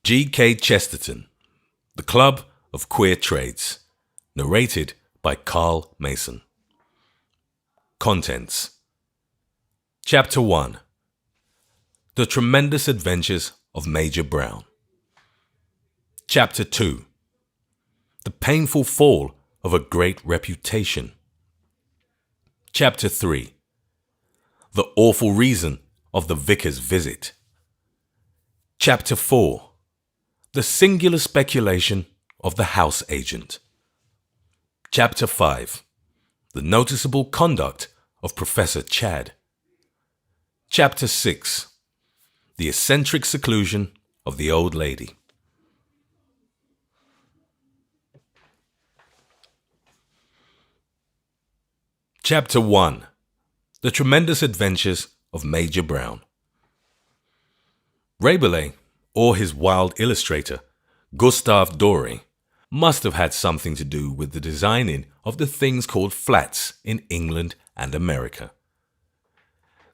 G.K. Chesterton, The Club of Queer Trades, narrated by Carl Mason. Contents. Chapter 1. The Tremendous Adventures of Major Brown. Chapter 2. The Painful Fall of a Great Reputation. Chapter 3. The Awful Reason of the Vicar's Visit. Chapter 4. The Singular Speculation of the House Agent. Chapter 5. The Noticeable Conduct of Professor Chad. Chapter 6. The Eccentric Seclusion of the Old Lady. Chapter 1. The Tremendous Adventures of Major Brown. Rabelais, or his wild illustrator, Gustave Doré, must have had something to do with the designing of the things called flats in England and America.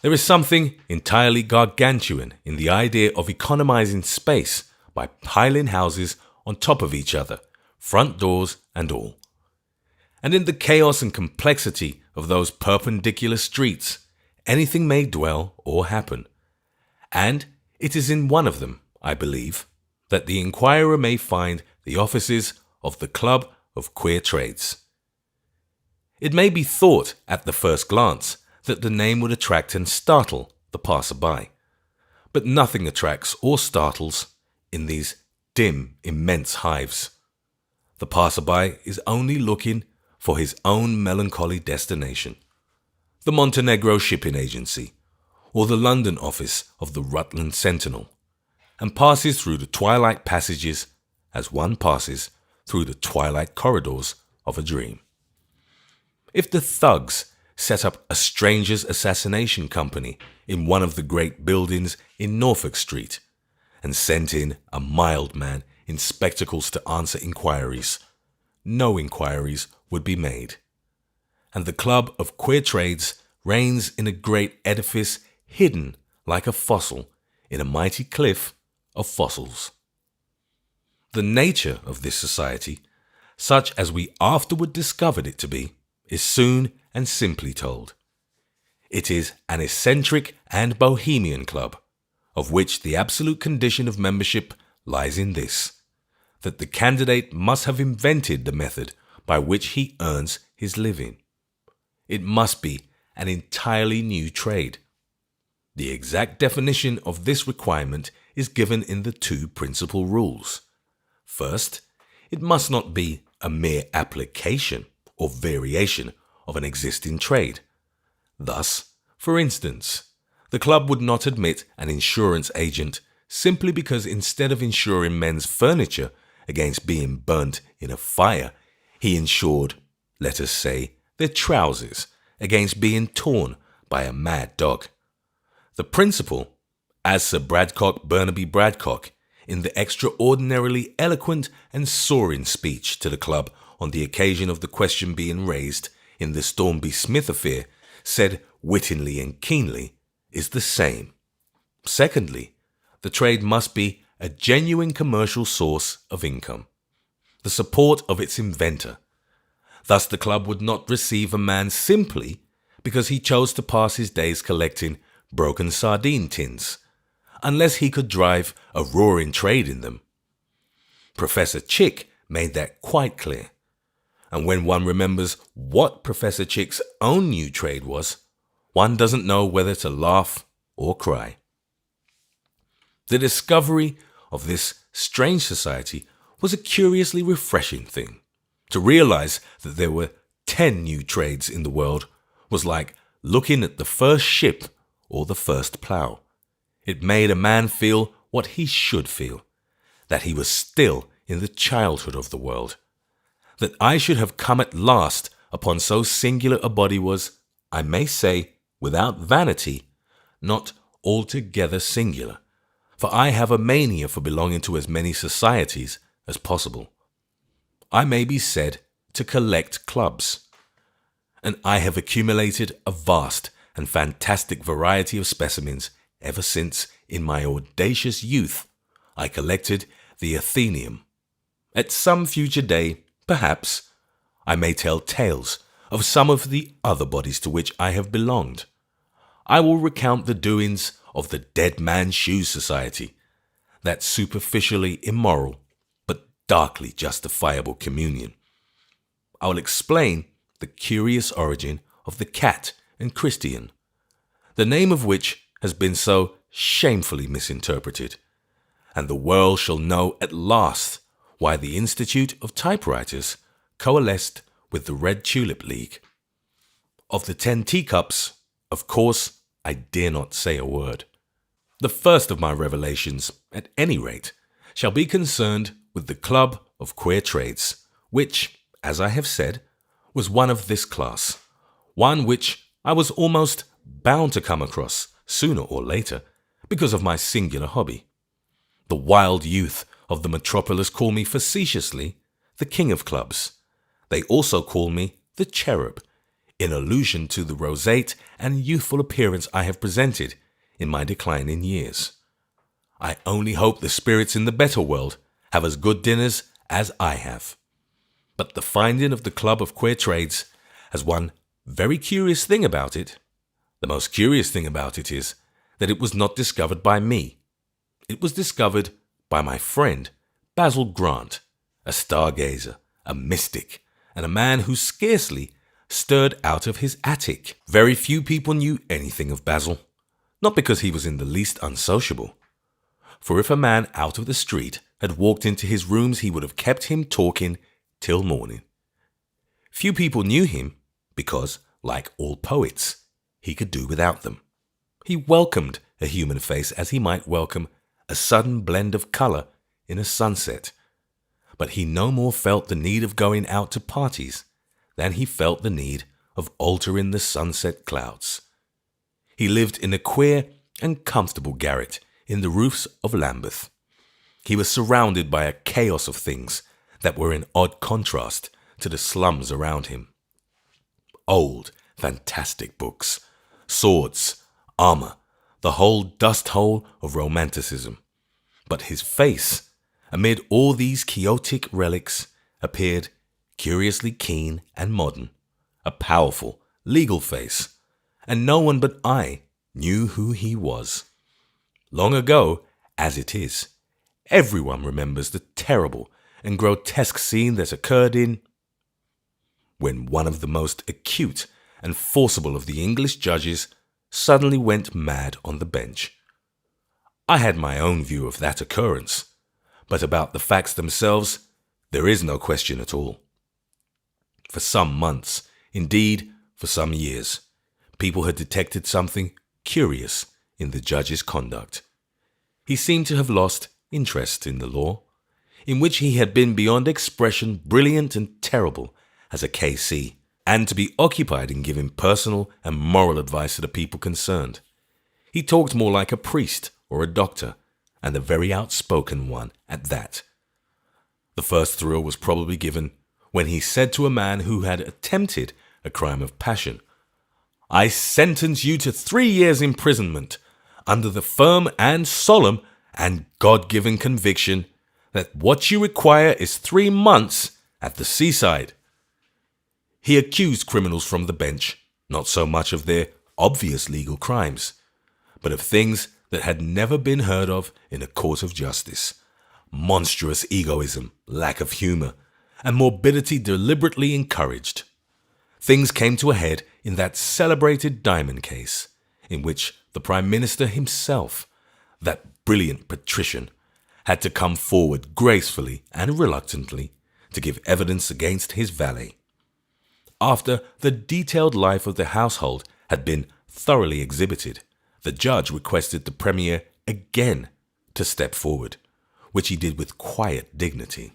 There is something entirely gargantuan in the idea of economizing space by piling houses on top of each other, front doors and all. And in the chaos and complexity of those perpendicular streets, anything may dwell or happen. And it is in one of them, I believe, that the inquirer may find the offices of the Club of Queer Trades. It may be thought at the first glance that the name would attract and startle the passer-by, but nothing attracts or startles in these dim, immense hives. The passer-by is only looking for his own melancholy destination, the Montenegro Shipping Agency, or the London office of the Rutland Sentinel, and passes through the twilight passages as one passes through the twilight corridors of a dream. If the thugs set up a stranger's assassination company in one of the great buildings in Norfolk Street, and sent in a mild man in spectacles to answer inquiries, no inquiries would be made. And the Club of Queer Trades reigns in a great edifice hidden like a fossil in a mighty cliff of fossils. The nature of this society, such as we afterward discovered it to be, is soon and simply told. It is an eccentric and bohemian club, of which the absolute condition of membership lies in this, that the candidate must have invented the method by which he earns his living. It must be an entirely new trade. The exact definition of this requirement is given in the two principal rules. First, it must not be a mere application or variation of an existing trade. Thus, for instance, the club would not admit an insurance agent simply because instead of insuring men's furniture against being burnt in a fire, he insured, let us say, their trousers against being torn by a mad dog. The principle, as Sir Bradcock Burnaby Bradcock, in the extraordinarily eloquent and soaring speech to the club on the occasion of the question being raised in the Stormby Smith affair, said wittingly and keenly, is the same. Secondly, the trade must be a genuine commercial source of income, the support of its inventor. Thus the club would not receive a man simply because he chose to pass his days collecting broken sardine tins, unless he could drive a roaring trade in them. Professor Chick made that quite clear. And when one remembers what Professor Chick's own new trade was, one doesn't know whether to laugh or cry. The discovery of this strange society was a curiously refreshing thing. To realize that there were 10 new trades in the world was like looking at the first ship or the first plough. It made a man feel what he should feel, that he was still in the childhood of the world. That I should have come at last upon so singular a body was, I may say, without vanity, not altogether singular, for I have a mania for belonging to as many societies as possible. I may be said to collect clubs, and I have accumulated a vast and fantastic variety of specimens ever since, in my audacious youth, I collected the Athenaeum. At some future day, perhaps, I may tell tales of some of the other bodies to which I have belonged. I will recount the doings of the Dead Man's Shoes Society, that superficially immoral but darkly justifiable communion. I will explain the curious origin of the Cat and Christian, the name of which has been so shamefully misinterpreted, and the world shall know at last why the Institute of Typewriters coalesced with the Red Tulip League. Of the 10 teacups, of course, I dare not say a word. The first of my revelations, at any rate, shall be concerned with the Club of Queer Trades, which, as I have said, was one of this class, one which I was almost bound to come across sooner or later because of my singular hobby. The wild youth of the metropolis call me facetiously the King of Clubs. They also call me the Cherub, in allusion to the roseate and youthful appearance I have presented in my declining years. I only hope the spirits in the better world have as good dinners as I have. But the finding of the Club of Queer Trades has one very curious thing about it. The most curious thing about it is that it was not discovered by me. It was discovered by my friend Basil Grant, a stargazer, a mystic, and a man who scarcely stirred out of his attic. Very few people knew anything of Basil, not because he was in the least unsociable. For if a man out of the street had walked into his rooms, he would have kept him talking till morning. Few people knew him because, like all poets, he could do without them. He welcomed a human face as he might welcome a sudden blend of colour in a sunset. But he no more felt the need of going out to parties than he felt the need of altering the sunset clouds. He lived in a queer and comfortable garret in the roofs of Lambeth. He was surrounded by a chaos of things that were in odd contrast to the slums around him. Old, fantastic books, swords, armour, the whole dust hole of romanticism. But his face, amid all these chaotic relics, appeared curiously keen and modern, a powerful, legal face, and no one but I knew who he was. Long ago, as it is, everyone remembers the terrible and grotesque scene that occurred when one of the most acute and forcible of the English judges suddenly went mad on the bench. I had my own view of that occurrence, but about the facts themselves, there is no question at all. For some months, indeed for some years, people had detected something curious in the judge's conduct. He seemed to have lost interest in the law, in which he had been beyond expression brilliant and terrible as a K.C., and to be occupied in giving personal and moral advice to the people concerned. He talked more like a priest or a doctor, and a very outspoken one at that. The first thrill was probably given when he said to a man who had attempted a crime of passion, "I sentence you to 3 years' imprisonment, under the firm and solemn and God-given conviction that what you require is 3 months at the seaside." He accused criminals from the bench, not so much of their obvious legal crimes, but of things that had never been heard of in a court of justice: monstrous egoism, lack of humour, and morbidity deliberately encouraged. Things came to a head in that celebrated diamond case, in which the Prime Minister himself, that brilliant patrician, had to come forward gracefully and reluctantly to give evidence against his valet. After the detailed life of the household had been thoroughly exhibited, the judge requested the Premier again to step forward, which he did with quiet dignity.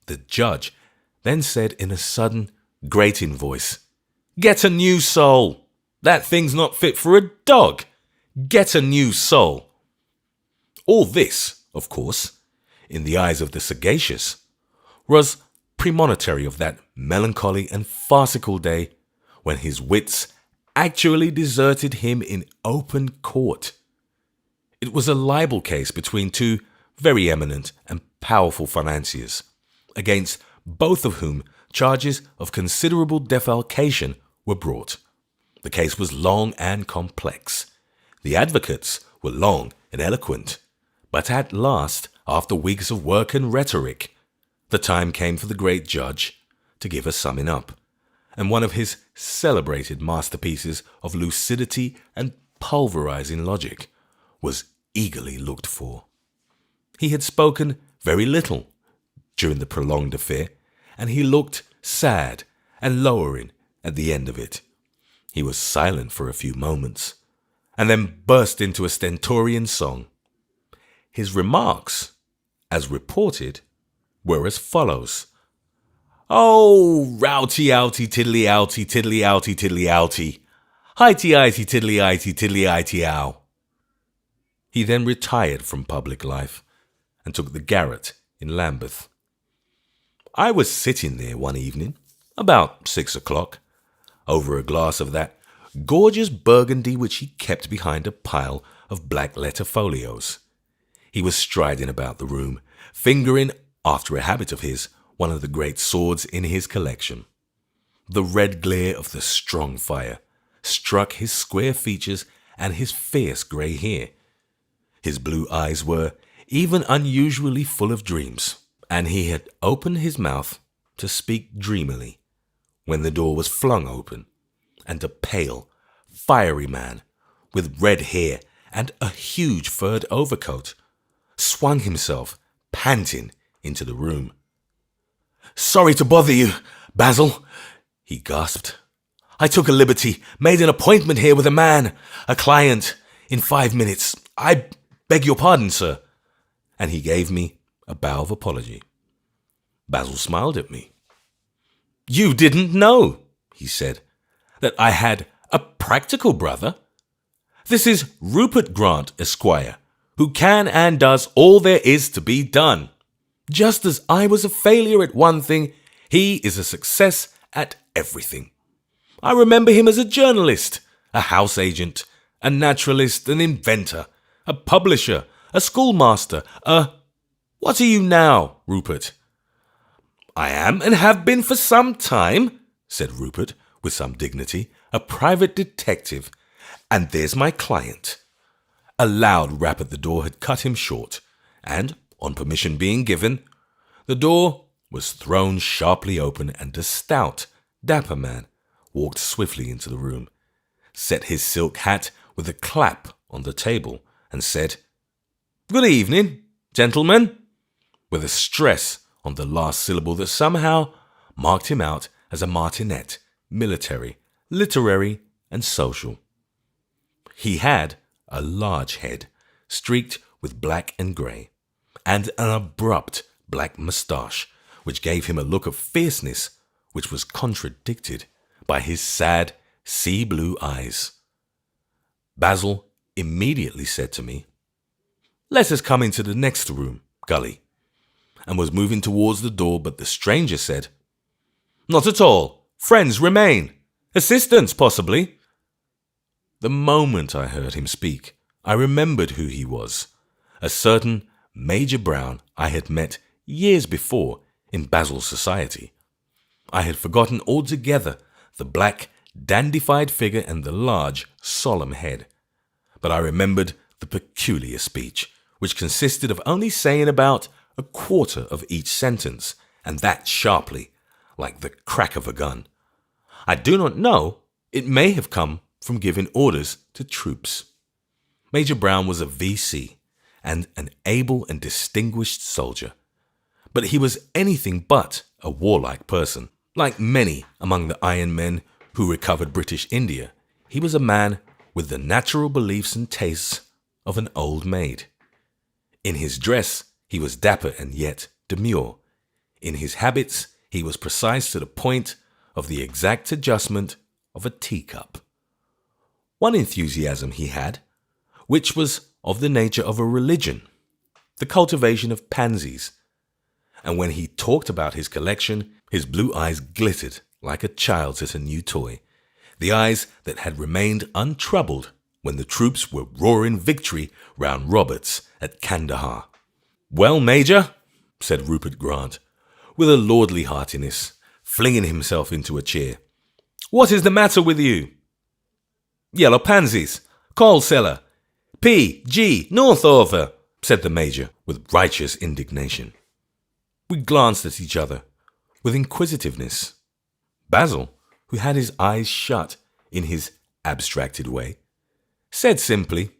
The judge then said in a sudden, grating voice, "Get a new soul! That thing's not fit for a dog! Get a new soul!" All this, of course, in the eyes of the sagacious, was premonitory of that melancholy and farcical day when his wits actually deserted him in open court. It was a libel case between 2 very eminent and powerful financiers, against both of whom charges of considerable defalcation were brought. The case was long and complex. The advocates were long and eloquent, but at last, after weeks of work and rhetoric, the time came for the great judge to give a summing up, and one of his celebrated masterpieces of lucidity and pulverizing logic was eagerly looked for. He had spoken very little during the prolonged affair, and he looked sad and lowering at the end of it. He was silent for a few moments, and then burst into a stentorian song. His remarks, as reported, were as follows. "Oh, routy outy tiddly outy tiddly outy tiddly outy, highty ighty tiddly ighty tiddly ighty ow." He then retired from public life and took the garret in Lambeth. I was sitting there one evening, about 6 o'clock, over a glass of that gorgeous burgundy which he kept behind a pile of black letter folios. He was striding about the room, fingering, after a habit of his, one of the great swords in his collection. The red glare of the strong fire struck his square features and his fierce grey hair. His blue eyes were even unusually full of dreams, and he had opened his mouth to speak dreamily when the door was flung open, and a pale, fiery man with red hair and a huge furred overcoat swung himself, panting, into the room. "Sorry to bother you, Basil," he gasped. "I took a liberty, made an appointment here with a client, in 5 minutes. I beg your pardon, sir." And he gave me a bow of apology. Basil smiled at me. "You didn't know," he said, "that I had a practical brother. This is Rupert Grant, Esquire, who can and does all there is to be done. Just as I was a failure at one thing, he is a success at everything. I remember him as a journalist, a house agent, a naturalist, an inventor, a publisher, a schoolmaster, What are you now, Rupert?" "I am and have been for some time," said Rupert with some dignity, "a private detective, and there's my client." A loud rap at the door had cut him short, and, on permission being given, the door was thrown sharply open, and a stout, dapper man walked swiftly into the room, set his silk hat with a clap on the table, and said, "Good evening, gentlemen," with a stress on the last syllable that somehow marked him out as a martinet, military, literary, and social. He had a large head, streaked with black and grey, and an abrupt black moustache, which gave him a look of fierceness which was contradicted by his sad sea-blue eyes. Basil immediately said to me, "Let us come into the next room, Gully," and was moving towards the door, but the stranger said, "Not at all. Friends remain. Assistants, possibly." The moment I heard him speak, I remembered who he was, a certain Major Brown I had met years before in Basil's society. I had forgotten altogether the black, dandified figure and the large, solemn head, but I remembered the peculiar speech, which consisted of only saying about a quarter of each sentence, and that sharply, like the crack of a gun. I do not know, it may have come from giving orders to troops. Major Brown was a V.C. and an able and distinguished soldier, but he was anything but a warlike person. Like many among the iron men who recovered British India, he was a man with the natural beliefs and tastes of an old maid. In his dress, he was dapper and yet demure. In his habits, he was precise to the point of the exact adjustment of a teacup. One enthusiasm he had, which was of the nature of a religion, the cultivation of pansies, and when he talked about his collection, his blue eyes glittered like a child's at a new toy, the eyes that had remained untroubled when the troops were roaring victory round Roberts at Kandahar. "Well, Major," said Rupert Grant, with a lordly heartiness, flinging himself into a chair, "what is the matter with you?" "Yellow pansies, coal cellar, P.G. Northover," said the Major, with righteous indignation. We glanced at each other with inquisitiveness. Basil, who had his eyes shut in his abstracted way, said simply,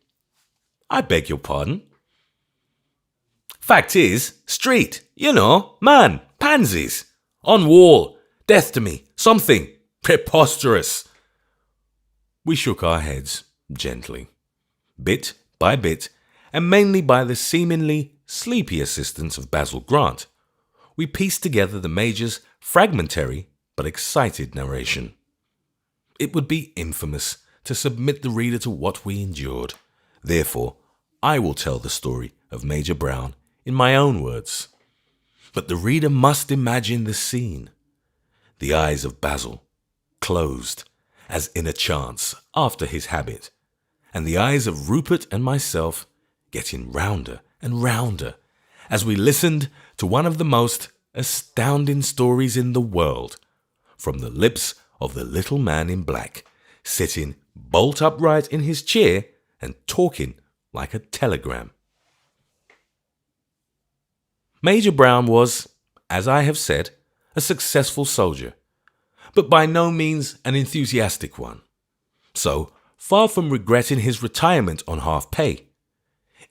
"I beg your pardon." "Fact is, street, you know, man, pansies, on wall, death to me, something, preposterous." We shook our heads gently. Bit by bit, and mainly by the seemingly sleepy assistance of Basil Grant, we pieced together the Major's fragmentary but excited narration. It would be infamous to submit the reader to what we endured. Therefore, I will tell the story of Major Brown in my own words. But the reader must imagine the scene. The eyes of Basil closed, as in a trance after his habit, and the eyes of Rupert and myself getting rounder and rounder as we listened to one of the most astounding stories in the world, from the lips of the little man in black, sitting bolt upright in his chair and talking like a telegram. Major Brown was, as I have said, a successful soldier, but by no means an enthusiastic one. So, far from regretting his retirement on half pay,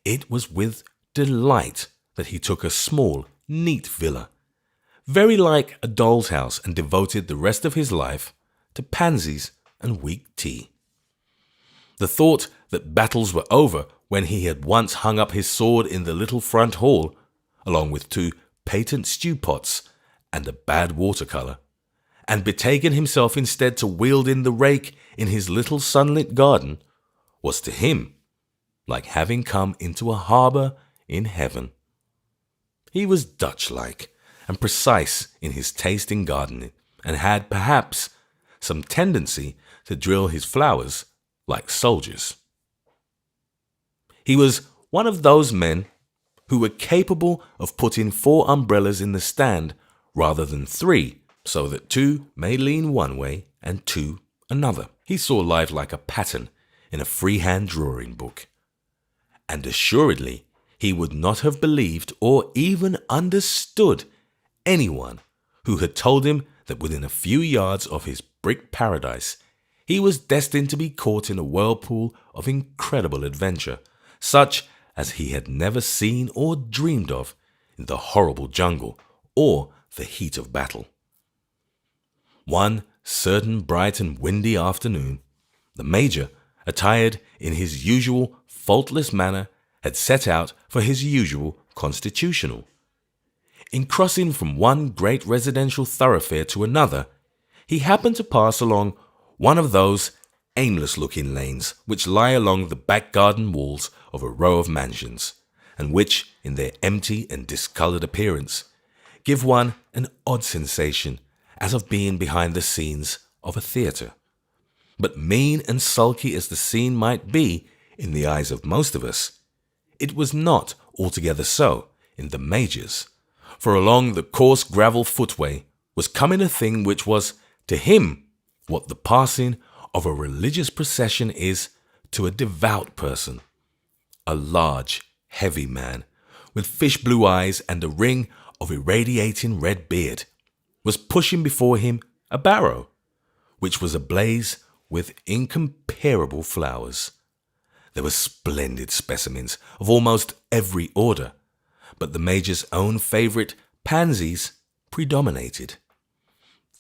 it was with delight that he took a small, neat villa, very like a doll's house, and devoted the rest of his life to pansies and weak tea. The thought that battles were over when he had once hung up his sword in the little front hall, along with 2 patent stew pots and a bad watercolour, and betaken himself instead to wielding the rake in his little sunlit garden, was to him like having come into a harbour in heaven. He was Dutch-like and precise in his taste in gardening, and had, perhaps, some tendency to drill his flowers like soldiers. He was one of those men who were capable of putting 4 umbrellas in the stand rather than 3, so that 2 may lean one way and 2 another. He saw life like a pattern in a freehand drawing book. And assuredly he would not have believed or even understood anyone who had told him that within a few yards of his brick paradise he was destined to be caught in a whirlpool of incredible adventure, such as he had never seen or dreamed of in the horrible jungle or the heat of battle. One certain bright and windy afternoon, the Major, attired in his usual faultless manner, had set out for his usual constitutional. In crossing from one great residential thoroughfare to another, he happened to pass along one of those aimless-looking lanes which lie along the back garden walls of a row of mansions, and which, in their empty and discoloured appearance, give one an odd sensation as of being behind the scenes of a theatre. But mean and sulky as the scene might be in the eyes of most of us, it was not altogether so in the Major's, for along the coarse gravel footway was coming a thing which was, to him, what the passing of a religious procession is to a devout person. A large, heavy man, with fish-blue eyes and a ring of irradiating red beard, was pushing before him a barrow, which was ablaze with incomparable flowers. There were splendid specimens of almost every order, but the Major's own favourite, pansies, predominated.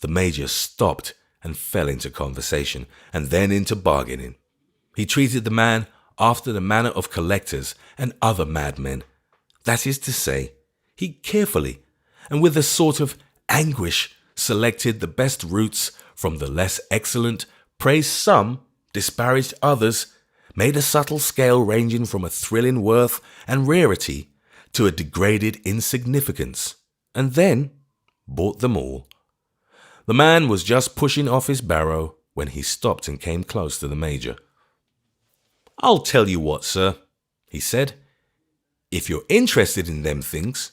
The Major stopped and fell into conversation, and then into bargaining. He treated the man after the manner of collectors and other madmen. That is to say, he carefully, and with a sort of anguish, selected the best roots from the less excellent, praised some, disparaged others, made a subtle scale ranging from a thrilling worth and rarity to a degraded insignificance, and then bought them all. The man was just pushing off his barrow when he stopped and came close to the Major. "I'll tell you what, sir," he said. If you're interested in them things,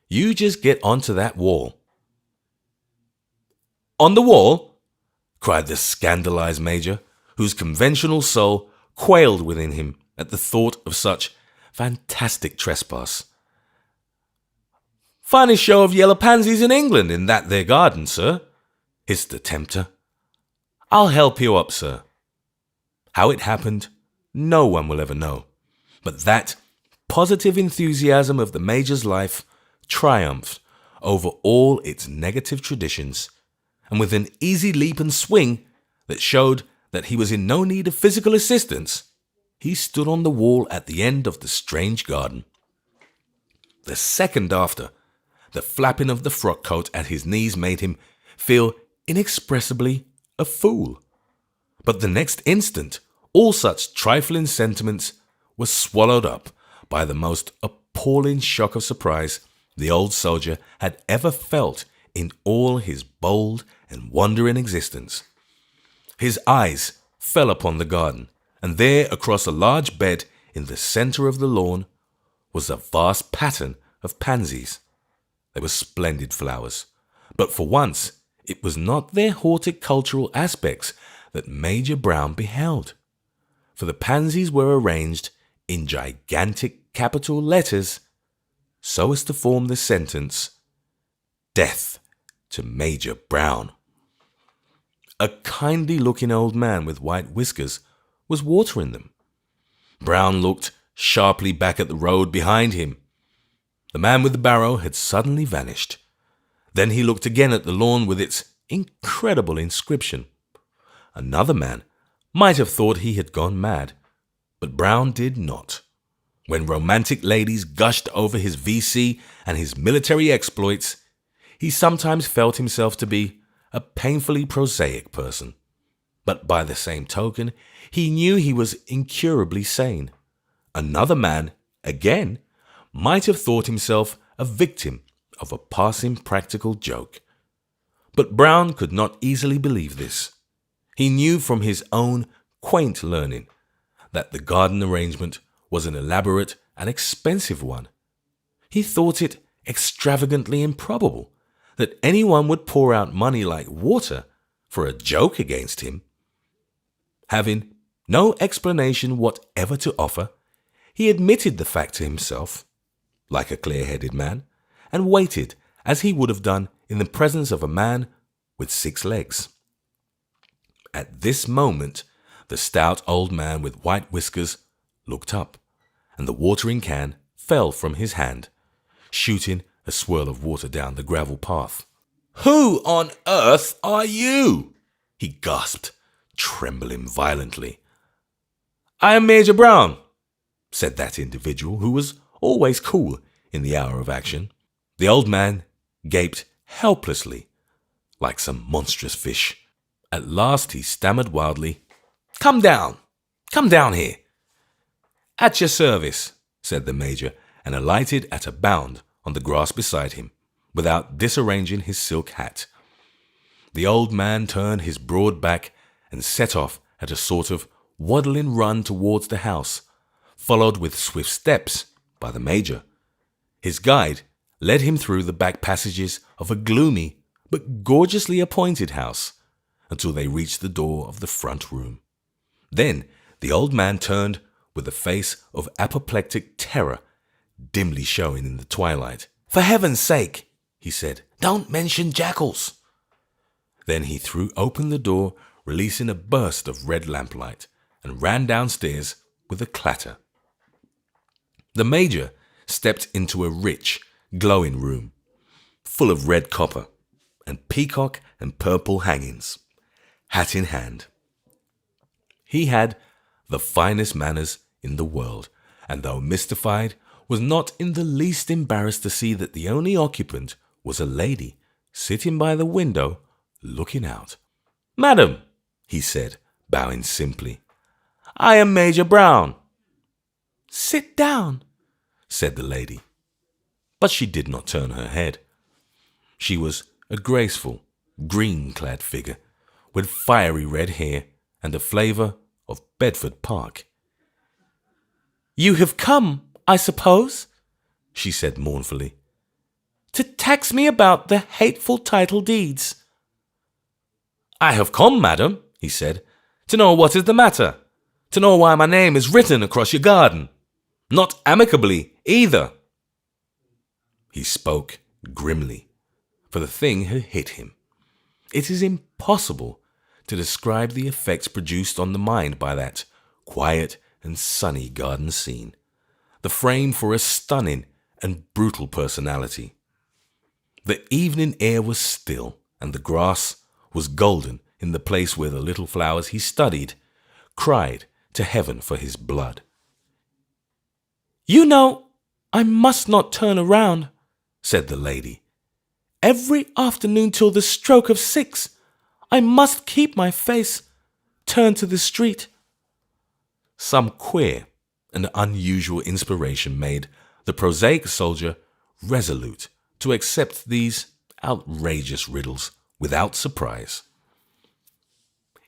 you just get onto that wall." "On the wall?" cried the scandalized Major, whose conventional soul quailed within him at the thought of such fantastic trespass. "Finest show of yellow pansies in England in that there garden, sir," hissed the tempter. "I'll help you up, sir." How it happened, no one will ever know, but that positive enthusiasm of the Major's life triumphed over all its negative traditions, and with an easy leap and swing that showed that he was in no need of physical assistance, he stood on the wall at the end of the strange garden. The second after, the flapping of the frock coat at his knees made him feel inexpressibly a fool. But the next instant, all such trifling sentiments were swallowed up by the most appalling shock of surprise the old soldier had ever felt in all his bold and wandering existence. His eyes fell upon the garden, and there, across a large bed in the center of the lawn, was a vast pattern of pansies. They were splendid flowers, but for once it was not their horticultural aspects that Major Brown beheld, for the pansies were arranged in gigantic capital letters so as to form the sentence, "Death to Major Brown." A kindly-looking old man with white whiskers was watering them. Brown looked sharply back at the road behind him. The man with the barrow had suddenly vanished. Then he looked again at the lawn with its incredible inscription. Another man might have thought he had gone mad, but Brown did not. When romantic ladies gushed over his VC and his military exploits, he sometimes felt himself to be a painfully prosaic person. But by the same token, he knew he was incurably sane. Another man, again, might have thought himself a victim of a passing practical joke. But Brown could not easily believe this. He knew from his own quaint learning that the garden arrangement was an elaborate and expensive one. He thought it extravagantly improbable that anyone would pour out money like water for a joke against him. Having no explanation whatever to offer, he admitted the fact to himself, like a clear-headed man, and waited as he would have done in the presence of a man with 6 legs. At this moment, the stout old man with white whiskers looked up, and the watering can fell from his hand, shooting a swirl of water down the gravel path. "Who on earth are you?" he gasped, trembling violently. "I am Major Brown," said that individual, who was always cool in the hour of action. The old man gaped helplessly, like some monstrous fish. At last he stammered wildly, Come down here." "At your service," said the Major, and alighted at a bound on the grass beside him, without disarranging his silk hat. The old man turned his broad back and set off at a sort of waddling run towards the house, followed with swift steps by the Major. His guide led him through the back passages of a gloomy but gorgeously appointed house until they reached the door of the front room. Then the old man turned with a face of apoplectic terror dimly showing in the twilight. "For heaven's sake," he said, "don't mention jackals." Then he threw open the door, releasing a burst of red lamplight, and ran downstairs with a clatter. The Major stepped into a rich, glowing room, full of red copper and peacock and purple hangings, hat in hand. He had the finest manners in the world, and though mystified, was not in the least embarrassed to see that the only occupant was a lady sitting by the window looking out. "Madam," he said, bowing simply, "I am Major Brown." "Sit down," said the lady. But she did not turn her head. She was a graceful, green-clad figure with fiery red hair and a flavour of Bedford Park. "You have come I suppose, she said mournfully, to tax me about the hateful title deeds. I have come, madam, he said, to know what is the matter, to know why my name is written across your garden. Not amicably, either. He spoke grimly, for the thing had hit him. It is impossible to describe the effects produced on the mind by that quiet and sunny garden scene, the frame for a stunning and brutal personality. The evening air was still, and the grass was golden in the place where the little flowers he studied cried to heaven for his blood. You know, I must not turn around, said the lady. Every afternoon till the stroke of 6, I must keep my face turned to the street. Some queer and unusual inspiration made the prosaic soldier resolute to accept these outrageous riddles without surprise.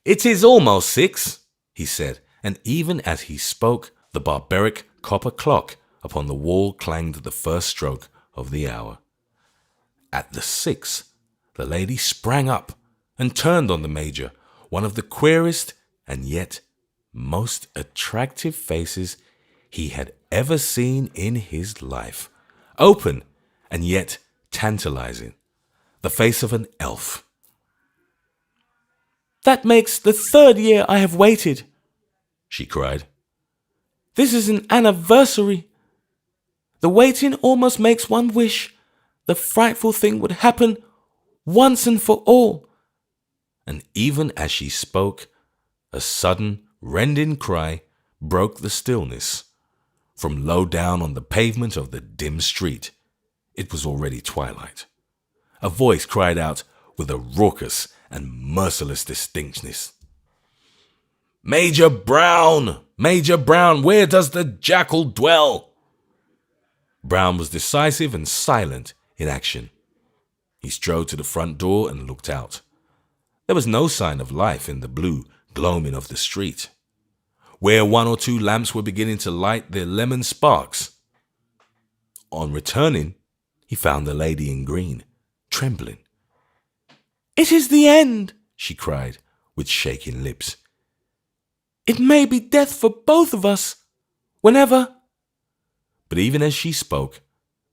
It is almost 6, he said, and even as he spoke, the barbaric copper clock upon the wall clanged the first stroke of the hour. At the 6th, the lady sprang up and turned on the Major, one of the queerest and yet most attractive faces he had ever seen in his life. Open and yet tantalizing, the face of an elf. That makes the 3rd year I have waited, she cried. This is an anniversary. The waiting almost makes one wish the frightful thing would happen once and for all. And even as she spoke, a sudden, rending cry broke the stillness. From low down on the pavement of the dim street, it was already twilight. A voice cried out with a raucous and merciless distinctness. Major Brown! Major Brown, where does the jackal dwell? Brown was decisive and silent in action. He strode to the front door and looked out. There was no sign of life in the blue gloaming of the street, where 1 or 2 lamps were beginning to light their lemon sparks. On returning, he found the lady in green, trembling. It is the end, she cried, with shaking lips. It may be death for both of us, whenever... But even as she spoke,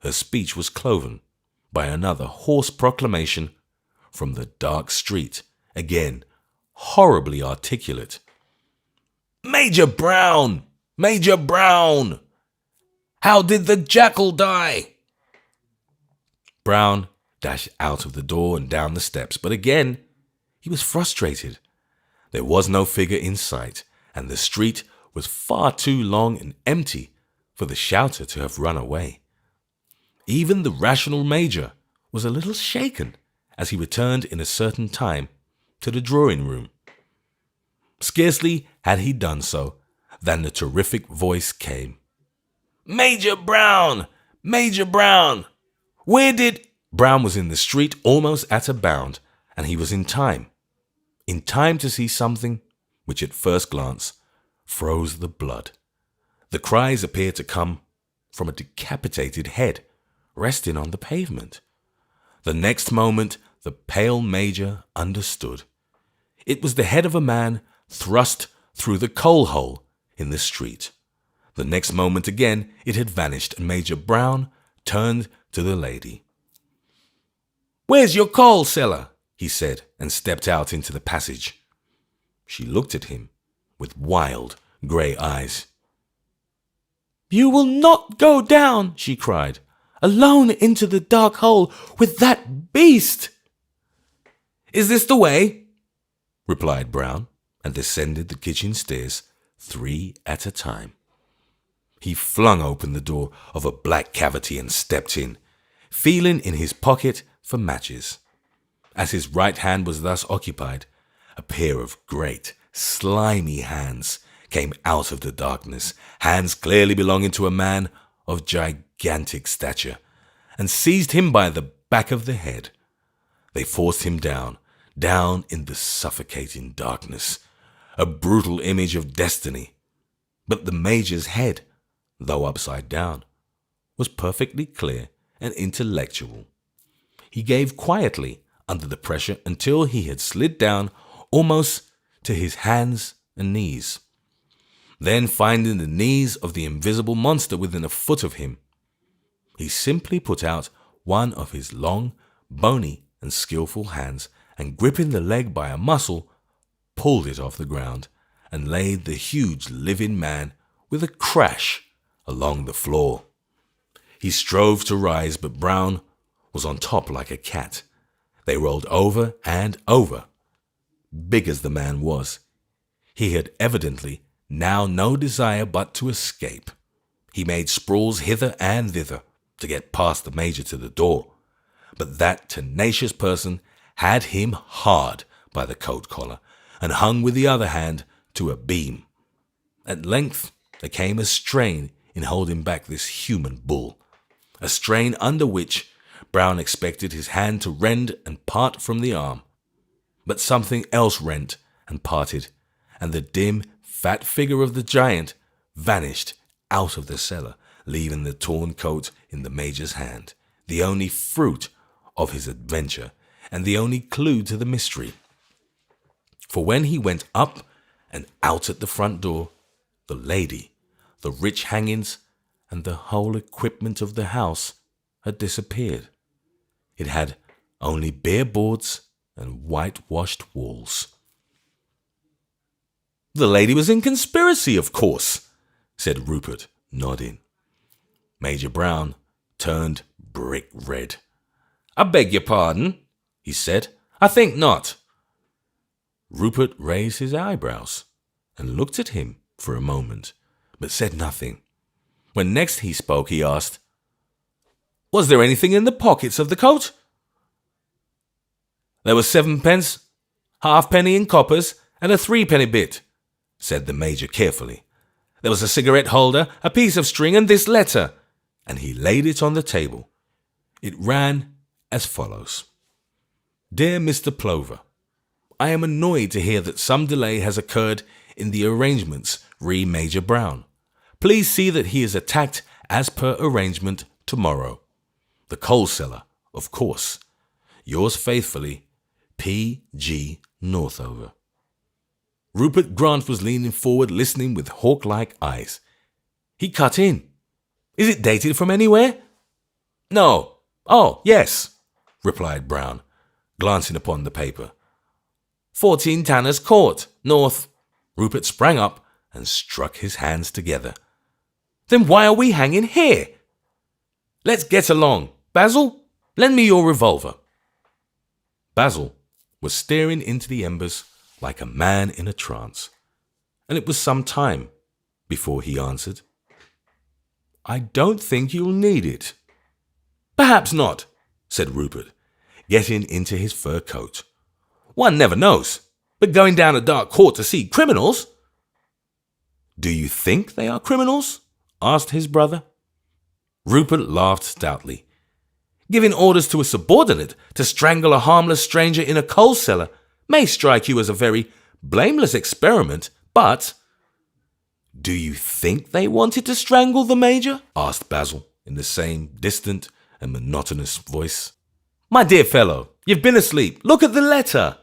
her speech was cloven by another hoarse proclamation from the dark street, again horribly articulate. Major Brown! Major Brown! How did the jackal die? Brown dashed out of the door and down the steps, but again he was frustrated. There was no figure in sight, and the street was far too long and empty for the shouter to have run away. Even the rational Major was a little shaken as he returned in a certain time to the drawing room. Scarcely had he done so than the terrific voice came. Major Brown! Major Brown! Where did... Brown was in the street almost at a bound, and he was in time to see something which at first glance froze the blood. The cries appeared to come from a decapitated head resting on the pavement. The next moment the pale Major understood. It was the head of a man thrust through the coal hole in the street. The next moment again it had vanished, and Major Brown turned to the lady. Where's your coal cellar? He said, and stepped out into the passage. She looked at him with wild, grey eyes. You will not go down, she cried, alone into the dark hole with that beast. Is this the way? Replied Brown, and descended the kitchen stairs 3 at a time. He flung open the door of a black cavity and stepped in, feeling in his pocket for matches. As his right hand was thus occupied, a pair of great, slimy hands came out of the darkness, hands clearly belonging to a man of gigantic stature, and seized him by the back of the head. They forced him down in the suffocating darkness, a brutal image of destiny. But the Major's head, though upside down, was perfectly clear and intellectual. He gave quietly under the pressure until he had slid down almost to his hands and knees. Then, finding the knees of the invisible monster within a foot of him, he simply put out one of his long, bony, and skillful hands and, gripping the leg by a muscle, pulled it off the ground and laid the huge living man with a crash along the floor. He strove to rise, but Brown was on top like a cat. They rolled over and over. Big as the man was, he had evidently now no desire but to escape. He made sprawls hither and thither to get past the Major to the door, but that tenacious person had him hard by the coat collar and hung with the other hand to a beam. At length there came a strain in holding back this human bull, a strain under which Brown expected his hand to rend and part from the arm. But something else rent and parted, and the dim, fat figure of the giant vanished out of the cellar, leaving the torn coat in the Major's hand, the only fruit of his adventure and the only clue to the mystery. For when he went up and out at the front door, the lady, the rich hangings, and the whole equipment of the house had disappeared. It had only bare boards and whitewashed walls. "The lady was in conspiracy, of course," said Rupert, nodding. Major Brown turned brick red. "I beg your pardon," he said. "I think not." Rupert raised his eyebrows and looked at him for a moment, but said nothing. When next he spoke, he asked, "Was there anything in the pockets of the coat?" "There was 7 pence, halfpenny in coppers, and a 3-penny bit," said the Major carefully. "There was a cigarette holder, a piece of string, and this letter," and he laid it on the table. It ran as follows: "Dear Mr. Plover, I am annoyed to hear that some delay has occurred in the arrangements re Major Brown. Please see that he is attacked as per arrangement tomorrow. The coal cellar, of course. Yours faithfully, P.G. Northover." Rupert Grant was leaning forward, listening with hawk-like eyes. He cut in. "Is it dated from anywhere?" "No. Oh, yes," replied Brown, glancing upon the paper. 14 Tanner's Court, North." Rupert sprang up and struck his hands together. "Then why are we hanging here? Let's get along. Basil, lend me your revolver." Basil was staring into the embers like a man in a trance, and it was some time before he answered, "I don't think you'll need it." "Perhaps not," said Rupert, getting into his fur coat. "One never knows, but going down a dark court to see criminals—" "Do you think they are criminals?" asked his brother. Rupert laughed stoutly. "Giving orders to a subordinate to strangle a harmless stranger in a coal cellar may strike you as a very blameless experiment, but—" "Do you think they wanted to strangle the Major?" asked Basil in the same distant and monotonous voice. "My dear fellow, you've been asleep. Look at the letter."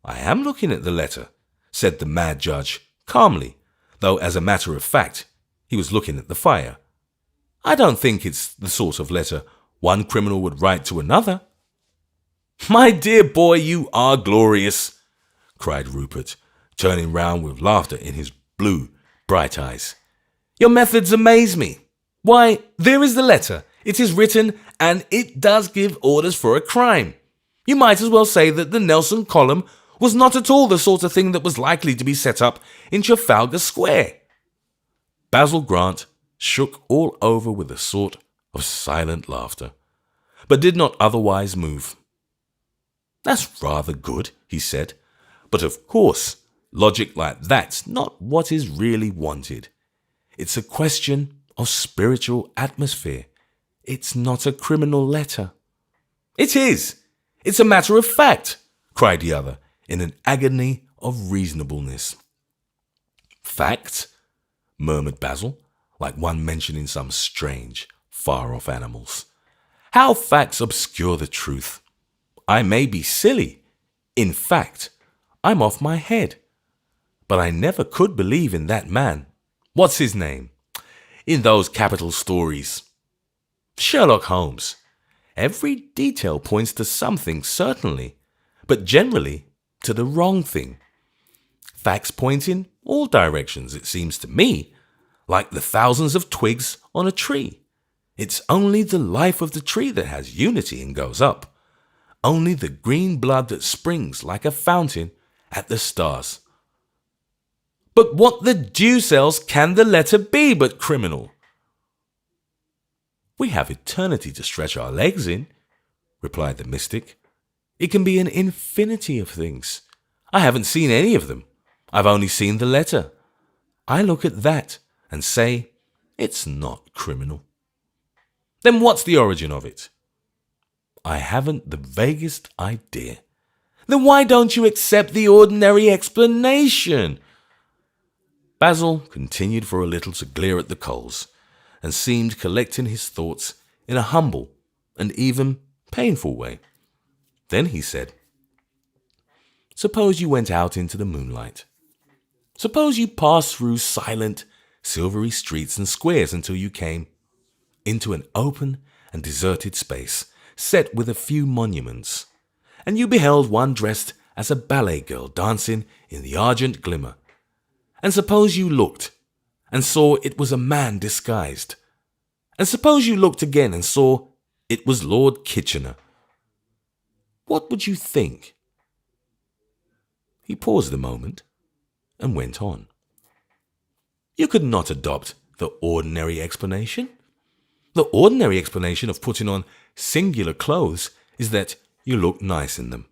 "I am looking at the letter," said the mad judge calmly, though as a matter of fact he was looking at the fire. "I don't think it's the sort of letter one criminal would write to another." "My dear boy, you are glorious," cried Rupert, turning round with laughter in his blue, bright eyes. "Your methods amaze me. Why, there is the letter. It is written, and it does give orders for a crime. You might as well say that the Nelson column was not at all the sort of thing that was likely to be set up in Trafalgar Square." Basil Grant shook all over with a sort of silent laughter, but did not otherwise move. "That's rather good," he said, "but of course, logic like that's not what is really wanted. It's a question of spiritual atmosphere. It's not a criminal letter." "It is. It's a matter of fact," cried the other in an agony of reasonableness. "Fact?" murmured Basil, like one mentioning some strange, far-off animals. How facts obscure the truth. I may be silly. In fact, I'm off my head. But I never could believe in that man. What's his name? In those capital stories. Sherlock Holmes. Every detail points to something, certainly, but generally to the wrong thing. Facts point in all directions, it seems to me, like the thousands of twigs on a tree. It's only the life of the tree that has unity and goes up. Only the green blood that springs like a fountain at the stars. But what the deuce else can the letter be but criminal? We have eternity to stretch our legs in, replied the mystic. It can be an infinity of things. I haven't seen any of them. I've only seen the letter. I look at that and say, it's not criminal. Then what's the origin of it? I haven't the vaguest idea. Then why don't you accept the ordinary explanation? Basil continued for a little to glare at the coals, and seemed collecting his thoughts in a humble and even painful way. Then he said, suppose you went out into the moonlight. Suppose you passed through silent, silvery streets and squares until you came into an open and deserted space set with a few monuments, and you beheld one dressed as a ballet girl dancing in the argent glimmer. And suppose you looked and saw it was a man disguised. And suppose you looked again and saw it was Lord Kitchener. What would you think? He paused a moment and went on. You could not adopt the ordinary explanation. The ordinary explanation of putting on singular clothes is that you look nice in them.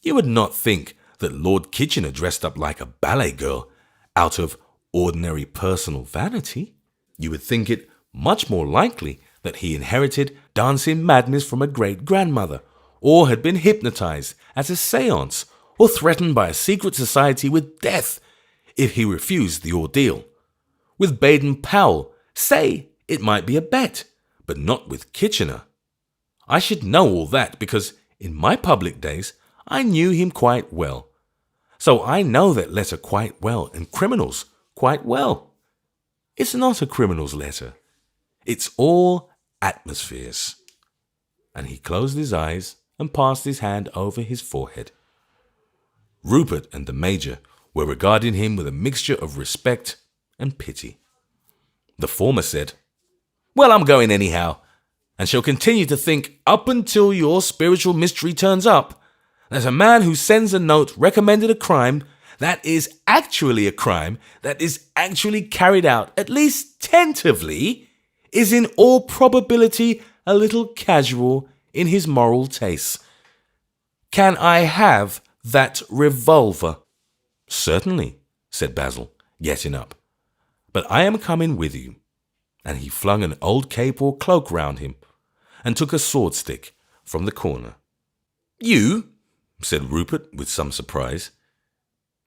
You would not think that Lord Kitchener dressed up like a ballet girl out of ordinary personal vanity. You would think it much more likely that he inherited dancing madness from a great-grandmother, or had been hypnotized at a séance, or threatened by a secret society with death if he refused the ordeal. With Baden-Powell, say it might be a bet, but not with Kitchener. I should know all that because in my public days I knew him quite well. So I know that letter quite well, and criminals quite well. It's not a criminal's letter. It's all atmospheres. And he closed his eyes and passed his hand over his forehead. Rupert and the Major were regarding him with a mixture of respect and pity. The former said, well, I'm going anyhow, and shall continue to think up until your spiritual mystery turns up. That a man who sends a note recommended a crime that is actually a crime that is actually carried out, at least tentatively, is in all probability a little casual in his moral tastes. Can I have that revolver? Certainly, said Basil, getting up. But I am coming with you. And he flung an old cape or cloak round him, and took a sword stick from the corner. You? Said Rupert with some surprise.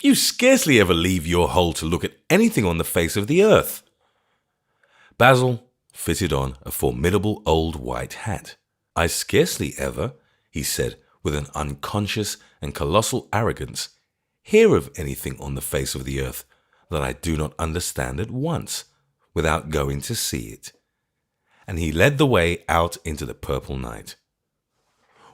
You scarcely ever leave your hole to look at anything on the face of the earth. Basil fitted on a formidable old white hat. I scarcely ever, he said with an unconscious and colossal arrogance, hear of anything on the face of the earth that I do not understand at once, without going to see it. And he led the way out into the purple night.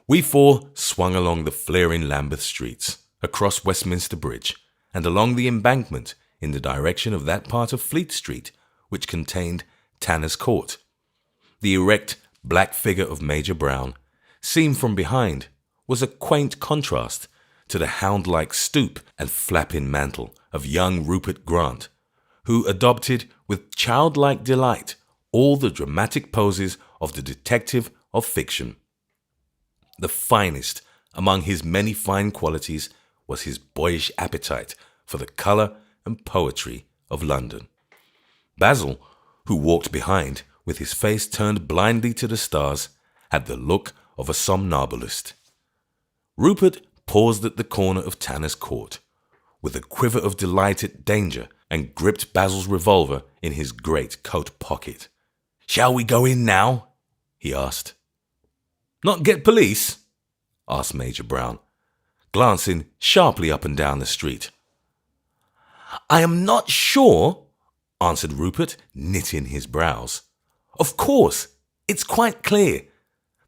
We four swung along the flaring Lambeth streets, across Westminster Bridge, and along the embankment in the direction of that part of Fleet Street which contained Tanner's Court. The erect black figure of Major Brown, seen from behind, was a quaint contrast to the hound-like stoop and flapping mantle of young Rupert Grant, who adopted with childlike delight all the dramatic poses of the detective of fiction. The finest among his many fine qualities was his boyish appetite for the colour and poetry of London. Basil, who walked behind with his face turned blindly to the stars, had the look of a somnambulist. Rupert paused at the corner of Tanner's Court, with a quiver of delight at danger and gripped Basil's revolver in his great coat pocket. "Shall we go in now?" he asked. "Not get police?" asked Major Brown, glancing sharply up and down the street. "I am not sure," answered Rupert, knitting his brows. "Of course, it's quite clear.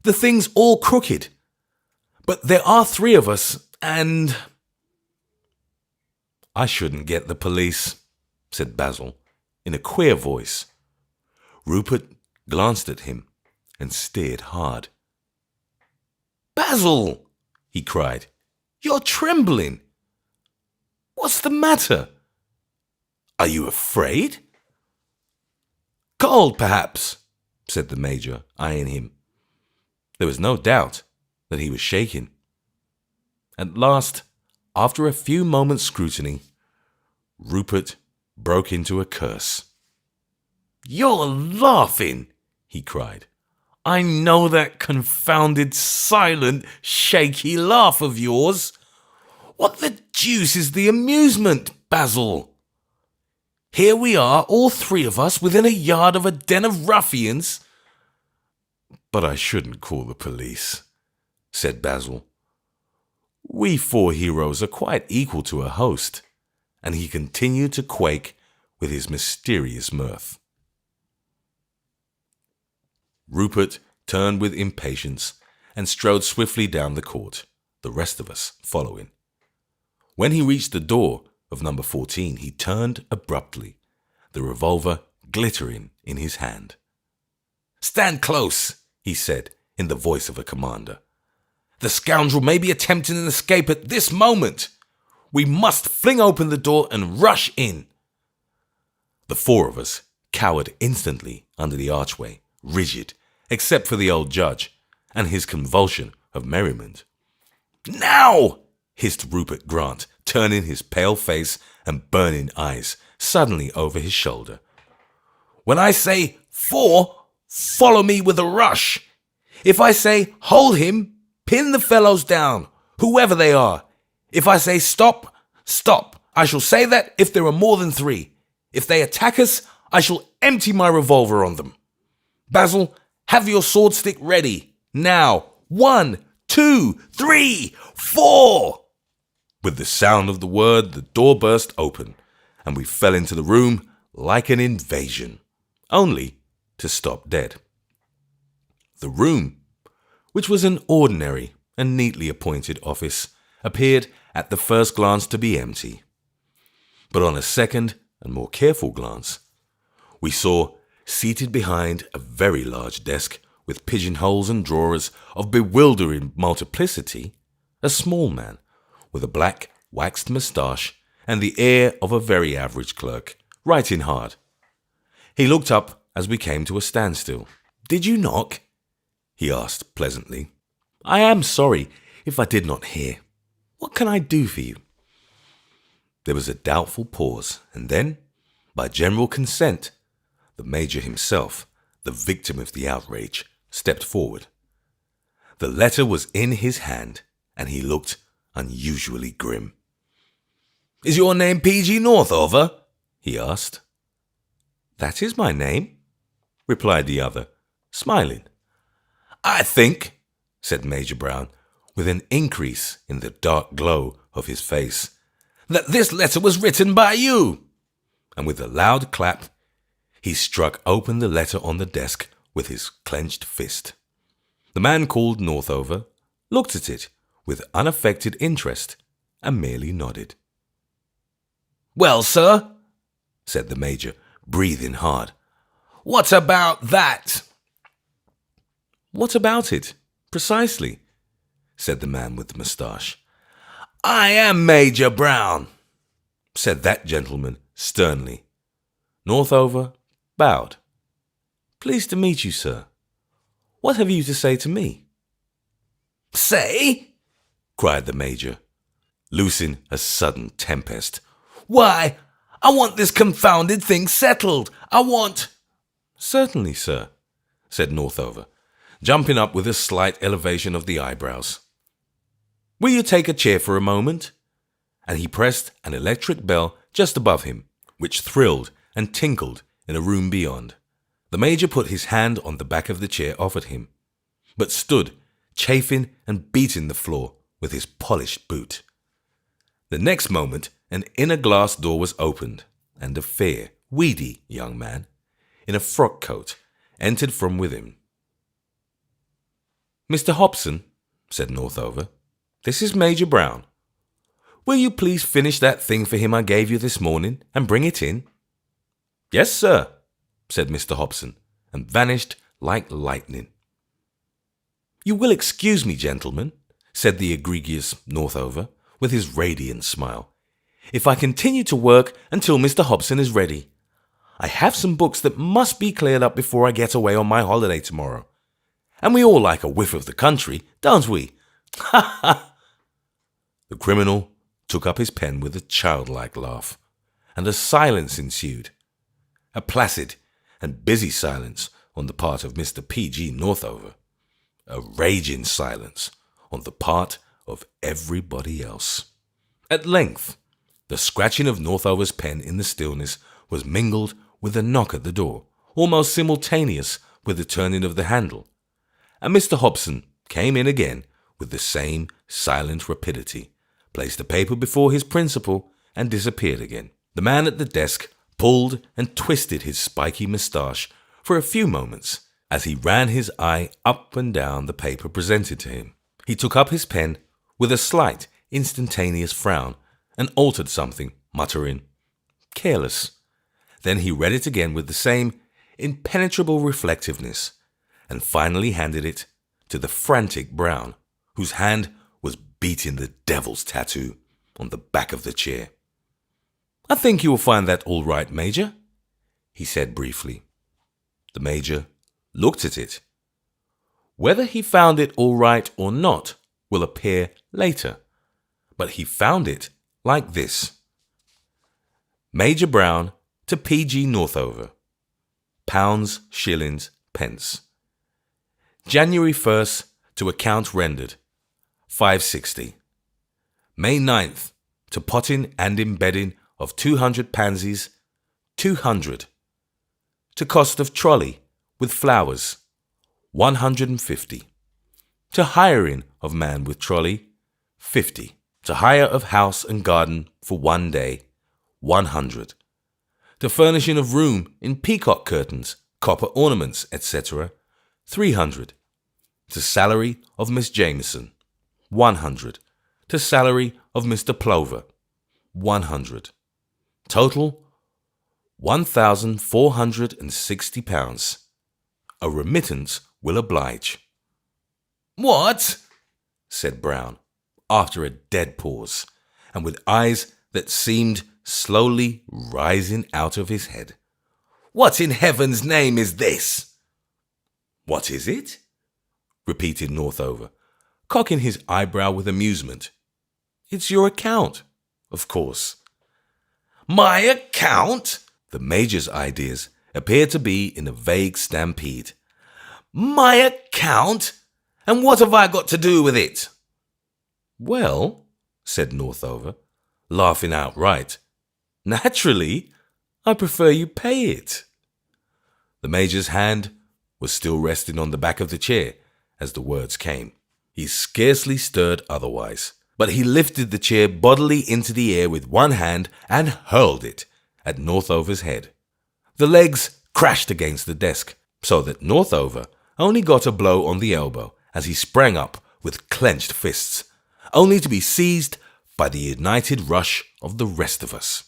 The thing's all crooked. But there are 3 of us, and—" "I shouldn't get the police," said Basil, in a queer voice. Rupert glanced at him and stared hard. "Basil!" he cried. "You're trembling. What's the matter? Are you afraid?" "Cold, perhaps," said the Major, eyeing him. There was no doubt that he was shaking. At last, after a few moments' scrutiny, Rupert broke into a curse. "You're laughing," he cried. "I know that confounded, silent, shaky laugh of yours. What the deuce is the amusement, Basil? Here we are, all 3 of us, within a yard of a den of ruffians." "But I shouldn't call the police," said Basil. "We 4 heroes are quite equal to a host," and he continued to quake with his mysterious mirth. Rupert turned with impatience and strode swiftly down the court, the rest of us following. When he reached the door of number 14, he turned abruptly, the revolver glittering in his hand. "Stand close," he said in the voice of a commander. "The scoundrel may be attempting an escape at this moment. We must fling open the door and rush in." The 4 of us cowered instantly under the archway, rigid, except for the old judge and his convulsion of merriment. "Now!" hissed Rupert Grant, turning his pale face and burning eyes suddenly over his shoulder. "When I say 4, follow me with a rush. If I say hold him, pin the fellows down, whoever they are. If I say stop, stop. I shall say that if there are more than 3. If they attack us, I shall empty my revolver on them. Basil, have your sword stick ready. Now, 1, 2, 3, 4. With the sound of the word, the door burst open, and we fell into the room like an invasion, only to stop dead. The room, which was an ordinary and neatly appointed office, appeared at the first glance to be empty. But on a second and more careful glance, we saw, seated behind a very large desk with pigeonholes and drawers of bewildering multiplicity, a small man with a black waxed moustache and the air of a very average clerk, writing hard. He looked up as we came to a standstill. "Did you knock?" he asked pleasantly. "I am sorry if I did not hear. What can I do for you?" There was a doubtful pause, and then, by general consent, the Major himself, the victim of the outrage, stepped forward. The letter was in his hand, and he looked unusually grim. "Is your name P.G. Northover?" he asked. "That is my name," replied the other, smiling. "I think," said Major Brown, with an increase in the dark glow of his face, "that this letter was written by you." And with a loud clap, he struck open the letter on the desk with his clenched fist. The man called Northover looked at it with unaffected interest and merely nodded. "Well, sir," said the Major, breathing hard, "what about that?" "What about it, precisely?" said the man with the moustache. "I am Major Brown," said that gentleman sternly. Northover bowed. "Pleased to meet you, sir. What have you to say to me?" "Say?" cried the Major, loosing a sudden tempest. "Why, I want this confounded thing settled. I want—" "Certainly, sir," said Northover, jumping up with a slight elevation of the eyebrows. "Will you take a chair for a moment?" And he pressed an electric bell just above him, which thrilled and tinkled in a room beyond. The Major put his hand on the back of the chair offered him, but stood chafing and beating the floor with his polished boot. The next moment, an inner glass door was opened, and a fair, weedy young man, in a frock coat, entered from within. "Mr. Hobson," said Northover, "this is Major Brown. Will you please finish that thing for him I gave you this morning and bring it in?" "Yes, sir," said Mr. Hobson, and vanished like lightning. "You will excuse me, gentlemen," said the egregious Northover, with his radiant smile, "if I continue to work until Mr. Hobson is ready. I have some books that must be cleared up before I get away on my holiday tomorrow. And we all like a whiff of the country, don't we? Ha ha!" The criminal took up his pen with a childlike laugh, and a silence ensued. A placid and busy silence on the part of Mr. P.G. Northover. A raging silence on the part of everybody else. At length, the scratching of Northover's pen in the stillness was mingled with a knock at the door, almost simultaneous with the turning of the handle, and Mr. Hobson came in again with the same silent rapidity, placed a paper before his principal, and disappeared again. The man at the desk pulled and twisted his spiky moustache for a few moments as he ran his eye up and down the paper presented to him. He took up his pen with a slight, instantaneous frown and altered something, muttering, "Careless." Then he read it again with the same impenetrable reflectiveness, and finally handed it to the frantic Brown, whose hand was beating the devil's tattoo on the back of the chair. "I think you will find that all right, Major," he said briefly. The Major looked at it. Whether he found it all right or not will appear later, but he found it like this: Major Brown to P.G. Northover, pounds, shillings, pence. January 1st to account rendered, 560. May 9th to potting and embedding of 200 pansies, 200. To cost of trolley with flowers, 150. To hiring of man with trolley, 50. To hire of house and garden for 1 day, 100. To furnishing of room in peacock curtains, copper ornaments, etc., 300. To salary of Miss Jameson, 100. To salary of Mr. Plover, 100. Total, £1,460. A remittance will oblige. "What?" said Brown, after a dead pause, and with eyes that seemed slowly rising out of his head. "What in heaven's name is this?" "What is it?" repeated Northover, cocking his eyebrow with amusement. "It's your account, of course." "My account?" The Major's ideas appeared to be in a vague stampede. "My account? And what have I got to do with it?" "Well," said Northover, laughing outright, "naturally, I prefer you pay it." The Major's hand was still resting on the back of the chair as the words came. He scarcely stirred otherwise, but he lifted the chair bodily into the air with one hand and hurled it at Northover's head. The legs crashed against the desk, so that Northover only got a blow on the elbow as he sprang up with clenched fists, only to be seized by the united rush of the rest of us.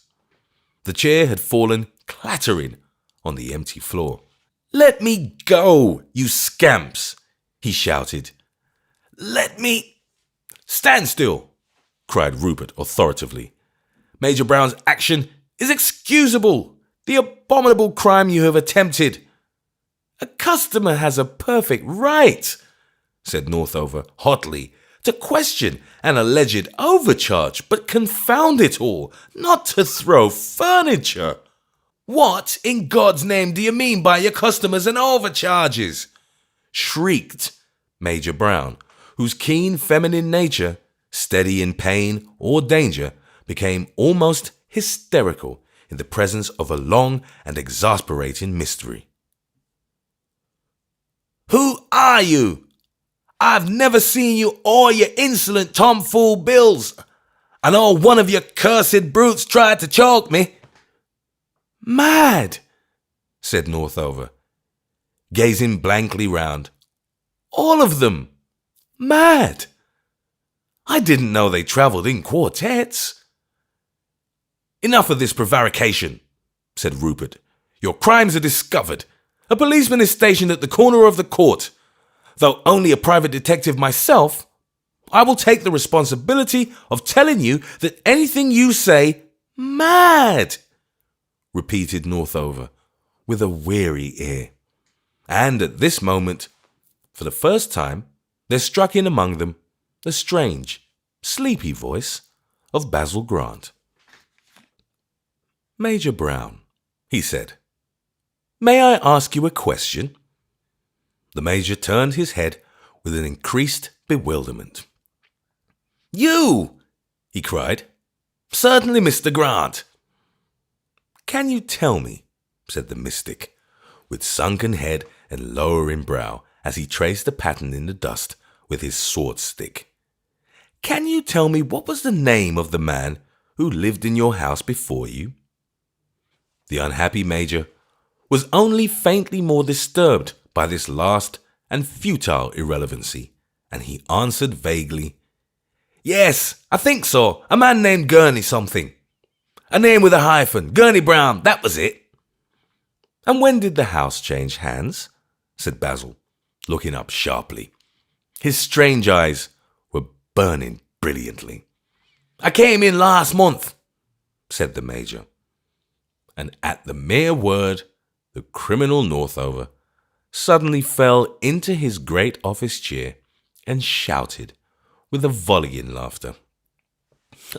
The chair had fallen clattering on the empty floor. "Let me go, you scamps!" he shouted. "Let me—" "Stand still!" cried Rupert authoritatively. "Major Brown's action is excusable. The abominable crime you have attempted—" "A customer has a perfect right," said Northover hotly, "to question an alleged overcharge, but confound it all, not to throw furniture." "What in God's name do you mean by your customers and overcharges?" shrieked Major Brown, whose keen feminine nature, steady in pain or danger, became almost hysterical in the presence of a long and exasperating mystery. "Who are you? I've never seen you or your insolent tomfool bills. I know one of your cursed brutes tried to choke me." "Mad," said Northover, gazing blankly round. "All of them. Mad. I didn't know they travelled in quartets." "Enough of this prevarication," said Rupert. "Your crimes are discovered. A policeman is stationed at the corner of the court. Though only a private detective myself, I will take the responsibility of telling you that anything you say—" "Mad," repeated Northover with a weary air. And at this moment, for the first time, there struck in among them the strange, sleepy voice of Basil Grant. "Major Brown," he said, "may I ask you a question?" The Major turned his head with an increased bewilderment. "You!" he cried. "Certainly, Mr. Grant." "Can you tell me," said the mystic, with sunken head and lowering brow, as he traced a pattern in the dust with his sword stick, "can you tell me what was the name of the man who lived in your house before you?" The unhappy Major was only faintly more disturbed by this last and futile irrelevancy, and he answered vaguely, "Yes, I think so. A man named Gurney something. A name with a hyphen. Gurney Brown, that was it." "And when did the house change hands?" said Basil, looking up sharply. His strange eyes were burning brilliantly. "I came in last month," said the Major. And at the mere word, the criminal Northover suddenly fell into his great office chair and shouted with a volleying laughter,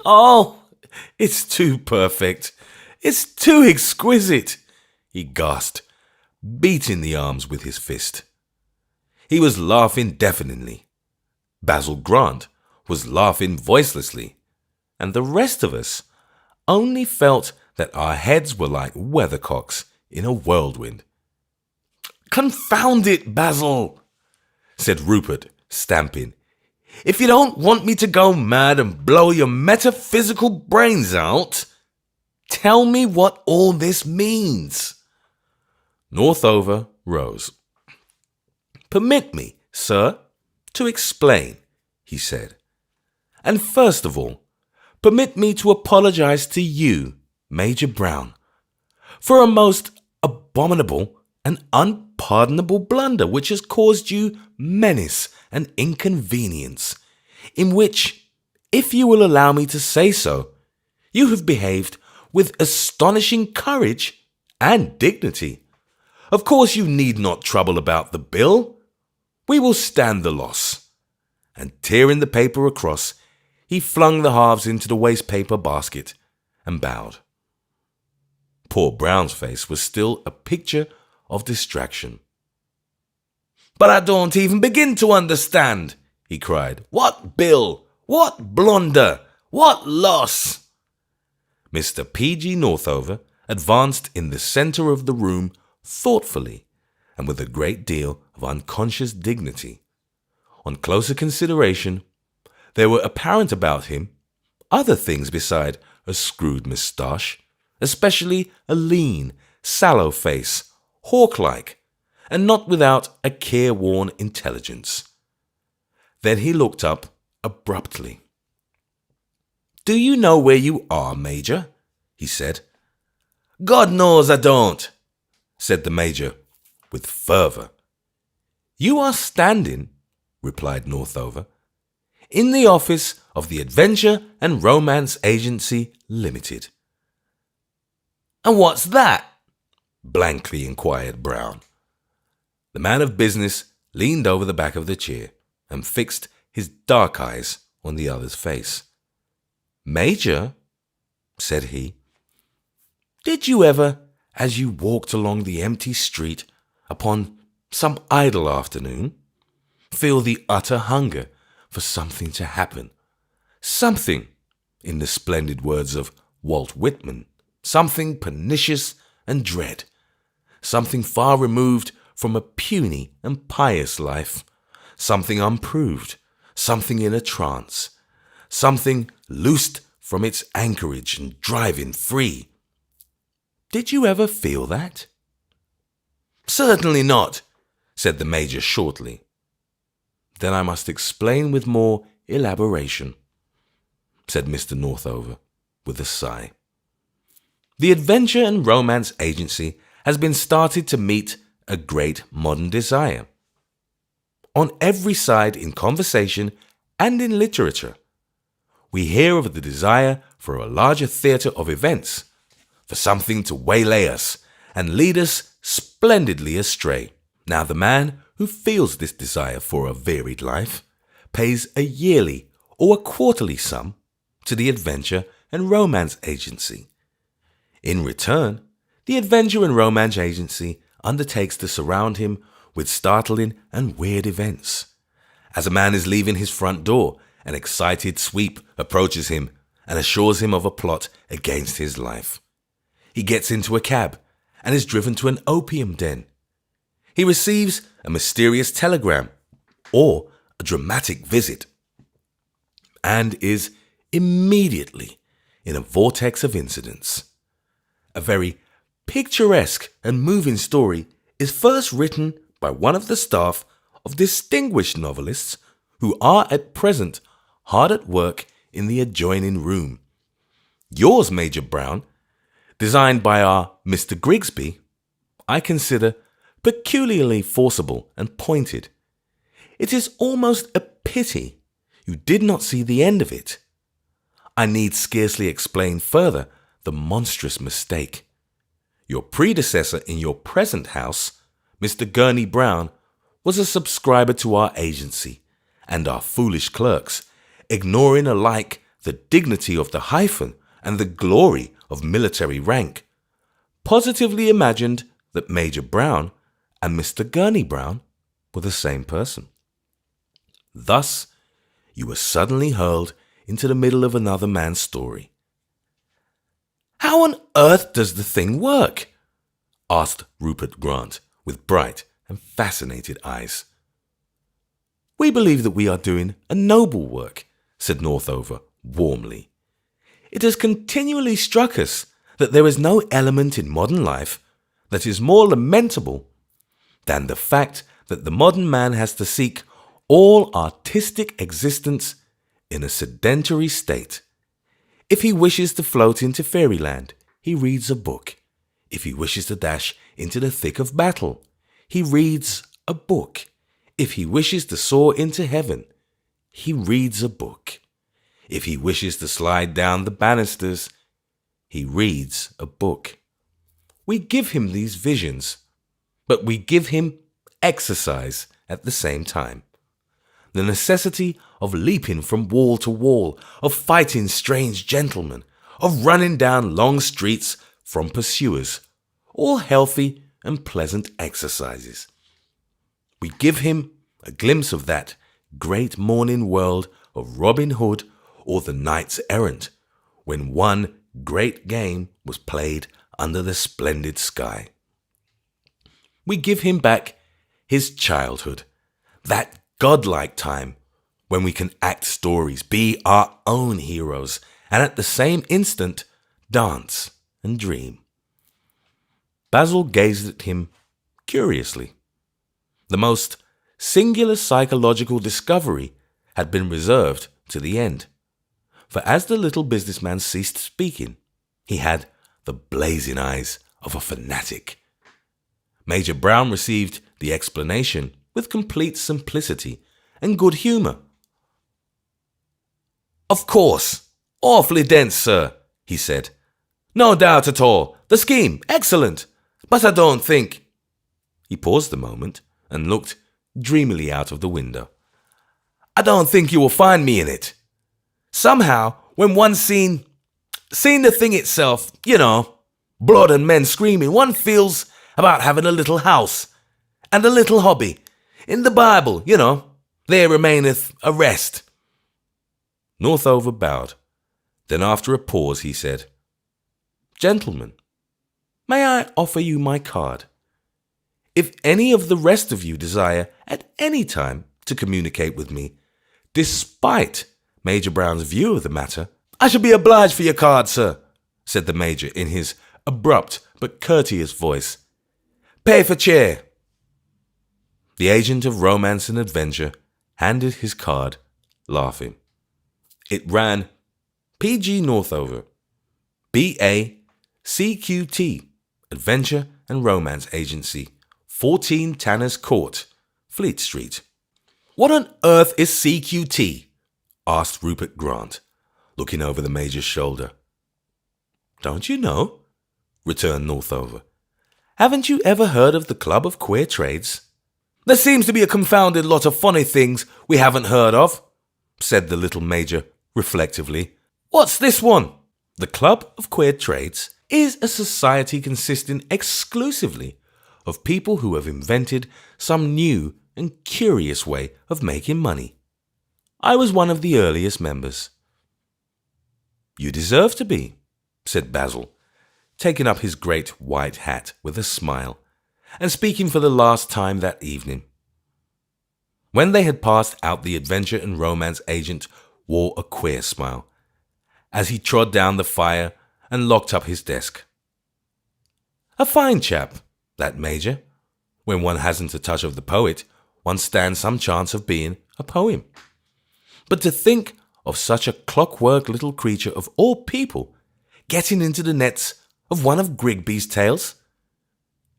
"Oh, it's too perfect! It's too exquisite!" he gasped, beating the arms with his fist. He was laughing deafeningly. Basil Grant was laughing voicelessly, and the rest of us only felt that our heads were like weathercocks in a whirlwind. "Confound it, Basil," said Rupert, stamping. "If you don't want me to go mad and blow your metaphysical brains out, tell me what all this means." Northover rose. "Permit me, sir, to explain," he said. "And first of all, permit me to apologize to you, Major Brown, for a most abominable and unpardonable blunder which has caused you menace and inconvenience, in which, if you will allow me to say so, you have behaved with astonishing courage and dignity. Of course you need not trouble about the bill. We will stand the loss." And tearing the paper across, he flung the halves into the waste paper basket and bowed. Poor Brown's face was still a picture of distraction. "But I don't even begin to understand," he cried. "What bill? What blunder? What loss?" Mr. P.G. Northover advanced in the centre of the room thoughtfully and with a great deal of unconscious dignity. On closer consideration, there were apparent about him other things beside a screwed moustache, especially a lean, sallow face, hawk-like, and not without a careworn intelligence. Then he looked up abruptly. "Do you know where you are, Major?" he said. "God knows I don't," said the Major with fervour. "You are standing," replied Northover, "in the office of the Adventure and Romance Agency Limited." "And what's that?" blankly inquired Brown. The man of business leaned over the back of the chair and fixed his dark eyes on the other's face. "Major," said he, "did you ever, as you walked along the empty street upon some idle afternoon, feel the utter hunger for something to happen? Something, in the splendid words of Walt Whitman, something pernicious and dread, something far removed from a puny and pious life, something unproved, something in a trance, something loosed from its anchorage and driving free. Did you ever feel that? Certainly not, said the Major shortly. Then I must explain with more elaboration, said Mr. Northover with a sigh. The Adventure and Romance Agency has been started to meet a great modern desire. On every side in conversation and in literature, we hear of the desire for a larger theatre of events, for something to waylay us and lead us splendidly astray. Now the man who feels this desire for a varied life pays a yearly or a quarterly sum to the Adventure and Romance Agency. In return, the Adventure and Romance Agency undertakes to surround him with startling and weird events. As a man is leaving his front door, an excited sweep approaches him and assures him of a plot against his life. He gets into a cab and is driven to an opium den. He receives a mysterious telegram or a dramatic visit and is immediately in a vortex of incidents. A very picturesque and moving story is first written by one of the staff of distinguished novelists who are at present hard at work in the adjoining room. Yours, Major Brown, designed by our Mr. Grigsby, I consider peculiarly forcible and pointed. It is almost a pity you did not see the end of it. I need scarcely explain further the monstrous mistake. Your predecessor in your present house, Mr. Gurney Brown, was a subscriber to our agency, and our foolish clerks, ignoring alike the dignity of the hyphen and the glory of military rank, positively imagined that Major Brown and Mr. Gurney Brown were the same person. Thus, you were suddenly hurled into the middle of another man's story. How on earth does the thing work? Asked Rupert Grant with bright and fascinated eyes. We believe that we are doing a noble work, said Northover warmly. It has continually struck us that there is no element in modern life that is more lamentable than the fact that the modern man has to seek all artistic existence in a sedentary state. If he wishes to float into fairyland, he reads a book. If he wishes to dash into the thick of battle, he reads a book. If he wishes to soar into heaven, he reads a book. If he wishes to slide down the banisters, he reads a book. We give him these visions, but we give him exercise at the same time. The necessity of leaping from wall to wall, of fighting strange gentlemen, of running down long streets from pursuers, all healthy and pleasant exercises. We give him a glimpse of that great morning world of Robin Hood or the knights errant, when one great game was played under the splendid sky. We give him back his childhood, that godlike time when we can act stories, be our own heroes, and at the same instant dance and dream. Basil gazed at him curiously. The most singular psychological discovery had been reserved to the end, for as the little businessman ceased speaking, he had the blazing eyes of a fanatic. Major Brown received the explanation with complete simplicity and good humour. Of course, awfully dense, sir, he said. No doubt at all. The scheme, excellent. But I don't think... He paused a moment and looked dreamily out of the window. I don't think you will find me in it. Somehow, when one's seen the thing itself, blood and men screaming, one feels about having a little house and a little hobby. In the Bible, there remaineth a rest. Northover bowed. Then after a pause he said, Gentlemen, may I offer you my card? If any of the rest of you desire at any time to communicate with me, despite Major Brown's view of the matter, I shall be obliged for your card, sir, said the Major in his abrupt but courteous voice. Pay for chair. The agent of romance and adventure handed his card, laughing. It ran P.G. Northover, B.A. C.Q.T. Adventure and Romance Agency, 14 Tanner's Court, Fleet Street. What on earth is C.Q.T.? Asked Rupert Grant, looking over the Major's shoulder. Don't you know? Returned Northover. Haven't you ever heard of the Club of Queer Trades? There seems to be a confounded lot of funny things we haven't heard of, said the little Major reflectively. What's this one? The Club of Queer Trades is a society consisting exclusively of people who have invented some new and curious way of making money. I was one of the earliest members. You deserve to be, said Basil, taking up his great white hat with a smile, and speaking for the last time that evening. When they had passed out, the adventure and romance agent wore a queer smile as he trod down the fire and locked up his desk. A fine chap, that Major. When one hasn't a touch of the poet, one stands some chance of being a poem. But to think of such a clockwork little creature of all people getting into the nets of one of Grigby's tales?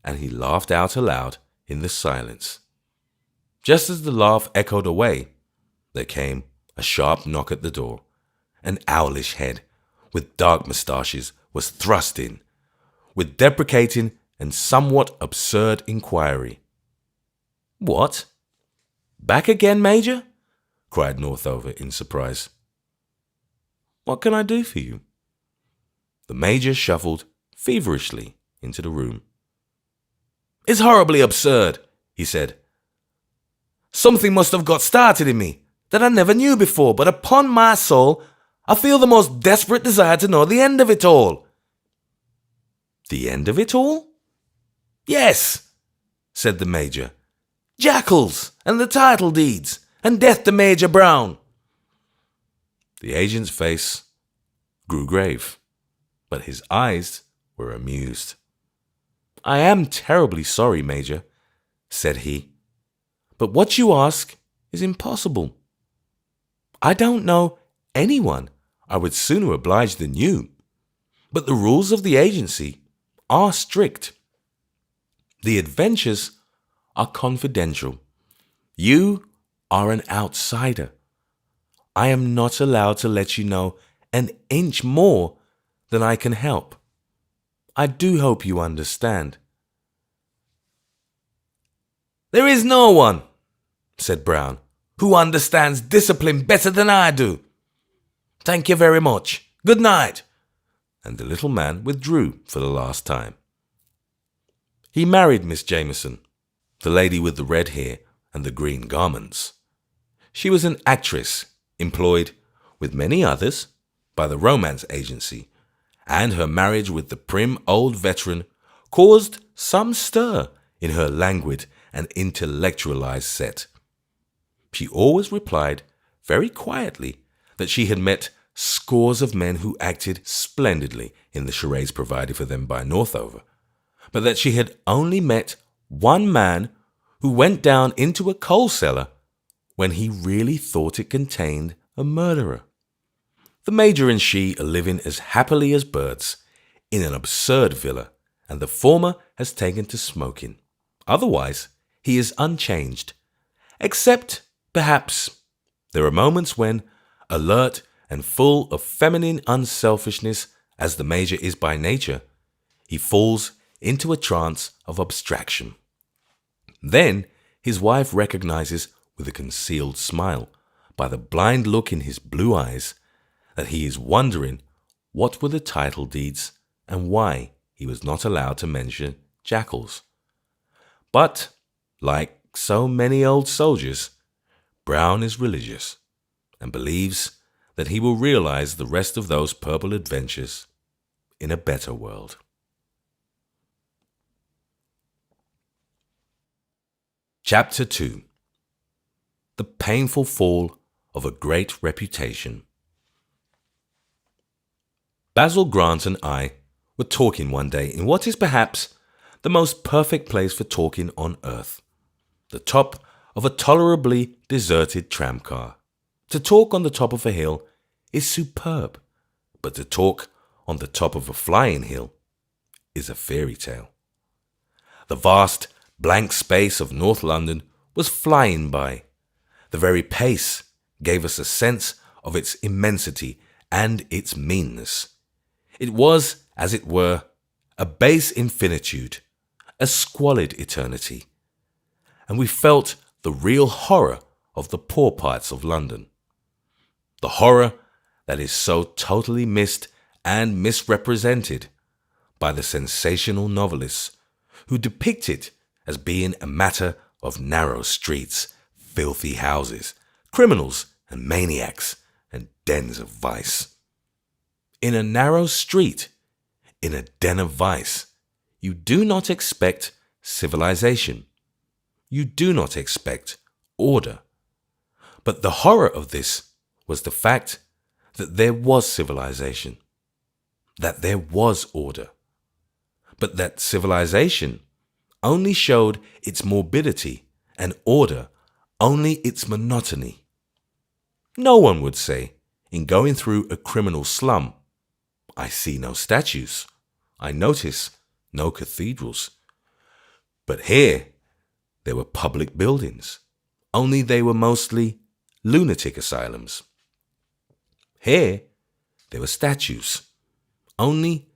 And he laughed out aloud in the silence. Just as the laugh echoed away, there came a sharp knock at the door. An owlish head with dark moustaches was thrust in, with deprecating and somewhat absurd inquiry. What? Back again, Major? Cried Northover in surprise. What can I do for you? The Major shuffled feverishly into the room. It's horribly absurd, he said. Something must have got started in me that I never knew before, but upon my soul, I feel the most desperate desire to know the end of it all. The end of it all? Yes, said the Major. Jackals and the title deeds and death to Major Brown. The agent's face grew grave, but his eyes were amused. I am terribly sorry, Major, said he, but what you ask is impossible. I don't know anyone I would sooner oblige than you, but the rules of the agency are strict. The adventures are confidential. You are an outsider. I am not allowed to let you know an inch more than I can help. I do hope you understand. There is no one, said Brown, who understands discipline better than I do. Thank you very much. Good night. And the little man withdrew for the last time. He married Miss Jameson, the lady with the red hair and the green garments. She was an actress employed, with many others, by the romance agency, and her marriage with the prim old veteran caused some stir in her languid and intellectualized set. She always replied very quietly that she had met scores of men who acted splendidly in the charades provided for them by Northover, but that she had only met one man who went down into a coal cellar when he really thought it contained a murderer. The Major and she are living as happily as birds in an absurd villa, and the former has taken to smoking. Otherwise, he is unchanged, except, perhaps, there are moments when, alert and full of feminine unselfishness as the Major is by nature, he falls into a trance of abstraction. Then his wife recognizes with a concealed smile, by the blind look in his blue eyes, that he is wondering what were the title deeds and why he was not allowed to mention jackals. But, like so many old soldiers, Brown is religious and believes that he will realize the rest of those purple adventures in a better world. Chapter 2. The Painful Fall of a Great Reputation. Basil Grant and I were talking one day in what is perhaps the most perfect place for talking on earth, the top of a tolerably deserted tramcar. To talk on the top of a hill is superb, but to talk on the top of a flying hill is a fairy tale. The vast blank space of North London was flying by. The very pace gave us a sense of its immensity and its meanness. It was, as it were, a base infinitude, a squalid eternity, and we felt the real horror of the poor parts of London. The horror that is so totally missed and misrepresented by the sensational novelists who depict it as being a matter of narrow streets, filthy houses, criminals and maniacs, and dens of vice. In a narrow street, in a den of vice, you do not expect civilization. You do not expect order. But the horror of this was the fact that there was civilization, that there was order, but that civilization only showed its morbidity and order only its monotony. No one would say, in going through a criminal slum, I see no statues, I notice no cathedrals. But here there were public buildings, only they were mostly lunatic asylums. Here there were statues, only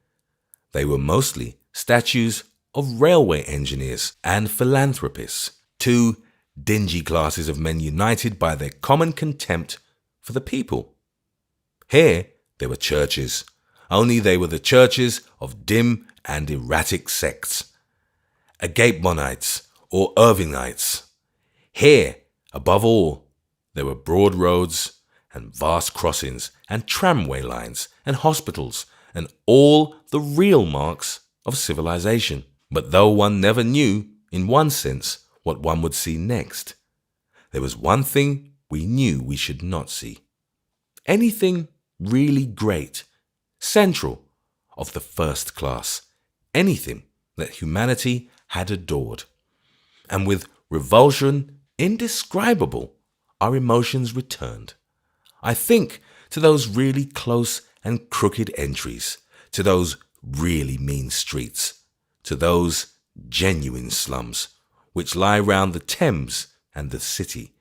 they were mostly statues of railway engineers and philanthropists, two dingy classes of men united by their common contempt for the people. Here there were churches, only they were the churches of dim and erratic sects, Agapemonites or Irvingites. Here, above all, there were broad roads and vast crossings and tramway lines and hospitals and all the real marks of civilization. But though one never knew, in one sense, what one would see next, there was one thing we knew we should not see. Anything really great, central, of the first class, anything that humanity had adored. And with revulsion indescribable, our emotions returned. I think to those really close and crooked entries, to those really mean streets, to those genuine slums which lie round the Thames and the city,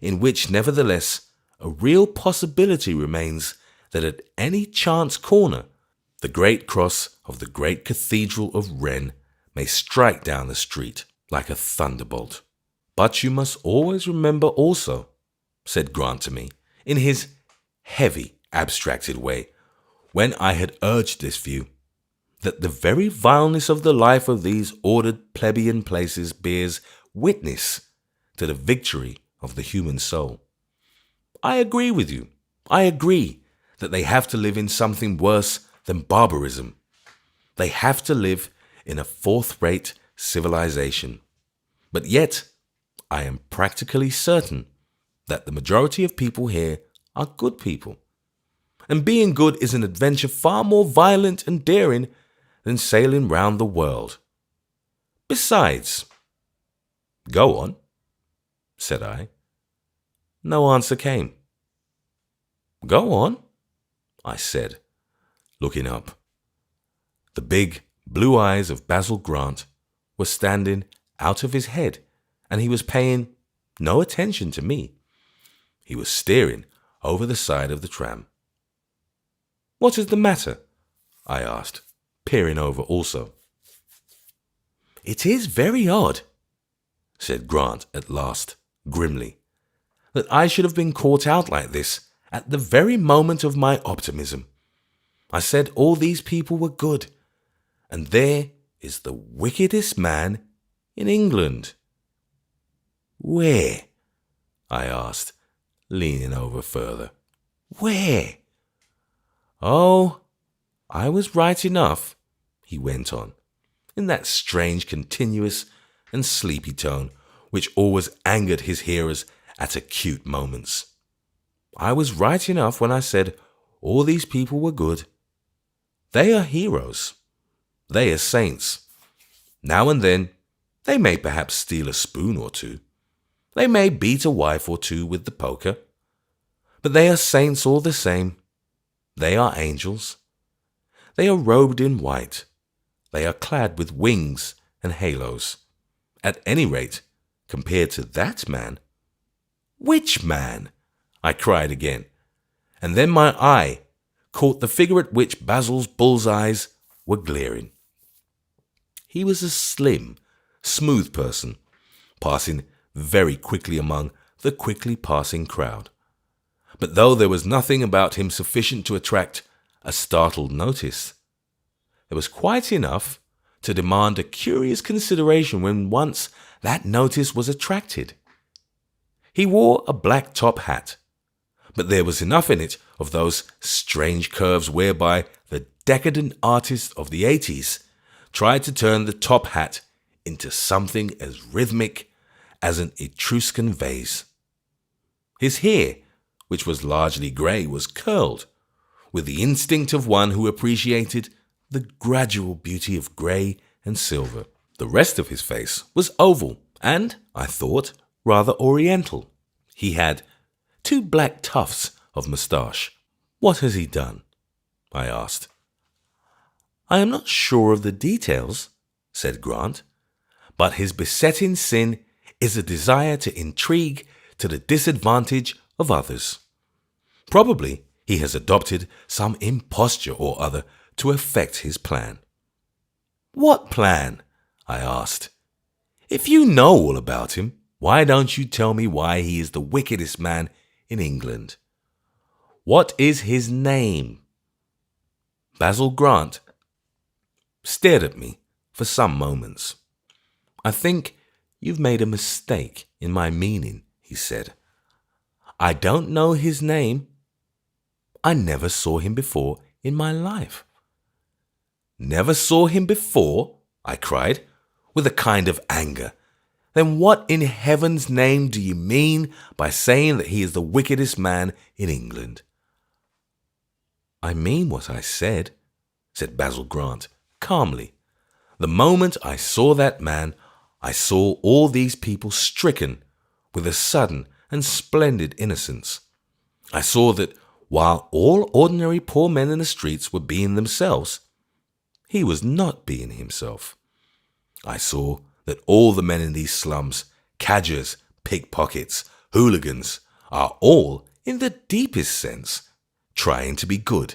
in which nevertheless a real possibility remains that at any chance corner the great cross of the great cathedral of Rennes may strike down the street like a thunderbolt. But you must always remember also, said Grant to me, in his heavy, abstracted way, when I had urged this view, that the very vileness of the life of these ordered plebeian places bears witness to the victory of the human soul. I agree with you. I agree that they have to live in something worse than barbarism. They have to live in a fourth-rate civilization. But yet, I am practically certain that the majority of people here are good people. And being good is an adventure far more violent and daring than sailing round the world. Besides, go on, said I. No answer came. Go on, I said, looking up. The big blue eyes of Basil Grant were standing out of his head, and he was paying no attention to me. He was staring over the side of the tram. What is the matter? I asked, peering over also. It is very odd, said Grant at last, grimly, that I should have been caught out like this at the very moment of my optimism. I said all these people were good, and there is the wickedest man in England. Where? I asked, leaning over further. Where? Oh, I was right enough, he went on, in that strange, continuous and sleepy tone which always angered his hearers at acute moments. I was right enough when I said all these people were good. They are heroes. They are saints. Now and then, they may perhaps steal a spoon or two. They may beat a wife or two with the poker. But they are saints all the same. They are angels. They are robed in white. They are clad with wings and halos. At any rate, compared to that man. Which man? I cried again, and then my eye caught the figure at which Basil's bull's eyes were glaring. He was a slim, smooth person, passing very quickly among the quickly passing crowd. But though there was nothing about him sufficient to attract a startled notice, there was quite enough to demand a curious consideration when once that notice was attracted. He wore a black top hat, but there was enough in it of those strange curves whereby the decadent artists of the 80s tried to turn the top hat into something as rhythmic as an Etruscan vase. His hair, which was largely grey, was curled, with the instinct of one who appreciated the gradual beauty of grey and silver. The rest of his face was oval and, I thought, rather oriental. He had 2 black tufts of moustache. What has he done? I asked. I am not sure of the details, said Grant, but his besetting sin is a desire to intrigue to the disadvantage of others. Probably he has adopted some imposture or other to effect his plan. What plan? I asked. If you know all about him, why don't you tell me why he is the wickedest man in England? What is his name? Basil Grant stared at me for some moments. I think you've made a mistake in my meaning, he said. I don't know his name. I never saw him before in my life. Never saw him before? I cried, with a kind of anger. Then what in heaven's name do you mean by saying that he is the wickedest man in England? I mean what I said Basil Grant, calmly. The moment I saw that man, I saw all these people stricken with a sudden and splendid innocence. I saw that while all ordinary poor men in the streets were being themselves, he was not being himself. I saw that all the men in these slums, cadgers, pickpockets, hooligans, are all, in the deepest sense, trying to be good,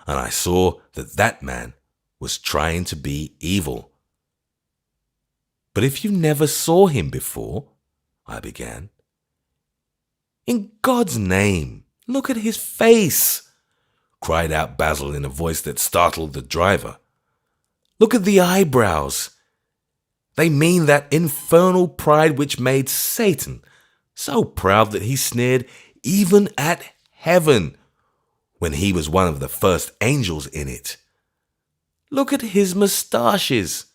and I saw that that man was trying to be evil. But if you never saw him before, I began. In God's name, look at his face, cried out Basil in a voice that startled the driver. Look at the eyebrows. They mean that infernal pride which made Satan so proud that he sneered even at heaven when he was one of the first angels in it. Look at his moustaches.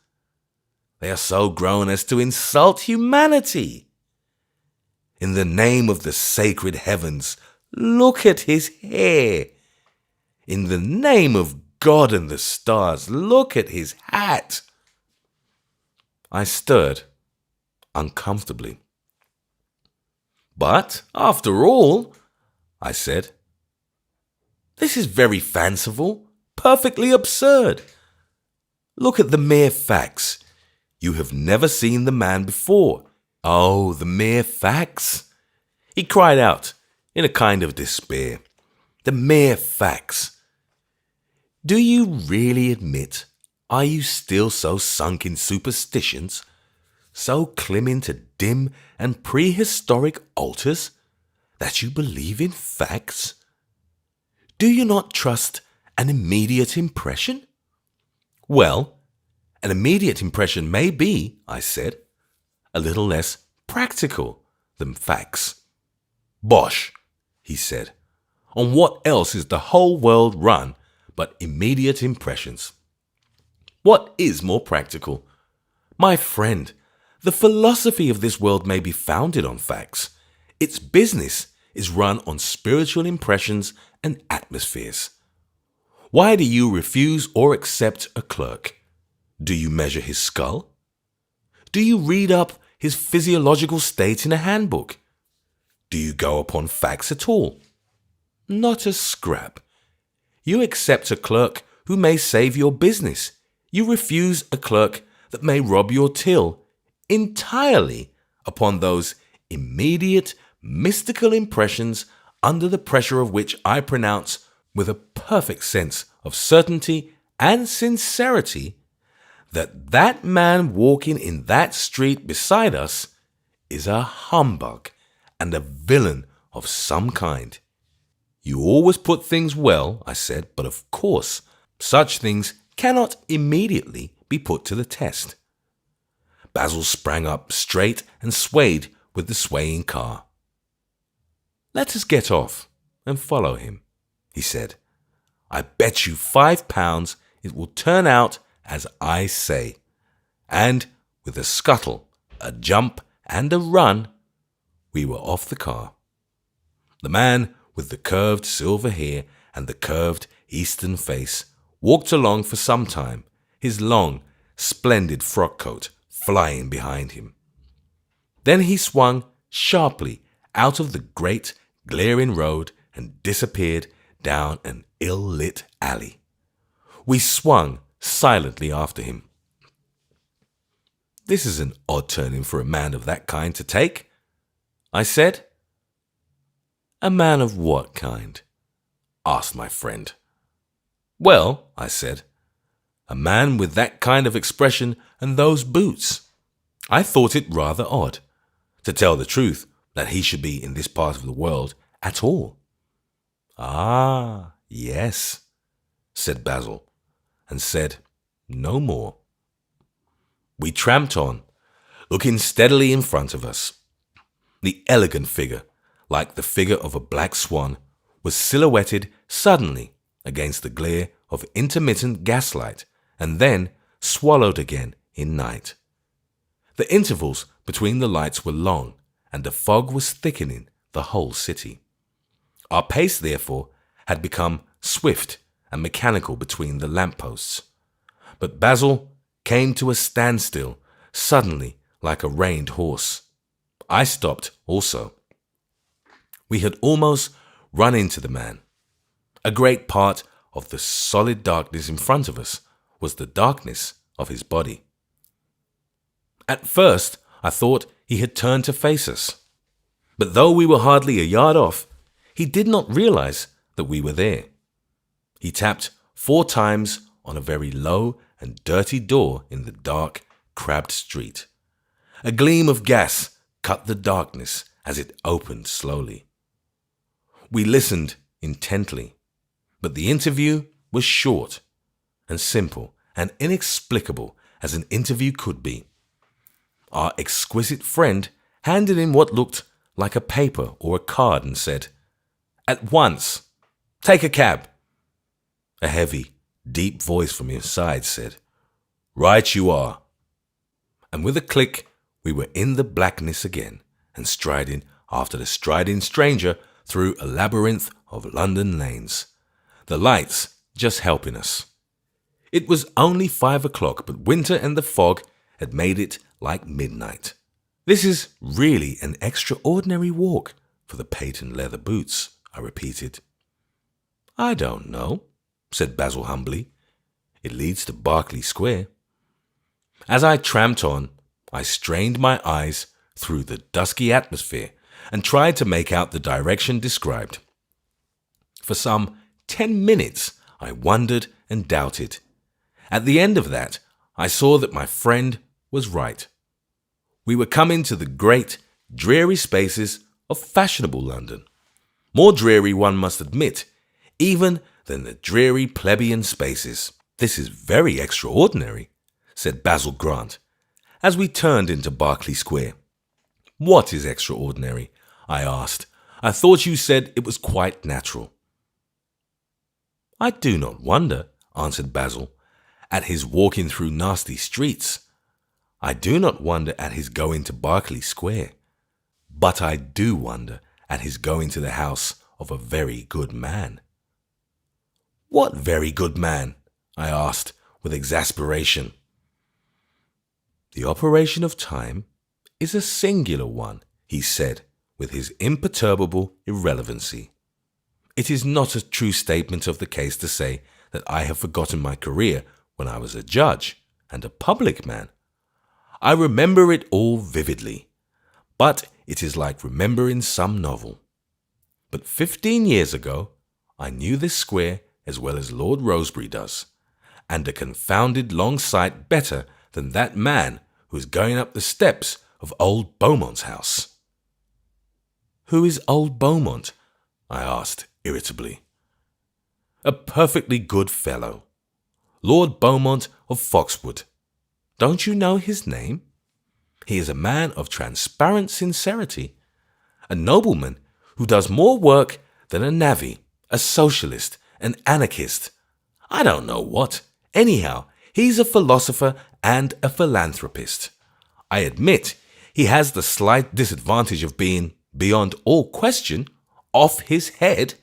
They are so grown as to insult humanity. In the name of the sacred heavens, look at his hair. In the name of God and the stars, look at his hat. I stirred uncomfortably. But, after all, I said, this is very fanciful, perfectly absurd. Look at the mere facts. You have never seen the man before. Oh, the mere facts, he cried out in a kind of despair. The mere facts. Do you really admit, are you still so sunk in superstitions, so clinging to dim and prehistoric altars, that you believe in facts? Do you not trust an immediate impression? Well, an immediate impression may be, I said, a little less practical than facts. Bosh, he said. On what else is the whole world run but immediate impressions. What is more practical? My friend, the philosophy of this world may be founded on facts. Its business is run on spiritual impressions and atmospheres. Why do you refuse or accept a clerk? Do you measure his skull? Do you read up his physiological state in a handbook? Do you go upon facts at all? Not a scrap. You accept a clerk who may save your business. You refuse a clerk that may rob your till, entirely upon those immediate, mystical impressions under the pressure of which I pronounce with a perfect sense of certainty and sincerity that man walking in that street beside us is a humbug and a villain of some kind. You always put things well, I said, but of course, such things cannot immediately be put to the test. Basil sprang up straight and swayed with the swaying car. Let us get off and follow him, he said. I bet you £5 it will turn out as I say. And with a scuttle, a jump, and a run, we were off the car. The man with the curved silver hair and the curved eastern face walked along for some time, his long, splendid frock coat flying behind him. Then he swung sharply out of the great, glaring road and disappeared down an ill-lit alley. We swung silently after him. This is an odd turning for a man of that kind to take, I said. A man of what kind? Asked my friend. Well, I said, a man with that kind of expression and those boots. I thought it rather odd, to tell the truth, that he should be in this part of the world at all. Ah, yes, said Basil, and said no more. We tramped on, looking steadily in front of us. The elegant figure, like the figure of a black swan, was silhouetted suddenly against the glare of intermittent gaslight, and then swallowed again in night. The intervals between the lights were long, and the fog was thickening the whole city. Our pace, therefore, had become swift and mechanical between the lampposts. But Basil came to a standstill suddenly like a reined horse. I stopped also. We had almost run into the man. A great part of the solid darkness in front of us was the darkness of his body. At first, I thought he had turned to face us. But though we were hardly a yard off, he did not realize that we were there. He tapped 4 times on a very low and dirty door in the dark, crabbed street. A gleam of gas cut the darkness as it opened slowly. We listened intently, but the interview was short and simple and inexplicable as an interview could be. Our exquisite friend handed in what looked like a paper or a card and said, "At once, take a cab." A heavy, deep voice from inside said, "Right you are." And with a click, we were in the blackness again and striding after the striding stranger through a labyrinth of London lanes, the lights just helping us. It was only 5 o'clock, but winter and the fog had made it like midnight. This is really an extraordinary walk for the patent leather boots, I repeated. I don't know, said Basil humbly. It leads to Berkeley Square. As I tramped on, I strained my eyes through the dusky atmosphere and tried to make out the direction described. For some 10 minutes, I wondered and doubted. At the end of that, I saw that my friend was right. We were coming to the great, dreary spaces of fashionable London. More dreary, one must admit, even than the dreary plebeian spaces. This is very extraordinary, said Basil Grant, as we turned into Berkeley Square. What is extraordinary? I asked. I thought you said it was quite natural. I do not wonder, answered Basil, at his walking through nasty streets. I do not wonder at his going to Berkeley Square. But I do wonder at his going to the house of a very good man. What very good man? I asked with exasperation. The operation of time is a singular one, he said with his imperturbable irrelevancy. It is not a true statement of the case to say that I have forgotten my career when I was a judge and a public man. I remember it all vividly, but it is like remembering some novel. But 15 years ago, I knew this square as well as Lord Rosebery does, and a confounded long sight better than that man who is going up the steps of old Beaumont's house. Who is old Beaumont? I asked irritably. A perfectly good fellow. Lord Beaumont of Foxwood. Don't you know his name? He is a man of transparent sincerity, a nobleman who does more work than a navvy, a socialist, an anarchist. I don't know what. Anyhow, he's a philosopher and a philanthropist. I admit he has the slight disadvantage of being, beyond all question, off his head.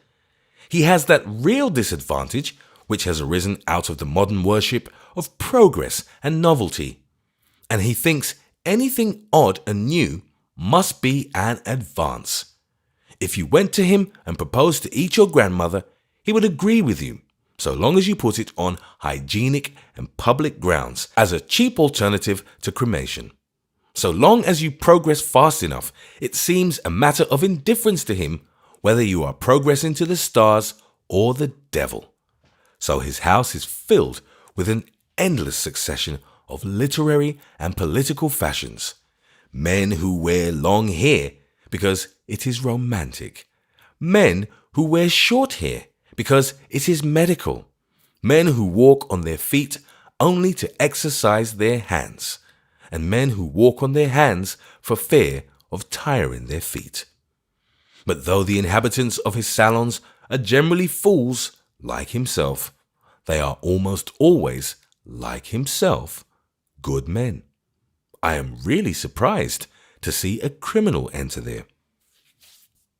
He has that real disadvantage which has arisen out of the modern worship of progress and novelty, and he thinks anything odd and new must be an advance. If you went to him and proposed to eat your grandmother, he would agree with you, so long as you put it on hygienic and public grounds as a cheap alternative to cremation. So long as you progress fast enough, it seems a matter of indifference to him whether you are progressing to the stars or the devil. So his house is filled with an endless succession of literary and political fashions. Men who wear long hair because it is romantic. Men who wear short hair because it is medical. Men who walk on their feet only to exercise their hands. And men who walk on their hands for fear of tiring their feet. But though the inhabitants of his salons are generally fools, like himself, they are almost always, like himself, good men. I am really surprised to see a criminal enter there.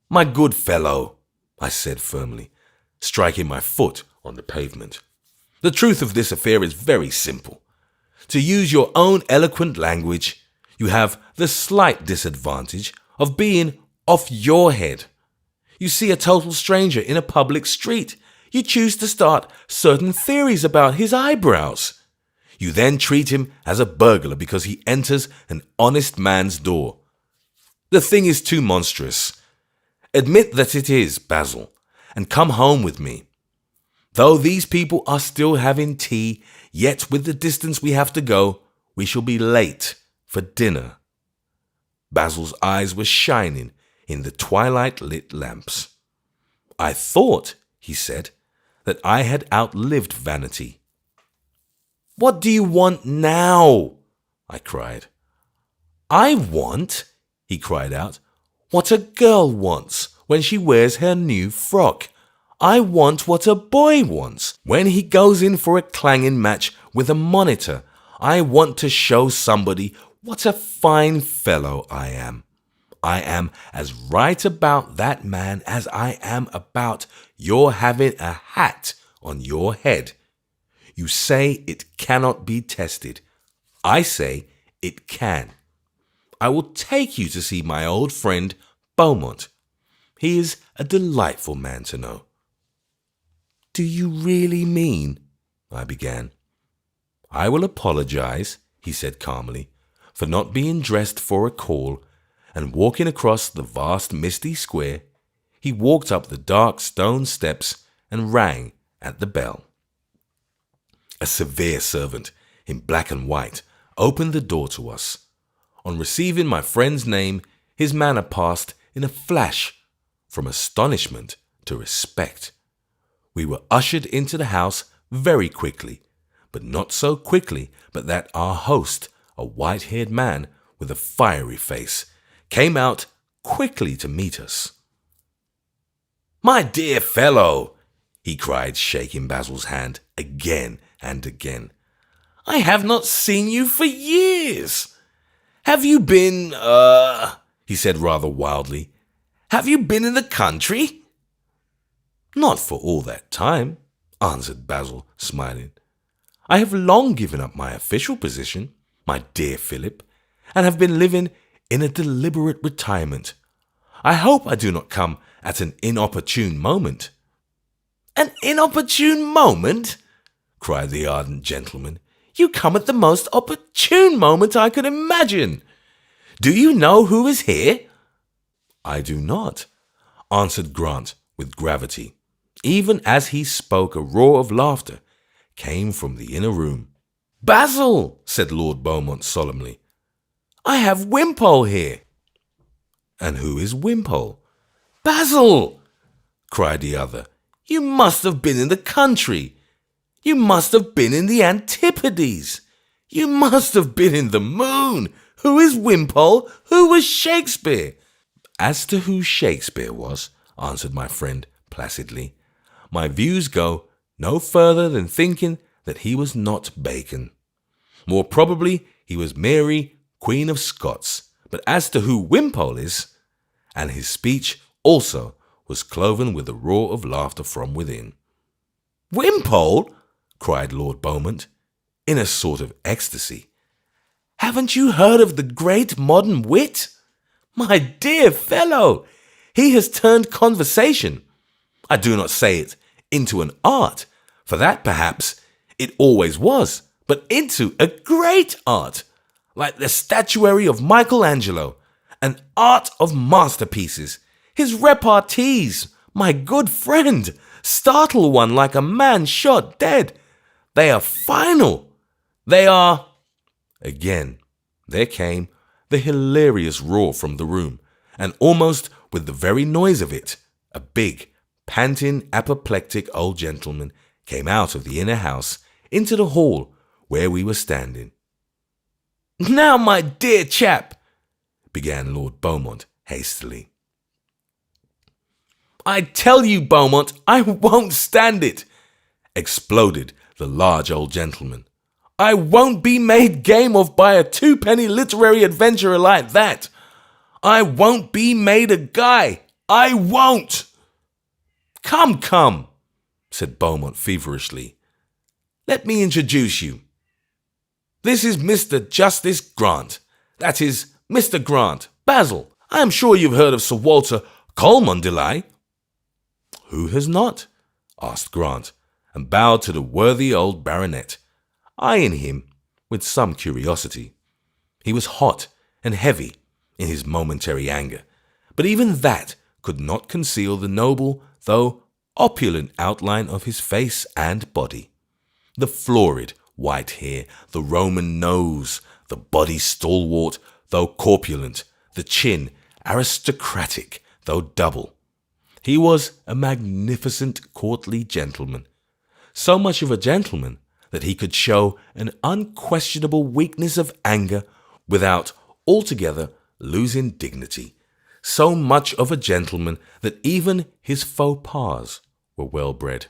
My good fellow, I said firmly, striking my foot on the pavement. The truth of this affair is very simple. To use your own eloquent language, you have the slight disadvantage of being off your head. You see a total stranger in a public street. You choose to start certain theories about his eyebrows. You then treat him as a burglar because he enters an honest man's door. The thing is too monstrous. Admit that it is, Basil, and come home with me. Though these people are still having tea, yet with the distance we have to go, we shall be late for dinner. Basil's eyes were shining in the twilight-lit lamps. I thought, he said, that I had outlived vanity. What do you want now? I cried. I want, he cried out, what a girl wants when she wears her new frock. I want what a boy wants when he goes in for a clanging match with a monitor. I want to show somebody what a fine fellow I am. I am as right about that man as I am about your having a hat on your head. You say it cannot be tested. I say it can. I will take you to see my old friend Beaumont. He is a delightful man to know. Do you really mean? I began. I will apologize, he said calmly, for not being dressed for a call, and walking across the vast misty square, he walked up the dark stone steps and rang at the bell. A severe servant in black and white opened the door to us. On receiving my friend's name, his manner passed in a flash from astonishment to respect. We were ushered into the house very quickly, but not so quickly but that our host, a white-haired man with a fiery face, came out quickly to meet us. My dear fellow, he cried, shaking Basil's hand again and again. "I have not seen you for years. Have you been, he said rather wildly, have you been in the country?" "Not for all that time," answered Basil, smiling. "I have long given up my official position, my dear Philip, and have been living in a deliberate retirement. I hope I do not come at an inopportune moment." "An inopportune moment?" cried the ardent gentleman. "You come at the most opportune moment I could imagine. Do you know who is here?" "I do not," answered Grant with gravity. Even as he spoke, a roar of laughter came from the inner room. "Basil," said Lord Beaumont solemnly, "I have Wimpole here." "And who is Wimpole?" "Basil," cried the other, "you must have been in the country. You must have been in the Antipodes. You must have been in the moon. Who is Wimpole? Who was Shakespeare?" "As to who Shakespeare was," answered my friend placidly, "my views go no further than thinking that he was not Bacon. More probably he was Mary, Queen of Scots. But as to who Wimpole is," and his speech also was cloven with a roar of laughter from within. "Wimpole?" cried Lord Beaumont, in a sort of ecstasy. "Haven't you heard of the great modern wit? My dear fellow, he has turned conversation, I do not say it, into an art, for that perhaps it always was, but into a great art, like the statuary of Michelangelo, an art of masterpieces. His repartees, my good friend, startle one like a man shot dead. They are final. They are—" Again there came the hilarious roar from the room, and almost with the very noise of it, a big, panting, apoplectic old gentleman came out of the inner house into the hall where we were standing. "Now, my dear chap," began Lord Beaumont hastily. "I tell you, Beaumont, I won't stand it," exploded the large old gentleman. "I won't be made game of by a twopenny literary adventurer like that. I won't be made a guy. I won't." Come, said Beaumont feverishly. "Let me introduce you. This is Mr. Justice Grant. That is, Mr. Grant. Basil, I am sure you've heard of Sir Walter Cholmondeley." "Who has not?" asked Grant, and bowed to the worthy old baronet, eyeing him with some curiosity. He was hot and heavy in his momentary anger, but even that could not conceal the noble, though opulent outline of his face and body. The florid white hair, the Roman nose, the body stalwart, though corpulent, the chin aristocratic, though double. He was a magnificent courtly gentleman, so much of a gentleman that he could show an unquestionable weakness of anger without altogether losing dignity, so much of a gentleman that even his faux pas were well bred.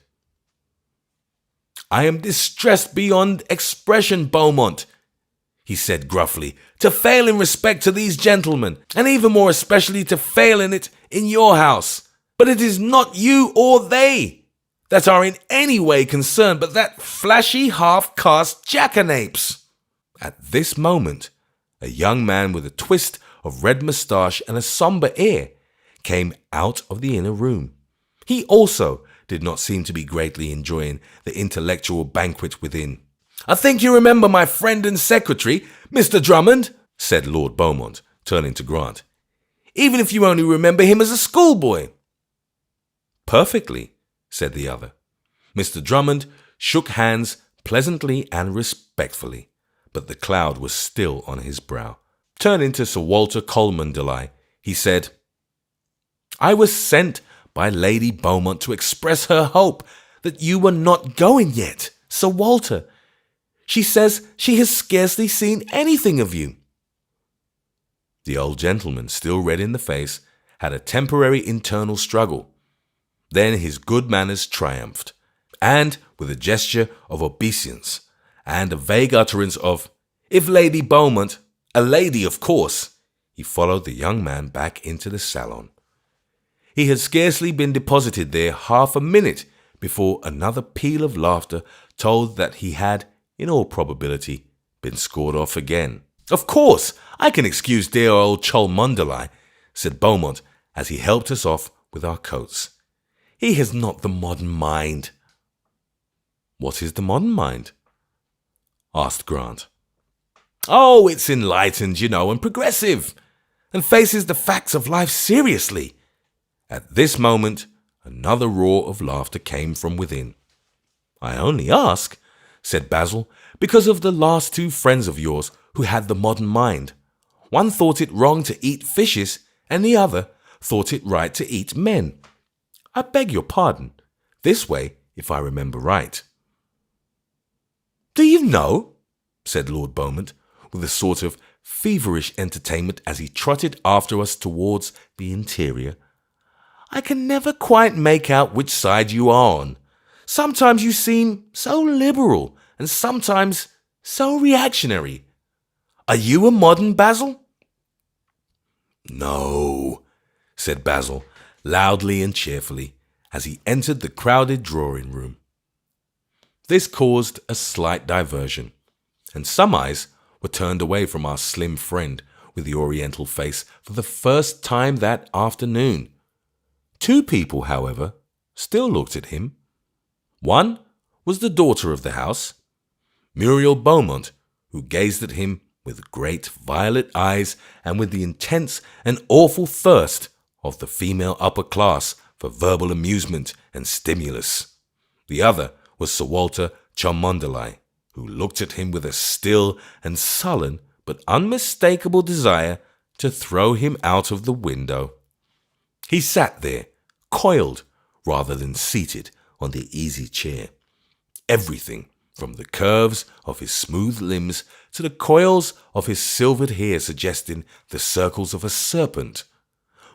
"I am distressed beyond expression, Beaumont," he said gruffly, "to fail in respect to these gentlemen, and even more especially to fail in it in your house. But it is not you or they that are in any way concerned, but that flashy half-caste jackanapes." At this moment, a young man with a twist of red moustache and a sombre air came out of the inner room. He also did not seem to be greatly enjoying the intellectual banquet within. "I think you remember my friend and secretary, Mr. Drummond," said Lord Beaumont, turning to Grant, "even if you only remember him as a schoolboy." "Perfectly," said the other. Mr. Drummond shook hands pleasantly and respectfully, but the cloud was still on his brow. Turning to Sir Walter Cholmondeley, he said, "I was sent by Lady Beaumont to express her hope that you were not going yet, Sir Walter. She says she has scarcely seen anything of you." The old gentleman, still red in the face, had a temporary internal struggle. Then his good manners triumphed, and with a gesture of obeisance and a vague utterance of, "If Lady Beaumont, a lady of course," he followed the young man back into the salon. He had scarcely been deposited there half a minute before another peal of laughter told that he had, in all probability, been scored off again. "Of course, I can excuse dear old Cholmondeley," said Beaumont as he helped us off with our coats. "He has not the modern mind." "What is the modern mind?" asked Grant. "Oh, it's enlightened, and progressive, and faces the facts of life seriously." At this moment, another roar of laughter came from within. "I only ask," said Basil, "because of the last two friends of yours who had the modern mind. One thought it wrong to eat fishes, and the other thought it right to eat men. I beg your pardon. This way, if I remember right." "Do you know," said Lord Beaumont, with a sort of feverish entertainment as he trotted after us towards the interior, "I can never quite make out which side you are on. Sometimes you seem so liberal, and sometimes so reactionary. Are you a modern, Basil?" "No," said Basil, loudly and cheerfully, as he entered the crowded drawing-room. This caused a slight diversion, and some eyes were turned away from our slim friend with the oriental face for the first time that afternoon. Two people, however, still looked at him. One was the daughter of the house, Muriel Beaumont, who gazed at him with great violet eyes and with the intense and awful thirst of the female upper class for verbal amusement and stimulus. The other was Sir Walter Cholmondeley, who looked at him with a still and sullen but unmistakable desire to throw him out of the window. He sat there, coiled rather than seated on the easy chair. Everything, from the curves of his smooth limbs to the coils of his silvered hair, suggesting the circles of a serpent,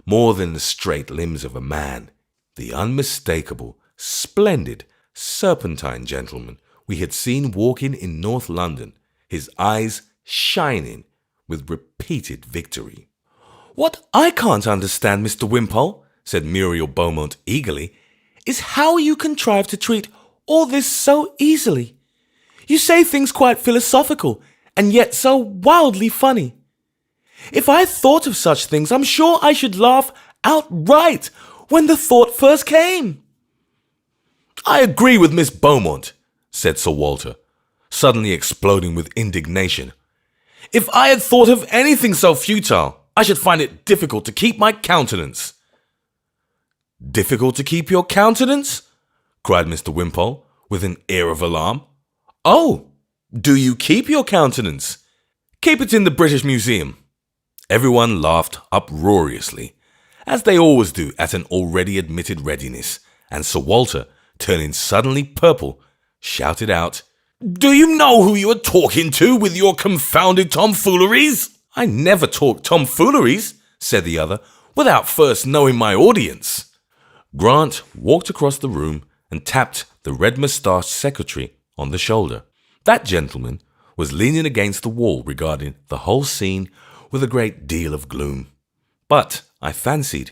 more than the straight limbs of a man, the unmistakable, splendid, serpentine gentleman we had seen walking in North London, his eyes shining with repeated victory. "What I can't understand, Mr. Wimpole," said Muriel Beaumont eagerly, "is how you contrive to treat all this so easily. You say things quite philosophical, and yet so wildly funny. If I thought of such things, I'm sure I should laugh outright when the thought first came." "I agree with Miss Beaumont," said Sir Walter, suddenly exploding with indignation. "If I had thought of anything so futile, I should find it difficult to keep my countenance." "Difficult to keep your countenance?" cried Mr. Wimpole, with an air of alarm. "Oh, do you keep your countenance? Keep it in the British Museum." Everyone laughed uproariously, as they always do at an already admitted readiness, and Sir Walter, turning suddenly purple, shouted out, "Do you know who you are talking to with your confounded tomfooleries?" "I never talk tomfooleries," said the other, "without first knowing my audience." Grant walked across the room and tapped the red-moustached secretary on the shoulder. That gentleman was leaning against the wall regarding the whole scene with a great deal of gloom, but, I fancied,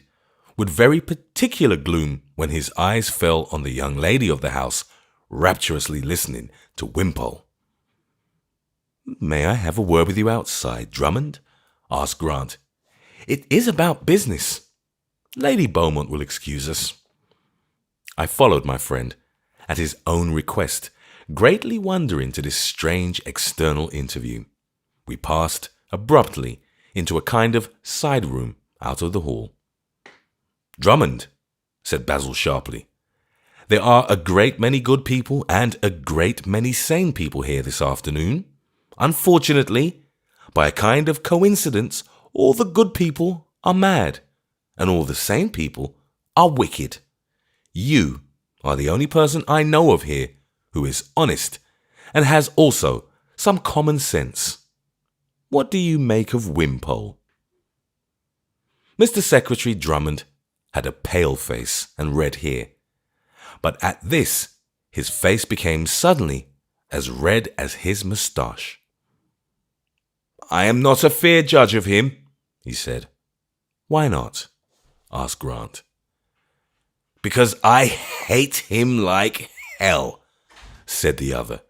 with very particular gloom when his eyes fell on the young lady of the house, rapturously listening to Wimpole. "May I have a word with you outside, Drummond?" asked Grant. "It is about business. Lady Beaumont will excuse us." I followed my friend, at his own request, greatly wondering to this strange external interview. We passed abruptly into a kind of side room out of the hall. "Drummond," said Basil sharply, "there are a great many good people and a great many sane people here this afternoon. Unfortunately, by a kind of coincidence, all the good people are mad, and all the sane people are wicked. You are the only person I know of here who is honest and has also some common sense. What do you make of Wimpole?" Mr. Secretary Drummond had a pale face and red hair, But at this, his face became suddenly as red as his moustache. "I am not a fair judge of him," he said. "Why not?" asked Grant. "Because I hate him like hell," said the other,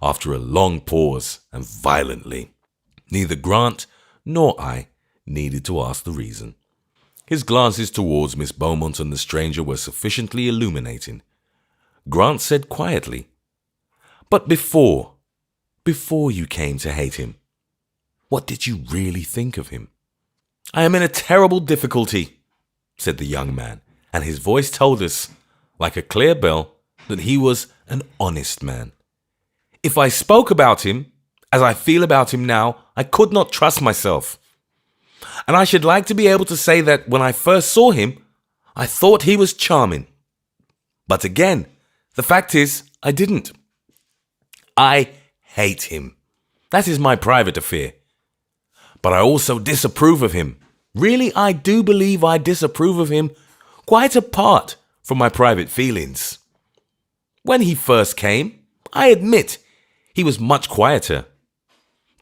after a long pause and violently. Neither Grant nor I needed to ask the reason. His glances towards Miss Beaumont and the stranger were sufficiently illuminating. Grant said quietly, "But before you came to hate him, what did you really think of him?" "I am in a terrible difficulty," said the young man, and his voice told us, like a clear bell, that he was an honest man. "If I spoke about him, as I feel about him now, I could not trust myself. And I should like to be able to say that when I first saw him, I thought he was charming. But again, the fact is, I didn't. I hate him. That is my private affair. But I also disapprove of him. Really, I do believe I disapprove of him, quite apart from my private feelings. When he first came, I admit he was much quieter.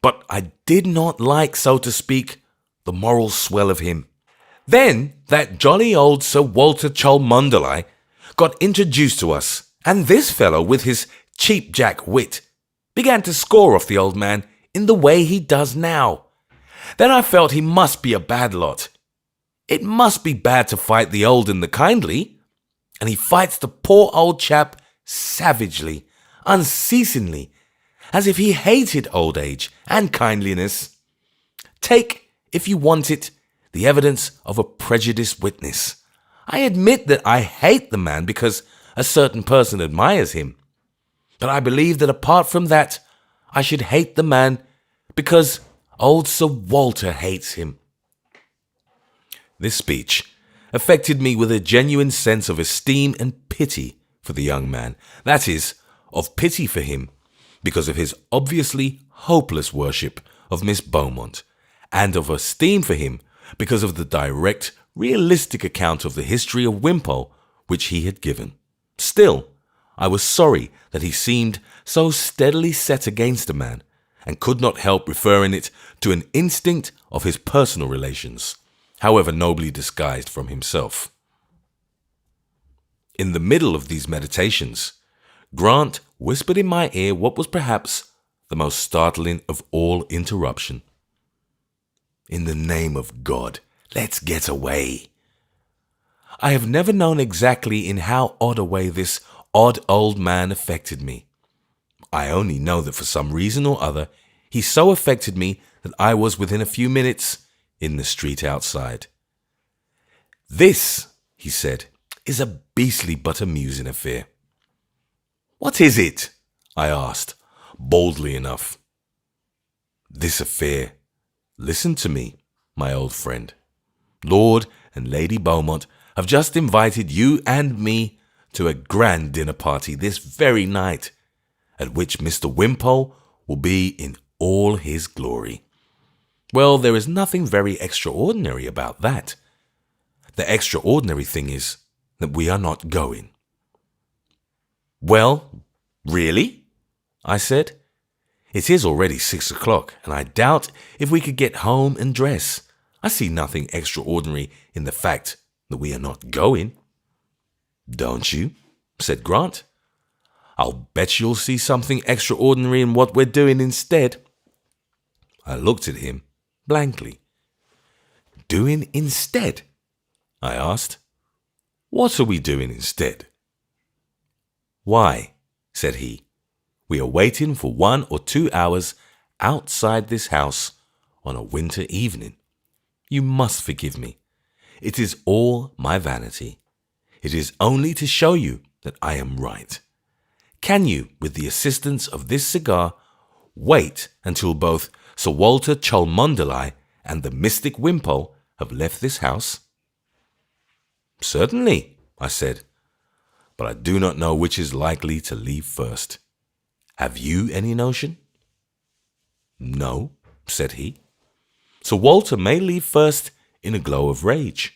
But I did not like, so to speak, the moral swell of him. Then that jolly old Sir Walter Cholmondeley got introduced to us, and this fellow, with his cheap jack wit, began to score off the old man in the way he does now. Then I felt he must be a bad lot. It must be bad to fight the old and the kindly, and he fights the poor old chap savagely, unceasingly, as if he hated old age and kindliness. Take, if you want it, the evidence of a prejudiced witness. I admit that I hate the man because a certain person admires him. But I believe that apart from that, I should hate the man because old Sir Walter hates him." This speech affected me with a genuine sense of esteem and pity for the young man. That is, of pity for him because of his obviously hopeless worship of Miss Beaumont, and of esteem for him because of the direct, realistic account of the history of Wimpole which he had given. Still, I was sorry that he seemed so steadily set against the man, and could not help referring it to an instinct of his personal relations, however nobly disguised from himself. In the middle of these meditations, Grant whispered in my ear what was perhaps the most startling of all interruption. "In the name of God, let's get away." I have never known exactly in how odd a way this odd old man affected me. I only know that for some reason or other, he so affected me that I was within a few minutes in the street outside. "This," he said, "is a beastly but amusing affair." "What is it?" I asked, boldly enough. "This affair. Listen to me, my old friend. Lord and Lady Beaumont have just invited you and me to a grand dinner party this very night, at which Mr. Wimpole will be in all his glory. Well, there is nothing very extraordinary about that. The extraordinary thing is that we are not going." "Well, really?" I said. "It is already 6 o'clock, and I doubt if we could get home and dress. I see nothing extraordinary in the fact that we are not going." "Don't you?" said Grant. "I'll bet you'll see something extraordinary in what we're doing instead." I looked at him blankly. "Doing instead?" I asked. "What are we doing instead?" "Why," said he, "we are waiting for 1 or 2 hours outside this house on a winter evening. You must forgive me. It is all my vanity. It is only to show you that I am right. Can you, with the assistance of this cigar, wait until both Sir Walter Cholmondeley and the mystic Wimpole have left this house?" "Certainly," I said, "but I do not know which is likely to leave first. Have you any notion?" "No," said he. "Sir Walter may leave first in a glow of rage.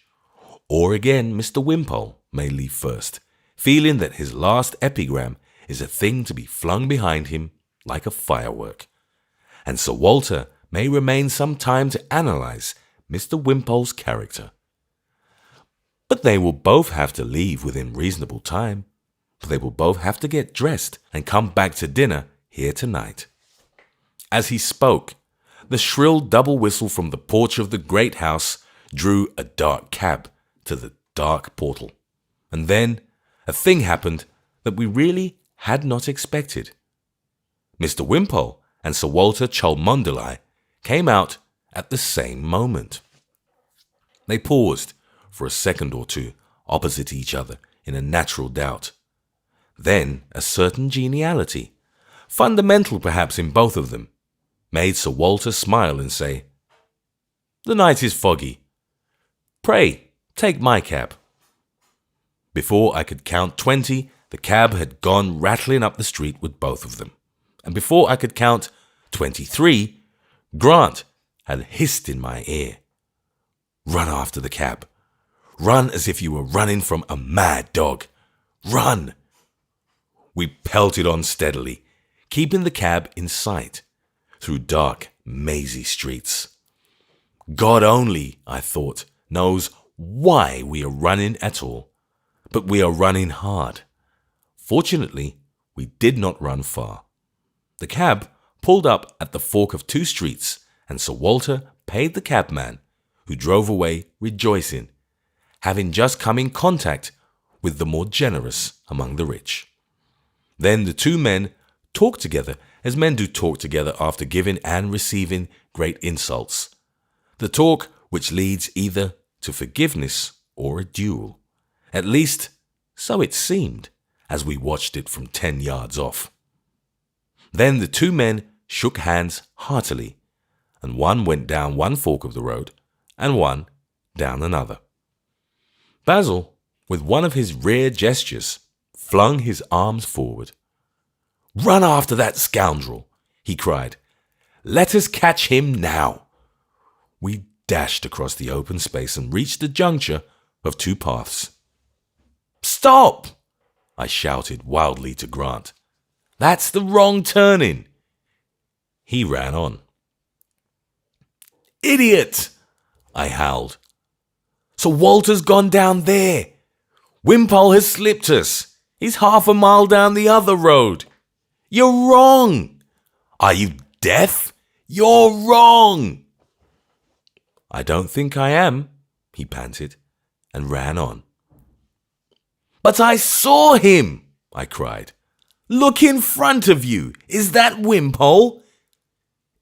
Or again, Mr. Wimpole may leave first, feeling that his last epigram is a thing to be flung behind him like a firework. And Sir Walter may remain some time to analyze Mr. Wimpole's character. But they will both have to leave within reasonable time. They will both have to get dressed and come back to dinner here tonight. As he spoke, the shrill double whistle from the porch of the great house drew a dark cab to the dark portal. And then a thing happened that we really had not expected. Mr. Wimpole and Sir Walter Cholmondeley came out at the same moment. They paused for a second or two opposite each other in a natural doubt. Then a certain geniality, fundamental perhaps in both of them, made Sir Walter smile and say, "The night is foggy. Pray, take my cab." Before I could count 20, the cab had gone rattling up the street with both of them. And before I could count 23, Grant had hissed in my ear, "Run after the cab. Run as if you were running from a mad dog. Run!" We pelted on steadily, keeping the cab in sight, through dark, mazy streets. God only, I thought, knows why we are running at all, but we are running hard. Fortunately, we did not run far. The cab pulled up at the fork of two streets, and Sir Walter paid the cabman, who drove away rejoicing, having just come in contact with the more generous among the rich. Then the two men talked together as men do talk together after giving and receiving great insults. The talk which leads either to forgiveness or a duel. At least, so it seemed, as we watched it from 10 yards off. Then the two men shook hands heartily, and one went down one fork of the road, and one down another. Basil, with one of his rare gestures, flung his arms forward. "Run after that scoundrel," he cried. "Let us catch him now." We dashed across the open space and reached the juncture of two paths. "Stop!" I shouted wildly to Grant. "That's the wrong turning." He ran on. "Idiot!" I howled. "Sir Walter's gone down there. Wimpole has slipped us. He's half a mile down the other road. You're wrong. Are you deaf? You're wrong." "I don't think I am," he panted, and ran on. "But I saw him," I cried. "Look in front of you. Is that Wimpole?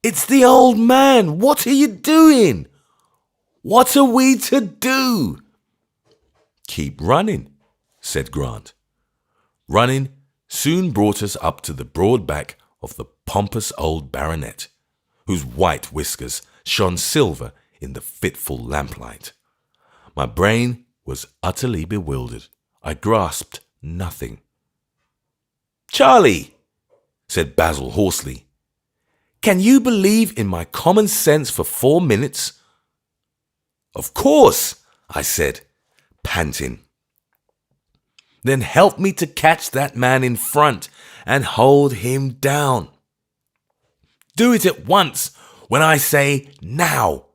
It's the old man. What are you doing? What are we to do?" "Keep running," said Grant. Running soon brought us up to the broad back of the pompous old baronet, whose white whiskers shone silver in the fitful lamplight. My brain was utterly bewildered. I grasped nothing. "Charlie," said Basil hoarsely, "can you believe in my common sense for 4 minutes?" "Of course," I said, panting. "Then help me to catch that man in front and hold him down. Do it at once when I say now.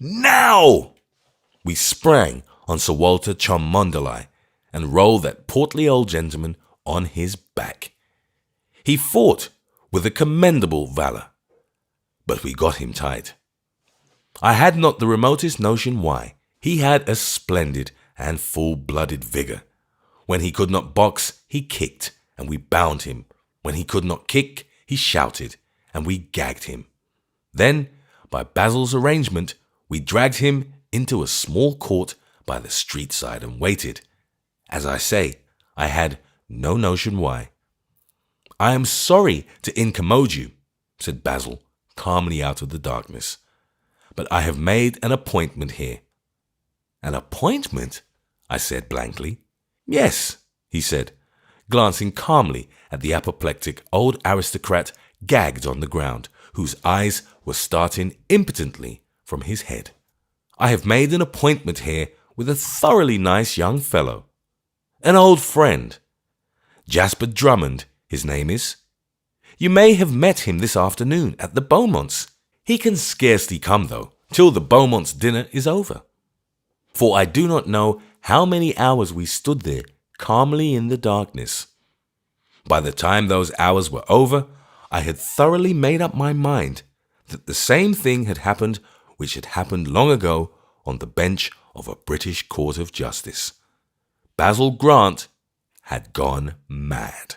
Now!" We sprang on Sir Walter Cholmondeley and rolled that portly old gentleman on his back. He fought with a commendable valour, but we got him tight. I had not the remotest notion why. He had a splendid and full-blooded vigour. When he could not box, he kicked, and we bound him. When he could not kick, he shouted, and we gagged him. Then, by Basil's arrangement, we dragged him into a small court by the street side and waited. As I say, I had no notion why. "I am sorry to incommode you," said Basil, calmly out of the darkness, "but I have made an appointment here." "An appointment?" I said blankly. "Yes," he said, glancing calmly at the apoplectic old aristocrat gagged on the ground, whose eyes were starting impotently from his head. "I have made an appointment here with a thoroughly nice young fellow." An old friend. Jasper Drummond, his name is. You may have met him this afternoon at the Beaumonts. He can scarcely come, though, till the Beaumonts' dinner is over. For I do not know how many hours we stood there calmly in the darkness. By the time those hours were over, I had thoroughly made up my mind that the same thing had happened which had happened long ago on the bench of a British court of justice. Basil Grant had gone mad.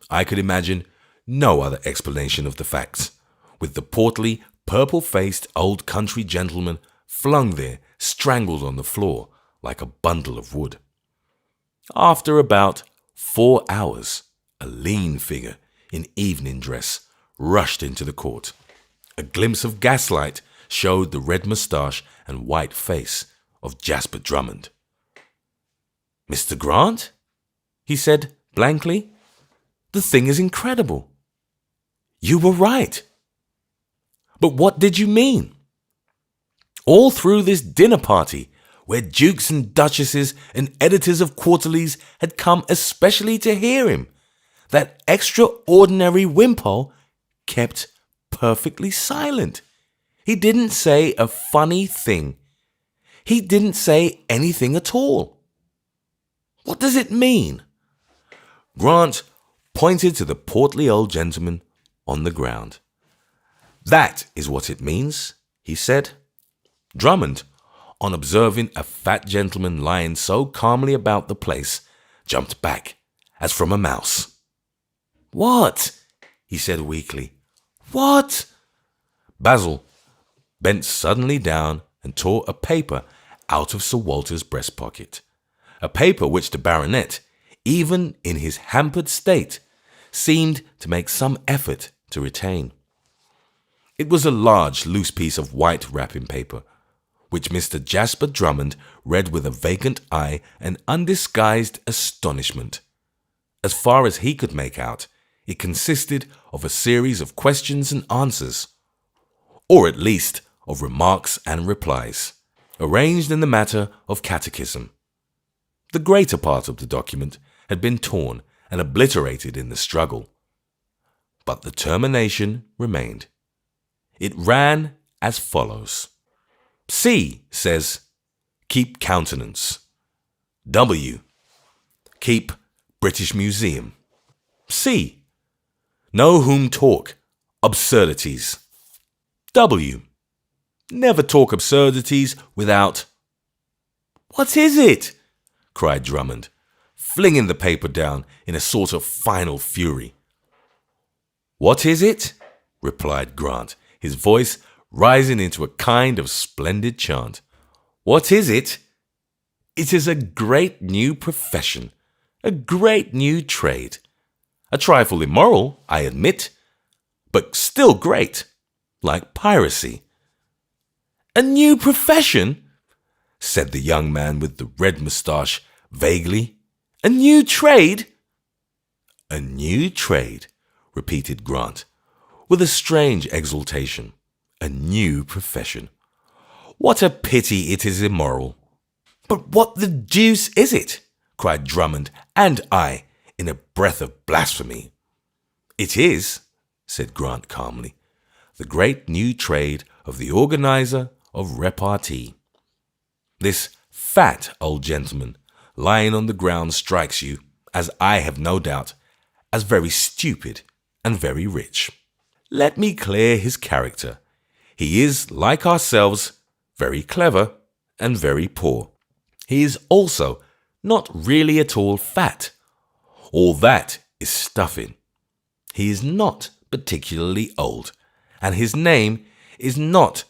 I could imagine no other explanation of the facts, with the portly, purple-faced old country gentleman flung there, strangled on the floor like a bundle of wood. After about 4 hours, a lean figure in evening dress rushed into the court. A glimpse of gaslight showed the red moustache and white face of Jasper Drummond. "Mr. Grant?" he said blankly. "The thing is incredible. You were right. But what did you mean? All through this dinner party, where dukes and duchesses and editors of quarterlies had come especially to hear him, that extraordinary Wimpole kept perfectly silent. He didn't say a funny thing. He didn't say anything at all. What does it mean?" Grant pointed to the portly old gentleman on the ground. "That is what it means," he said. Drummond, on observing a fat gentleman lying so calmly about the place, jumped back as from a mouse. "What?" he said weakly. "What?" Basil bent suddenly down and tore a paper out of Sir Walter's breast pocket, a paper which the baronet, even in his hampered state, seemed to make some effort to retain. It was a large, loose piece of white wrapping paper, which Mr. Jasper Drummond read with a vacant eye and undisguised astonishment. As far as he could make out, it consisted of a series of questions and answers, or at least of remarks and replies, arranged in the matter of catechism. The greater part of the document had been torn and obliterated in the struggle, but the termination remained. It ran as follows. C says, "Keep countenance." W, "Keep British Museum." C, "Know whom talk absurdities." W, "Never talk absurdities without—" "What is it?" cried Drummond, flinging the paper down in a sort of final fury. "What is it?" replied Grant, his voice rising into a kind of splendid chant. "What is it? It is a great new profession, a great new trade. A trifle immoral, I admit, but still great, like piracy." "A new profession?" said the young man with the red moustache vaguely. "A new trade?" "A new trade," repeated Grant, with a strange exultation. "A new profession. What a pity it is immoral." "But what the deuce is it?" cried Drummond and I in a breath of blasphemy. "It is," said Grant calmly, "the great new trade of the organizer of repartee. This fat old gentleman lying on the ground strikes you, as I have no doubt, as very stupid and very rich. Let me clear his character. He is, like ourselves, very clever and very poor. He is also not really at all fat. All that is stuffing. He is not particularly old, and his name is not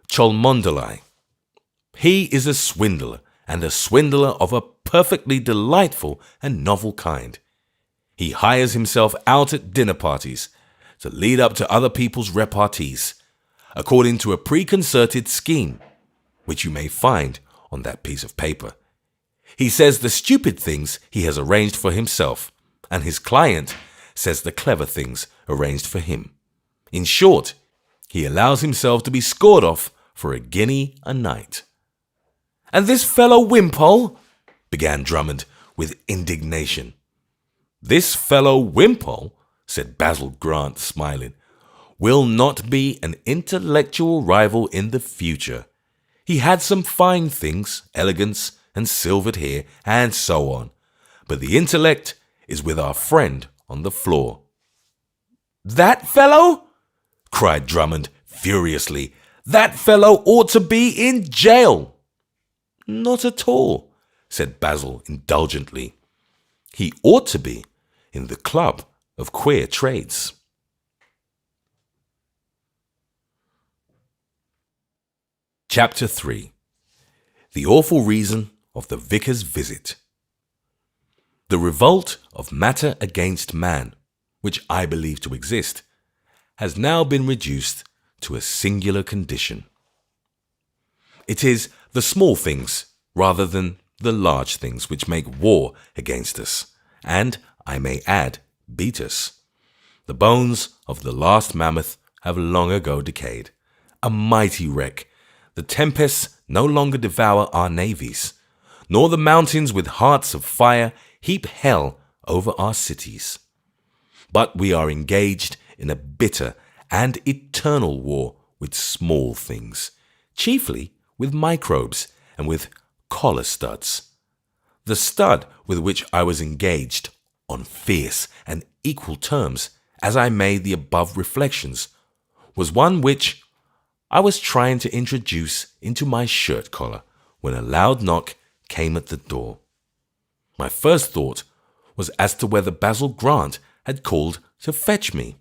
Cholmondeley. He is a swindler, and a swindler of a perfectly delightful and novel kind. He hires himself out at dinner parties to lead up to other people's repartees, according to a preconcerted scheme, which you may find on that piece of paper. He says the stupid things he has arranged for himself, and his client says the clever things arranged for him. In short, he allows himself to be scored off for a guinea a night." "And this fellow Wimpole," began Drummond, with indignation. "This fellow Wimpole," said Basil Grant, smiling, "will not be an intellectual rival in the future. He had some fine things, elegance and silvered hair, and so on. But the intellect is with our friend on the floor." "That fellow?" cried Drummond furiously. "That fellow ought to be in jail." "Not at all," said Basil indulgently. "He ought to be in the Club of Queer Trades." Chapter 3. The Awful Reason of the Vicar's Visit. The revolt of matter against man, which I believe to exist, has now been reduced to a singular condition. It is the small things rather than the large things which make war against us, and, I may add, beat us. The bones of the last mammoth have long ago decayed. A mighty wreck. The tempests no longer devour our navies, nor the mountains with hearts of fire heap hell over our cities. But we are engaged in a bitter and eternal war with small things, chiefly with microbes and with collar studs. The stud with which I was engaged on fierce and equal terms as I made the above reflections was one which I was trying to introduce into my shirt collar when a loud knock came at the door. My first thought was as to whether Basil Grant had called to fetch me.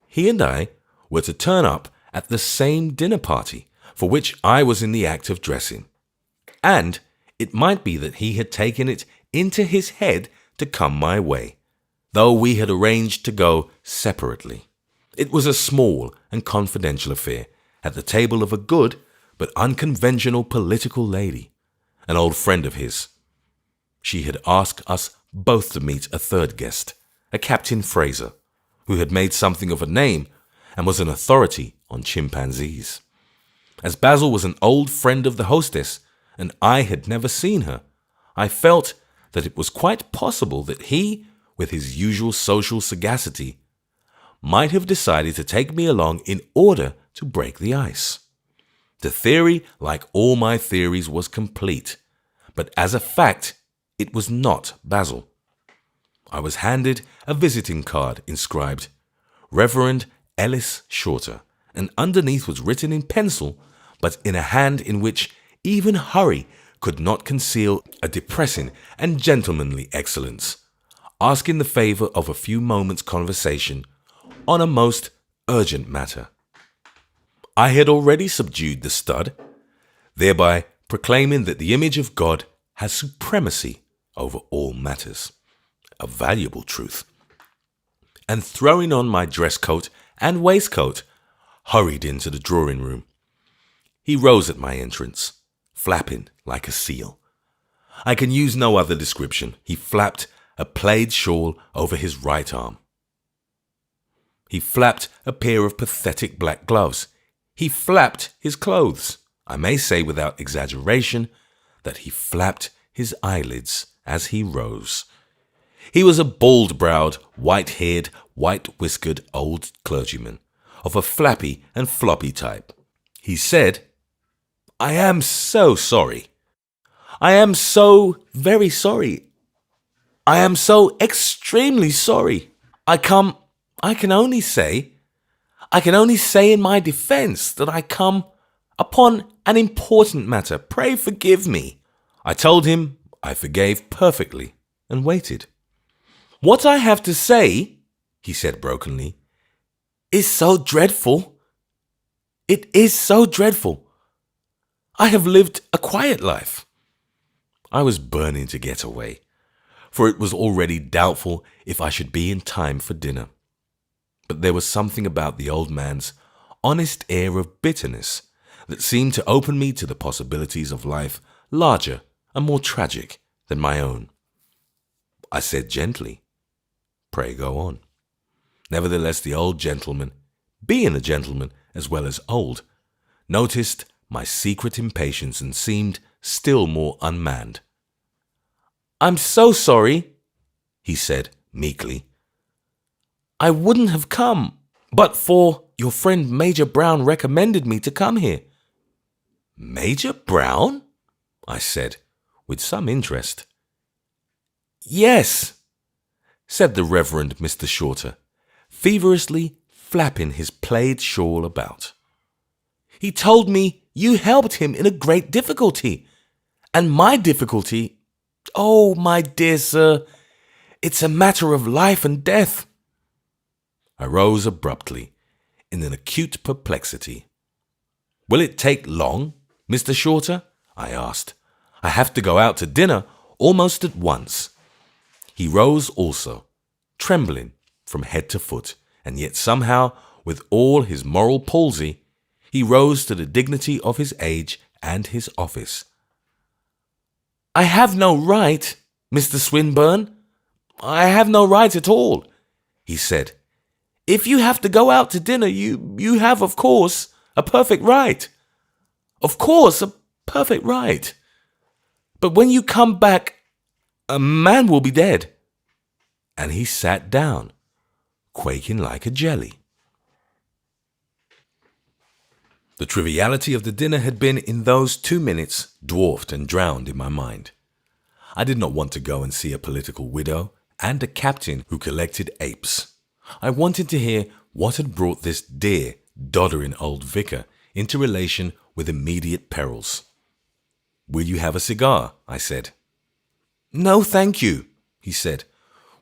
He and I were to turn up at the same dinner party for which I was in the act of dressing, and it might be that he had taken it into his head to come my way, though we had arranged to go separately. It was a small and confidential affair at the table of a good but unconventional political lady, an old friend of his. She had asked us both to meet a third guest, a Captain Fraser, who had made something of a name and was an authority on chimpanzees. As Basil was an old friend of the hostess, and I had never seen her, I felt that it was quite possible that he, with his usual social sagacity, might have decided to take me along in order to break the ice. The theory, like all my theories, was complete, but as a fact, it was not Basil. I was handed a visiting card inscribed Reverend Ellis Shorter, and underneath was written in pencil, but in a hand in which even hurry could not conceal a depressing and gentlemanly excellence, asking the favor of a few moments' conversation on a most urgent matter. I had already subdued the stud, thereby proclaiming that the image of God has supremacy over all matters, a valuable truth, and throwing on my dress coat and waistcoat, hurried into the drawing room. He rose at my entrance, flapping like a seal. I can use no other description. He flapped a plaid shawl over his right arm. He flapped a pair of pathetic black gloves. He flapped his clothes. I may say without exaggeration that he flapped his eyelids as he rose. He was a bald-browed, white-haired, white-whiskered old clergyman of a flappy and floppy type. He said, "I am so sorry. I am so very sorry. I am so extremely sorry. I can only say in my defense that I come upon an important matter. Pray forgive me." I told him I forgave perfectly and waited. "What I have to say," he said brokenly, "is so dreadful. It is so dreadful. I have lived a quiet life." I was burning to get away, for it was already doubtful if I should be in time for dinner. But there was something about the old man's honest air of bitterness that seemed to open me to the possibilities of life larger and more tragic than my own. I said gently, "Pray go on." Nevertheless, the old gentleman, being a gentleman as well as old, noticed my secret impatience and seemed still more unmanned. I'm so sorry, he said meekly. I wouldn't have come, but for your friend Major Brown recommended me to come here. Major Brown? I said, with some interest. Yes, said the Reverend Mr. Shorter, feverishly flapping his plaid shawl about. He told me you helped him in a great difficulty, and my difficulty, oh, my dear sir, it's a matter of life and death. I rose abruptly, in an acute perplexity. Will it take long, Mr. Shorter? I asked. I have to go out to dinner almost at once. He rose also, trembling from head to foot, and yet somehow, with all his moral palsy, he rose to the dignity of his age and his office. I have no right, Mr. Swinburne. I have no right at all, he said. If you have to go out to dinner, you have, of course, a perfect right. Of course, a perfect right. But when you come back, a man will be dead. And he sat down, quaking like a jelly. The triviality of the dinner had been, in those 2 minutes, dwarfed and drowned in my mind. I did not want to go and see a political widow and a captain who collected apes. I wanted to hear what had brought this dear, doddering old vicar into relation with immediate perils. Will you have a cigar? I said. No, thank you, he said,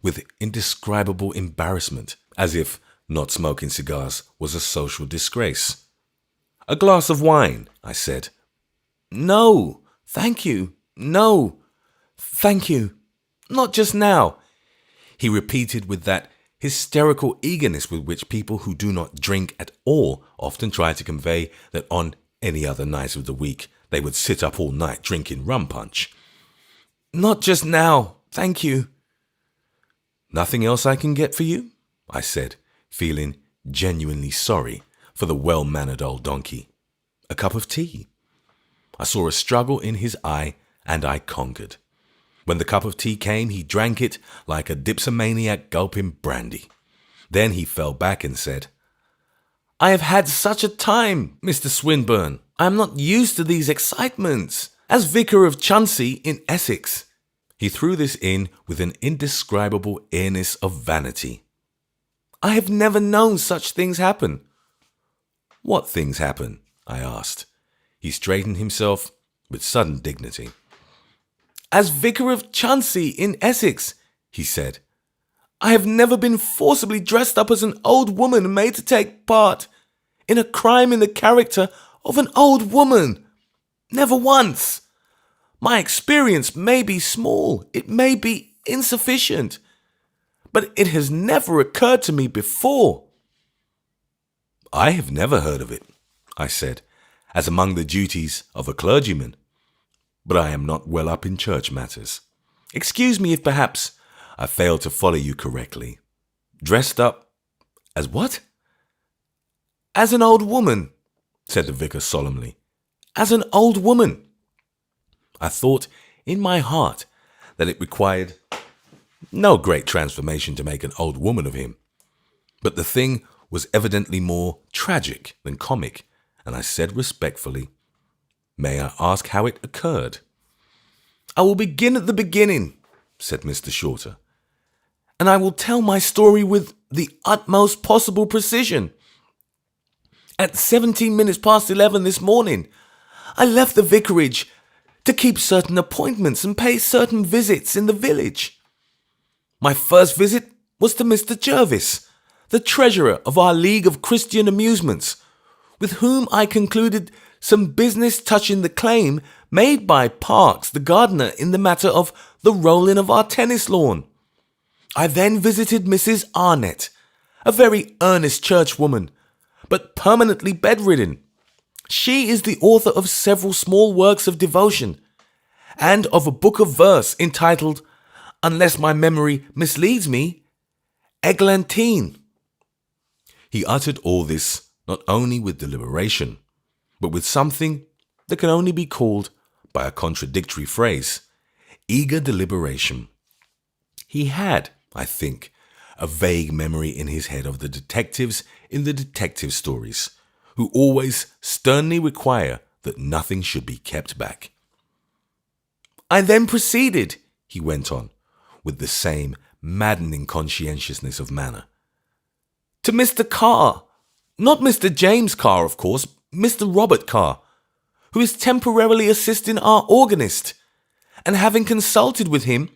with indescribable embarrassment, as if not smoking cigars was a social disgrace. A glass of wine, I said. No, thank you. No, thank you. Not just now, he repeated with that hysterical eagerness with which people who do not drink at all often try to convey that on any other night of the week they would sit up all night drinking rum punch. Not just now, thank you. Nothing else I can get for you? I said, feeling genuinely sorry for the well-mannered old donkey. A cup of tea. I saw a struggle in his eye, and I conquered. When the cup of tea came, he drank it like a dipsomaniac gulping brandy. Then he fell back and said, I have had such a time, Mr. Swinburne. I am not used to these excitements. As Vicar of Chuntsey in Essex. He threw this in with an indescribable airiness of vanity. I have never known such things happen. What things happen? I asked. He straightened himself with sudden dignity. As Vicar of Chuntsey in Essex, he said, I have never been forcibly dressed up as an old woman and made to take part in a crime in the character of an old woman. Never once. My experience may be small, it may be insufficient, but it has never occurred to me before. I have never heard of it, I said, as among the duties of a clergyman. But I am not well up in church matters. Excuse me if perhaps I failed to follow you correctly. Dressed up as what? As an old woman, said the vicar solemnly. As an old woman. I thought in my heart that it required no great transformation to make an old woman of him. But the thing was evidently more tragic than comic, and I said respectfully, May I ask how it occurred? I will begin at the beginning, said Mr. Shorter, and I will tell my story with the utmost possible precision. At 17 minutes past 11 this morning, I left the vicarage to keep certain appointments and pay certain visits in the village. My first visit was to Mr. Jervis, the treasurer of our League of Christian Amusements, with whom I concluded some business touching the claim made by Parks, the gardener, in the matter of the rolling of our tennis lawn. I then visited Mrs. Arnett, a very earnest churchwoman, but permanently bedridden. She is the author of several small works of devotion, and of a book of verse entitled, unless my memory misleads me, Eglantine. He uttered all this not only with deliberation, but with something that can only be called, by a contradictory phrase, eager deliberation. He had, I think, a vague memory in his head of the detectives in the detective stories, who always sternly require that nothing should be kept back. I then proceeded, he went on, with the same maddening conscientiousness of manner, to Mr. Carr, not Mr. James Carr, of course, Mr. Robert Carr, who is temporarily assisting our organist, and having consulted with him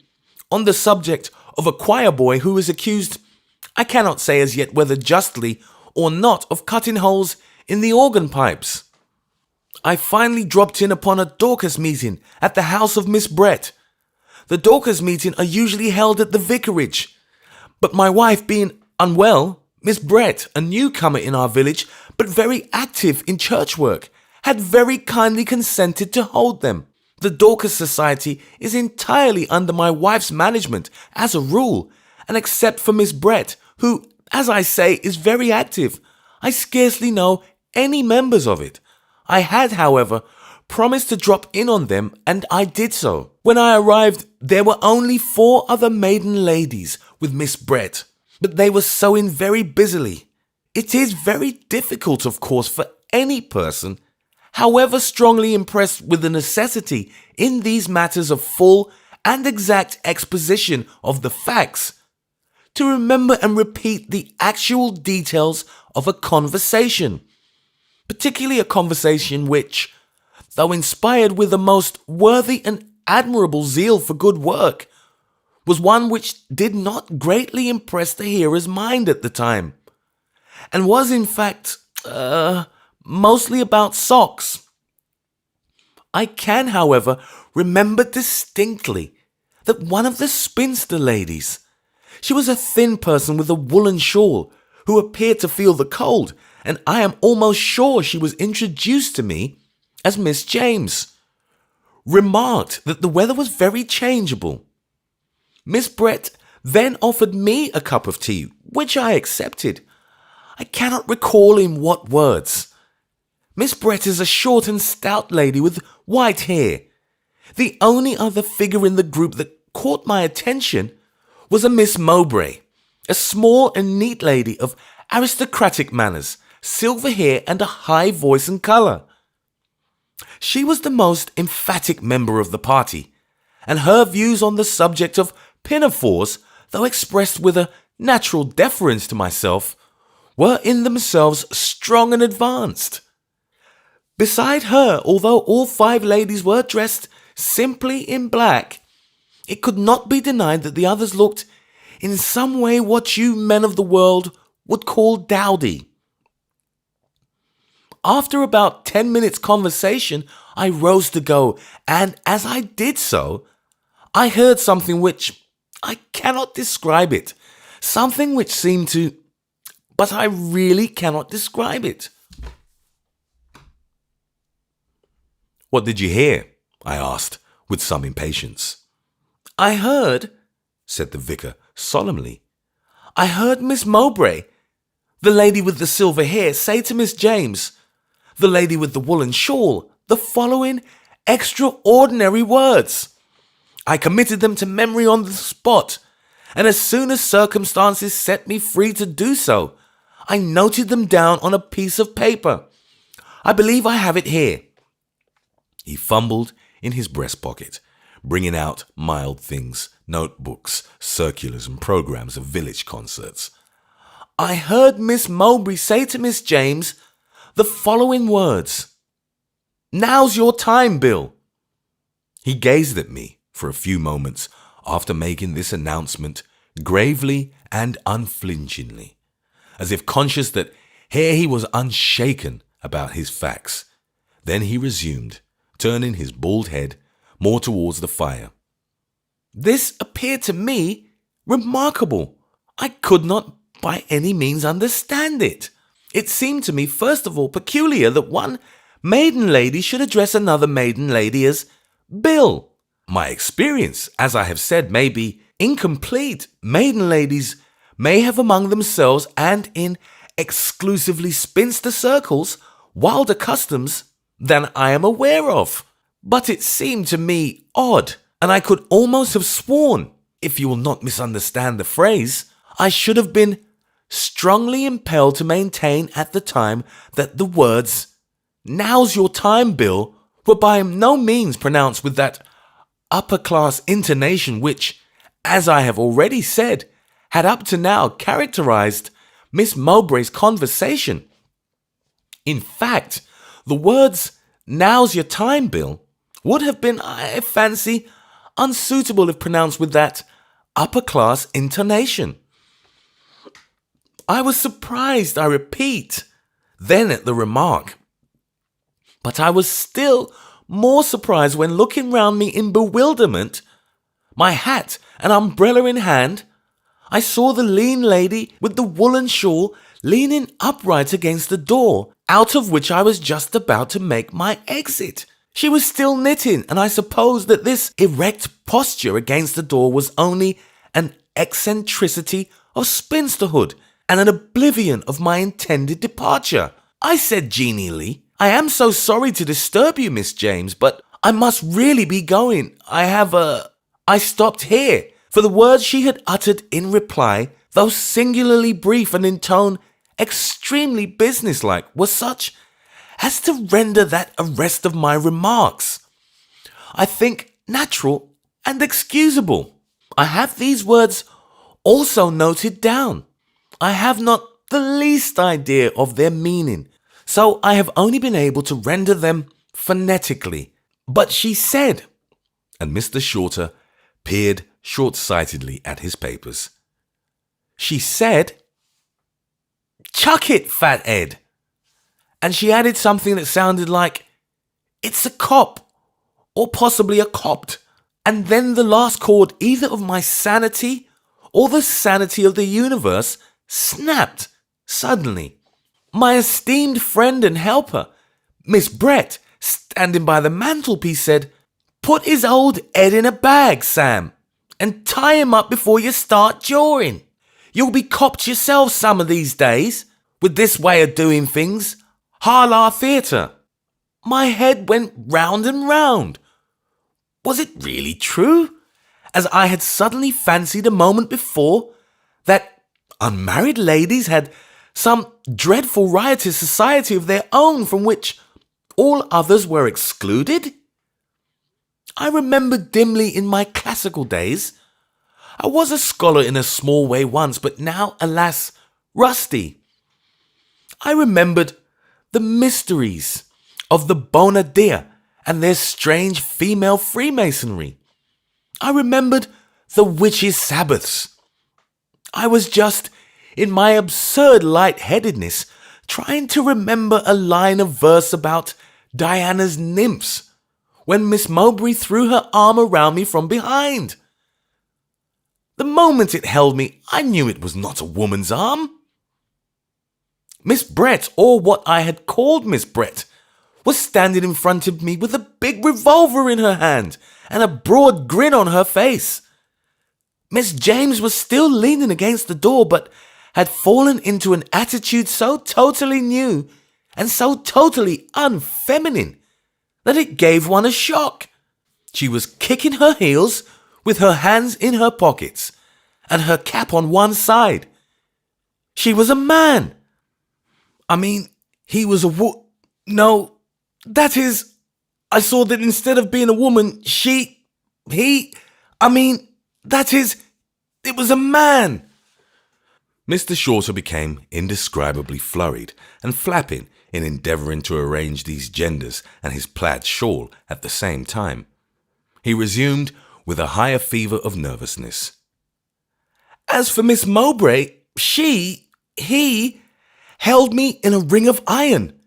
on the subject of a choir boy who is accused, I cannot say as yet whether justly or not, of cutting holes in the organ pipes, I finally dropped in upon a Dorcas meeting at the house of Miss Brett. The Dorcas meetings are usually held at the vicarage, but my wife being unwell, Miss Brett, a newcomer in our village, but very active in church work, had very kindly consented to hold them. The Dorcas Society is entirely under my wife's management, as a rule, and except for Miss Brett, who, as I say, is very active, I scarcely know any members of it. I had, however, promised to drop in on them, and I did so. When I arrived, there were only 4 other maiden ladies with Miss Brett, but they were sewing very busily. It is very difficult, of course, for any person, however strongly impressed with the necessity in these matters of full and exact exposition of the facts, to remember and repeat the actual details of a conversation, particularly a conversation which, though inspired with the most worthy and admirable zeal for good work, was one which did not greatly impress the hearer's mind at the time, and was in fact mostly about socks. I can, however, remember distinctly that one of the spinster ladies, she was a thin person with a woolen shawl, who appeared to feel the cold, and I am almost sure she was introduced to me as Miss James, remarked that the weather was very changeable. Miss Brett then offered me a cup of tea, which I accepted. I cannot recall in what words. Miss Brett is a short and stout lady with white hair. The only other figure in the group that caught my attention was a Miss Mowbray, a small and neat lady of aristocratic manners, silver hair, and a high voice and colour. She was the most emphatic member of the party, and her views on the subject of pinafores, though expressed with a natural deference to myself, were in themselves strong and advanced. Beside her, although all 5 ladies were dressed simply in black, it could not be denied that the others looked in some way what you men of the world would call dowdy. After about 10 minutes' conversation, I rose to go, and as I did so, I heard something which I cannot describe it. Something which seemed to... but I really cannot describe it. What did you hear? I asked, with some impatience. I heard, said the vicar solemnly, I heard Miss Mowbray, the lady with the silver hair, say to Miss James, the lady with the woolen shawl, the following extraordinary words. I committed them to memory on the spot, and as soon as circumstances set me free to do so, I noted them down on a piece of paper. I believe I have it here. He fumbled in his breast pocket, bringing out mild things, notebooks, circulars, and programs of village concerts. I heard Miss Mowbray say to Miss James the following words. Now's your time, Bill. He gazed at me for a few moments after making this announcement gravely and unflinchingly, as if conscious that here he was unshaken about his facts. Then he resumed, turning his bald head more towards the fire. This appeared to me remarkable. I could not by any means understand it. It seemed to me, first of all, peculiar that one maiden lady should address another maiden lady as Bill. My experience, as I have said, may be incomplete. Maiden ladies may have among themselves and in exclusively spinster circles wilder customs than I am aware of. But it seemed to me odd, and I could almost have sworn, if you will not misunderstand the phrase, I should have been strongly impelled to maintain at the time that the words, "Now's your time, Bill," were by no means pronounced with that upper-class intonation which, as I have already said, had up to now characterized Miss Mowbray's conversation. In fact, the words, "Now's your time, Bill," would have been, I fancy, unsuitable if pronounced with that upper-class intonation. I was surprised, I repeat, then at the remark. But I was still more surprised when, looking round me in bewilderment, my hat and umbrella in hand, I saw the lean lady with the woolen shawl leaning upright against the door, out of which I was just about to make my exit. She was still knitting, and I supposed that this erect posture against the door was only an eccentricity of spinsterhood and an oblivion of my intended departure. I said genially, "I am so sorry to disturb you, Miss James, but I must really be going. I stopped here," for the words she had uttered in reply, though singularly brief and in tone extremely businesslike, were such as to render that arrest of my remarks, I think, natural and excusable. I have these words also noted down. I have not the least idea of their meaning, so I have only been able to render them phonetically. But she said, and Mr. Shorter peered short-sightedly at his papers. She said, "Chuck it, Fat Ed." And she added something that sounded like, "It's a cop," or possibly a copt. And then the last chord either of my sanity or the sanity of the universe snapped suddenly. My esteemed friend and helper, Miss Brett, standing by the mantelpiece, said, "Put his old Ed in a bag, Sam, and tie him up before you start jawing. You'll be copped yourself some of these days, with this way of doing things. Harlar Theatre." My head went round and round. Was it really true, as I had suddenly fancied a moment before, that unmarried ladies had some dreadful riotous society of their own from which all others were excluded? I remembered dimly in my classical days. I was a scholar in a small way once, but now, alas, rusty. I remembered the mysteries of the Bonadea and their strange female Freemasonry. I remembered the witches' Sabbaths. I was just, in my absurd light-headedness, trying to remember a line of verse about Diana's nymphs, when Miss Mowbray threw her arm around me from behind. The moment it held me, I knew it was not a woman's arm. Miss Brett, or what I had called Miss Brett, was standing in front of me with a big revolver in her hand and a broad grin on her face. Miss James was still leaning against the door, but had fallen into an attitude so totally new and so totally unfeminine that it gave one a shock. She was kicking her heels with her hands in her pockets and her cap on one side. She was a man. I mean, he was no, that is, I saw that instead of being a woman, it was a man. Mr. Shorter became indescribably flurried and flapping in endeavouring to arrange these genders and his plaid shawl at the same time. He resumed with a higher fever of nervousness. "As for Miss Mowbray, he held me in a ring of iron.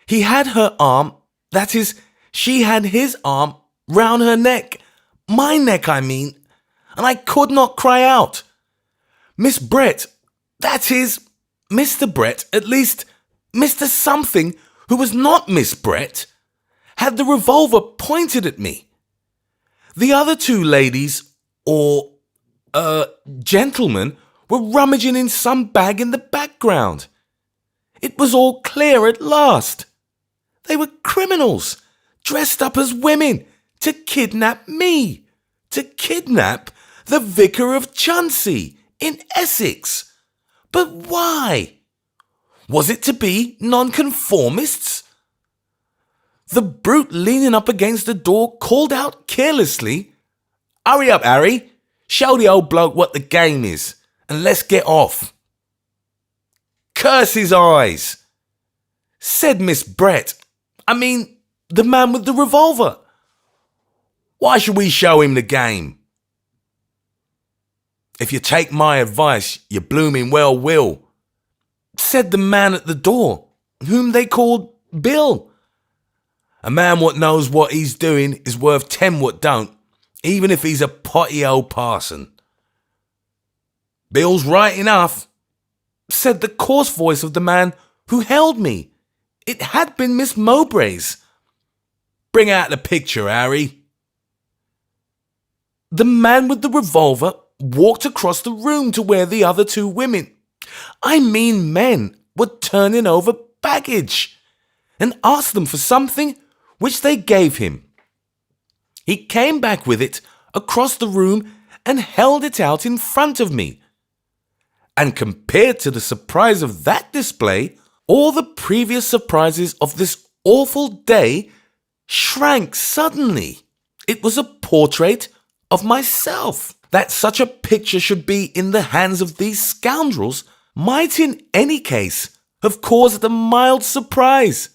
He had her arm, that is, she had his arm round her neck, my neck I mean, and I could not cry out. Miss Brett, that is, Mr. Brett, at least Mr. Something, who was not Miss Brett, had the revolver pointed at me. The other two ladies, or, gentlemen, were rummaging in some bag in the background. It was all clear at last. They were criminals, dressed up as women, to kidnap me. to kidnap the Vicar of Chuntsey in Essex. But why? Was it to be nonconformists? The brute leaning up against the door called out carelessly, "Hurry up, Harry. Show the old bloke what the game is, and let's get off." "Curse his eyes," said Miss Brett. The man with the revolver. "Why should we show him the game?" "If you take my advice, you blooming well will," said the man at the door, whom they called Bill. "A man what knows what he's doing is worth 10 what don't, even if he's a potty old parson." "Bill's right enough," said the coarse voice of the man who held me. It had been Miss Mowbray's. "Bring out the picture, Harry." The man with the revolver walked across the room to where the other two men, were turning over baggage, and asked them for something which they gave him. He came back with it across the room and held it out in front of me. And compared to the surprise of that display, all the previous surprises of this awful day shrank suddenly. It was a portrait of myself. That such a picture should be in the hands of these scoundrels might in any case have caused a mild surprise,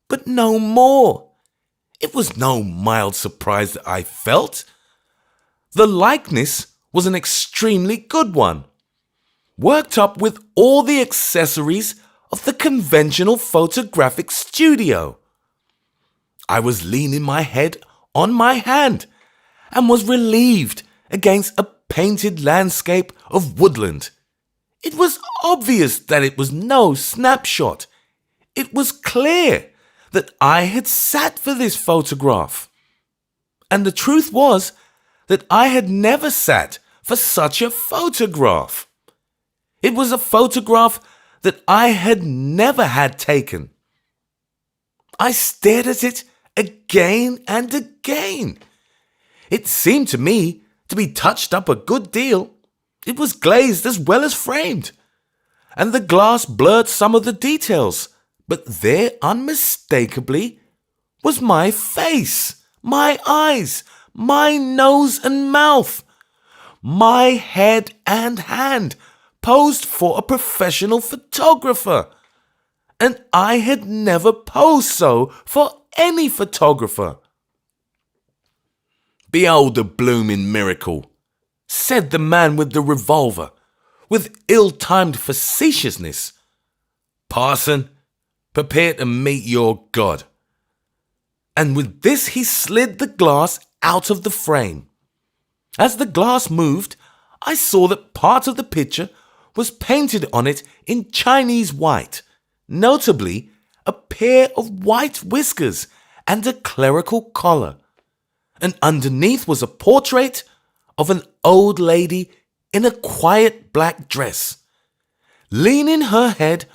but no more. It was no mild surprise that I felt. The likeness was an extremely good one, worked up with all the accessories of the conventional photographic studio. I was leaning my head on my hand and was relieved against a painted landscape of woodland. It was obvious that it was no snapshot. It was clear that I had sat for this photograph. And the truth was that I had never sat for such a photograph. It was a photograph that I had never had taken. I stared at it again and again. It seemed to me to be touched up a good deal. It was glazed as well as framed, and the glass blurred some of the details, but there unmistakably was my face, my eyes, my nose and mouth, my head and hand, posed for a professional photographer. And I had never posed so for any photographer. "Behold the blooming miracle," said the man with the revolver, with ill-timed facetiousness. "Parson, prepare to meet your God." And with this he slid the glass out of the frame. As the glass moved, I saw that part of the picture was painted on it in Chinese white, notably a pair of white whiskers and a clerical collar. And underneath was a portrait of an old lady in a quiet black dress, leaning her head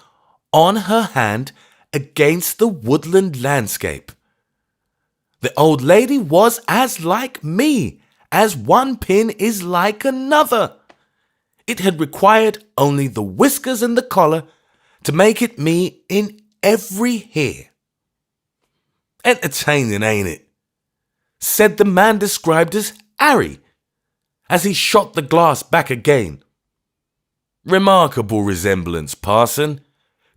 on her hand against the woodland landscape. The old lady was as like me as one pin is like another. It had required only the whiskers and the collar to make it me in every hair. "Entertaining, ain't it?" said the man described as Harry, as he shot the glass back again. "Remarkable resemblance, parson.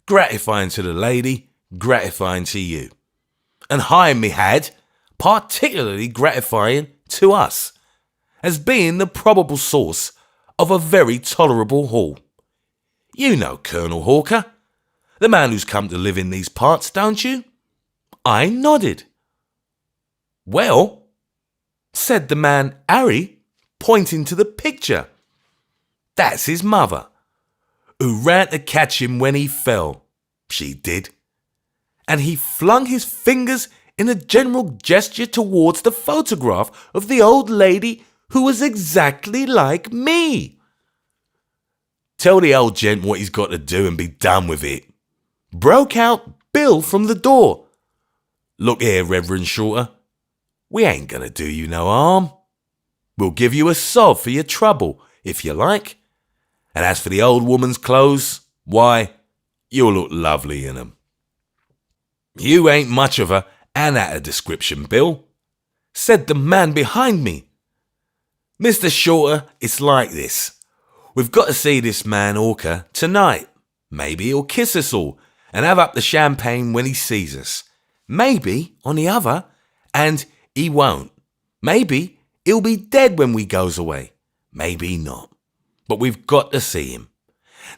Gratifying to the lady, gratifying to you. And high me had, particularly gratifying to us, as being the probable source of a very tolerable haul. You know Colonel Hawker, the man who's come to live in these parts, don't you?" I nodded. "Well," said the man Harry, pointing to the picture, "that's his mother, who ran to catch him when he fell. She did." And he flung his fingers in a general gesture towards the photograph of the old lady who was exactly like me. "Tell the old gent what he's got to do and be done with it," broke out Bill from the door. "Look here, Reverend Shorter, we ain't going to do you no harm." We'll give you a sov for your trouble, if you like. And as for the old woman's clothes, why, you'll look lovely in 'em." "You ain't much of a an at a description, Bill," said the man behind me. "Mr. Shorter, it's like this. We've got to see this man Orca tonight. Maybe he'll kiss us all and have up the champagne when he sees us. Maybe, on the other, and he won't. Maybe he'll be dead when we goes away. Maybe not. But we've got to see him.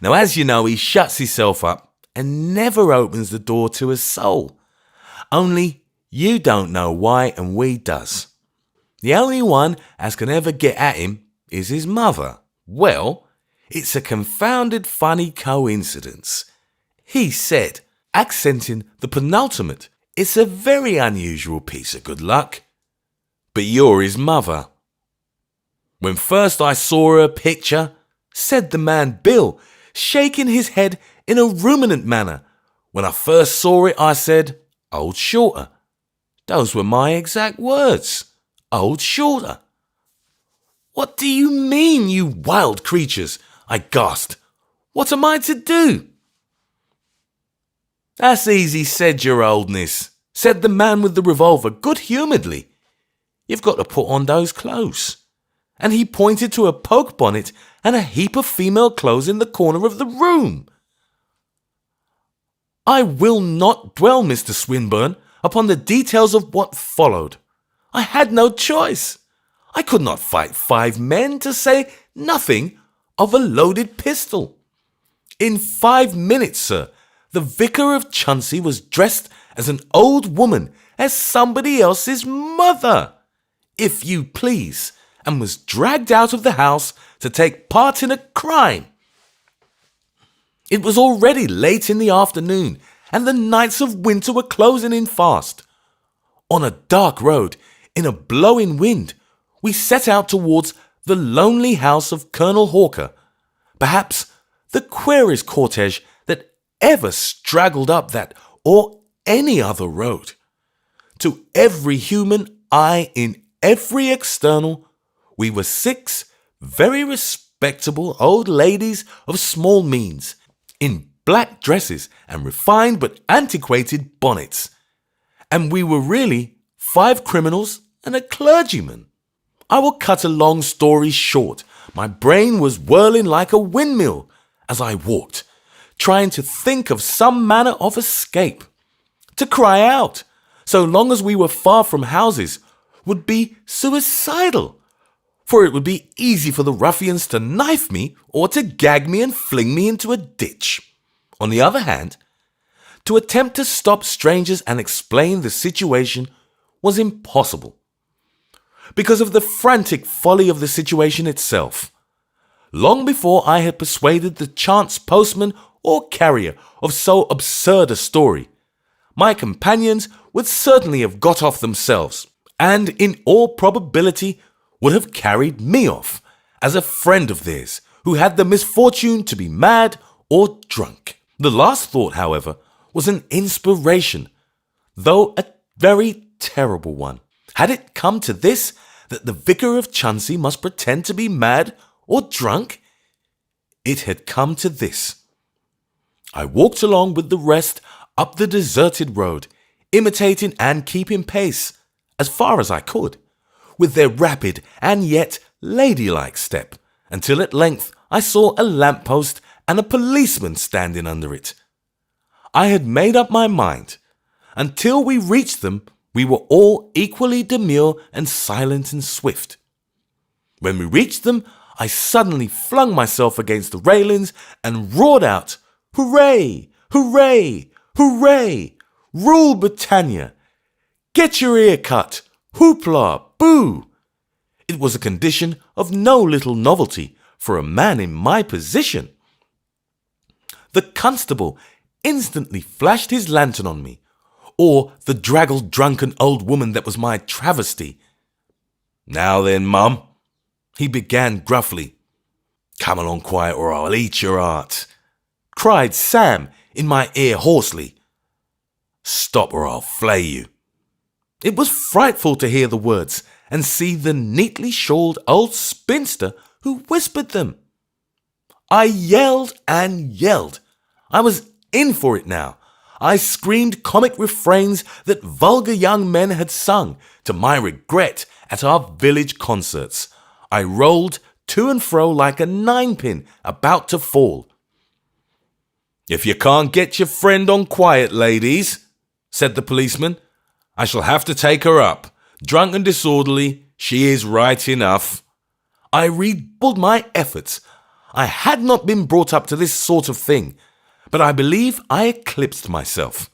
Now, as you know, he shuts himself up and never opens the door to a soul. Only you don't know why and we does. The only one as can ever get at him is his mother. Well, it's a confounded funny coincidence. He said, accenting the penultimate, it's a very unusual piece of good luck. But you're his mother. When first I saw her picture, said the man Bill, shaking his head in a ruminant manner. When I first saw it, I said, Old Shorter. Those were my exact words. Old Shorter. What do you mean, you wild creatures? I gasped. What am I to do? That's easy said, your oldness, said the man with the revolver good-humouredly. You've got to put on those clothes. And he pointed to a poke bonnet and a heap of female clothes in the corner of the room. I will not dwell, Mr. Swinburne, upon the details of what followed. I had no choice. I could not fight 5 men, to say nothing of a loaded pistol. In 5 minutes, sir, the Vicar of Chuntsey was dressed as an old woman, as somebody else's mother, if you please, and was dragged out of the house to take part in a crime. It was already late in the afternoon, and the nights of winter were closing in fast. On a dark road, in a blowing wind, we set out towards the lonely house of Colonel Hawker, perhaps the queerest cortege that ever straggled up that or any other road. To every human eye in every external, we were 6 very respectable old ladies of small means, in black dresses and refined but antiquated bonnets. And we were really 5 criminals and a clergyman. I will cut a long story short. My brain was whirling like a windmill as I walked, trying to think of some manner of escape. To cry out, so long as we were far from houses, would be suicidal, for it would be easy for the ruffians to knife me or to gag me and fling me into a ditch. On the other hand, to attempt to stop strangers and explain the situation was impossible, because of the frantic folly of the situation itself. Long before I had persuaded the chance postman or carrier of so absurd a story, my companions would certainly have got off themselves, and in all probability would have carried me off as a friend of theirs who had the misfortune to be mad or drunk. The last thought, however, was an inspiration, though a very terrible one. Had it come to this, that the Vicar of Chuntsey must pretend to be mad or drunk? It had come to this. I walked along with the rest up the deserted road, imitating and keeping pace, as far as I could, with their rapid and yet ladylike step, until at length I saw a lamppost and a policeman standing under it. I had made up my mind. Until we reached them, we were all equally demure and silent and swift. When we reached them, I suddenly flung myself against the railings and roared out, "Hooray! Hooray! Hooray! Rule Britannia! Get your ear cut! Hoopla! Boo!" It was a condition of no little novelty for a man in my position. The constable instantly flashed his lantern on me, or the draggled drunken old woman that was my travesty. "Now then, Mum," he began gruffly. "Come along quiet or I'll eat your heart," cried Sam in my ear hoarsely. "Stop or I'll flay you." It was frightful to hear the words and see the neatly shawled old spinster who whispered them. I yelled and yelled. I was in for it now. I screamed comic refrains that vulgar young men had sung, to my regret, at our village concerts. I rolled to and fro like a ninepin about to fall. If you can't get your friend on quiet, ladies, said the policeman, I shall have to take her up. Drunk and disorderly, she is right enough. I redoubled my efforts. I had not been brought up to this sort of thing, but I believe I eclipsed myself.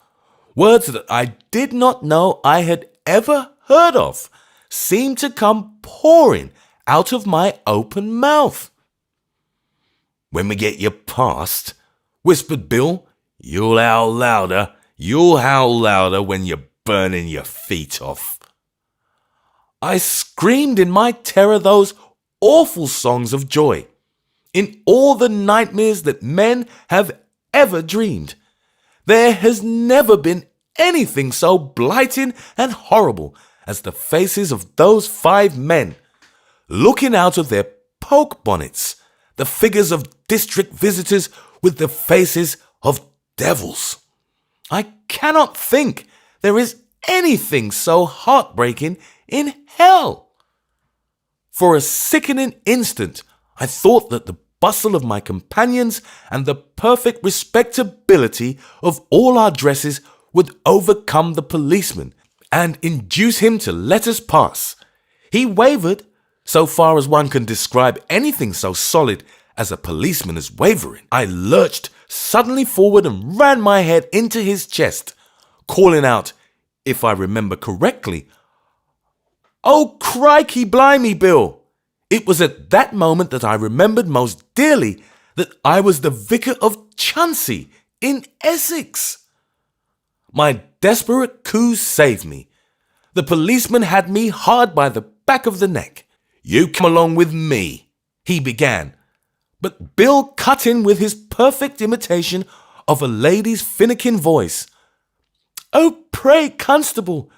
Words that I did not know I had ever heard of seemed to come pouring out of my open mouth. When we get you past, whispered Bill, you'll howl louder when you're burning your feet off. I screamed in my terror those awful songs of joy, in all the nightmares that men have ever dreamed. There has never been anything so blighting and horrible as the faces of those 5 men, looking out of their poke bonnets, the figures of district visitors with the faces of devils. I cannot think there is anything so heartbreaking in hell. For a sickening instant, I thought that the bustle of my companions and the perfect respectability of all our dresses would overcome the policeman and induce him to let us pass. He wavered, so far as one can describe anything so solid as a policeman is wavering. I lurched suddenly forward and ran my head into his chest, calling out, if I remember correctly, "Oh, crikey blimey, Bill!" It was at that moment that I remembered most dearly that I was the Vicar of Chauncey in Essex. My desperate coup saved me. The policeman had me hard by the back of the neck. "You come along with me," he began, but Bill cut in with his perfect imitation of a lady's finicking voice. "Oh, pray, constable,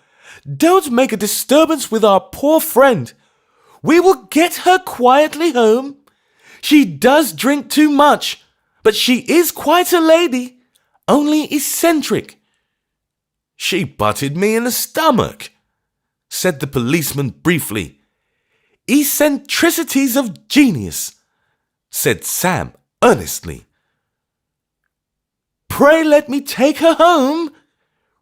don't make a disturbance with our poor friend. We will get her quietly home. She does drink too much, but she is quite a lady, only eccentric." "She butted me in the stomach," said the policeman briefly. "Eccentricities of genius," said Sam earnestly. "Pray let me take her home,"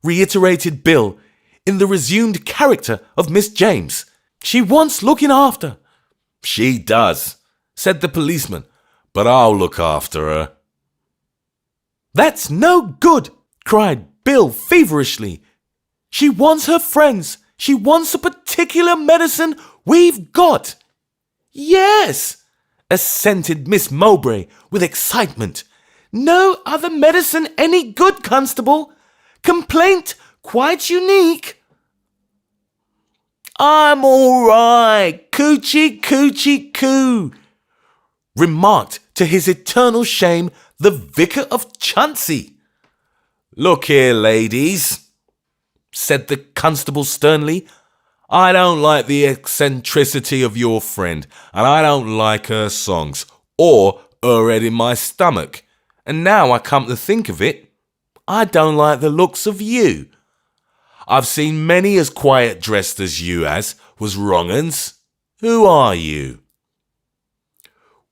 reiterated Bill in the resumed character of Miss James. "She wants looking after." "She does," said the policeman, "but I'll look after her." "That's no good," cried Bill feverishly. "She wants her friends. She wants a particular medicine we've got." "Yes," assented Miss Mowbray with excitement. "No other medicine any good, constable. Complaint quite unique." "I'm all right, coochie coochie coo," remarked to his eternal shame the Vicar of Chauncey. "Look here, ladies," said the constable sternly, "I don't like the eccentricity of your friend, and I don't like her songs, or her head in my stomach. And now I come to think of it, I don't like the looks of you. I've seen many as quiet dressed as you was wrong uns. Who are you?"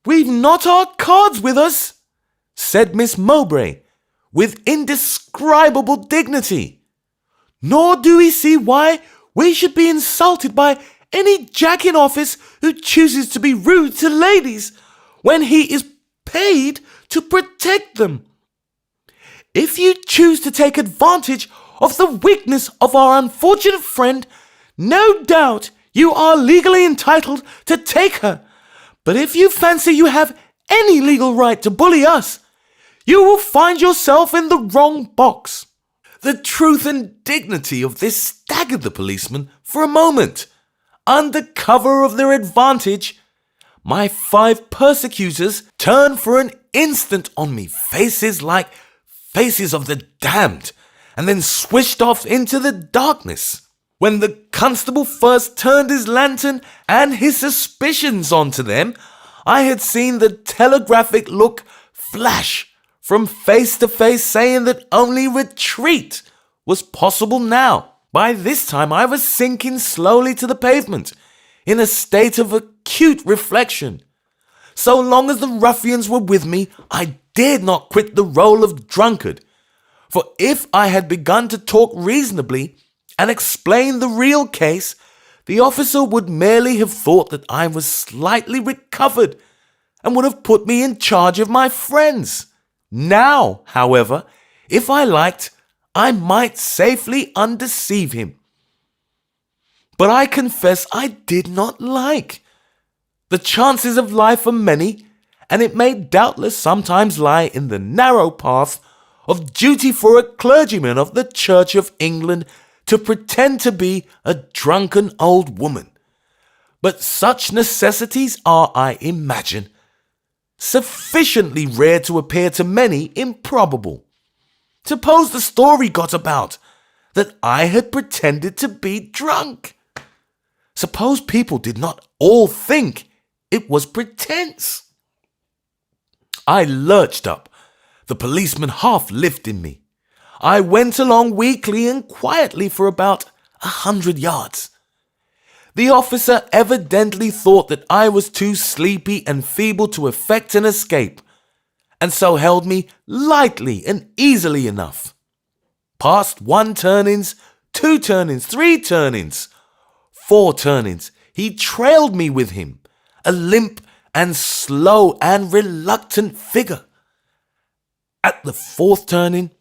"We've not our cards with us," said Miss Mowbray, with indescribable dignity. "Nor do we see why we should be insulted by any jack in office who chooses to be rude to ladies when he is paid to protect them. If you choose to take advantage of the weakness of our unfortunate friend, no doubt you are legally entitled to take her. But if you fancy you have any legal right to bully us, you will find yourself in the wrong box." The truth and dignity of this staggered the policeman for a moment. Under cover of their advantage, my 5 persecutors turned for an instant on me, faces like faces of the damned, and then swished off into the darkness. When the constable first turned his lantern and his suspicions onto them, I had seen the telegraphic look flash from face to face, saying that only retreat was possible now. By this time I was sinking slowly to the pavement, in a state of acute reflection. So long as the ruffians were with me, I dared not quit the role of drunkard, for if I had begun to talk reasonably and explain the real case, the officer would merely have thought that I was slightly recovered and would have put me in charge of my friends. Now, however, if I liked, I might safely undeceive him. But I confess I did not like. The chances of life are many, and it may doubtless sometimes lie in the narrow path of duty for a clergyman of the Church of England to pretend to be a drunken old woman. But such necessities are, I imagine, sufficiently rare to appear to many improbable. Suppose the story got about that I had pretended to be drunk. Suppose people did not all think it was pretense. I lurched up, the policeman half lifting me. I went along weakly and quietly for about 100 yards. The officer evidently thought that I was too sleepy and feeble to effect an escape, and so held me lightly and easily enough. Past 1 turnings, 2 turnings, 3 turnings, 4 turnings, he trailed me with him, a limp and slow and reluctant figure. At the 4th turning,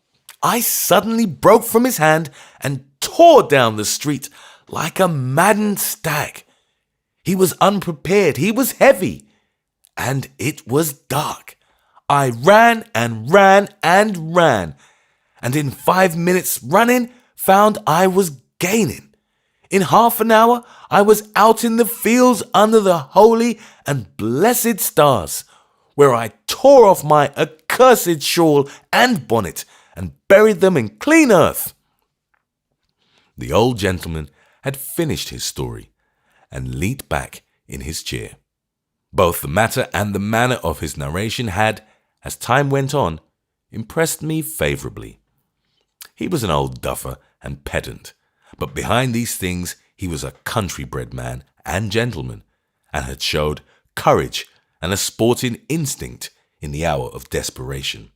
I suddenly broke from his hand and tore down the street like a maddened stag. He was unprepared, he was heavy, and it was dark. I ran and ran and ran, and in 5 minutes running found I was gaining. In half an hour I was out in the fields under the holy and blessed stars, where I tore off my accursed shawl and bonnet and buried them in clean earth. The old gentleman had finished his story and leant back in his chair. Both the matter and the manner of his narration had, as time went on, impressed me favourably. He was an old duffer and pedant, but behind these things he was a country-bred man and gentleman, and had showed courage and a sporting instinct in the hour of desperation.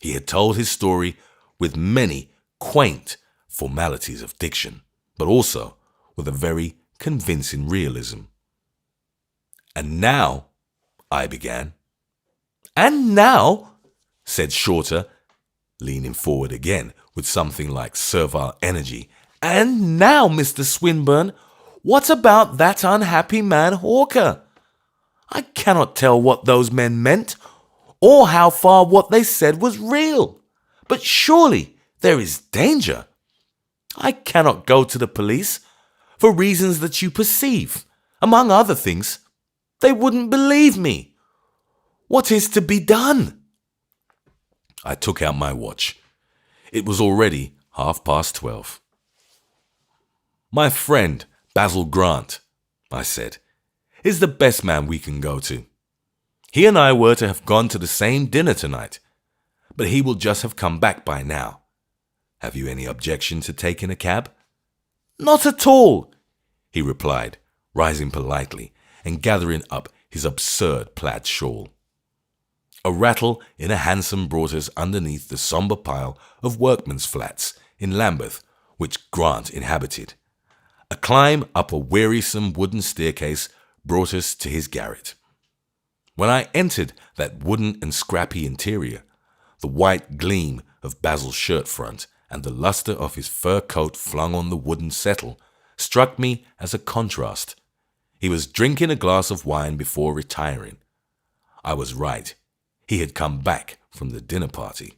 He had told his story with many quaint formalities of diction, but also with a very convincing realism. "And now," I began. "And now," said Shorter, leaning forward again with something like servile energy, "and now, Mr. Swinburne, what about that unhappy man Hawker? I cannot tell what those men meant, or how far what they said was real. But surely there is danger. I cannot go to the police, for reasons that you perceive. Among other things, they wouldn't believe me. What is to be done?" I took out my watch. It was already 12:30. "My friend, Basil Grant," I said, "is the best man we can go to. He and I were to have gone to the same dinner tonight, but he will just have come back by now. Have you any objection to taking a cab?" "Not at all," he replied, rising politely and gathering up his absurd plaid shawl. A rattle in a hansom brought us underneath the sombre pile of workmen's flats in Lambeth which Grant inhabited. A climb up a wearisome wooden staircase brought us to his garret. When I entered that wooden and scrappy interior, the white gleam of Basil's shirt front and the lustre of his fur coat flung on the wooden settle struck me as a contrast. He was drinking a glass of wine before retiring. I was right. He had come back from the dinner party.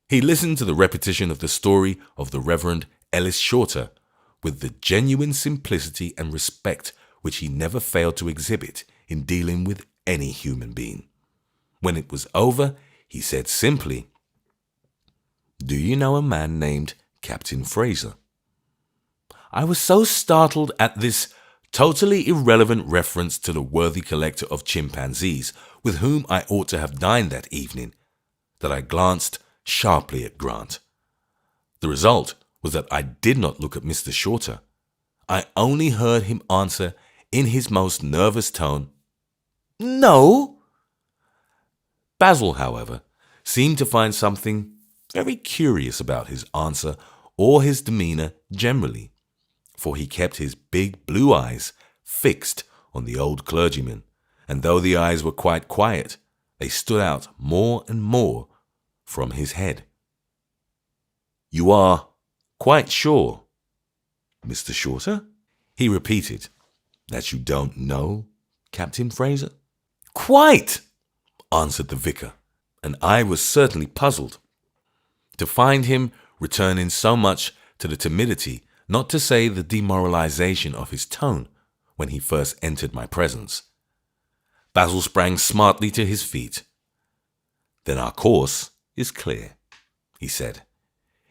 He listened to the repetition of the story of the Reverend Ellis Shorter with the genuine simplicity and respect which he never failed to exhibit in dealing with any human being. When it was over, he said simply, "Do you know a man named Captain Fraser?" I was so startled at this totally irrelevant reference to the worthy collector of chimpanzees with whom I ought to have dined that evening that I glanced sharply at Grant. The result was that I did not look at Mr. Shorter. I only heard him answer in his most nervous tone, "No." Basil, however, seemed to find something very curious about his answer or his demeanour generally, for he kept his big blue eyes fixed on the old clergyman, and though the eyes were quite quiet, they stood out more and more from his head. "You are quite sure, Mr. Shorter," he repeated, "that you don't know Captain Fraser?" "Quite," answered the vicar, and I was certainly puzzled to find him returning so much to the timidity, not to say the demoralization of his tone when he first entered my presence. Basil sprang smartly to his feet. "Then our course is clear," he said.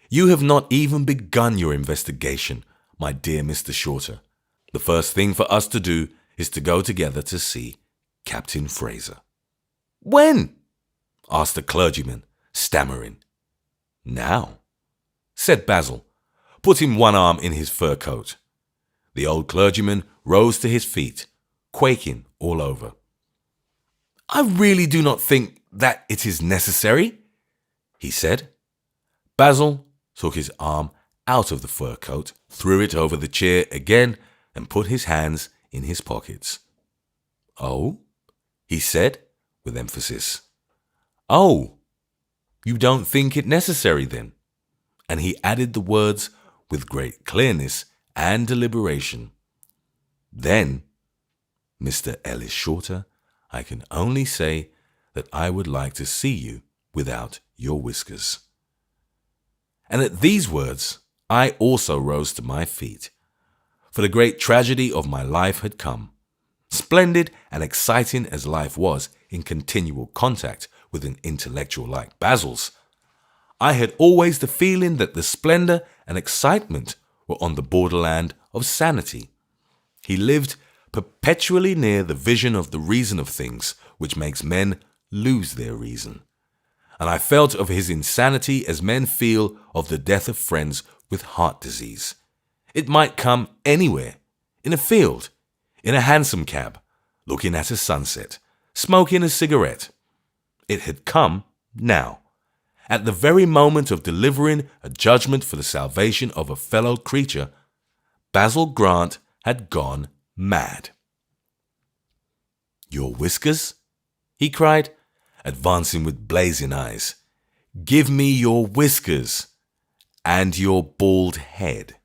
"You have not even begun your investigation, my dear Mr. Shorter. The first thing for us to do is to go together to see Captain Fraser." "When?" asked the clergyman, stammering. "Now," said Basil, putting one arm in his fur coat. The old clergyman rose to his feet, quaking all over. "I really do not think that it is necessary," he said. Basil took his arm out of the fur coat, threw it over the chair again, and put his hands in his pockets. "Oh?" he said with emphasis. "Oh, you don't think it necessary then?" And he added the words with great clearness and deliberation. "Then, Mr. Ellis Shorter, I can only say that I would like to see you without your whiskers." And at these words, I also rose to my feet, for the great tragedy of my life had come. Splendid and exciting as life was in continual contact with an intellectual like Basil's, I had always the feeling that the splendor and excitement were on the borderland of sanity. He lived perpetually near the vision of the reason of things, which makes men lose their reason. And I felt of his insanity as men feel of the death of friends with heart disease. It might come anywhere, in a field, in a hansom cab, looking at a sunset, smoking a cigarette. It had come now, at the very moment of delivering a judgment for the salvation of a fellow creature. Basil Grant had gone mad. "Your whiskers?" he cried, advancing with blazing eyes. "Give me your whiskers and your bald head."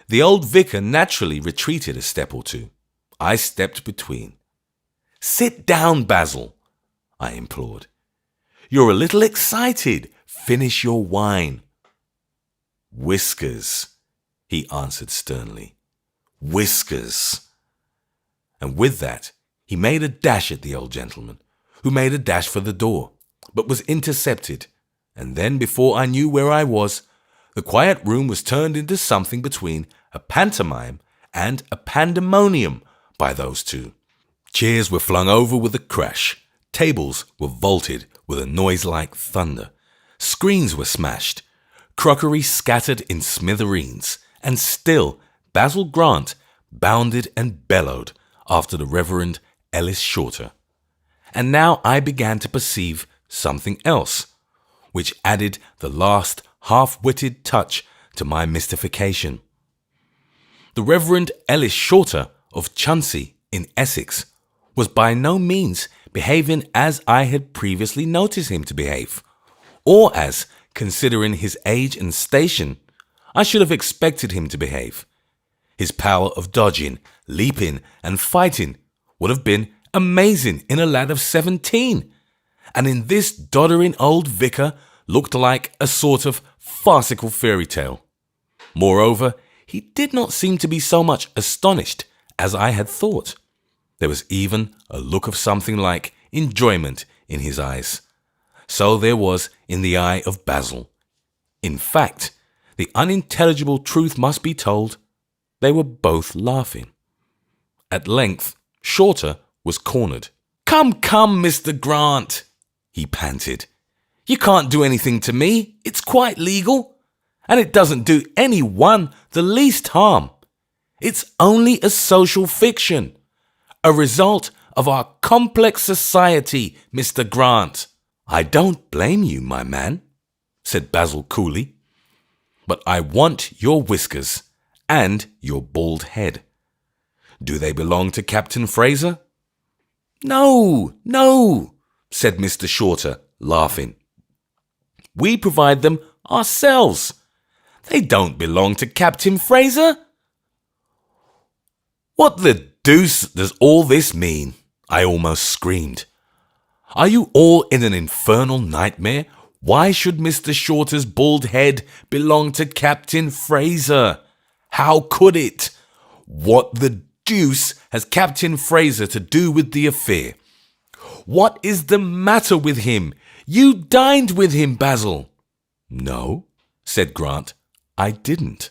The old vicar naturally retreated a step or two. I stepped between. "Sit down, Basil," I implored. "You're a little excited. Finish your wine." "Whiskers," he answered sternly. "Whiskers." And with that, he made a dash at the old gentleman, who made a dash for the door, but was intercepted, and then before I knew where I was, the quiet room was turned into something between a pantomime and a pandemonium by those two. Chairs were flung over with a crash, tables were vaulted with a noise like thunder, screens were smashed, crockery scattered in smithereens, and still Basil Grant bounded and bellowed after the Reverend Ellis Shorter. And now I began to perceive something else, which added the last half-witted touch to my mystification. The Reverend Ellis Shorter of Chuntsey in Essex was by no means behaving as I had previously noticed him to behave, or as, considering his age and station, I should have expected him to behave. His power of dodging, leaping, and fighting would have been amazing in a lad of 17, and in this doddering old vicar looked like a sort of farcical fairy tale. Moreover, he did not seem to be so much astonished as I had thought. There was even a look of something like enjoyment in his eyes. So there was in the eye of Basil. In fact, the unintelligible truth must be told, they were both laughing. At length, Shorter was cornered. Come, Mr. Grant, he panted. You can't do anything to me. It's quite legal. And it doesn't do anyone the least harm. It's only a social fiction, a result of our complex society, Mr. Grant. I don't blame you, my man, said Basil coolly. But I want your whiskers and your bald head. Do they belong to Captain Fraser? No, said Mr. Shorter, laughing. We provide them ourselves. They don't belong to Captain Fraser. What the deuce does all this mean? I almost screamed. Are you all in an infernal nightmare? Why should Mr. Shorter's bald head belong to Captain Fraser? How could it? What the deuce has Captain Fraser to do with the affair? What is the matter with him? You dined with him, Basil. No, said Grant, I didn't.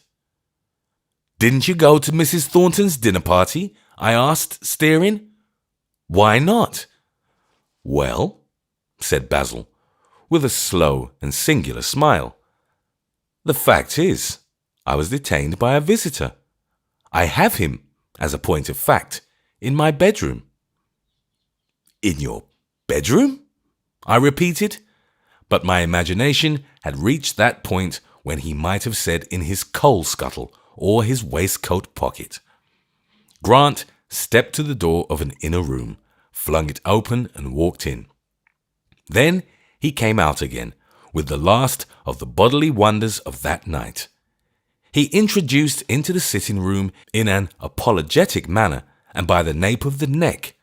Didn't you go to Mrs. Thornton's dinner party? I asked, staring. Why not? Well, said Basil, with a slow and singular smile. The fact is, I was detained by a visitor. I have him, as a point of fact, in my bedroom. In your bedroom? I repeated, but my imagination had reached that point when he might have said in his coal scuttle or his waistcoat pocket. Grant stepped to the door of an inner room, flung it open and walked in. Then he came out again with the last of the bodily wonders of that night. He introduced into the sitting room in an apologetic manner and by the nape of the neck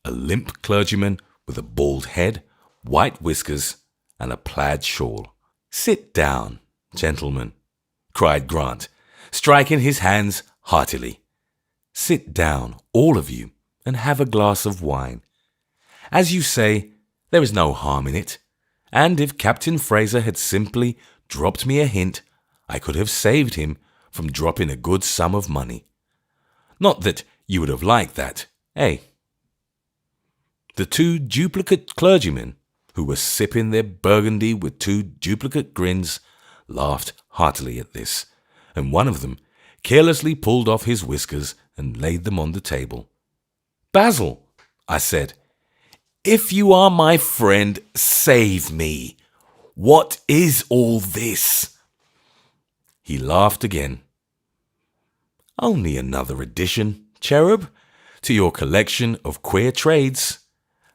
a limp clergyman with a bald head, white whiskers, and a plaid shawl. Sit down, gentlemen, cried Grant, striking his hands heartily. Sit down, all of you, and have a glass of wine. As you say, there is no harm in it, and if Captain Fraser had simply dropped me a hint, I could have saved him from dropping a good sum of money. Not that you would have liked that, eh? The two duplicate clergymen, who were sipping their burgundy with two duplicate grins, laughed heartily at this, and one of them carelessly pulled off his whiskers and laid them on the table. Basil, I said, if you are my friend, save me. What is all this? He laughed again. Only another addition, cherub, to your collection of queer trades.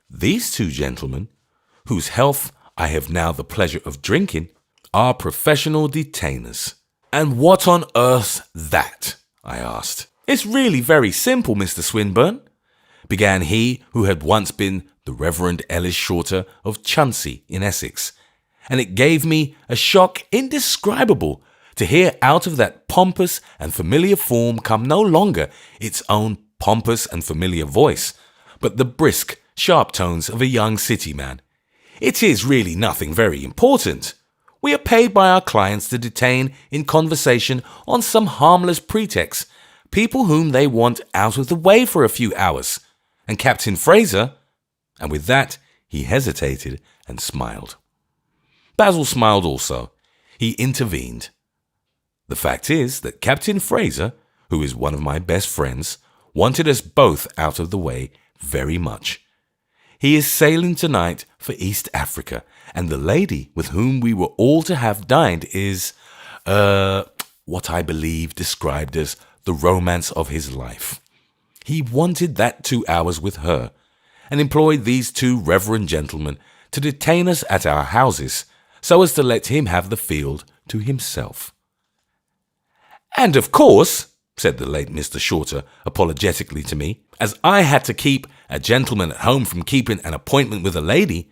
These two gentlemen, whose health I have now the pleasure of drinking, are professional detainers. And what on earth that? I asked. It's really very simple, Mr. Swinburne, began he who had once been the Reverend Ellis Shorter of Chuntsey in Essex, and it gave me a shock indescribable to hear out of that pompous and familiar form come no longer its own pompous and familiar voice, but the brisk, sharp tones of a young city man. It is really nothing very important. We are paid by our clients to detain in conversation on some harmless pretext people whom they want out of the way for a few hours. And Captain Fraser... And with that, he hesitated and smiled. Basil smiled also. He intervened. The fact is that Captain Fraser, who is one of my best friends, wanted us both out of the way very much. He is sailing tonight for East Africa, and the lady with whom we were all to have dined is, what I believe described as the romance of his life. He wanted that 2 hours with her, and employed these two reverend gentlemen to detain us at our houses, so as to let him have the field to himself. And of course, said the late Mr. Shorter apologetically to me, as I had to keep a gentleman at home from keeping an appointment with a lady,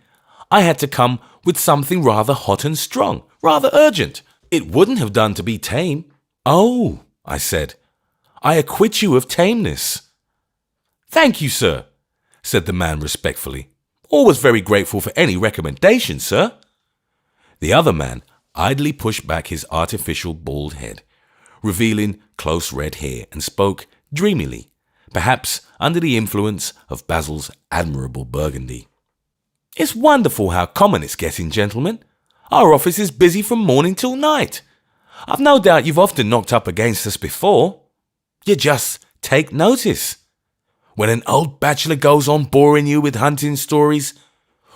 I had to come with something rather hot and strong, rather urgent. It wouldn't have done to be tame. Oh, I said, I acquit you of tameness. Thank you, sir, said the man respectfully. Always very grateful for any recommendation, sir. The other man idly pushed back his artificial bald head, revealing close red hair, and spoke dreamily, perhaps under the influence of Basil's admirable burgundy. "It's wonderful how common it's getting, gentlemen. Our office is busy from morning till night. I've no doubt you've often knocked up against us before. You just take notice. When an old bachelor goes on boring you with hunting stories,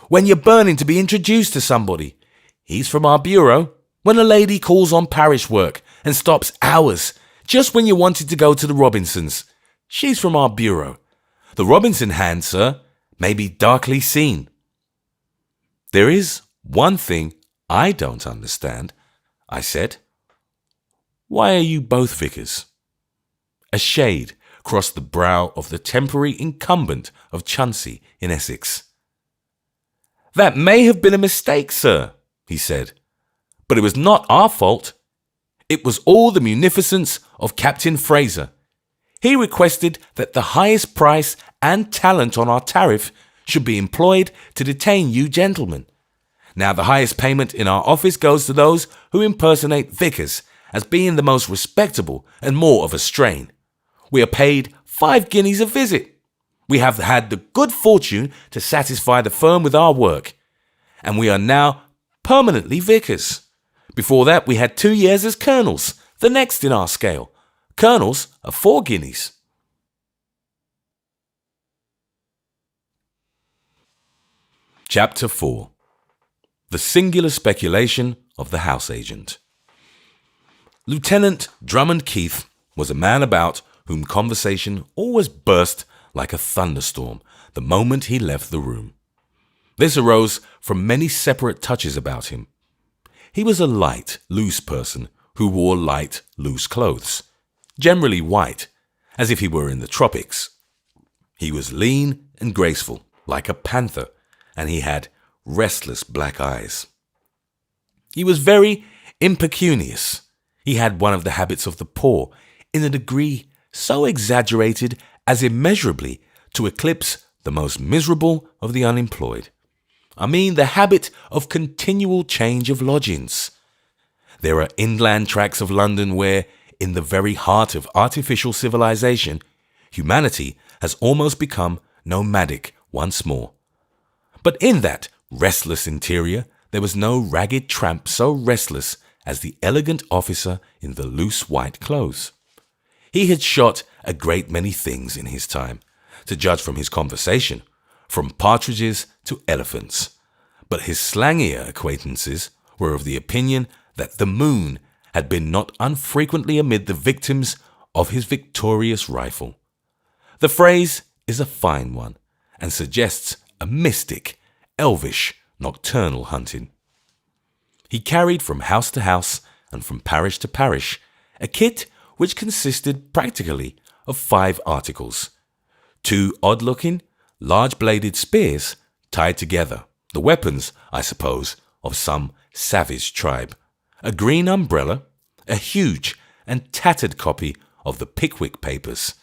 when you're burning to be introduced to somebody, he's from our bureau. When a lady calls on parish work and stops hours just when you wanted to go to the Robinsons, she's from our bureau. The Robinson hand, sir, may be darkly seen." "There is one thing I don't understand," I said. "Why are you both vicars?" A shade crossed the brow of the temporary incumbent of Chuntsey in Essex. "That may have been a mistake, sir," he said, "but it was not our fault. It was all the munificence of Captain Fraser. He requested that the highest price and talent on our tariff should be employed to detain you gentlemen. Now the highest payment in our office goes to those who impersonate vicars as being the most respectable and more of a strain. We are paid 5 guineas a visit. We have had the good fortune to satisfy the firm with our work, and we are now permanently vicars. Before that we had 2 years as colonels, the next in our scale. Colonels are 4 guineas. Chapter 4. The Singular Speculation of the House Agent. Lieutenant Drummond Keith was a man about whom conversation always burst like a thunderstorm the moment he left the room. This arose from many separate touches about him. He was a light, loose person who wore light, loose clothes, generally white, as if he were in the tropics. He was lean and graceful, like a panther, and he had restless black eyes. He was very impecunious. He had one of the habits of the poor in a degree so exaggerated as immeasurably to eclipse the most miserable of the unemployed. I mean the habit of continual change of lodgings. There are inland tracts of London where, in the very heart of artificial civilization, humanity has almost become nomadic once more. But in that restless interior there was no ragged tramp so restless as the elegant officer in the loose white clothes. He had shot a great many things in his time, to judge from his conversation, from partridges to elephants. But his slangier acquaintances were of the opinion that the moon had been not unfrequently amid the victims of his victorious rifle. The phrase is a fine one, and suggests a mystic, elvish, nocturnal hunting. He carried from house to house and from parish to parish a kit which consisted practically of 5 articles: 2 odd-looking, large-bladed spears tied together, the weapons, I suppose, of some savage tribe, a green umbrella, a huge and tattered copy of the Pickwick Papers,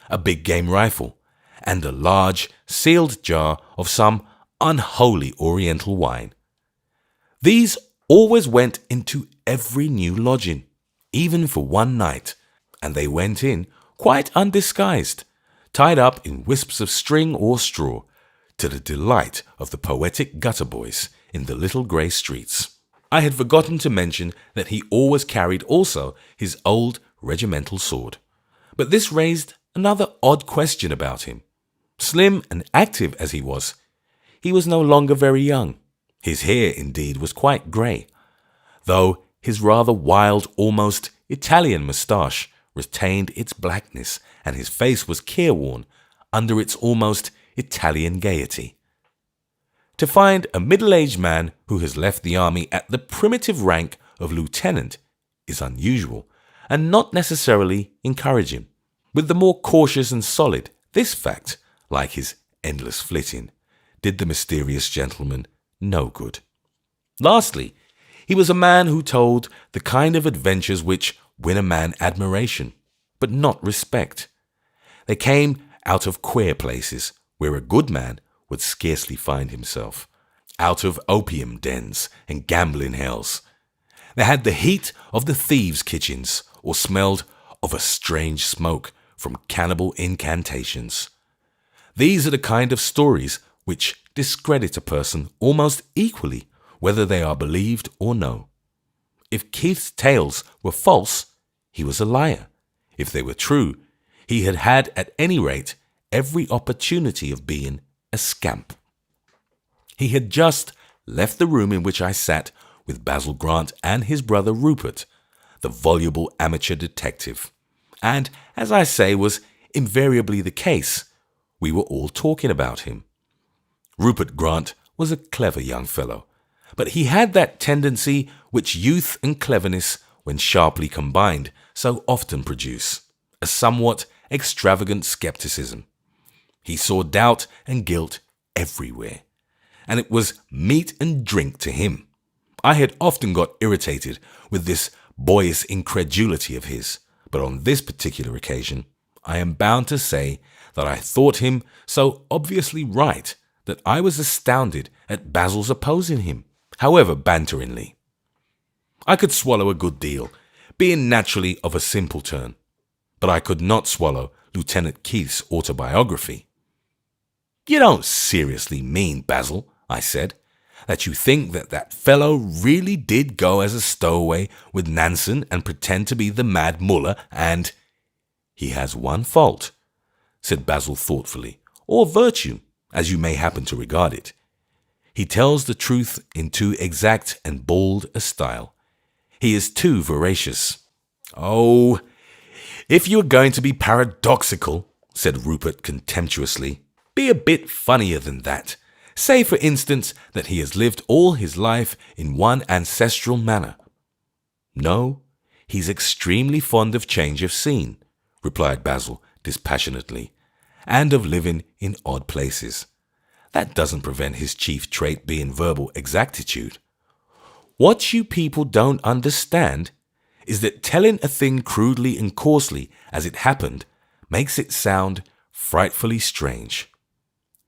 a big game rifle, and a large sealed jar of some unholy oriental wine. These always went into every new lodging, even for one night, and they went in quite undisguised, tied up in wisps of string or straw, to the delight of the poetic gutter boys in the little grey streets. I had forgotten to mention that he always carried also his old regimental sword. But this raised another odd question about him. Slim and active as he was no longer very young. His hair, indeed, was quite grey, though his rather wild, almost Italian moustache retained its blackness, and his face was careworn under its almost Italian gaiety. To find a middle-aged man who has left the army at the primitive rank of lieutenant is unusual, and not necessarily encouraging. With the more cautious and solid, this fact, like his endless flitting, did the mysterious gentleman no good. Lastly, he was a man who told the kind of adventures which win a man admiration, but not respect. They came out of queer places where a good man would scarcely find himself, out of opium dens and gambling hells. They had the heat of the thieves' kitchens, or smelled of a strange smoke from cannibal incantations. These are the kind of stories which discredit a person almost equally, whether they are believed or no. If Keith's tales were false, he was a liar. If they were true, he had had at any rate every opportunity of being a scamp. He had just left the room in which I sat with Basil Grant and his brother Rupert, the voluble amateur detective, and, as I say, was invariably the case, we were all talking about him. Rupert Grant was a clever young fellow, but he had that tendency which youth and cleverness, when sharply combined, so often produce, a somewhat extravagant skepticism. He saw doubt and guilt everywhere, and it was meat and drink to him. I had often got irritated with this boyish incredulity of his, but on this particular occasion, I am bound to say that I thought him so obviously right that I was astounded at Basil's opposing him, however banteringly. I could swallow a good deal, being naturally of a simple turn, but I could not swallow Lieutenant Keith's autobiography. "You don't seriously mean, Basil," I said, "that you think that fellow really did go as a stowaway with Nansen and pretend to be the mad mullah and—" "He has one fault," said Basil thoughtfully, "or virtue, as you may happen to regard it. He tells the truth in too exact and bold a style. He is too veracious." "Oh, if you are going to be paradoxical," said Rupert contemptuously, "be a bit funnier than that. Say, for instance, that he has lived all his life in one ancestral manner." "No, he's extremely fond of change of scene," replied Basil dispassionately, "and of living in odd places. That doesn't prevent his chief trait being verbal exactitude. What you people don't understand is that telling a thing crudely and coarsely as it happened makes it sound frightfully strange.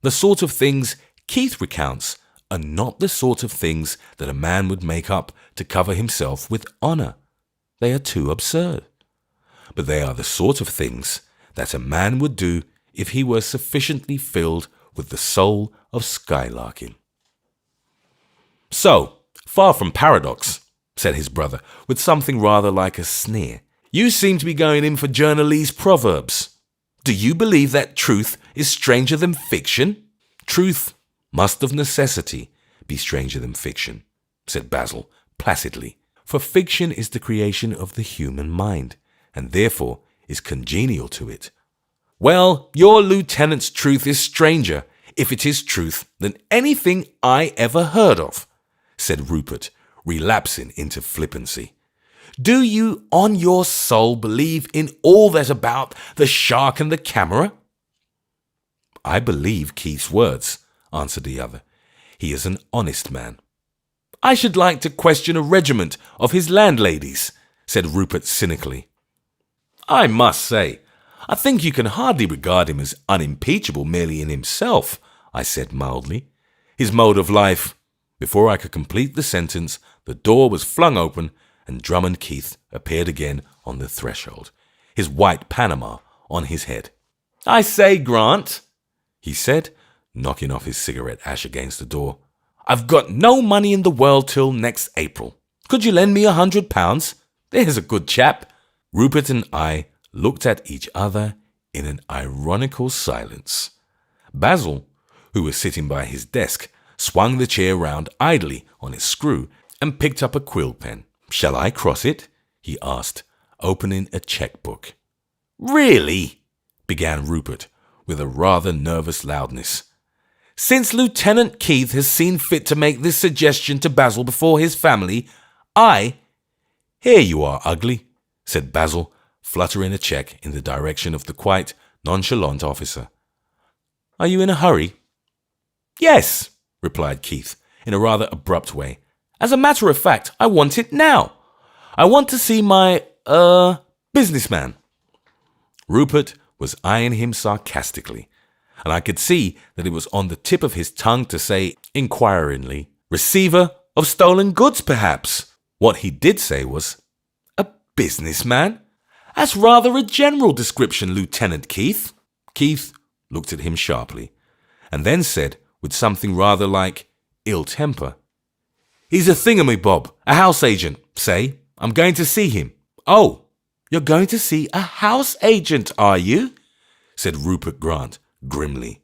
The sort of things Keith recounts are not the sort of things that a man would make up to cover himself with honor. They are too absurd. But they are the sort of things that a man would do if he were sufficiently filled with the soul of skylarking." "So, far from paradox," said his brother, with something rather like a sneer, "you seem to be going in for journalese proverbs. Do you believe that truth is stranger than fiction?" "Truth must of necessity be stranger than fiction," said Basil placidly, "for fiction is the creation of the human mind, and therefore is congenial to it." "Well, your lieutenant's truth is stranger, if it is truth, than anything I ever heard of," said Rupert, relapsing into flippancy. "Do you on your soul believe in all that about the shark and the camera?" "I believe Keith's words," answered the other. "He is an honest man." "I should like to question a regiment of his landladies," said Rupert cynically. "I must say, I think you can hardly regard him as unimpeachable merely in himself," I said mildly. "His mode of life—" Before I could complete the sentence, the door was flung open and Drummond Keith appeared again on the threshold, his white Panama on his head. "I say, Grant," he said, knocking off his cigarette ash against the door, "I've got no money in the world till next April. Could you lend me £100? There's a good chap." Rupert and I looked at each other in an ironical silence. Basil, who was sitting by his desk, swung the chair round idly on its screw and picked up a quill pen. "Shall I cross it?" he asked, opening a checkbook. "Really?" began Rupert, with a rather nervous loudness. "Since Lieutenant Keith has seen fit to make this suggestion to Basil before his family, "Here you are, Ugly," said Basil, fluttering a cheque in the direction of the quite nonchalant officer. "Are you in a hurry?" "Yes," replied Keith, in a rather abrupt way. "As a matter of fact, I want it now. I want to see my, businessman." Rupert was eyeing him sarcastically, and I could see that it was on the tip of his tongue to say inquiringly, "Receiver of stolen goods, perhaps?" What he did say was, "A businessman? That's rather a general description, Lieutenant Keith." Keith looked at him sharply, and then said with something rather like ill temper, "He's a thingamabob, a house agent, say. I'm going to see him." "Oh, you're going to see a house agent, are you?" said Rupert Grant grimly.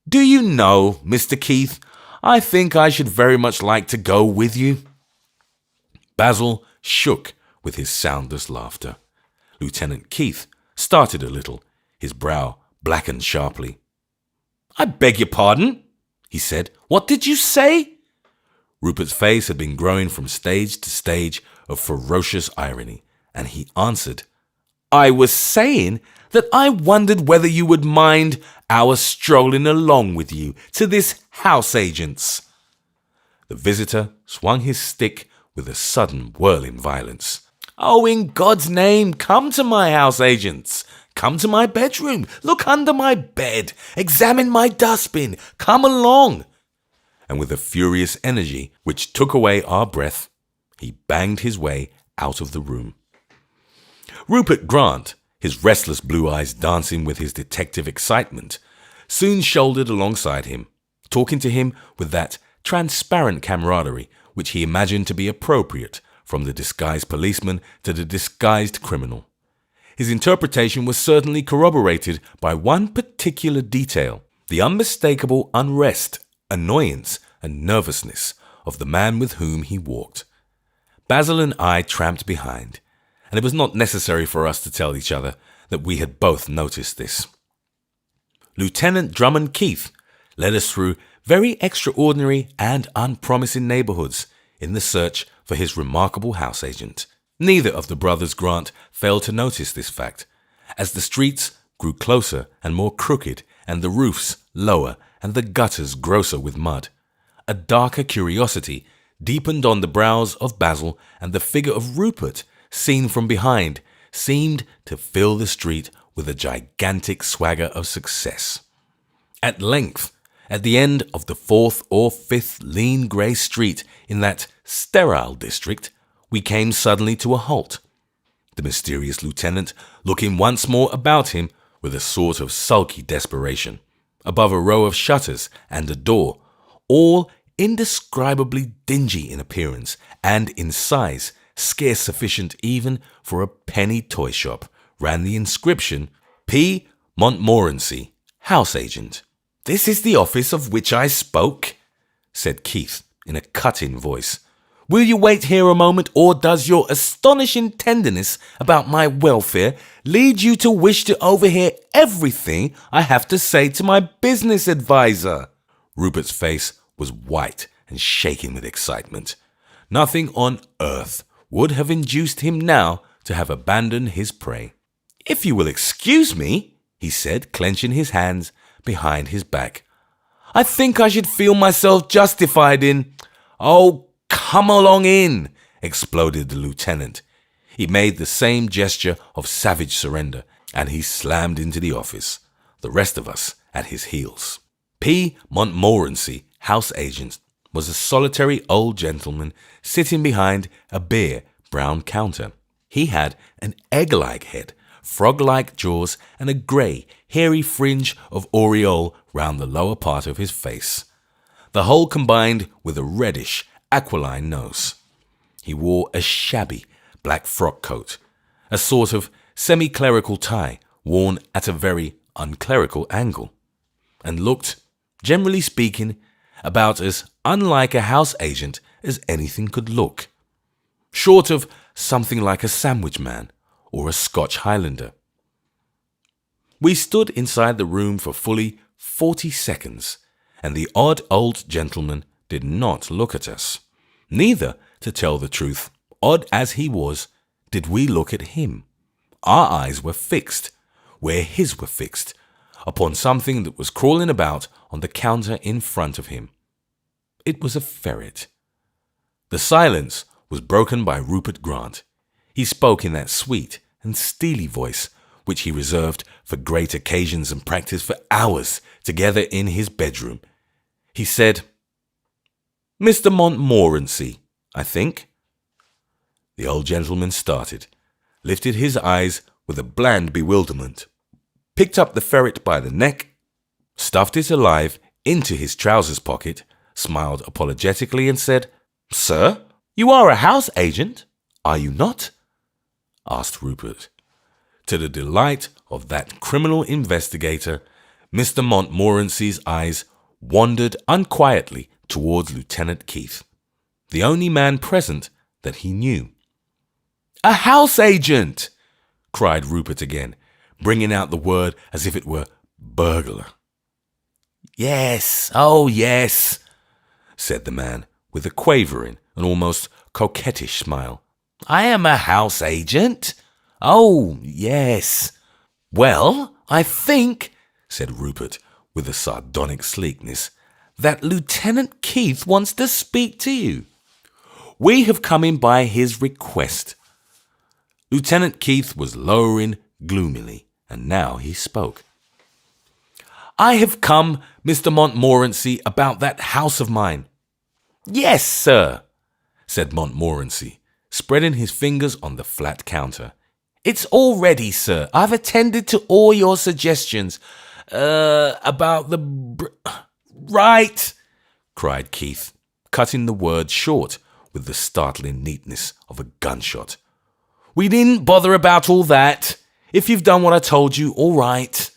"Do you know, Mr. Keith, I think I should very much like to go with you." Basil shook with his soundless laughter. Lieutenant Keith started a little, his brow blackened sharply. "I beg your pardon," he said. "What did you say?" Rupert's face had been growing from stage to stage of ferocious irony, and he answered, "I was saying that I wondered whether you would mind our strolling along with you to this house agent's." The visitor swung his stick with a sudden whirling violence. "Oh, in God's name, come to my house agent's. Come to my bedroom. Look under my bed. Examine my dustbin. Come along." And with a furious energy which took away our breath, he banged his way out of the room. Rupert Grant, his restless blue eyes dancing with his detective excitement, soon shouldered alongside him, talking to him with that transparent camaraderie which he imagined to be appropriate from the disguised policeman to the disguised criminal. His interpretation was certainly corroborated by one particular detail: the unmistakable unrest, annoyance, and nervousness of the man with whom he walked. Basil and I tramped behind, and it was not necessary for us to tell each other that we had both noticed this. Lieutenant Drummond Keith led us through very extraordinary and unpromising neighborhoods in the search for his remarkable house agent. Neither of the brothers Grant failed to notice this fact, as the streets grew closer and more crooked, and the roofs lower, and the gutters grosser with mud. A darker curiosity deepened on the brows of Basil, and the figure of Rupert, seen from behind, seemed to fill the street with a gigantic swagger of success. At length, at the end of the 4th or 5th lean grey street in that sterile district, we came suddenly to a halt, the mysterious lieutenant looking once more about him with a sort of sulky desperation, above a row of shutters and a door, all indescribably dingy in appearance and in size, scarce sufficient even for a penny toy shop, ran the inscription, P. Montmorency, house agent. "This is the office of which I spoke," said Keith in a cutting voice. "Will you wait here a moment, or does your astonishing tenderness about my welfare lead you to wish to overhear everything I have to say to my business advisor?" Rupert's face was white and shaking with excitement. Nothing on earth would have induced him now to have abandoned his prey. "If you will excuse me," he said, clenching his hands behind his back, "I think I should feel myself justified in—" "Oh, come along in," exploded the lieutenant. He made the same gesture of savage surrender, and he slammed into the office, the rest of us at his heels. P. Montmorency, house agent, was a solitary old gentleman sitting behind a bare brown counter. He had an egg-like head, frog-like jaws, and a grey, hairy fringe of aureole round the lower part of his face, the whole combined with a reddish, aquiline nose. He wore a shabby black frock coat, a sort of semi-clerical tie worn at a very unclerical angle, and looked, generally speaking, about as unlike a house agent as anything could look, short of something like a sandwich man or a Scotch Highlander. We stood inside the room for fully 40 seconds, and the odd old gentleman did not look at us. Neither, to tell the truth, odd as he was, did we look at him. Our eyes were fixed, where his were fixed, upon something that was crawling about on the counter in front of him. It was a ferret. The silence was broken by Rupert Grant. He spoke in that sweet and steely voice which he reserved for great occasions and practiced for hours together in his bedroom. He said, "Mr. Montmorency, I think." The old gentleman started, lifted his eyes with a bland bewilderment, picked up the ferret by the neck, stuffed it alive into his trousers pocket, smiled apologetically and said, "Sir, you are a house agent, are you not?" asked Rupert. To the delight of that criminal investigator, Mr. Montmorency's eyes wandered unquietly towards Lieutenant Keith, the only man present that he knew. "A house agent!" cried Rupert again, bringing out the word as if it were burglar. "Yes, oh yes," said the man, with a quavering and almost coquettish smile. "I am a house agent. Oh, yes. Well, I think," said Rupert, with a sardonic sleekness, "that Lieutenant Keith wants to speak to you. We have come in by his request." Lieutenant Keith was lowering gloomily, and now he spoke. "I have come, Mr. Montmorency, about that house of mine." "Yes, sir," said Montmorency, spreading his fingers on the flat counter. "It's all ready, sir. I've attended to all your suggestions. About the... Right," cried Keith, cutting the word short with the startling neatness of a gunshot. "We needn't bother about all that. If you've done what I told you, all right."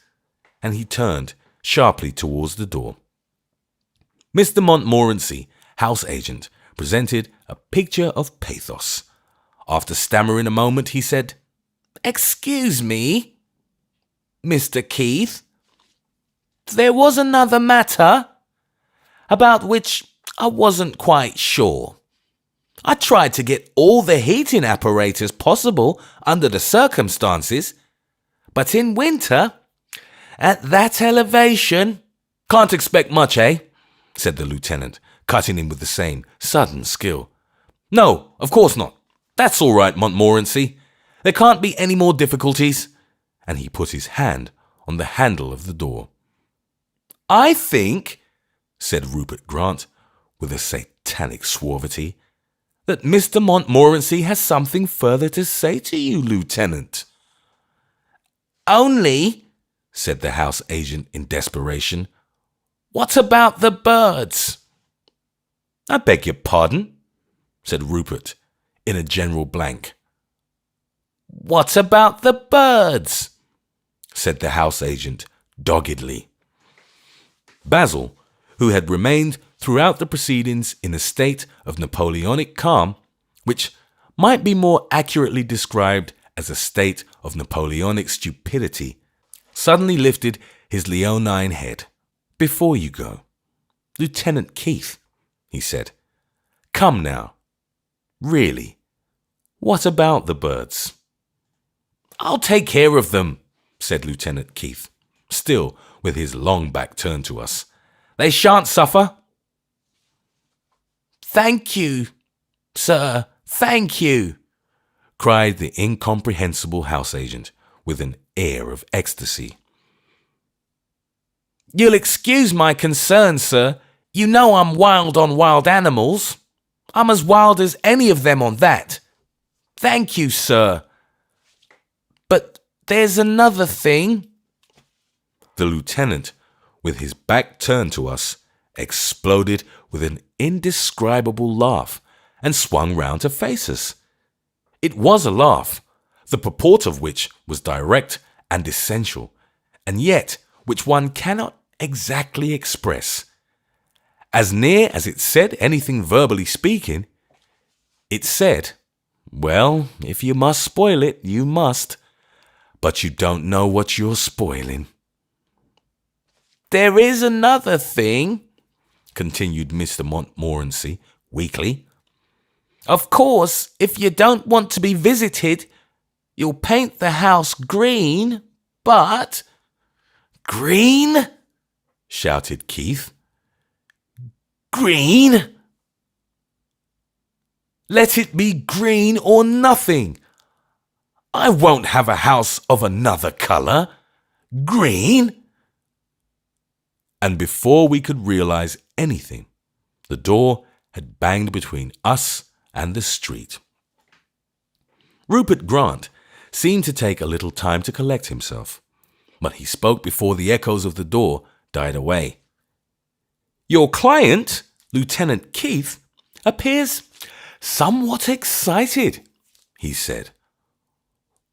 And he turned sharply towards the door. Mr. Montmorency, house agent, presented a picture of pathos. After stammering a moment, he said, "Excuse me, Mr. Keith. There was another matter about which I wasn't quite sure. I tried to get all the heating apparatus possible under the circumstances, but in winter, at that elevation—" "Can't expect much, eh?" said the lieutenant, cutting in with the same sudden skill. "No, of course not. That's all right, Montmorency. There can't be any more difficulties." And he put his hand on the handle of the door. "I think," said Rupert Grant, with a satanic suavity, "that Mr. Montmorency has something further to say to you, Lieutenant." "Only," said the house agent in desperation, "what about the birds?" "I beg your pardon?" said Rupert, in a general blank. "What about the birds?" said the house agent doggedly. Basil, who had remained throughout the proceedings in a state of Napoleonic calm, which might be more accurately described as a state of Napoleonic stupidity, suddenly lifted his leonine head. "Before you go, Lieutenant Keith," he said, "come now. Really, what about the birds?" "I'll take care of them," said Lieutenant Keith, still with his long back turned to us. "They shan't suffer." "Thank you, sir, thank you," cried the incomprehensible house agent with an air of ecstasy. "You'll excuse my concern, sir. You know I'm wild on wild animals. I'm as wild as any of them on that. Thank you, sir. But there's another thing." The lieutenant, with his back turned to us, exploded with an indescribable laugh and swung round to face us. It was a laugh, the purport of which was direct and essential, and yet which one cannot exactly express. As near as it said anything verbally speaking, it said, "Well, if you must spoil it, you must, but you don't know what you're spoiling." "There is another thing," continued Mr. Montmorency weakly. "Of course, if you don't want to be visited, you'll paint the house green, but—" "Green?" shouted Keith. "Green? Let it be green or nothing. I won't have a house of another colour. Green?" And before we could realize anything, the door had banged between us and the street. Rupert Grant seemed to take a little time to collect himself, but he spoke before the echoes of the door died away. "Your client, Lieutenant Keith, appears somewhat excited," he said.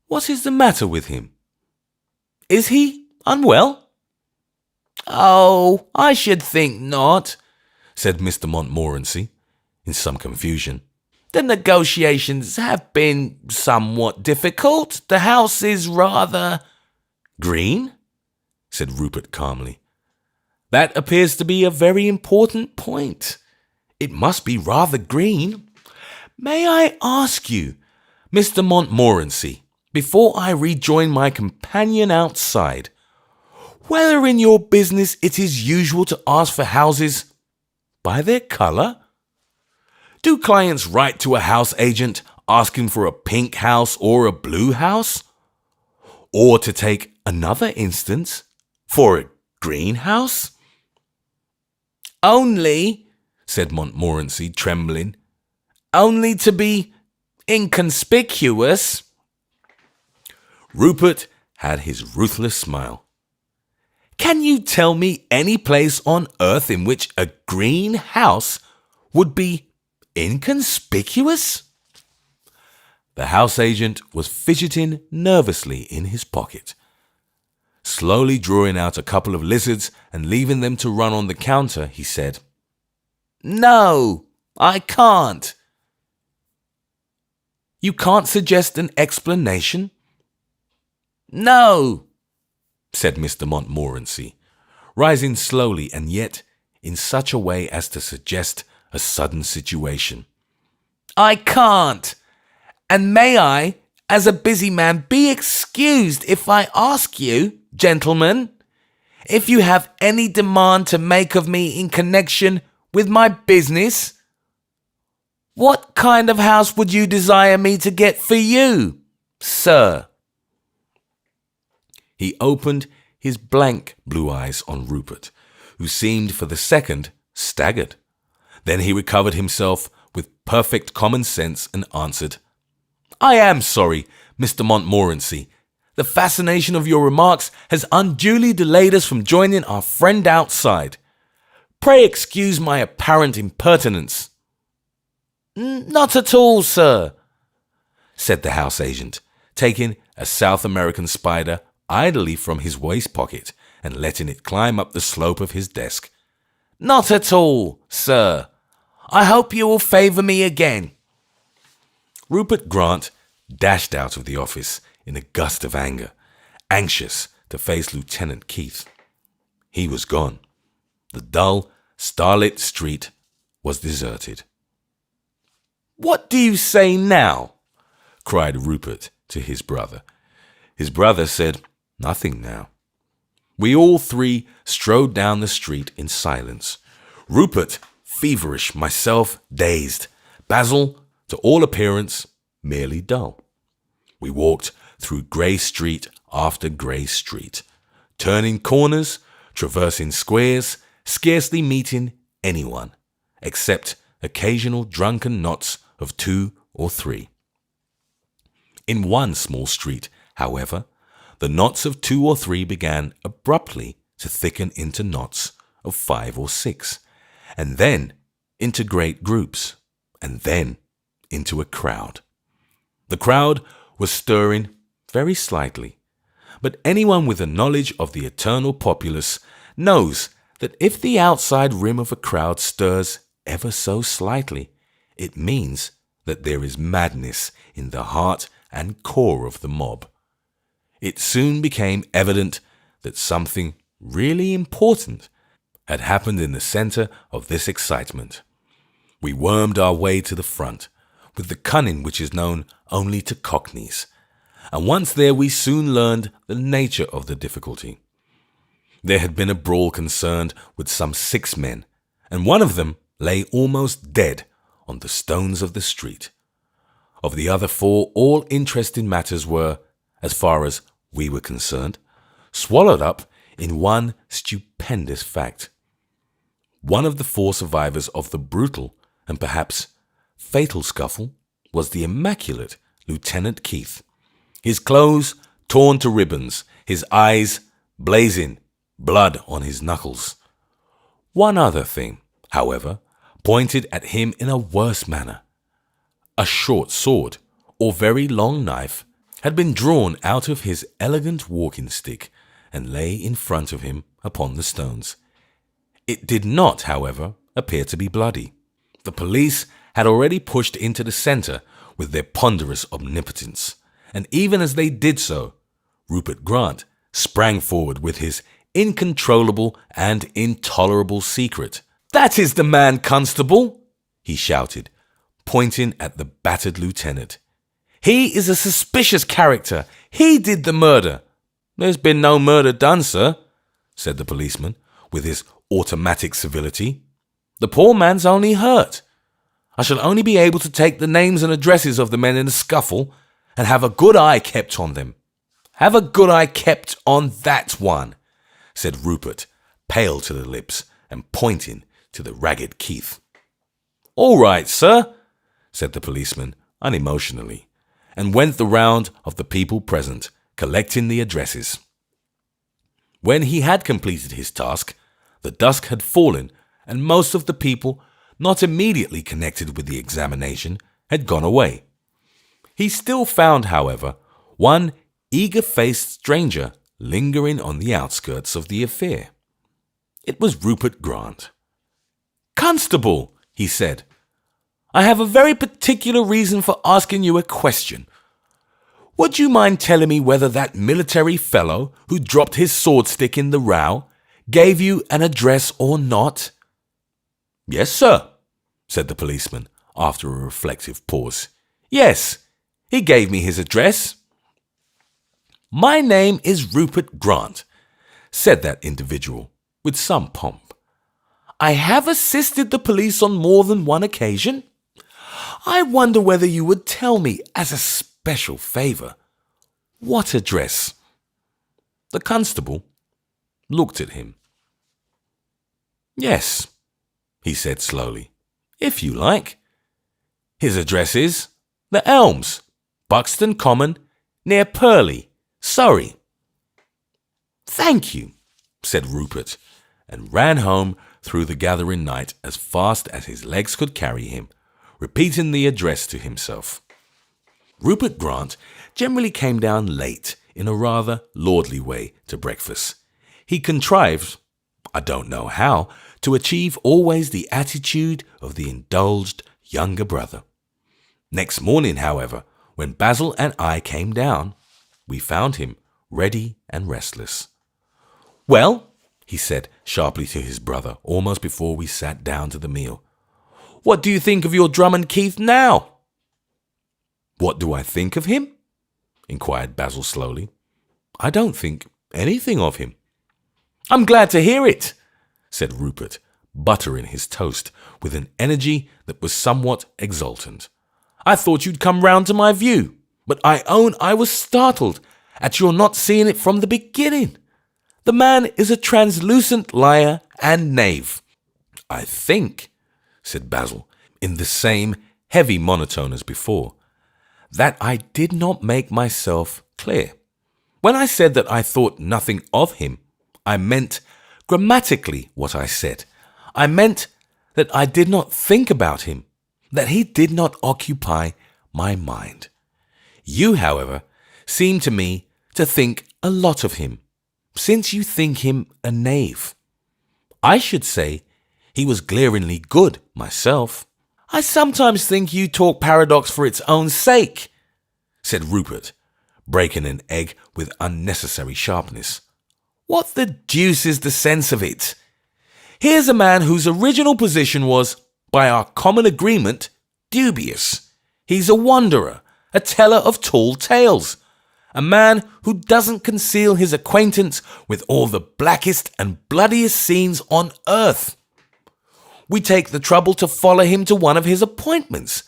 "What is the matter with him? Is he unwell?" "Oh, I should think not," said Mr. Montmorency, in some confusion. "The negotiations have been somewhat difficult. The house is rather—" "Green?" said Rupert calmly. "That appears to be a very important point. It must be rather green. May I ask you, Mr. Montmorency, before I rejoin my companion outside, whether in your business it is usual to ask for houses by their colour? Do clients write to a house agent asking for a pink house or a blue house? Or to take another instance, for a green house?" "Only," said Montmorency, trembling, "only to be inconspicuous." Rupert had his ruthless smile. "Can you tell me any place on earth in which a green house would be inconspicuous?" The house agent was fidgeting nervously in his pocket. Slowly drawing out a couple of lizards and leaving them to run on the counter, he said, "No, I can't." "You can't suggest an explanation?" "No," said Mr. Montmorency, rising slowly and yet in such a way as to suggest a sudden situation. "I can't. And may I, as a busy man, be excused if I ask you, gentlemen, if you have any demand to make of me in connection with my business? What kind of house would you desire me to get for you, sir?" He opened his blank blue eyes on Rupert, who seemed for the second staggered. Then he recovered himself with perfect common sense and answered, "I am sorry, Mr. Montmorency. The fascination of your remarks has unduly delayed us from joining our friend outside. Pray excuse my apparent impertinence." "Not at all, sir," said the house agent, taking a South American spider idly from his waist pocket and letting it climb up the slope of his desk. "Not at all, sir. I hope you will favour me again." Rupert Grant dashed out of the office in a gust of anger, anxious to face Lieutenant Keith. He was gone. The dull, starlit street was deserted. "What do you say now?" cried Rupert to his brother. His brother said nothing now. We all three strode down the street in silence. Rupert feverish, myself dazed, Basil, to all appearance, merely dull. We walked through grey street after grey street, turning corners, traversing squares, scarcely meeting anyone, except occasional drunken knots of 2 or 3. In one small street, however, the knots of 2 or 3 began abruptly to thicken into knots of 5 or 6, and then into great groups, and then into a crowd. The crowd was stirring very slightly, but anyone with a knowledge of the eternal populace knows that if the outside rim of a crowd stirs ever so slightly, it means that there is madness in the heart and core of the mob. It soon became evident that something really important had happened in the center of this excitement. We wormed our way to the front, with the cunning which is known only to cockneys, and once there we soon learned the nature of the difficulty. There had been a brawl concerned with some 6 men, and one of them lay almost dead on the stones of the street. Of the other 4, all interesting matters were, as far as we were concerned, swallowed up in one stupendous fact. One of the 4 survivors of the brutal and perhaps fatal scuffle was the immaculate Lieutenant Keith. His clothes torn to ribbons, his eyes blazing, blood on his knuckles. One other thing, however, pointed at him in a worse manner. A short sword, or very long knife, had been drawn out of his elegant walking stick and lay in front of him upon the stones. It did not, however, appear to be bloody. The police had already pushed into the centre with their ponderous omnipotence, and even as they did so, Rupert Grant sprang forward with his incontrollable and intolerable secret. "That is the man, Constable," he shouted, pointing at the battered lieutenant. "He is a suspicious character. He did the murder." "There's been no murder done, sir," said the policeman, with his automatic civility. "The poor man's only hurt. I shall only be able to take the names and addresses of the men in the scuffle and have a good eye kept on them." "Have a good eye kept on that one," said Rupert, pale to the lips and pointing to the ragged Keith. "All right, sir," said the policeman unemotionally, and went the round of the people present, collecting the addresses. When he had completed his task, the dusk had fallen, and most of the people not immediately connected with the examination had gone away. He still found, however, one eager-faced stranger lingering on the outskirts of the affair. It was Rupert Grant. "Constable," he said, "I have a very particular reason for asking you a question. Would you mind telling me whether that military fellow who dropped his sword stick in the row gave you an address or not?" "Yes, sir," said the policeman after a reflective pause. "Yes, he gave me his address." "My name is Rupert Grant," said that individual with some pomp. "I have assisted the police on more than one occasion. I wonder whether you would tell me, as a special favour, what address?" The constable looked at him. "Yes," he said slowly, "if you like. His address is The Elms, Buxton Common, near Purley, Surrey." "Thank you," said Rupert, and ran home through the gathering night as fast as his legs could carry him, repeating the address to himself. Rupert Grant generally came down late in a rather lordly way to breakfast. He contrived, I don't know how, to achieve always the attitude of the indulged younger brother. Next morning, however, when Basil and I came down, we found him ready and restless. "Well," he said sharply to his brother almost before we sat down to the meal, "what do you think of your Drummond Keith now?" "What do I think of him?" inquired Basil slowly. "I don't think anything of him." "I'm glad to hear it," said Rupert, buttering his toast with an energy that was somewhat exultant. "I thought you'd come round to my view, but I own I was startled at your not seeing it from the beginning. The man is a translucent liar and knave." "I think," said Basil, in the same heavy monotone as before, "that I did not make myself clear. When I said that I thought nothing of him, I meant grammatically what I said. I meant that I did not think about him, that he did not occupy my mind. You, however, seem to me to think a lot of him, since you think him a knave. I should say he was glaringly good myself." "I sometimes think you talk paradox for its own sake," said Rupert, breaking an egg with unnecessary sharpness. "What the deuce is the sense of it? Here's a man whose original position was, by our common agreement, dubious. He's a wanderer, a teller of tall tales, a man who doesn't conceal his acquaintance with all the blackest and bloodiest scenes on earth. We take the trouble to follow him to one of his appointments,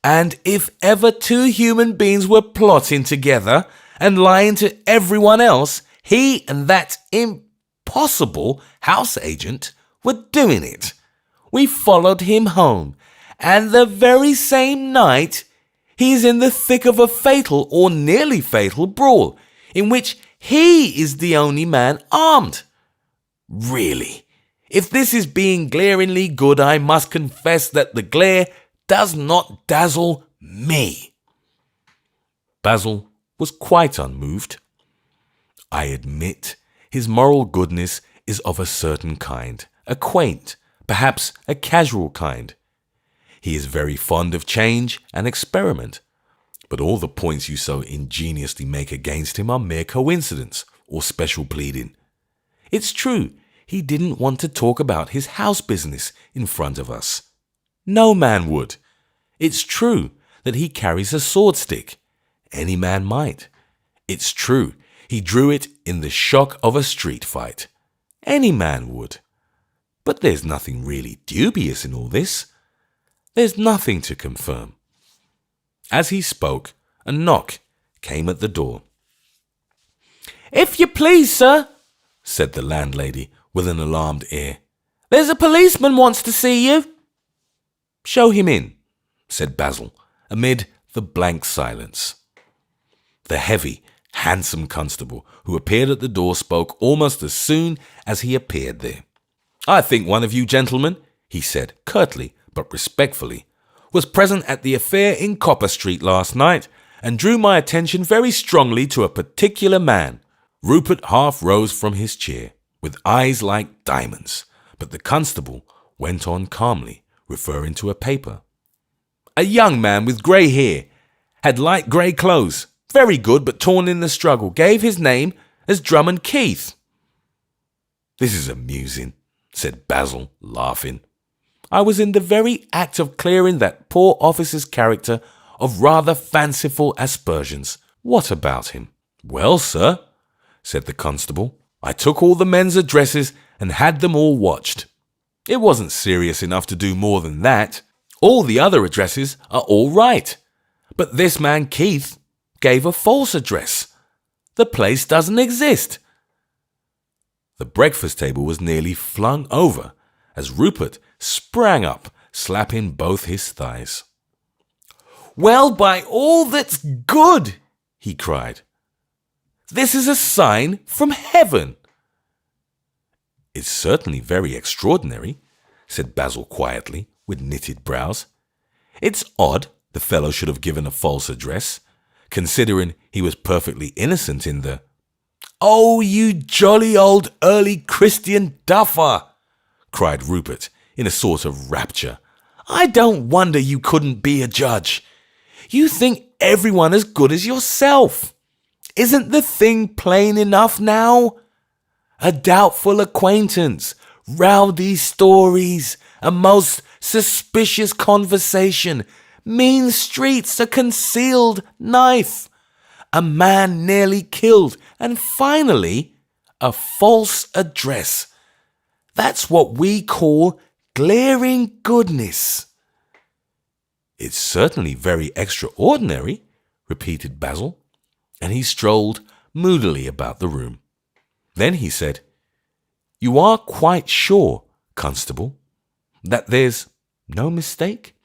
and if ever two human beings were plotting together and lying to everyone else, he and that impossible house agent were doing it. We followed him home, and the very same night He is in the thick of a fatal or nearly fatal brawl, in which he is the only man armed. Really, if this is being glaringly good, I must confess that the glare does not dazzle me." Basil was quite unmoved. I admit his moral goodness is of a certain kind, a quaint, perhaps a casual kind. He is very fond of change and experiment, but all the points you so ingeniously make against him are mere coincidence or special pleading. It's true, he didn't want to talk about his house business in front of us. No man would. It's true that he carries a sword stick. Any man might. It's true he drew it in the shock of a street fight. Any man would. But there's nothing really dubious in all this. There's nothing to confirm. As he spoke, a knock came at the door. "If you please, sir," said the landlady with an alarmed air, "there's a policeman wants to see you." "Show him in," said Basil, amid the blank silence. The heavy, handsome constable who appeared at the door spoke almost as soon as he appeared there. "I think one of you gentlemen," he said curtly but respectfully, "was present at the affair in Copper Street last night and drew my attention very strongly to a particular man." Rupert half rose from his chair, with eyes like diamonds, but the constable went on calmly, referring to a paper. "A young man with grey hair, had light grey clothes, very good but torn in the struggle, gave his name as Drummond Keith." "This is amusing," said Basil, laughing. "I was in the very act of clearing that poor officer's character of rather fanciful aspersions. What about him?" "Well, sir," said the constable, "I took all the men's addresses and had them all watched. It wasn't serious enough to do more than that. All the other addresses are all right. But this man Keith gave a false address. The place doesn't exist." The breakfast table was nearly flung over as Rupert sprang up, slapping both his thighs. "Well, by all that's good," he cried, "this is a sign from heaven." "It's certainly very extraordinary," said Basil quietly, with knitted brows. "It's odd the fellow should have given a false address, considering he was perfectly innocent in the—" "Oh, you jolly old early Christian duffer!" cried Rupert in a sort of rapture. "I don't wonder you couldn't be a judge. You think everyone as good as yourself. Isn't the thing plain enough now? A doubtful acquaintance, rowdy stories, a most suspicious conversation, mean streets, a concealed knife, a man nearly killed, and finally, a false address. That's what we call glaring goodness." "It's certainly very extraordinary," repeated Basil, and he strolled moodily about the room. Then he said, "You are quite sure, constable, that there's no mistake?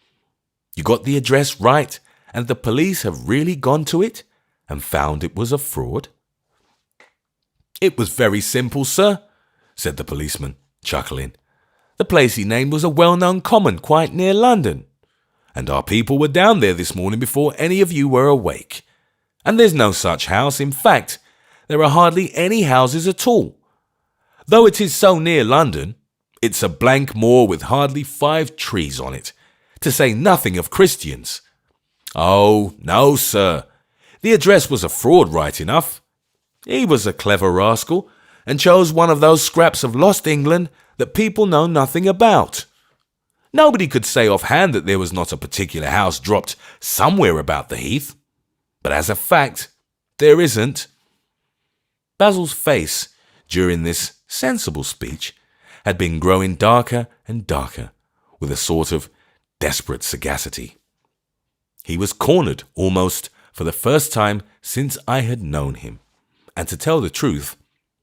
You got the address right, and the police have really gone to it and found it was a fraud?" "It was very simple, sir," said the policeman, chuckling. "The place he named was a well-known common quite near London, and our people were down there this morning before any of you were awake. And there's no such house. In fact, there are hardly any houses at all. Though it is so near London, it's a blank moor with hardly 5 trees on it, to say nothing of Christians. Oh, no, sir. The address was a fraud right enough. He was a clever rascal, and chose one of those scraps of lost England that people know nothing about. Nobody could say offhand that there was not a particular house dropped somewhere about the heath. But as a fact, there isn't." Basil's face, during this sensible speech, had been growing darker and darker, with a sort of desperate sagacity. He was cornered almost for the first time since I had known him, and to tell the truth,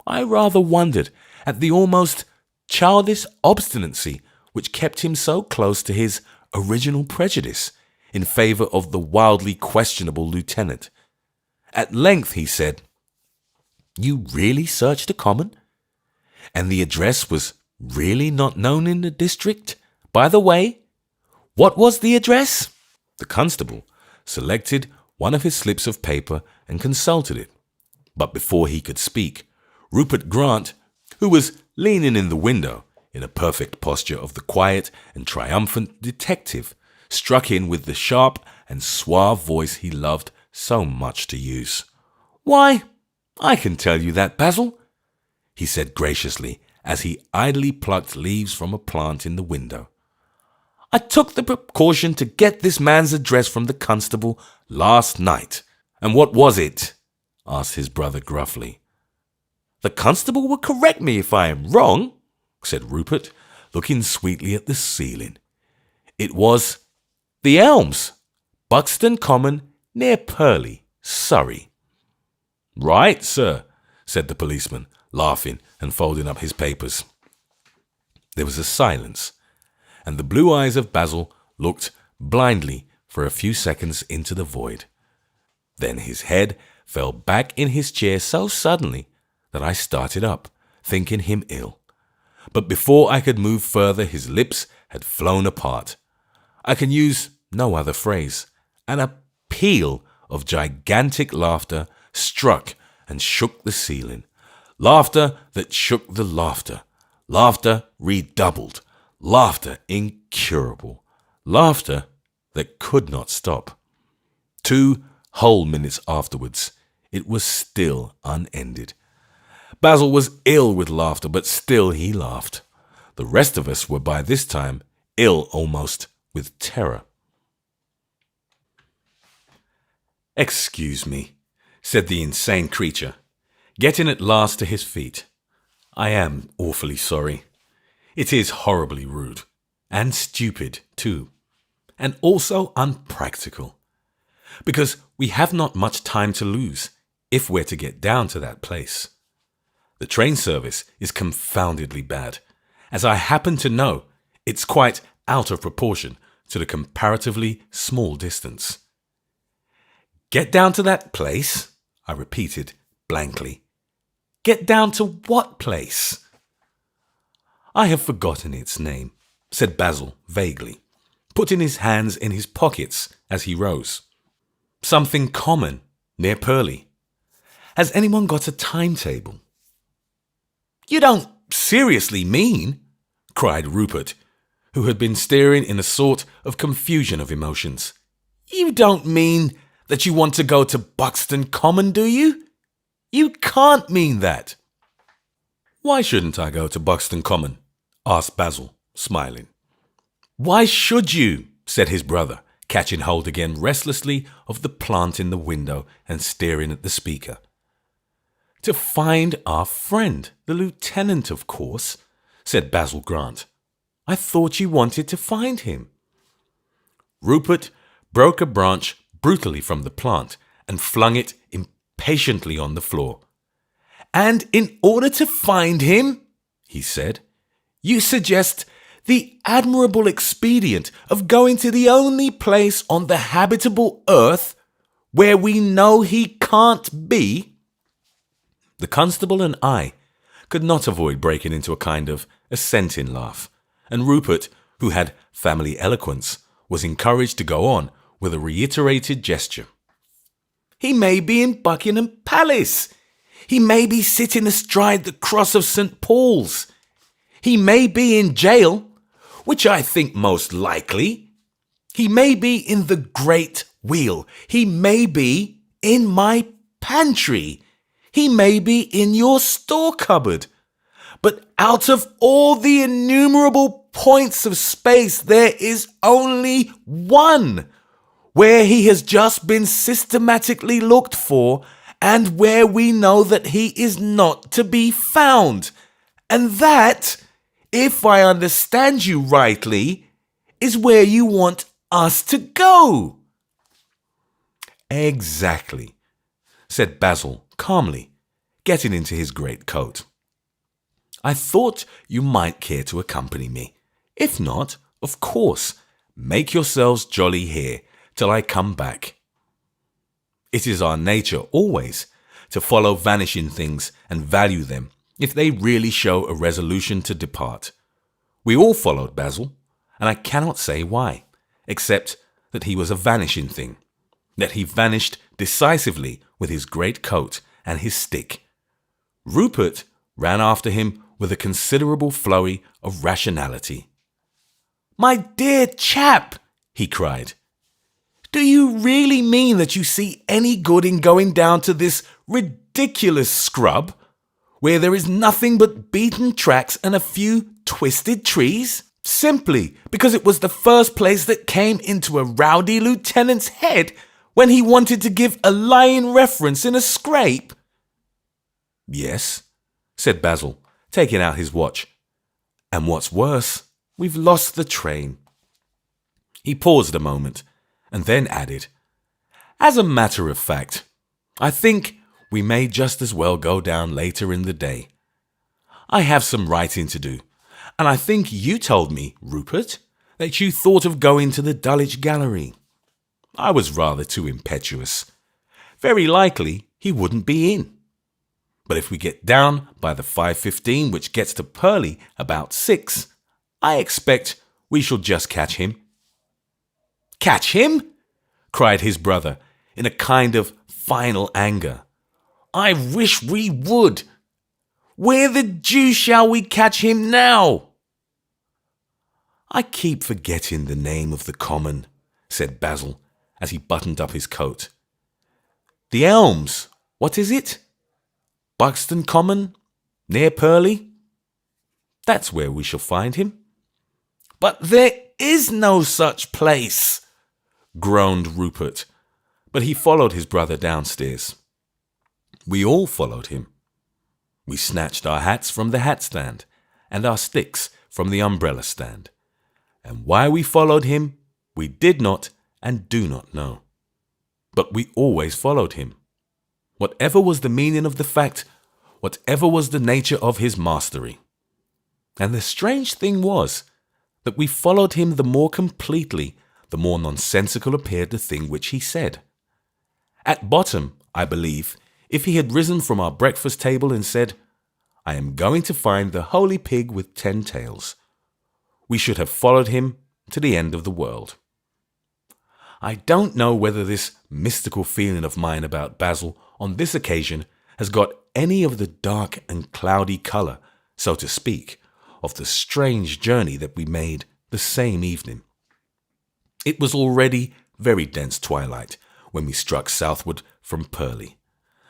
I rather wondered at the almost childish obstinacy which kept him so close to his original prejudice in favour of the wildly questionable lieutenant. At length he said, "You really searched the common? And the address was really not known in the district? By the way, what was the address?" The constable selected one of his slips of paper and consulted it. But before he could speak, Rupert Grant, who was leaning in the window in a perfect posture of the quiet and triumphant detective, struck in with the sharp and suave voice he loved so much to use. "Why, I can tell you that, Basil," he said graciously as he idly plucked leaves from a plant in the window. "I took the precaution to get this man's address from the constable last night." "And what was it?" asked his brother gruffly. "The constable will correct me if I am wrong," said Rupert, looking sweetly at the ceiling. "It was The Elms, Buxton Common, near Purley, Surrey." "Right, sir," said the policeman, laughing and folding up his papers. There was a silence, and the blue eyes of Basil looked blindly for a few seconds into the void. Then his head fell back in his chair so suddenly that I started up, thinking him ill. But before I could move further, his lips had flown apart. I can use no other phrase. An peal of gigantic laughter struck and shook the ceiling. Laughter that shook the laughter. Laughter redoubled. Laughter incurable. Laughter that could not stop. 2 whole minutes afterwards, it was still unended. Basil was ill with laughter, but still he laughed. The rest of us were by this time ill almost with terror. "Excuse me," said the insane creature, getting at last to his feet. "I am awfully sorry. It is horribly rude, and stupid too, and also unpractical, because we have not much time to lose if we're to get down to that place. The train service is confoundedly bad. As I happen to know, it's quite out of proportion to the comparatively small distance." "Get down to that place?" I repeated blankly. "Get down to what place?" "I have forgotten its name," said Basil vaguely, putting his hands in his pockets as he rose. "Something common, near Purley. Has anyone got a timetable?" "You don't seriously mean," cried Rupert, who had been staring in a sort of confusion of emotions. "You don't mean that you want to go to Buxton Common, do you? You can't mean that." "Why shouldn't I go to Buxton Common?" asked Basil, smiling. "Why should you?" said his brother, catching hold again restlessly of the plant in the window and staring at the speaker. "To find our friend, the lieutenant, of course," said Basil Grant. "I thought you wanted to find him." Rupert broke a branch brutally from the plant and flung it impatiently on the floor. "And in order to find him," he said, "you suggest the admirable expedient of going to the only place on the habitable earth where we know he can't be?" The constable and I could not avoid breaking into a kind of assenting laugh, and Rupert, who had family eloquence, was encouraged to go on with a reiterated gesture. "He may be in Buckingham Palace. He may be sitting astride the cross of St. Paul's. He may be in jail, which I think most likely. He may be in the Great Wheel. He may be in my pantry. He may be in your store cupboard. But out of all the innumerable points of space, there is only one where he has just been systematically looked for and where we know that he is not to be found. And that, if I understand you rightly, is where you want us to go." "Exactly," said Basil calmly, getting into his great coat. "I thought you might care to accompany me. If not, of course, make yourselves jolly here till I come back. It is our nature always to follow vanishing things and value them if they really show a resolution to depart. We all followed Basil, and I cannot say why, except that he was a vanishing thing, that he vanished decisively with his great coat and his stick. Rupert ran after him with a considerable flurry of rationality. "My dear chap," he cried, "do you really mean that you see any good in going down to this ridiculous scrub, where there is nothing but beaten tracks and a few twisted trees, simply because it was the first place that came into a rowdy lieutenant's head when he wanted to give a lying reference in a scrape?" "Yes," said Basil, taking out his watch. "And what's worse, we've lost the train." He paused a moment and then added, "As a matter of fact, I think we may just as well go down later in the day. I have some writing to do, and I think you told me, Rupert, that you thought of going to the Dulwich Gallery. I was rather too impetuous. Very likely he wouldn't be in. But if we get down by the 5:15, which gets to Purley about 6, I expect we shall just catch him." "Catch him?" cried his brother in a kind of final anger. "I wish we would. Where the deuce shall we catch him now?" "I keep forgetting the name of the common," said Basil as he buttoned up his coat. "The Elms, what is it? Buxton Common, near Purley? That's where we shall find him." "But there is no such place," groaned Rupert, but he followed his brother downstairs. We all followed him. We snatched our hats from the hat stand and our sticks from the umbrella stand, and why we followed him we did not and do not know. But we always followed him. Whatever was the meaning of the fact, whatever was the nature of his mastery. And the strange thing was that we followed him the more completely, the more nonsensical appeared the thing which he said. At bottom, I believe, if he had risen from our breakfast table and said, "I am going to find the holy pig with 10 tails," we should have followed him to the end of the world. I don't know whether this mystical feeling of mine about Basil on this occasion has got any of the dark and cloudy colour, so to speak, of the strange journey that we made the same evening. It was already very dense twilight when we struck southward from Purley.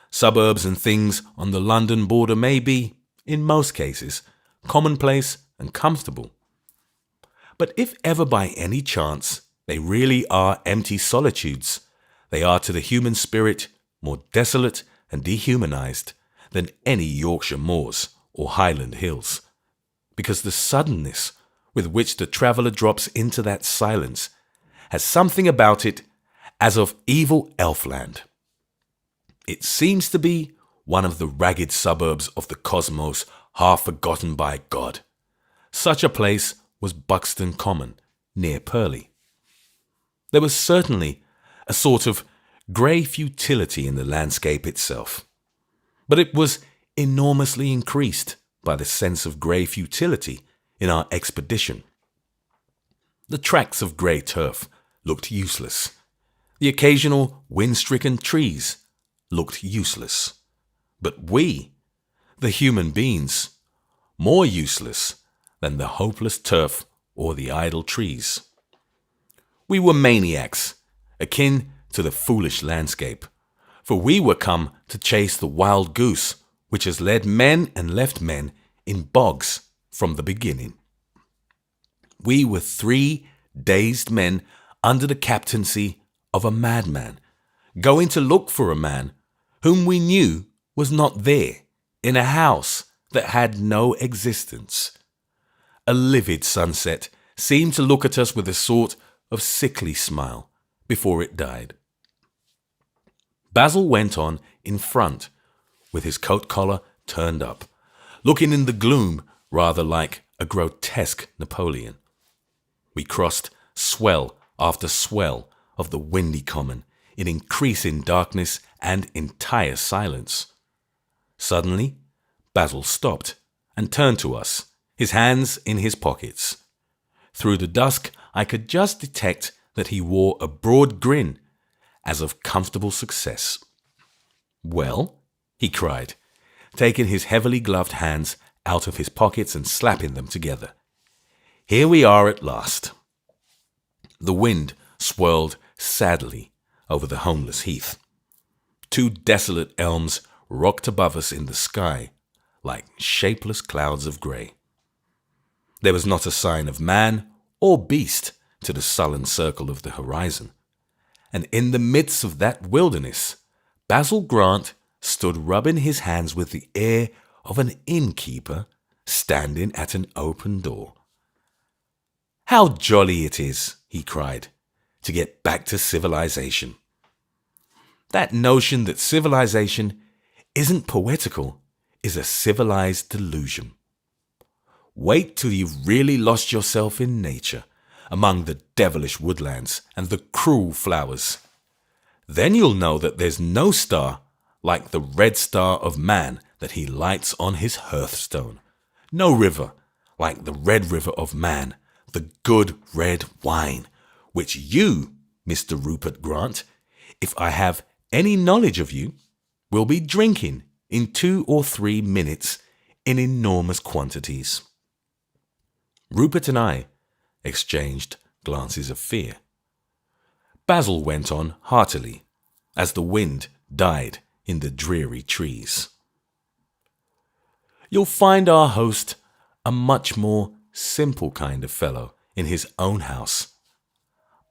Suburbs and things on the London border may be, in most cases, commonplace and comfortable. But if ever by any chance they really are empty solitudes, they are to the human spirit more desolate and dehumanized than any Yorkshire moors or Highland hills, because the suddenness with which the traveller drops into that silence has something about it as of evil elfland. It seems to be one of the ragged suburbs of the cosmos half forgotten by God. Such a place was Buxton Common, near Purley. There was certainly a sort of grey futility in the landscape itself, but it was enormously increased by the sense of grey futility in our expedition. The tracts of grey turf looked useless. The occasional wind-stricken trees looked useless. But we, the human beings, more useless than the hopeless turf or the idle trees. We were maniacs, akin to the foolish landscape, for we were come to chase the wild goose which has led men and left men in bogs from the beginning. We were 3 dazed men under the captaincy of a madman, going to look for a man whom we knew was not there, in a house that had no existence. A livid sunset seemed to look at us with a sort of sickly smile before it died. Basil went on in front, with his coat collar turned up, looking in the gloom rather like a grotesque Napoleon. We crossed swell after swell of the windy common in increasing darkness and entire silence. Suddenly, Basil stopped and turned to us, his hands in his pockets. Through the dusk, I could just detect that he wore a broad grin, as of comfortable success. "Well," he cried, taking his heavily gloved hands out of his pockets and slapping them together. "Here we are at last." The wind swirled sadly over the homeless heath. Two desolate elms rocked above us in the sky like shapeless clouds of grey. There was not a sign of man or beast to the sullen circle of the horizon, and in the midst of that wilderness, Basil Grant stood rubbing his hands with the air of an innkeeper standing at an open door. "How jolly it is," he cried, "to get back to civilization. That notion that civilization isn't poetical is a civilized delusion. Wait till you've really lost yourself in nature, among the devilish woodlands and the cruel flowers. Then you'll know that there's no star like the red star of man that he lights on his hearthstone, no river like the red river of man, the good red wine, which you, Mr. Rupert Grant, if I have any knowledge of you, will be drinking in 2 or 3 minutes in enormous quantities." Rupert and I exchanged glances of fear. Basil went on heartily as the wind died in the dreary trees. "You'll find our host a much more simple kind of fellow in his own house.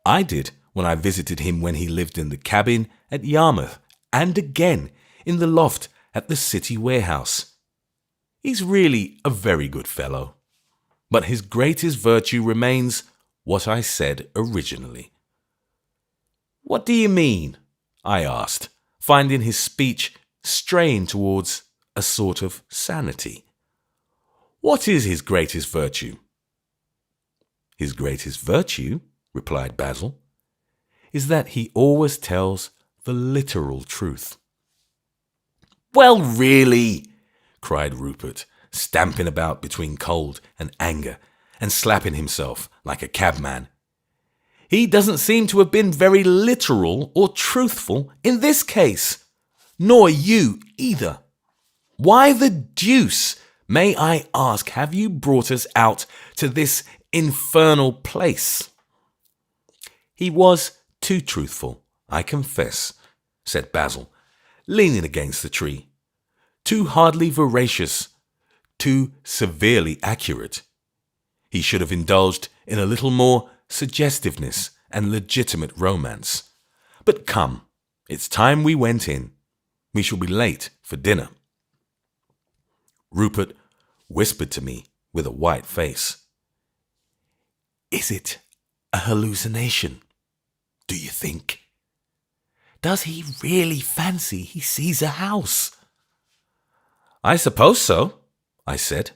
I did when I visited him when he lived in the cabin at Yarmouth and again in the loft at the city warehouse. He's really a very good fellow, but his greatest virtue remains what I said originally." "What do you mean?" I asked, finding his speech strain towards a sort of sanity. "What is his greatest virtue?" "His greatest virtue," replied Basil, "is that he always tells the literal truth." "Well, really," cried Rupert, stamping about between cold and anger and slapping himself like a cabman. "He doesn't seem to have been very literal or truthful in this case, nor you either. Why the deuce, may I ask, have you brought us out to this infernal place?" "He was too truthful, I confess," said Basil, leaning against the tree. "Too hardly veracious, too severely accurate. He should have indulged in a little more suggestiveness and legitimate romance. But come, it's time we went in. We shall be late for dinner." Rupert whispered to me with a white face, "Is it a hallucination, do you think? Does he really fancy he sees a house?" "I suppose so," I said.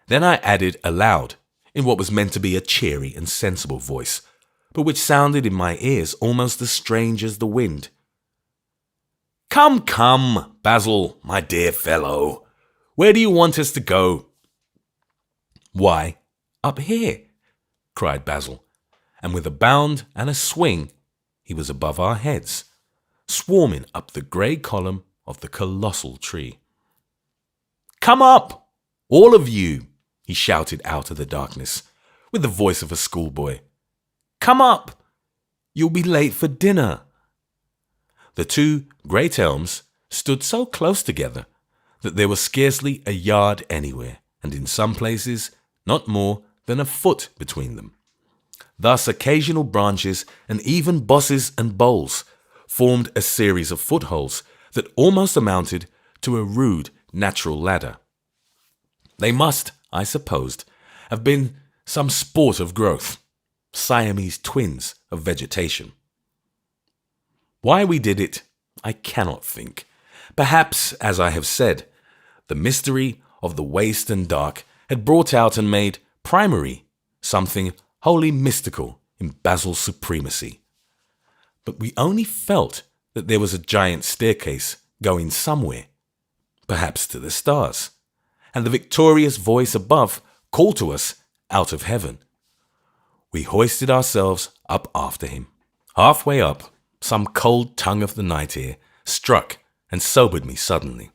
Then I added aloud, in what was meant to be a cheery and sensible voice, but which sounded in my ears almost as strange as the wind. "Come, come, Basil, my dear fellow. Where do you want us to go?" "Why, up here," cried Basil, and with a bound and a swing, he was above our heads, swarming up the grey column of the colossal tree. "Come up, all of you," he shouted out of the darkness, with the voice of a schoolboy. "Come up! You'll be late for dinner." The two great elms stood so close together that there was scarcely a yard anywhere, and in some places not more than a foot between them. Thus occasional branches and even bosses and boles formed a series of footholds that almost amounted to a rude natural ladder. They must, I supposed, have been some sport of growth, Siamese twins of vegetation. Why we did it, I cannot think. Perhaps, as I have said, the mystery of the waste and dark had brought out and made primary something wholly mystical in Basil's supremacy. but we only felt that there was a giant staircase going somewhere, perhaps to the stars, and the victorious voice above called to us out of heaven. We hoisted ourselves up after him. Halfway up, some cold tongue of the night air struck and sobered me suddenly.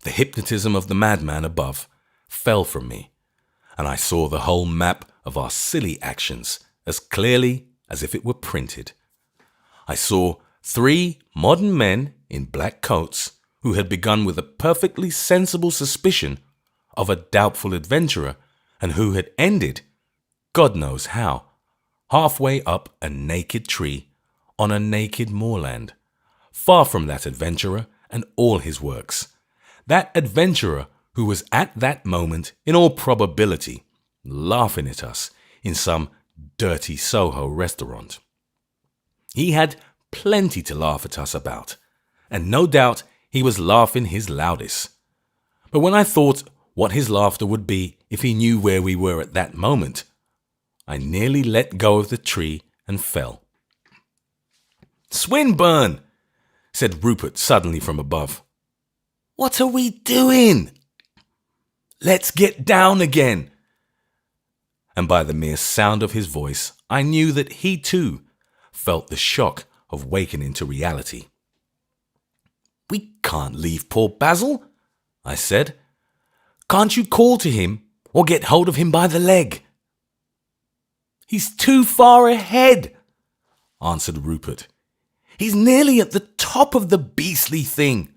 The hypnotism of the madman above fell from me, and I saw the whole map of our silly actions as clearly as if it were printed. I saw 3 modern men in black coats who had begun with a perfectly sensible suspicion of a doubtful adventurer and who had ended, God knows how, halfway up a naked tree on a naked moorland, far from that adventurer and all his works. That adventurer who was at that moment, in all probability, laughing at us in some dirty Soho restaurant. He had plenty to laugh at us about, and no doubt he was laughing his loudest. But when I thought what his laughter would be if he knew where we were at that moment, I nearly let go of the tree and fell. "Swinburne!" said Rupert suddenly from above. "What are we doing?" "Let's get down again." And by the mere sound of his voice, I knew that he too felt the shock of wakening to reality. "We can't leave poor Basil," I said. "Can't you call to him or get hold of him by the leg?" "He's too far ahead," answered Rupert. "He's nearly at the top of the beastly thing.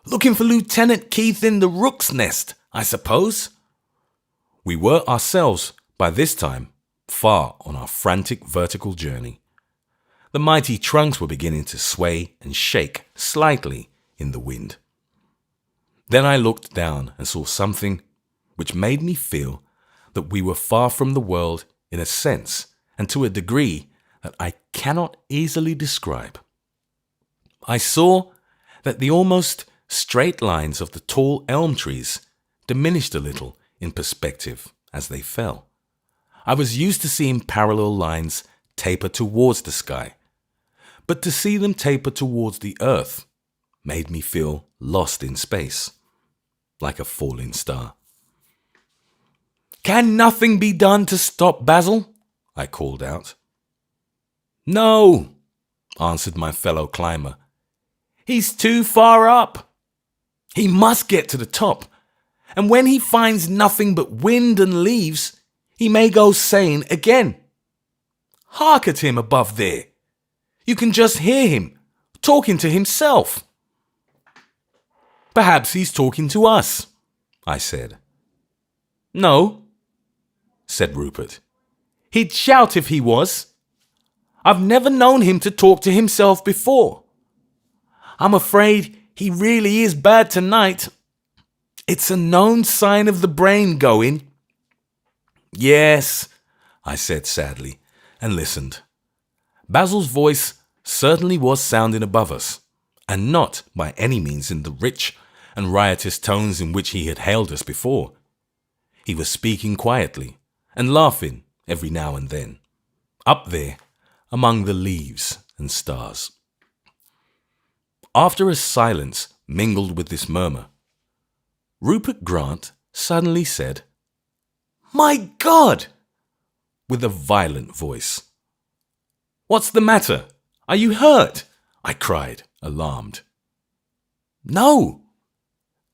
Looking for Lieutenant Keith in the rook's nest, I suppose." We were ourselves, by this time, far on our frantic vertical journey. The mighty trunks were beginning to sway and shake slightly in the wind. Then I looked down and saw something which made me feel that we were far from the world in a sense and to a degree that I cannot easily describe. I saw that the almost straight lines of the tall elm trees diminished a little in perspective as they fell. I was used to seeing parallel lines taper towards the sky, but to see them taper towards the earth made me feel lost in space, like a falling star. "Can nothing be done to stop Basil?" I called out. "No," answered my fellow climber. "He's too far up. He must get to the top, and when he finds nothing but wind and leaves, he may go sane again. Hark at him above there. You can just hear him talking to himself." "Perhaps he's talking to us," I said. "No," said Rupert. "He'd shout if he was. I've never known him to talk to himself before. I'm afraid he really is bad tonight. It's a known sign of the brain going." "Yes," I said sadly, and listened. Basil's voice certainly was sounding above us, and not by any means in the rich and riotous tones in which he had hailed us before. He was speaking quietly and laughing every now and then, up there among the leaves and stars. After a silence mingled with this murmur, Rupert Grant suddenly said, "My God!" with a violent voice. "What's the matter? Are you hurt?" I cried, alarmed. "No.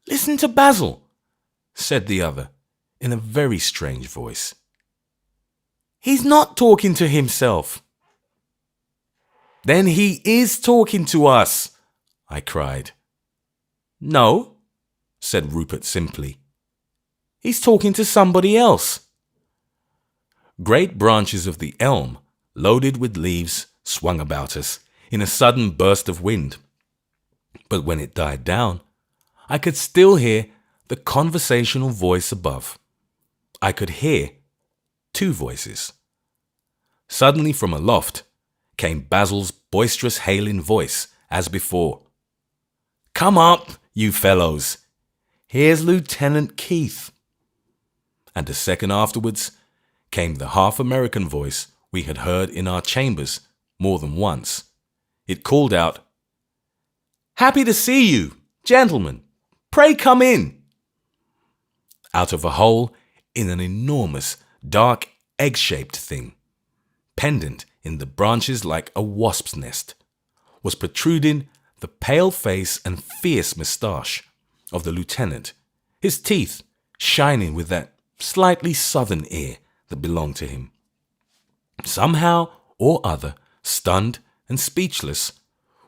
Listen to Basil," said the other in a very strange voice. "He's not talking to himself." "Then he is talking to us," I cried. "No," said Rupert simply. "He's talking to somebody else." Great branches of the elm, loaded with leaves, swung about us in a sudden burst of wind. But when it died down, I could still hear the conversational voice above. I could hear 2 voices. Suddenly from aloft came Basil's boisterous hailing voice, as before. "Come up, you fellows. Here's Lieutenant Keith." And a second afterwards came the half-American voice we had heard in our chambers more than once. It called out, "Happy to see you, gentlemen. Pray come in." Out of a hole in an enormous, dark, egg-shaped thing, pendant in the branches like a wasp's nest, was protruding the pale face and fierce moustache of the lieutenant, his teeth shining with that slightly southern air that belonged to him. Somehow or other, stunned and speechless,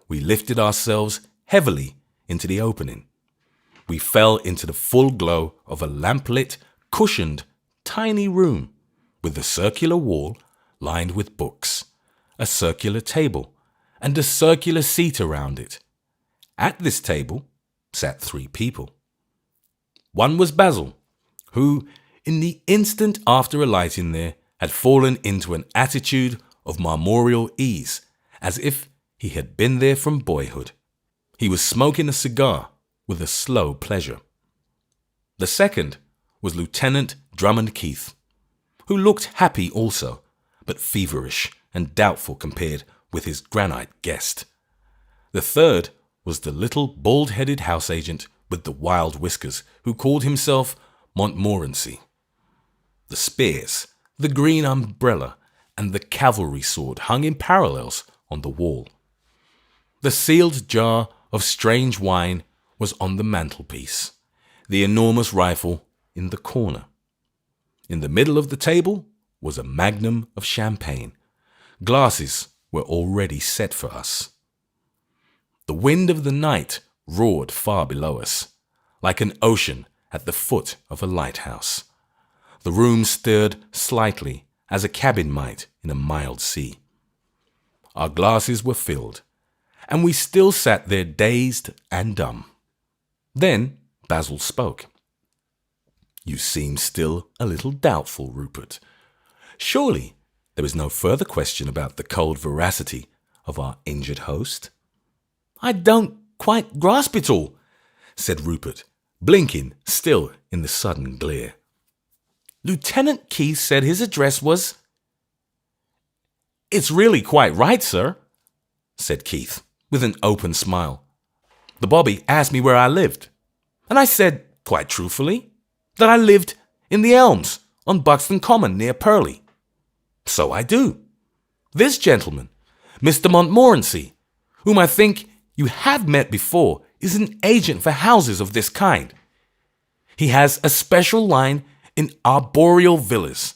we lifted ourselves heavily into the opening. We fell into the full glow of a lamplit, cushioned, tiny room with a circular wall lined with books, a circular table, and a circular seat around it. At this table sat 3 people. One was Basil, who, in the instant after alighting there, had fallen into an attitude of marmoreal ease, as if he had been there from boyhood. He was smoking a cigar with a slow pleasure. The second was Lieutenant Drummond Keith, who looked happy also, but feverish and doubtful compared with his granite guest. The third was the little bald-headed house agent with the wild whiskers, who called himself Montmorency. The spears, the green umbrella, and the cavalry sword hung in parallels on the wall. The sealed jar of strange wine was on the mantelpiece, the enormous rifle in the corner. In the middle of the table was a magnum of champagne. Glasses were already set for us. The wind of the night roared far below us, like an ocean at the foot of a lighthouse. The room stirred slightly, as a cabin might in a mild sea. Our glasses were filled, and we still sat there dazed and dumb. Then Basil spoke. "You seem still a little doubtful, Rupert. Surely there is no further question about the cold veracity of our injured host?" "I don't quite grasp it all," said Rupert, blinking still in the sudden glare. "Lieutenant Keith said his address was—" "It's really quite right, sir," said Keith, with an open smile. "The bobby asked me where I lived, and I said, quite truthfully, that I lived in the Elms on Buxton Common near Purley. So I do. This gentleman, Mr. Montmorency, whom I think you have met before, is an agent for houses of this kind. He has a special line in arboreal villas.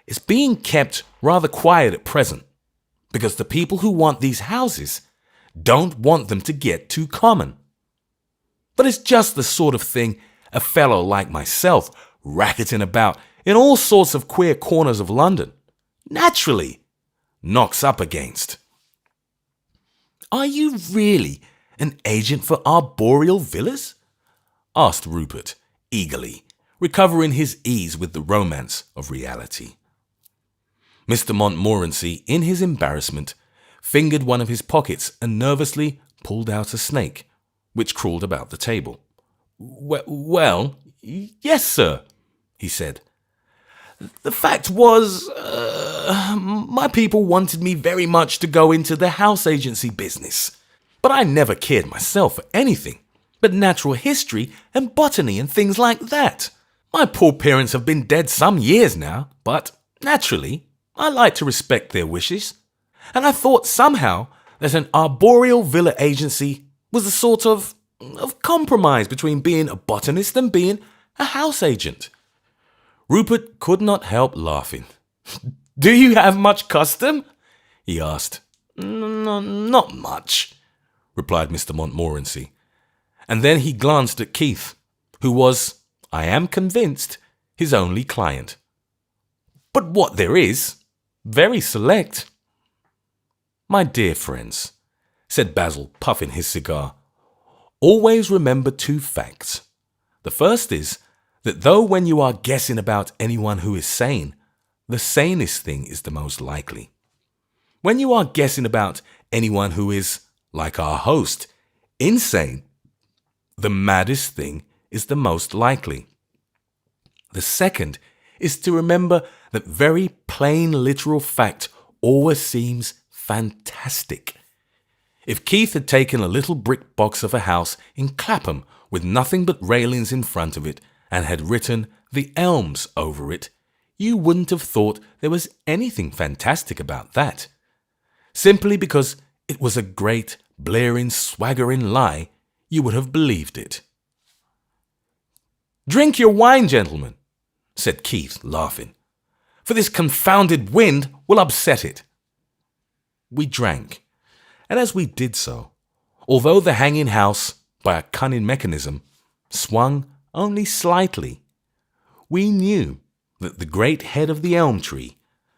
It's being kept rather quiet at present, because the people who want these houses don't want them to get too common. But it's just the sort of thing a fellow like myself, racketing about in all sorts of queer corners of London, naturally knocks up against." "Are you really an agent for arboreal villas?" asked Rupert, eagerly, recovering his ease with the romance of reality. Mr. Montmorency, in his embarrassment, fingered one of his pockets and nervously pulled out a snake, which crawled about the table. Well, yes, sir," he said. "The fact was, my people wanted me very much to go into the house agency business, but I never cared myself for anything but natural history and botany and things like that. My poor parents have been dead some years now, but naturally, I like to respect their wishes, and I thought somehow that an arboreal villa agency was a sort of compromise between being a botanist and being a house agent." Rupert could not help laughing. "Do you have much custom?" he asked. Not much," replied Mr. Montmorency, and then he glanced at Keith, who was, I am convinced, his only client. "But what there is, very select." "My dear friends," said Basil, puffing his cigar, "always remember 2 facts. The first is that though when you are guessing about anyone who is sane, the sanest thing is the most likely. When you are guessing about anyone who is, like our host, insane, the maddest thing is the most likely. The second is to remember that very plain literal fact always seems fantastic. If Keith had taken a little brick box of a house in Clapham with nothing but railings in front of it and had written The Elms over it, you wouldn't have thought there was anything fantastic about that. Simply because it was a great, blaring, swaggering lie, you would have believed it. "Drink your wine, gentlemen," said Keith, laughing, "for this confounded wind will upset it." We drank, and as we did so, although the hanging house, by a cunning mechanism, swung only slightly, we knew that the great head of the elm tree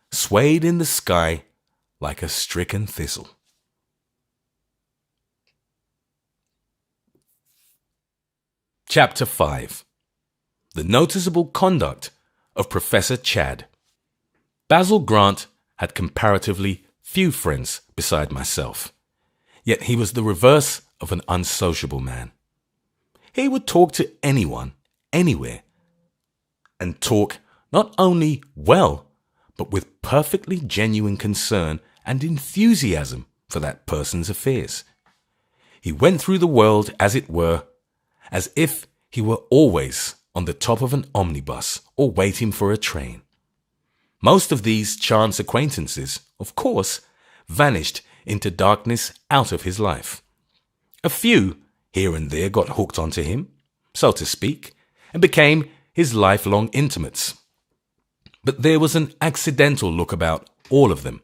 swayed in the sky like a stricken thistle. Chapter 5. The Noticeable Conduct of Professor Chad. Basil Grant had comparatively few friends beside myself, yet he was the reverse of an unsociable man. He would talk to anyone, anywhere, and talk not only well, but with perfectly genuine concern and enthusiasm for that person's affairs. He went through the world, as it were, as if he were always on the top of an omnibus or waiting for a train. Most of these chance acquaintances, of course, vanished into darkness out of his life. A few here and there got hooked onto him, so to speak, and became his lifelong intimates. But there was an accidental look about all of them,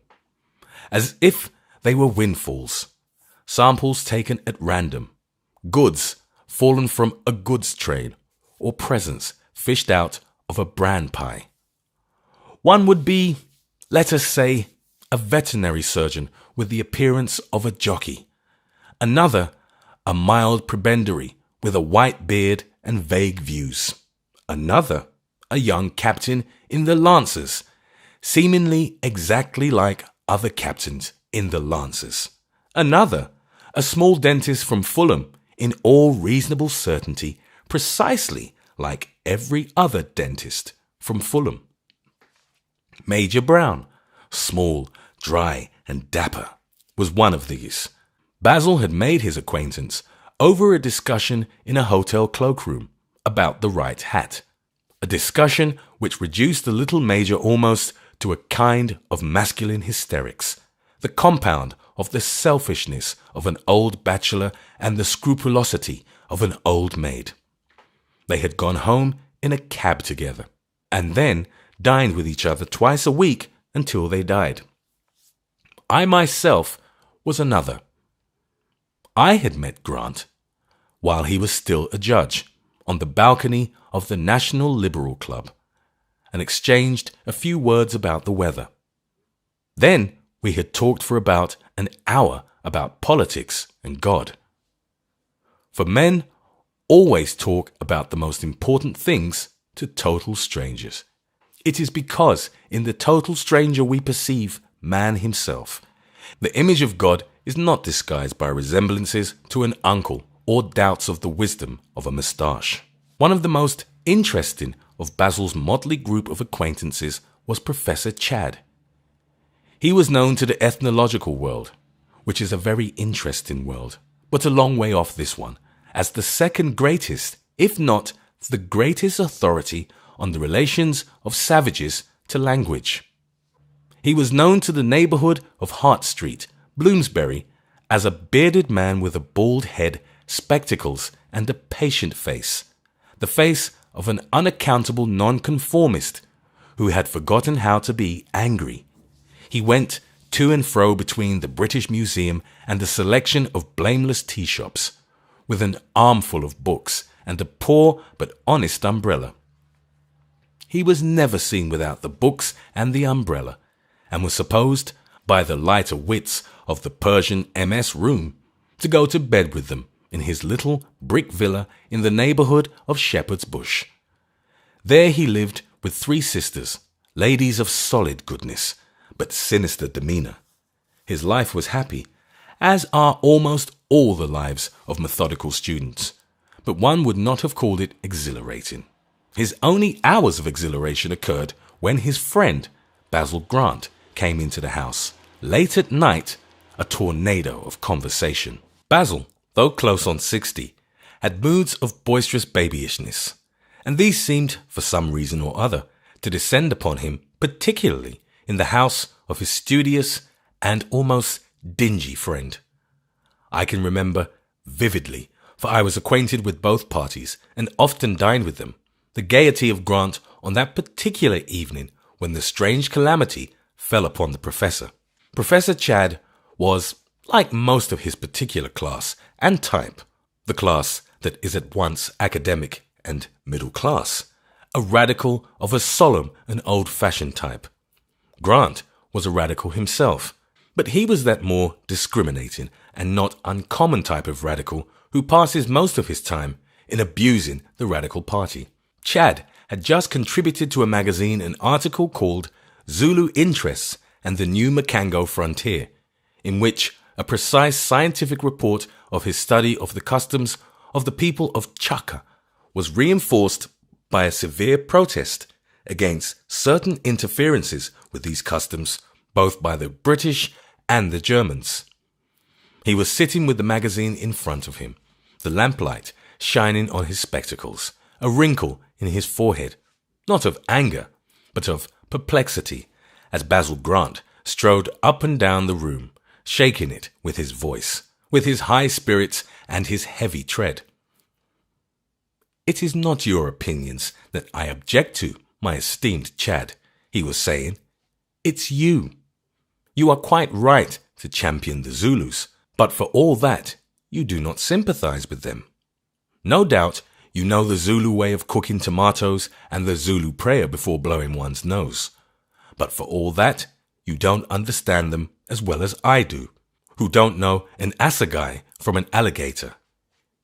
as if they were windfalls, samples taken at random, goods fallen from a goods train, or presents fished out of a bran pie. One would be, let us say, a veterinary surgeon with the appearance of a jockey. Another, a mild prebendary with a white beard and vague views. Another, a young captain in the Lancers, seemingly exactly like other captains in the Lancers. Another, a small dentist from Fulham, in all reasonable certainty, precisely like every other dentist from Fulham. Major Brown, small, dry, and dapper, was one of these. Basil had made his acquaintance over a discussion in a hotel cloakroom about the right hat, a discussion which reduced the little Major almost to a kind of masculine hysterics, the compound of the selfishness of an old bachelor and the scrupulosity of an old maid. They had gone home in a cab together, and then dined with each other twice a week until they died. I myself was another. I had met Grant while he was still a judge on the balcony of the National Liberal Club, and exchanged a few words about the weather. Then we had talked for about an hour about politics and God. For men always talk about the most important things to total strangers. It is because in the total stranger we perceive man himself. The image of God is not disguised by resemblances to an uncle or doubts of the wisdom of a moustache. One of the most interesting of Basil's motley group of acquaintances was Professor Chad. He was known to the ethnological world, which is a very interesting world, but a long way off this one, as the second greatest, if not the greatest authority on the relations of savages to language. He was known to the neighbourhood of Hart Street, Bloomsbury, as a bearded man with a bald head, spectacles, and a patient face, the face of an unaccountable nonconformist who had forgotten how to be angry. He went to and fro between the British Museum and a selection of blameless tea shops, with an armful of books and a poor but honest umbrella. He was never seen without the books and the umbrella, and was supposed, by the lighter wits of the Persian MS room, to go to bed with them in his little brick villa in the neighbourhood of Shepherd's Bush. There he lived with 3 sisters, ladies of solid goodness, but sinister demeanour. His life was happy, as are almost all the lives of methodical students, but one would not have called it exhilarating. His only hours of exhilaration occurred when his friend, Basil Grant, came into the house, Late at night, a tornado of conversation. Basil, though close on 60, had moods of boisterous babyishness, and these seemed, for some reason or other, to descend upon him, particularly in the house of his studious and almost dingy friend. I can remember vividly, for I was acquainted with both parties and often dined with them, the gaiety of Grant on that particular evening when the strange calamity fell upon the professor. Professor Chadd was, like most of his particular class and type, the class that is at once academic and middle class, a radical of a solemn and old-fashioned type. Grant was a radical himself, but he was that more discriminating and not uncommon type of radical who passes most of his time in abusing the radical party. Chadd had just contributed to a magazine an article called Zulu Interests and the New Makango Frontier, in which a precise scientific report of his study of the customs of the people of Chaka was reinforced by a severe protest against certain interferences with these customs, both by the British and the Germans. He was sitting with the magazine in front of him, the lamplight shining on his spectacles, a wrinkle in his forehead, not of anger, but of perplexity, as Basil Grant strode up and down the room, shaking it with his voice, with his high spirits and his heavy tread. "It is not your opinions that I object to, my esteemed Chadd," he was saying. "It's you. You are quite right to champion the Zulus, but for all that, you do not sympathize with them. No doubt you know the Zulu way of cooking tomatoes and the Zulu prayer before blowing one's nose. But for all that, you don't understand them as well as I do, who don't know an assegai from an alligator.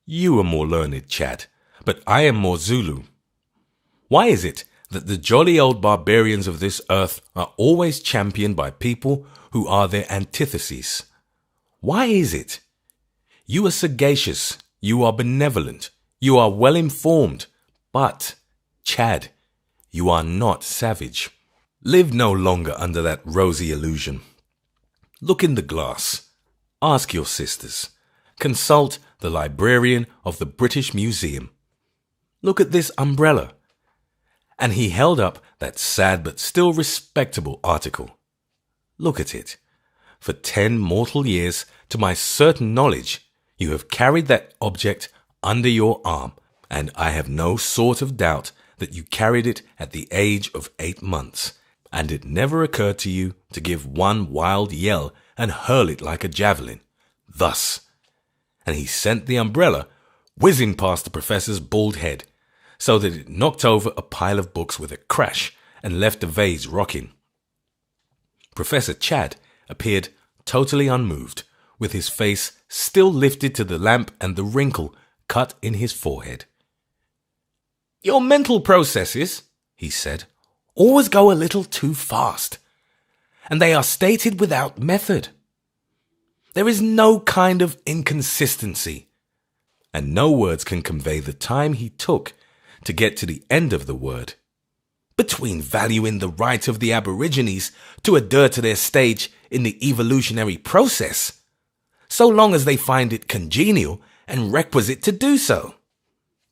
You are more learned, Chadd, but I am more Zulu. Why is it that the jolly old barbarians of this earth are always championed by people who are their antitheses? Why is it? You are sagacious, you are benevolent, you are well informed, but, Chadd, you are not savage. Live no longer under that rosy illusion. Look in the glass. Ask your sisters. Consult the librarian of the British Museum. Look at this umbrella." And he held up that sad but still respectable article. "Look at it. For 10 mortal years, to my certain knowledge, you have carried that object under your arm, and I have no sort of doubt that you carried it at the age of 8 months, and it never occurred to you to give one wild yell and hurl it like a javelin. Thus." And he sent the umbrella whizzing past the professor's bald head, so that it knocked over a pile of books with a crash and left the vase rocking. Professor Chadd appeared totally unmoved, with his face still lifted to the lamp and the wrinkle cut in his forehead. "Your mental processes," he said, "always go a little too fast, and they are stated without method. There is no kind of inconsistency, and no words can convey the time he took to get to the end of the word. Between valuing the right of the Aborigines to adhere to their stage in the evolutionary process, so long as they find it congenial and requisite to do so.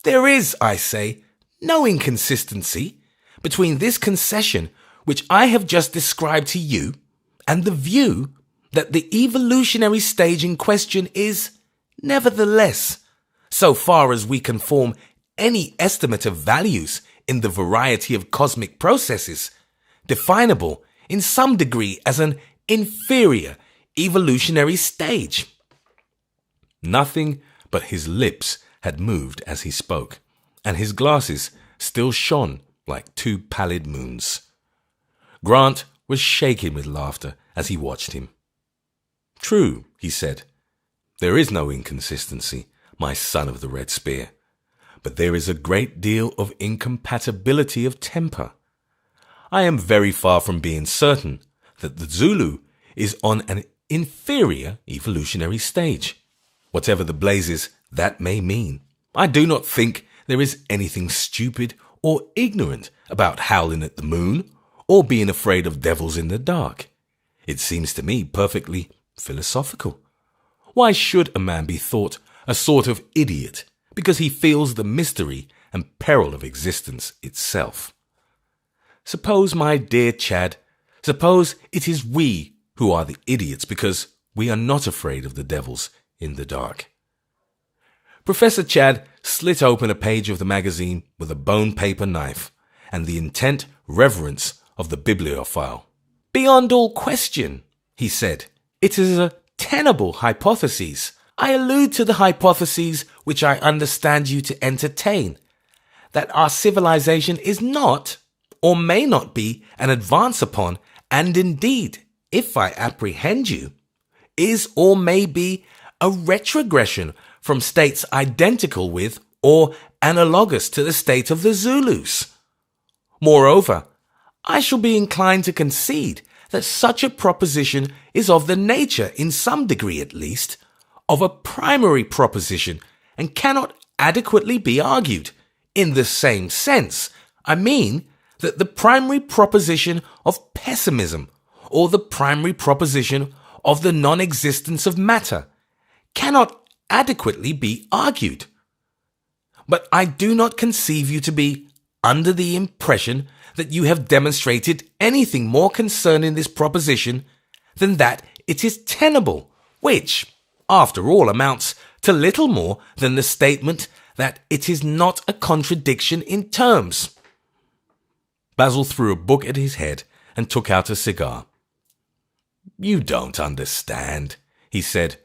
There is, I say, no inconsistency between this concession which I have just described to you and the view that the evolutionary stage in question is, nevertheless, so far as we can form any estimate of values in the variety of cosmic processes, definable in some degree as an inferior evolutionary stage." Nothing but his lips had moved as he spoke, and his glasses still shone like 2 pallid moons. Grant was shaking with laughter as he watched him. "True," he said, "there is no inconsistency, my son of the Red Spear, but there is a great deal of incompatibility of temper. I am very far from being certain that the Zulu is on an inferior evolutionary stage, whatever the blazes that may mean. I do not think there is anything stupid or ignorant about howling at the moon or being afraid of devils in the dark. It seems to me perfectly philosophical. Why should a man be thought a sort of idiot because he feels the mystery and peril of existence itself? Suppose, my dear Chad, suppose it is we who are the idiots because we are not afraid of the devils in the dark. Professor Chad slit open a page of the magazine with a bone paper knife and the intent reverence of the bibliophile. Beyond all question, he said, it is a tenable hypothesis. I allude to the hypotheses which I understand you to entertain, that our civilization is not, or may not be, an advance upon, and indeed, if I apprehend you, is or may be a retrogression from states identical with or analogous to the state of the Zulus. Moreover, I shall be inclined to concede that such a proposition is of the nature, in some degree at least, of a primary proposition and cannot adequately be argued. In the same sense, I mean that the primary proposition of pessimism or the primary proposition of the non-existence of matter cannot adequately be argued. But I do not conceive you to be under the impression that you have demonstrated anything more concerning this proposition than that it is tenable, which, after all, amounts to little more than the statement that it is not a contradiction in terms. Basil threw a book at his head and took out a cigar. You don't understand, he said.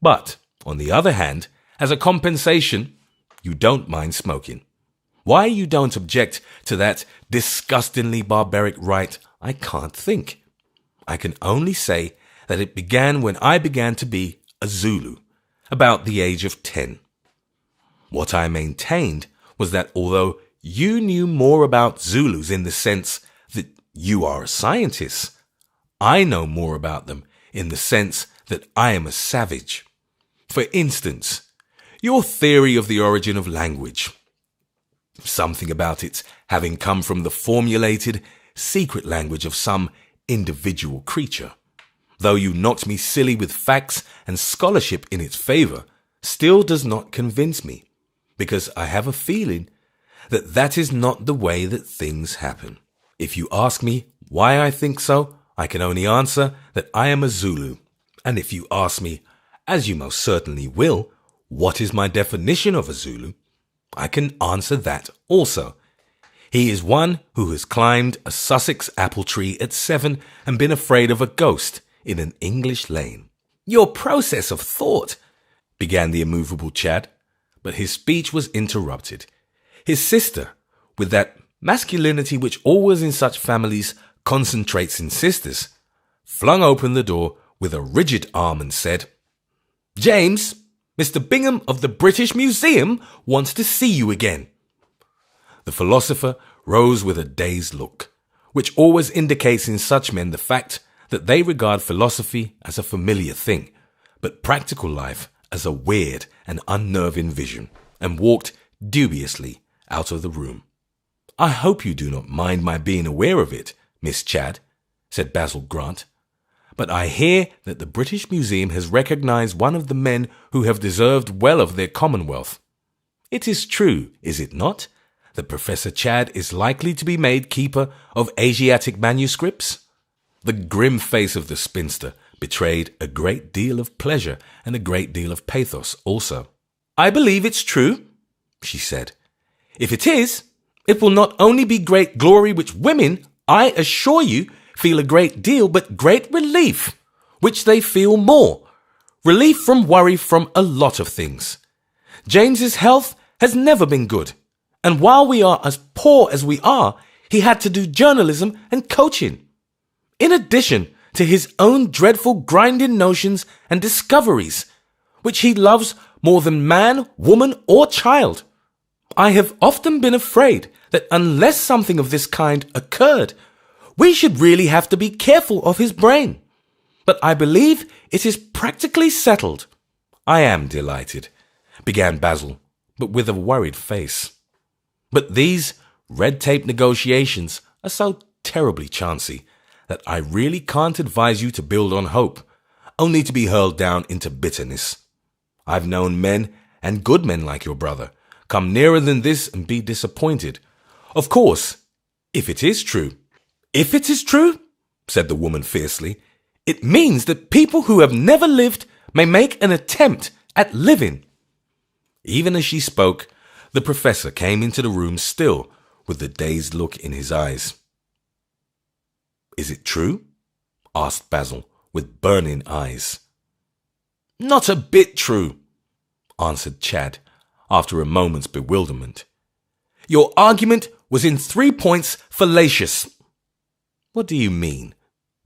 But, on the other hand, as a compensation, you don't mind smoking. Why you don't object to that disgustingly barbaric rite, I can't think. I can only say that it began when I began to be a Zulu, about the age of 10. What I maintained was that although you knew more about Zulus in the sense that you are a scientist, I know more about them in the sense that I am a savage. For instance, your theory of the origin of language. Something about its having come from the formulated, secret language of some individual creature. Though you knocked me silly with facts and scholarship in its favor, still does not convince me, because I have a feeling that that is not the way that things happen. If you ask me why I think so, I can only answer that I am a Zulu. And if you ask me, as you most certainly will, what is my definition of a Zulu, I can answer that also. He is one who has climbed a Sussex apple tree at 7 and been afraid of a ghost in an English lane. Your process of thought, began the immovable Chad, but his speech was interrupted. His sister, with that masculinity which always in such families concentrates in sisters, flung open the door with a rigid arm and said, James, Mr. Bingham of the British Museum wants to see you again. The philosopher rose with a dazed look, which always indicates in such men the fact that they regard philosophy as a familiar thing, but practical life as a weird and unnerving vision, and walked dubiously out of the room. I hope you do not mind my being aware of it, Miss Chad, said Basil Grant. But I hear that the British Museum has recognized one of the men who have deserved well of their commonwealth. It is true, is it not, that Professor Chad is likely to be made keeper of Asiatic manuscripts? The grim face of the spinster betrayed a great deal of pleasure and a great deal of pathos also. I believe it's true, she said. If it is, it will not only be great glory which women, I assure you, feel a great deal, but great relief, which they feel more. Relief from worry from a lot of things. James's health has never been good, and while we are as poor as we are, he had to do journalism and coaching. In addition to his own dreadful grinding notions and discoveries, which he loves more than man, woman, or child. I have often been afraid that unless something of this kind occurred, we should really have to be careful of his brain. But I believe it is practically settled. I am delighted, began Basil, but with a worried face. But these red tape negotiations are so terribly chancy that I really can't advise you to build on hope, only to be hurled down into bitterness. I've known men, and good men like your brother, come nearer than this and be disappointed. Of course, if it is true. If it is true, said the woman fiercely, it means that people who have never lived may make an attempt at living. Even as she spoke, the professor came into the room still with the dazed look in his eyes. Is it true? Asked Basil with burning eyes. Not a bit true, answered Chad after a moment's bewilderment. Your argument was in 3 points fallacious. What do you mean?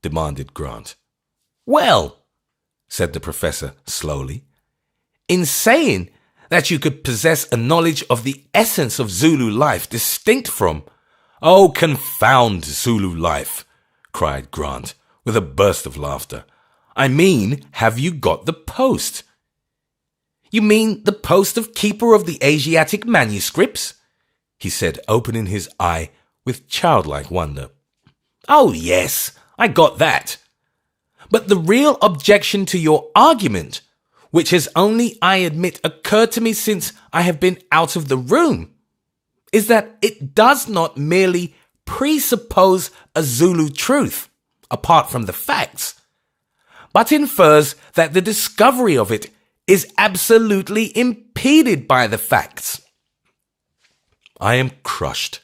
Demanded Grant. Well, said the professor slowly, in saying that you could possess a knowledge of the essence of Zulu life distinct from... Oh, confound Zulu life, cried Grant with a burst of laughter. I mean, have you got the post? You mean the post of keeper of the Asiatic manuscripts? He said, opening his eye with childlike wonder. Oh, yes, I got that. But the real objection to your argument, which has only, I admit, occurred to me since I have been out of the room, is that it does not merely presuppose a Zulu truth, apart from the facts, but infers that the discovery of it is absolutely impeded by the facts. I am crushed,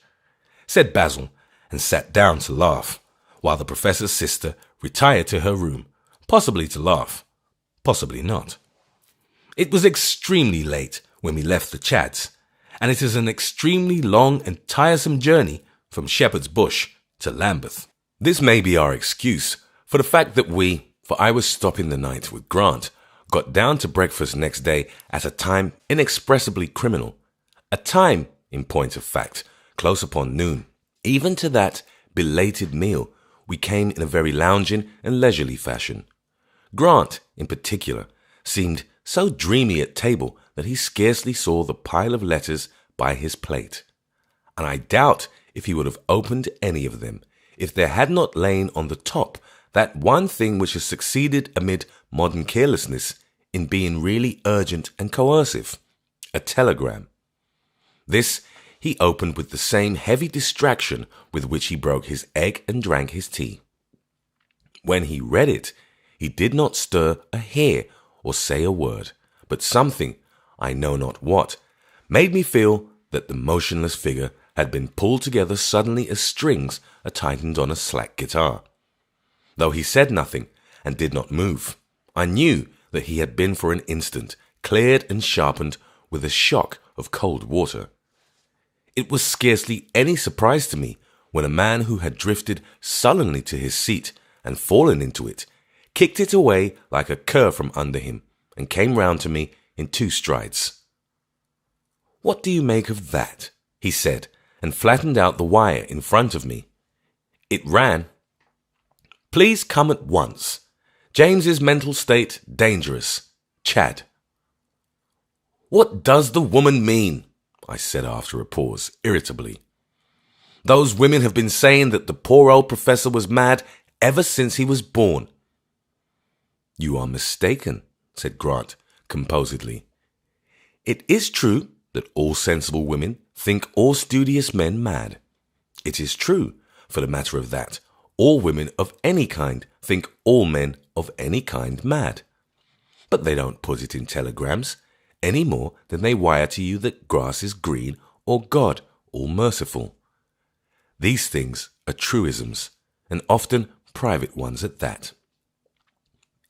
said Basil, and sat down to laugh, while the professor's sister retired to her room, possibly to laugh, possibly not. It was extremely late when we left the Chads, and it is an extremely long and tiresome journey from Shepherd's Bush to Lambeth. This may be our excuse for the fact that for I was stopping the night with Grant, got down to breakfast next day at a time inexpressibly criminal, a time, in point of fact, close upon noon. Even to that belated meal, we came in a very lounging and leisurely fashion. Grant, in particular, seemed so dreamy at table that he scarcely saw the pile of letters by his plate, and I doubt if he would have opened any of them if there had not lain on the top that one thing which has succeeded amid modern carelessness in being really urgent and coercive, a telegram. This he opened with the same heavy distraction with which he broke his egg and drank his tea. When he read it, he did not stir a hair or say a word, but something, I know not what, made me feel that the motionless figure had been pulled together suddenly as strings are tightened on a slack guitar. Though he said nothing and did not move, I knew that he had been for an instant cleared and sharpened with a shock of cold water. It was scarcely any surprise to me when a man who had drifted sullenly to his seat and fallen into it, kicked it away like a cur from under him, and came round to me in 2 strides. What do you make of that? He said, and flattened out the wire in front of me. It ran, Please come at once. James's mental state dangerous. Chad. What does the woman mean? I said after a pause, irritably. Those women have been saying that the poor old professor was mad ever since he was born. You are mistaken, said Grant composedly. It is true that all sensible women think all studious men mad. It is true, for the matter of that, all women of any kind think all men of any kind mad. But they don't put it in telegrams any more than they wire to you that grass is green or God all-merciful. These things are truisms, and often private ones at that.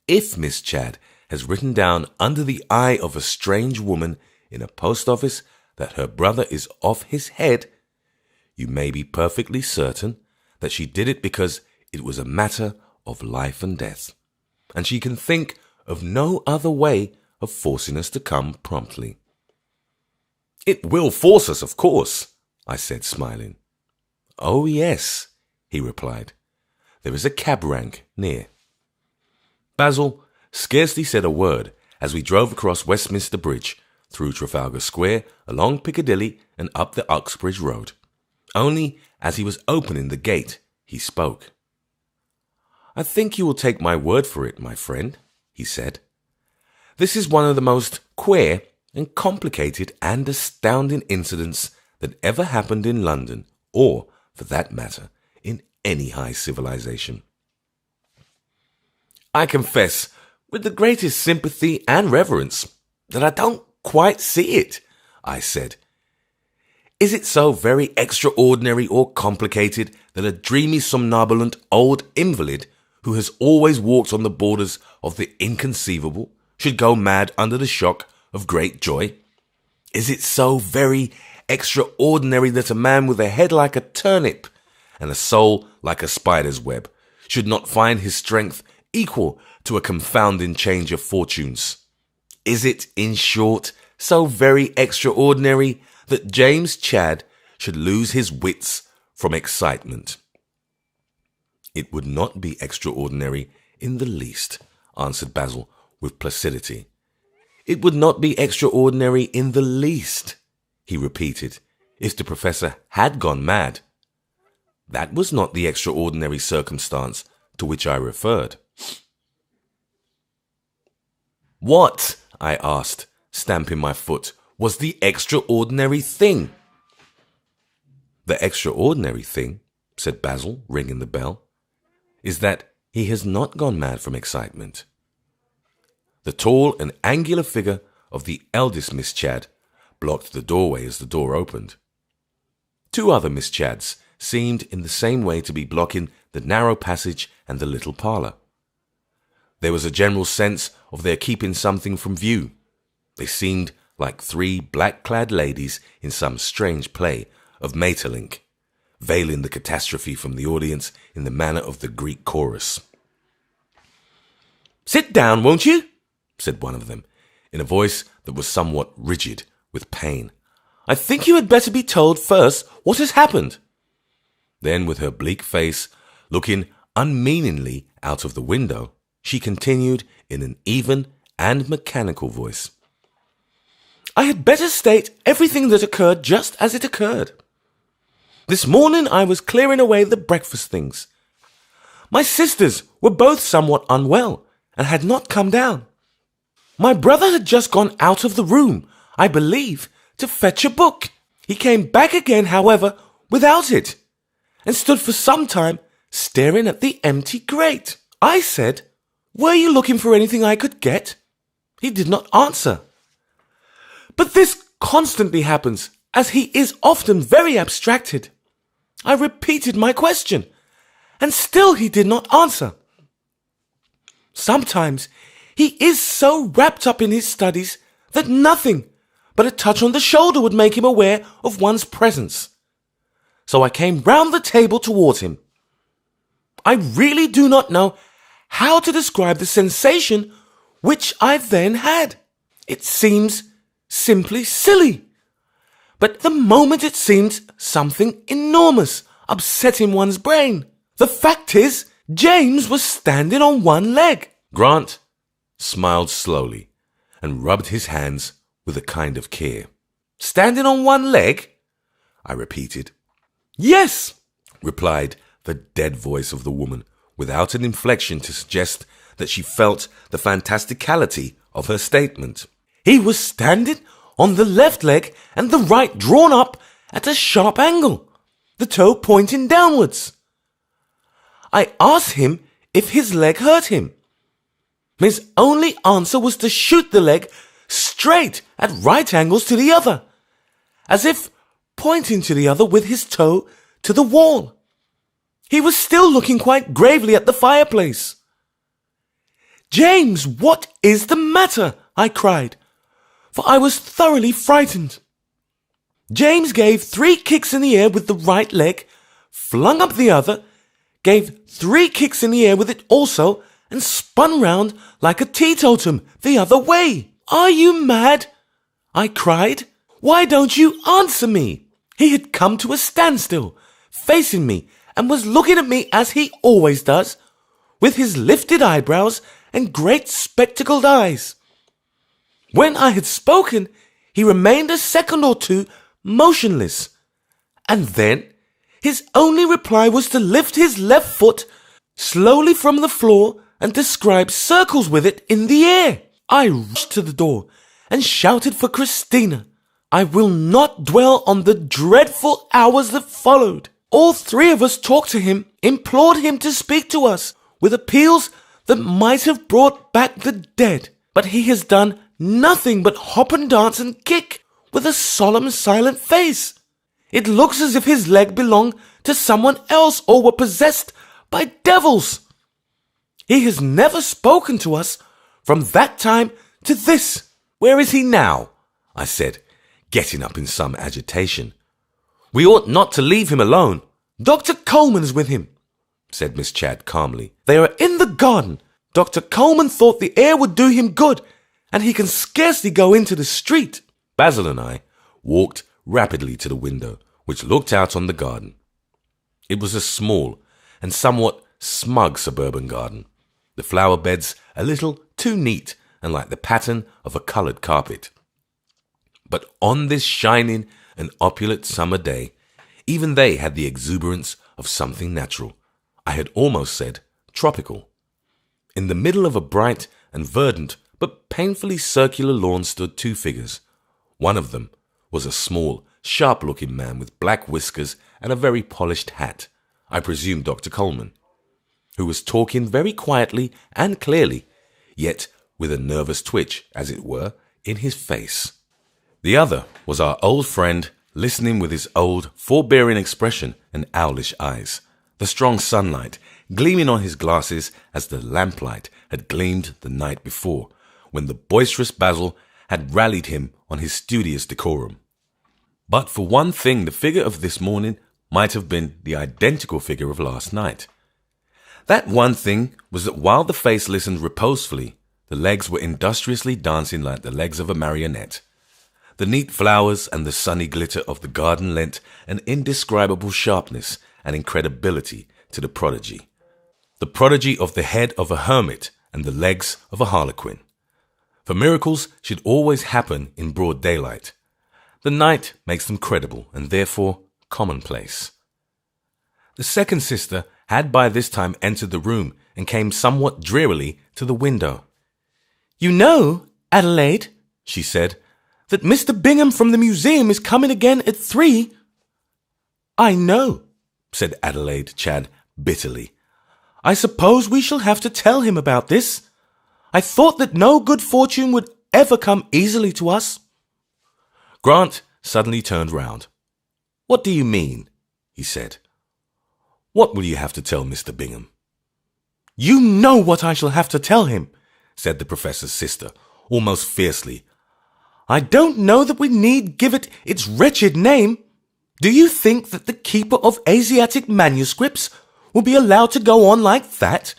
If Miss Chad has written down under the eye of a strange woman in a post office that her brother is off his head, you may be perfectly certain that she did it because it was a matter of life and death, and she can think of no other way of forcing us to come promptly. It will force us, of course, I said, smiling. Oh, yes, he replied. There is a cab rank near. Basil scarcely said a word as we drove across Westminster Bridge, through Trafalgar Square, along Piccadilly, and up the Uxbridge Road. Only as he was opening the gate, he spoke. I think you will take my word for it, my friend, he said. This is one of the most queer and complicated and astounding incidents that ever happened in London, or, for that matter, in any high civilization. I confess, with the greatest sympathy and reverence, that I don't quite see it, I said. Is it so very extraordinary or complicated that a dreamy somnambulant old invalid who has always walked on the borders of the inconceivable should go mad under the shock of great joy? Is it so very extraordinary that a man with a head like a turnip and a soul like a spider's web should not find his strength equal to a confounding change of fortunes? Is it, in short, so very extraordinary that James Chadd should lose his wits from excitement? It would not be extraordinary in the least, answered Basil with placidity. It would not be extraordinary in the least, he repeated, if the professor had gone mad. That was not the extraordinary circumstance to which I referred. What, I asked, stamping my foot, was the extraordinary thing? The extraordinary thing, said Basil, ringing the bell, is that he has not gone mad from excitement. The tall and angular figure of the eldest Miss Chadd blocked the doorway as the door opened. Two other Miss Chadds seemed in the same way to be blocking the narrow passage and the little parlour. There was a general sense of their keeping something from view. They seemed like three black-clad ladies in some strange play of Maeterlinck, veiling the catastrophe from the audience in the manner of the Greek chorus. "Sit down, won't you?" said one of them, in a voice that was somewhat rigid with pain. "I think you had better be told first what has happened." Then, with her bleak face looking unmeaningly out of the window, she continued in an even and mechanical voice. "I had better state everything that occurred just as it occurred. This morning I was clearing away the breakfast things. My sisters were both somewhat unwell and had not come down. My brother had just gone out of the room, I believe, to fetch a book. He came back again, however, without it, and stood for some time staring at the empty grate. I said, 'Were you looking for anything I could get?' He did not answer. But this constantly happens, as he is often very abstracted. I repeated my question, and still he did not answer. Sometimes he is so wrapped up in his studies that nothing but a touch on the shoulder would make him aware of one's presence. So I came round the table towards him. I really do not know how to describe the sensation which I then had. It seems simply silly. But the moment it seemed something enormous upsetting one's brain. The fact is, James was standing on one leg." Grant smiled slowly and rubbed his hands with a kind of care. "Standing on one leg?" I repeated. "Yes," replied the dead voice of the woman, without an inflection to suggest that she felt the fantasticality of her statement. "He was standing on the left leg and the right drawn up at a sharp angle, the toe pointing downwards. I asked him if his leg hurt him. His only answer was to shoot the leg straight at right angles to the other, as if pointing to the other with his toe to the wall. He was still looking quite gravely at the fireplace. 'James, what is the matter?' I cried, for I was thoroughly frightened. James gave 3 kicks in the air with the right leg, flung up the other, gave 3 kicks in the air with it also, and spun round like a teetotum the other way. 'Are you mad?' I cried. 'Why don't you answer me?' He had come to a standstill, facing me, and was looking at me as he always does, with his lifted eyebrows and great spectacled eyes. When I had spoken, he remained a second or two motionless, and then his only reply was to lift his left foot, slowly from the floor and described circles with it in the air. I rushed to the door and shouted for Christina. I will not dwell on the dreadful hours that followed. All three of us talked to him, implored him to speak to us, with appeals that might have brought back the dead. But he has done nothing but hop and dance and kick, with a solemn, silent face. It looks as if his leg belonged to someone else or were possessed by devils. He has never spoken to us from that time to this. Where is he now? I said, getting up in some agitation. We ought not to leave him alone. Dr. Coleman is with him, said Miss Chadd calmly. They are in the garden. Dr. Coleman thought the air would do him good, and he can scarcely go into the street. Basil and I walked rapidly to the window, which looked out on the garden. It was a small and somewhat smug suburban garden, the flower beds a little too neat and like the pattern of a coloured carpet. But on this shining and opulent summer day, even they had the exuberance of something natural. I had almost said tropical. In the middle of a bright and verdant but painfully circular lawn stood two figures. One of them was a small, sharp-looking man with black whiskers and a very polished hat, I presume Dr. Coleman, who was talking very quietly and clearly, yet with a nervous twitch, as it were, in his face. The other was our old friend, listening with his old, forbearing expression and owlish eyes, the strong sunlight gleaming on his glasses as the lamplight had gleamed the night before, when the boisterous Basil had rallied him on his studious decorum. But for one thing, the figure of this morning might have been the identical figure of last night. That one thing was that while the face listened reposefully, the legs were industriously dancing like the legs of a marionette. The neat flowers and the sunny glitter of the garden lent an indescribable sharpness and incredibility to the prodigy of the head of a hermit and the legs of a harlequin. For miracles should always happen in broad daylight. The night makes them credible and therefore commonplace. The second sister had by this time entered the room and came somewhat drearily to the window. You know, Adelaide, she said, that Mr. Bingham from the museum is coming again at 3. I know, said Adelaide Chadd bitterly. I suppose we shall have to tell him about this. I thought that no good fortune would ever come easily to us. Grant suddenly turned round. What do you mean? He said. What will you have to tell Mr. Bingham? You know what I shall have to tell him, said the professor's sister, almost fiercely. I don't know that we need give it its wretched name. Do you think that the keeper of Asiatic manuscripts will be allowed to go on like that?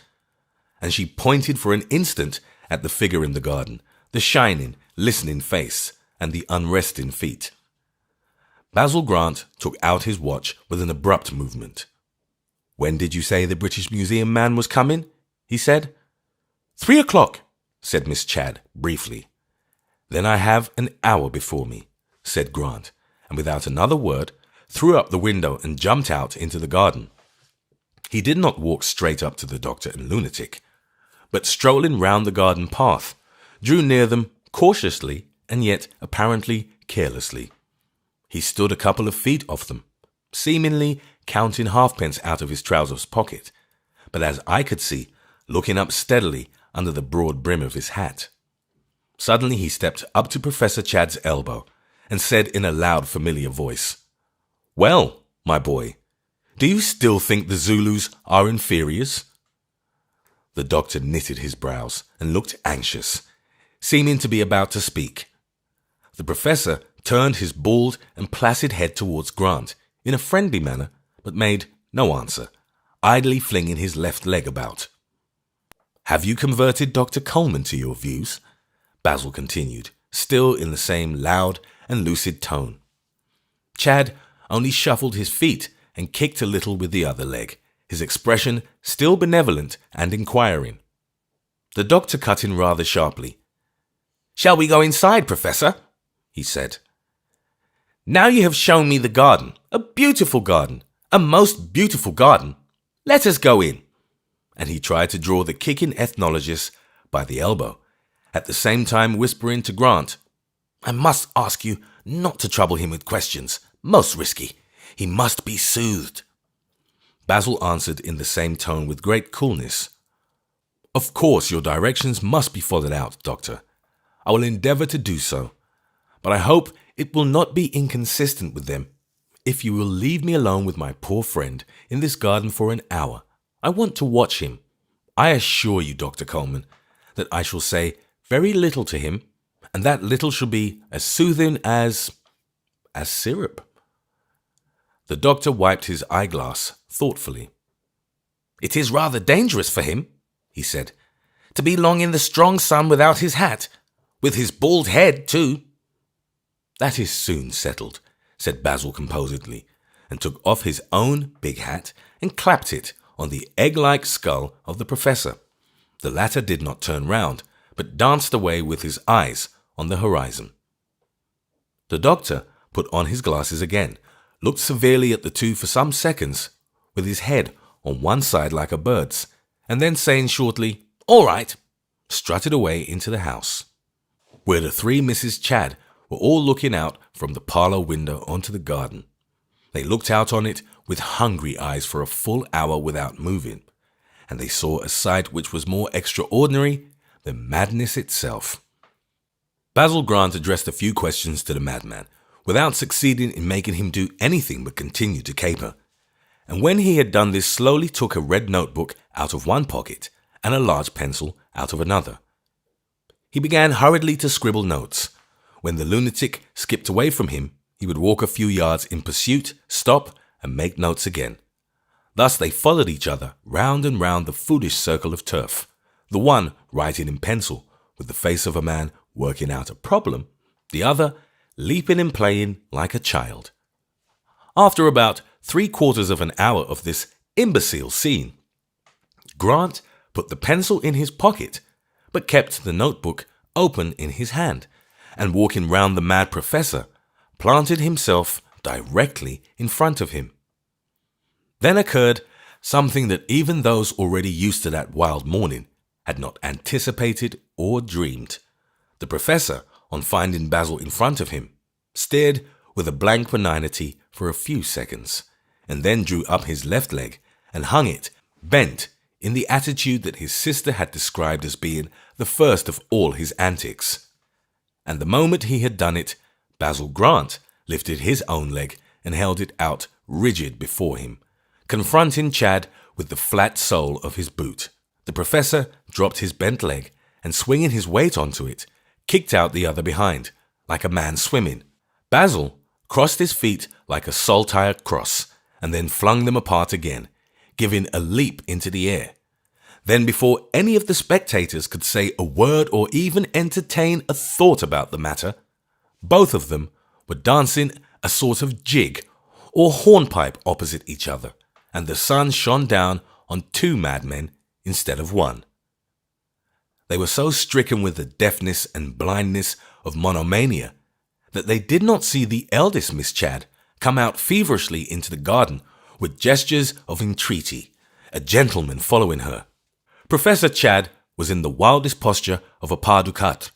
And she pointed for an instant at the figure in the garden, the shining, listening face, and the unresting feet. Basil Grant took out his watch with an abrupt movement. When did you say the British Museum man was coming? He said. 3 o'clock, said Miss Chadd briefly. Then I have an hour before me, said Grant, and without another word, threw up the window and jumped out into the garden. He did not walk straight up to the doctor and lunatic, but strolling round the garden path, drew near them cautiously and yet apparently carelessly. He stood a couple of feet off them, seemingly counting halfpence out of his trousers pocket, but as I could see, looking up steadily under the broad brim of his hat. Suddenly he stepped up to Professor Chadd's elbow and said in a loud, familiar voice, Well, my boy, do you still think the Zulus are inferiors? The doctor knitted his brows and looked anxious, seeming to be about to speak. The professor turned his bald and placid head towards Grant in a friendly manner, but made no answer, idly flinging his left leg about. Have you converted Dr. Coleman to your views? Basil continued, still in the same loud and lucid tone. Chadd only shuffled his feet and kicked a little with the other leg, his expression still benevolent and inquiring. The doctor cut in rather sharply. Shall we go inside, Professor? He said. Now you have shown me the garden, a beautiful garden, a most beautiful garden. Let us go in. and he tried to draw the kicking ethnologist by the elbow, at the same time whispering to Grant, "I must ask you not to trouble him with questions. Most risky. He must be soothed." Basil answered in the same tone with great coolness. "Of course your directions must be followed out, Doctor. I will endeavour to do so, but I hope it will not be inconsistent with them if you will leave me alone with my poor friend in this garden for an hour. I want to watch him. I assure you, Dr. Coleman, that I shall say very little to him, and that little shall be as soothing as syrup." The doctor wiped his eyeglass thoughtfully. "It is rather dangerous for him," he said, "to be long in the strong sun without his hat, with his bald head too." "That is soon settled," said Basil composedly, and took off his own big hat and clapped it on the egg-like skull of the professor. The latter did not turn round, but danced away with his eyes on the horizon. The doctor put on his glasses again, looked severely at the two for some seconds, with his head on one side like a bird's, and then saying shortly, "All right," strutted away into the house, where the three Mrs. Chadd were all looking out from the parlour window onto the garden. They looked out on it with hungry eyes for a full hour without moving, and they saw a sight which was more extraordinary than madness itself. Basil Grant addressed a few questions to the madman, without succeeding in making him do anything but continue to caper, and when he had done this slowly took a red notebook out of one pocket and a large pencil out of another. He began hurriedly to scribble notes. When the lunatic skipped away from him, he would walk a few yards in pursuit, stop, and make notes again. Thus they followed each other round and round the foolish circle of turf, the one writing in pencil with the face of a man working out a problem, the other leaping and playing like a child. After about 3/4 of an hour of this imbecile scene, Grant put the pencil in his pocket, but kept the notebook open in his hand, and walking round the mad professor, planted himself directly in front of him. Then occurred something that even those already used to that wild morning had not anticipated or dreamed. The professor, on finding Basil in front of him, stared with a blank benignity for a few seconds, and then drew up his left leg and hung it, bent, in the attitude that his sister had described as being the first of all his antics. And the moment he had done it, Basil Grant lifted his own leg and held it out rigid before him, confronting Chadd with the flat sole of his boot. The professor dropped his bent leg and, swinging his weight onto it, kicked out the other behind, like a man swimming. Basil crossed his feet like a saltire cross, and then flung them apart again, giving a leap into the air. Then, before any of the spectators could say a word or even entertain a thought about the matter, both of them were dancing a sort of jig or hornpipe opposite each other, and the sun shone down on two madmen instead of one. They were so stricken with the deafness and blindness of monomania that they did not see the eldest Miss Chadd come out feverishly into the garden with gestures of entreaty, a gentleman following her. Professor Chadd was in the wildest posture of a pas de quatre.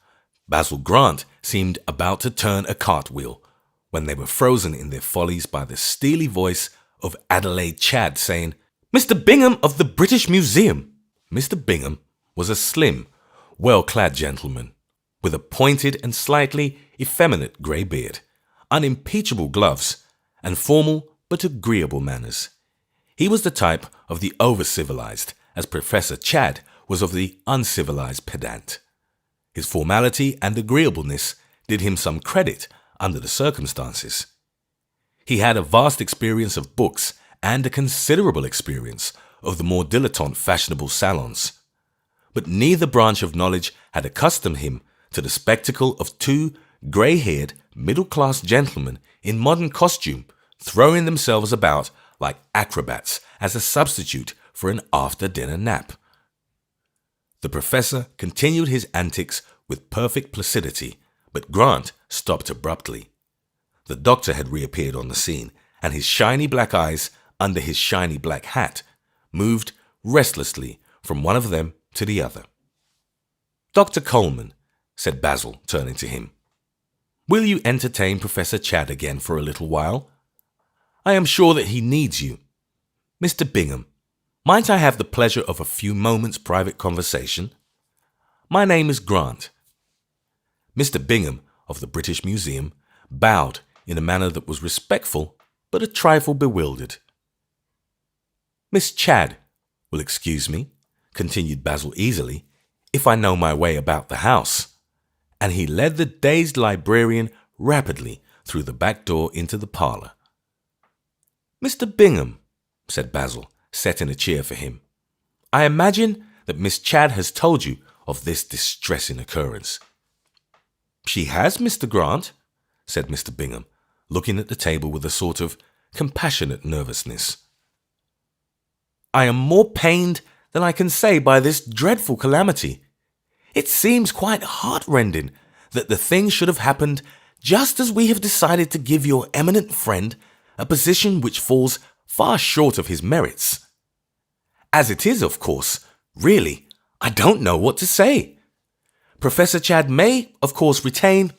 Basil Grant seemed about to turn a cartwheel, when they were frozen in their follies by the steely voice of Adelaide Chadd saying, "Mr. Bingham of the British Museum." Mr. Bingham was a slim, well-clad gentleman, with a pointed and slightly effeminate grey beard, unimpeachable gloves, and formal but agreeable manners. He was the type of the over-civilized, as Professor Chadd was of the uncivilized pedant. His formality and agreeableness did him some credit under the circumstances. He had a vast experience of books and a considerable experience of the more dilettante fashionable salons. But neither branch of knowledge had accustomed him to the spectacle of two grey-haired, middle-class gentlemen in modern costume throwing themselves about like acrobats as a substitute for an after-dinner nap. The professor continued his antics with perfect placidity, but Grant stopped abruptly. The doctor had reappeared on the scene, and his shiny black eyes, under his shiny black hat, moved restlessly from one of them to the other. "Dr. Coleman," said Basil, turning to him, "will you entertain Professor Chadd again for a little while? I am sure that he needs you. Mr. Bingham, might I have the pleasure of a few moments' private conversation? My name is Grant." Mr. Bingham of the British Museum bowed in a manner that was respectful but a trifle bewildered. "Miss Chadd will excuse me," continued Basil easily, "if I know my way about the house." And he led the dazed librarian rapidly through the back door into the parlour. "Mr. Bingham," said Basil, setting a chair for him, "I imagine that Miss Chadd has told you of this distressing occurrence." "She has, Mr. Grant," said Mr. Bingham, looking at the table with a sort of compassionate nervousness. "I am more pained than I can say by this dreadful calamity. It seems quite heartrending that the thing should have happened just as we have decided to give your eminent friend a position which falls far short of his merits. As it is, of course, really, I don't know what to say. Professor Chadd may, of course, retain,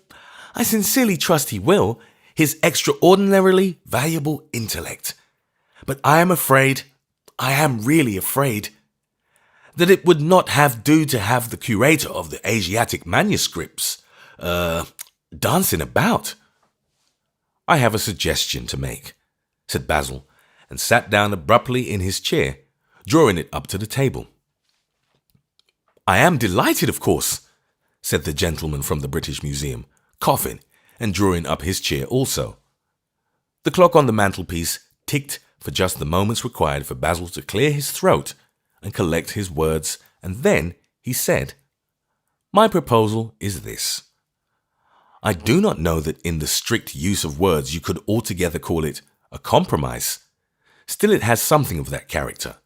I sincerely trust he will, his extraordinarily valuable intellect. But I am afraid, I am really afraid, that it would not have do to have the curator of the Asiatic manuscripts, dancing about." "I have a suggestion to make," said Basil, and sat down abruptly in his chair, drawing it up to the table. "I am delighted, of course," said the gentleman from the British Museum, coughing and drawing up his chair also. The clock on the mantelpiece ticked for just the moments required for Basil to clear his throat and collect his words, and then he said, "My proposal is this. I do not know that in the strict use of words you could altogether call it a compromise. Still it has something of that character.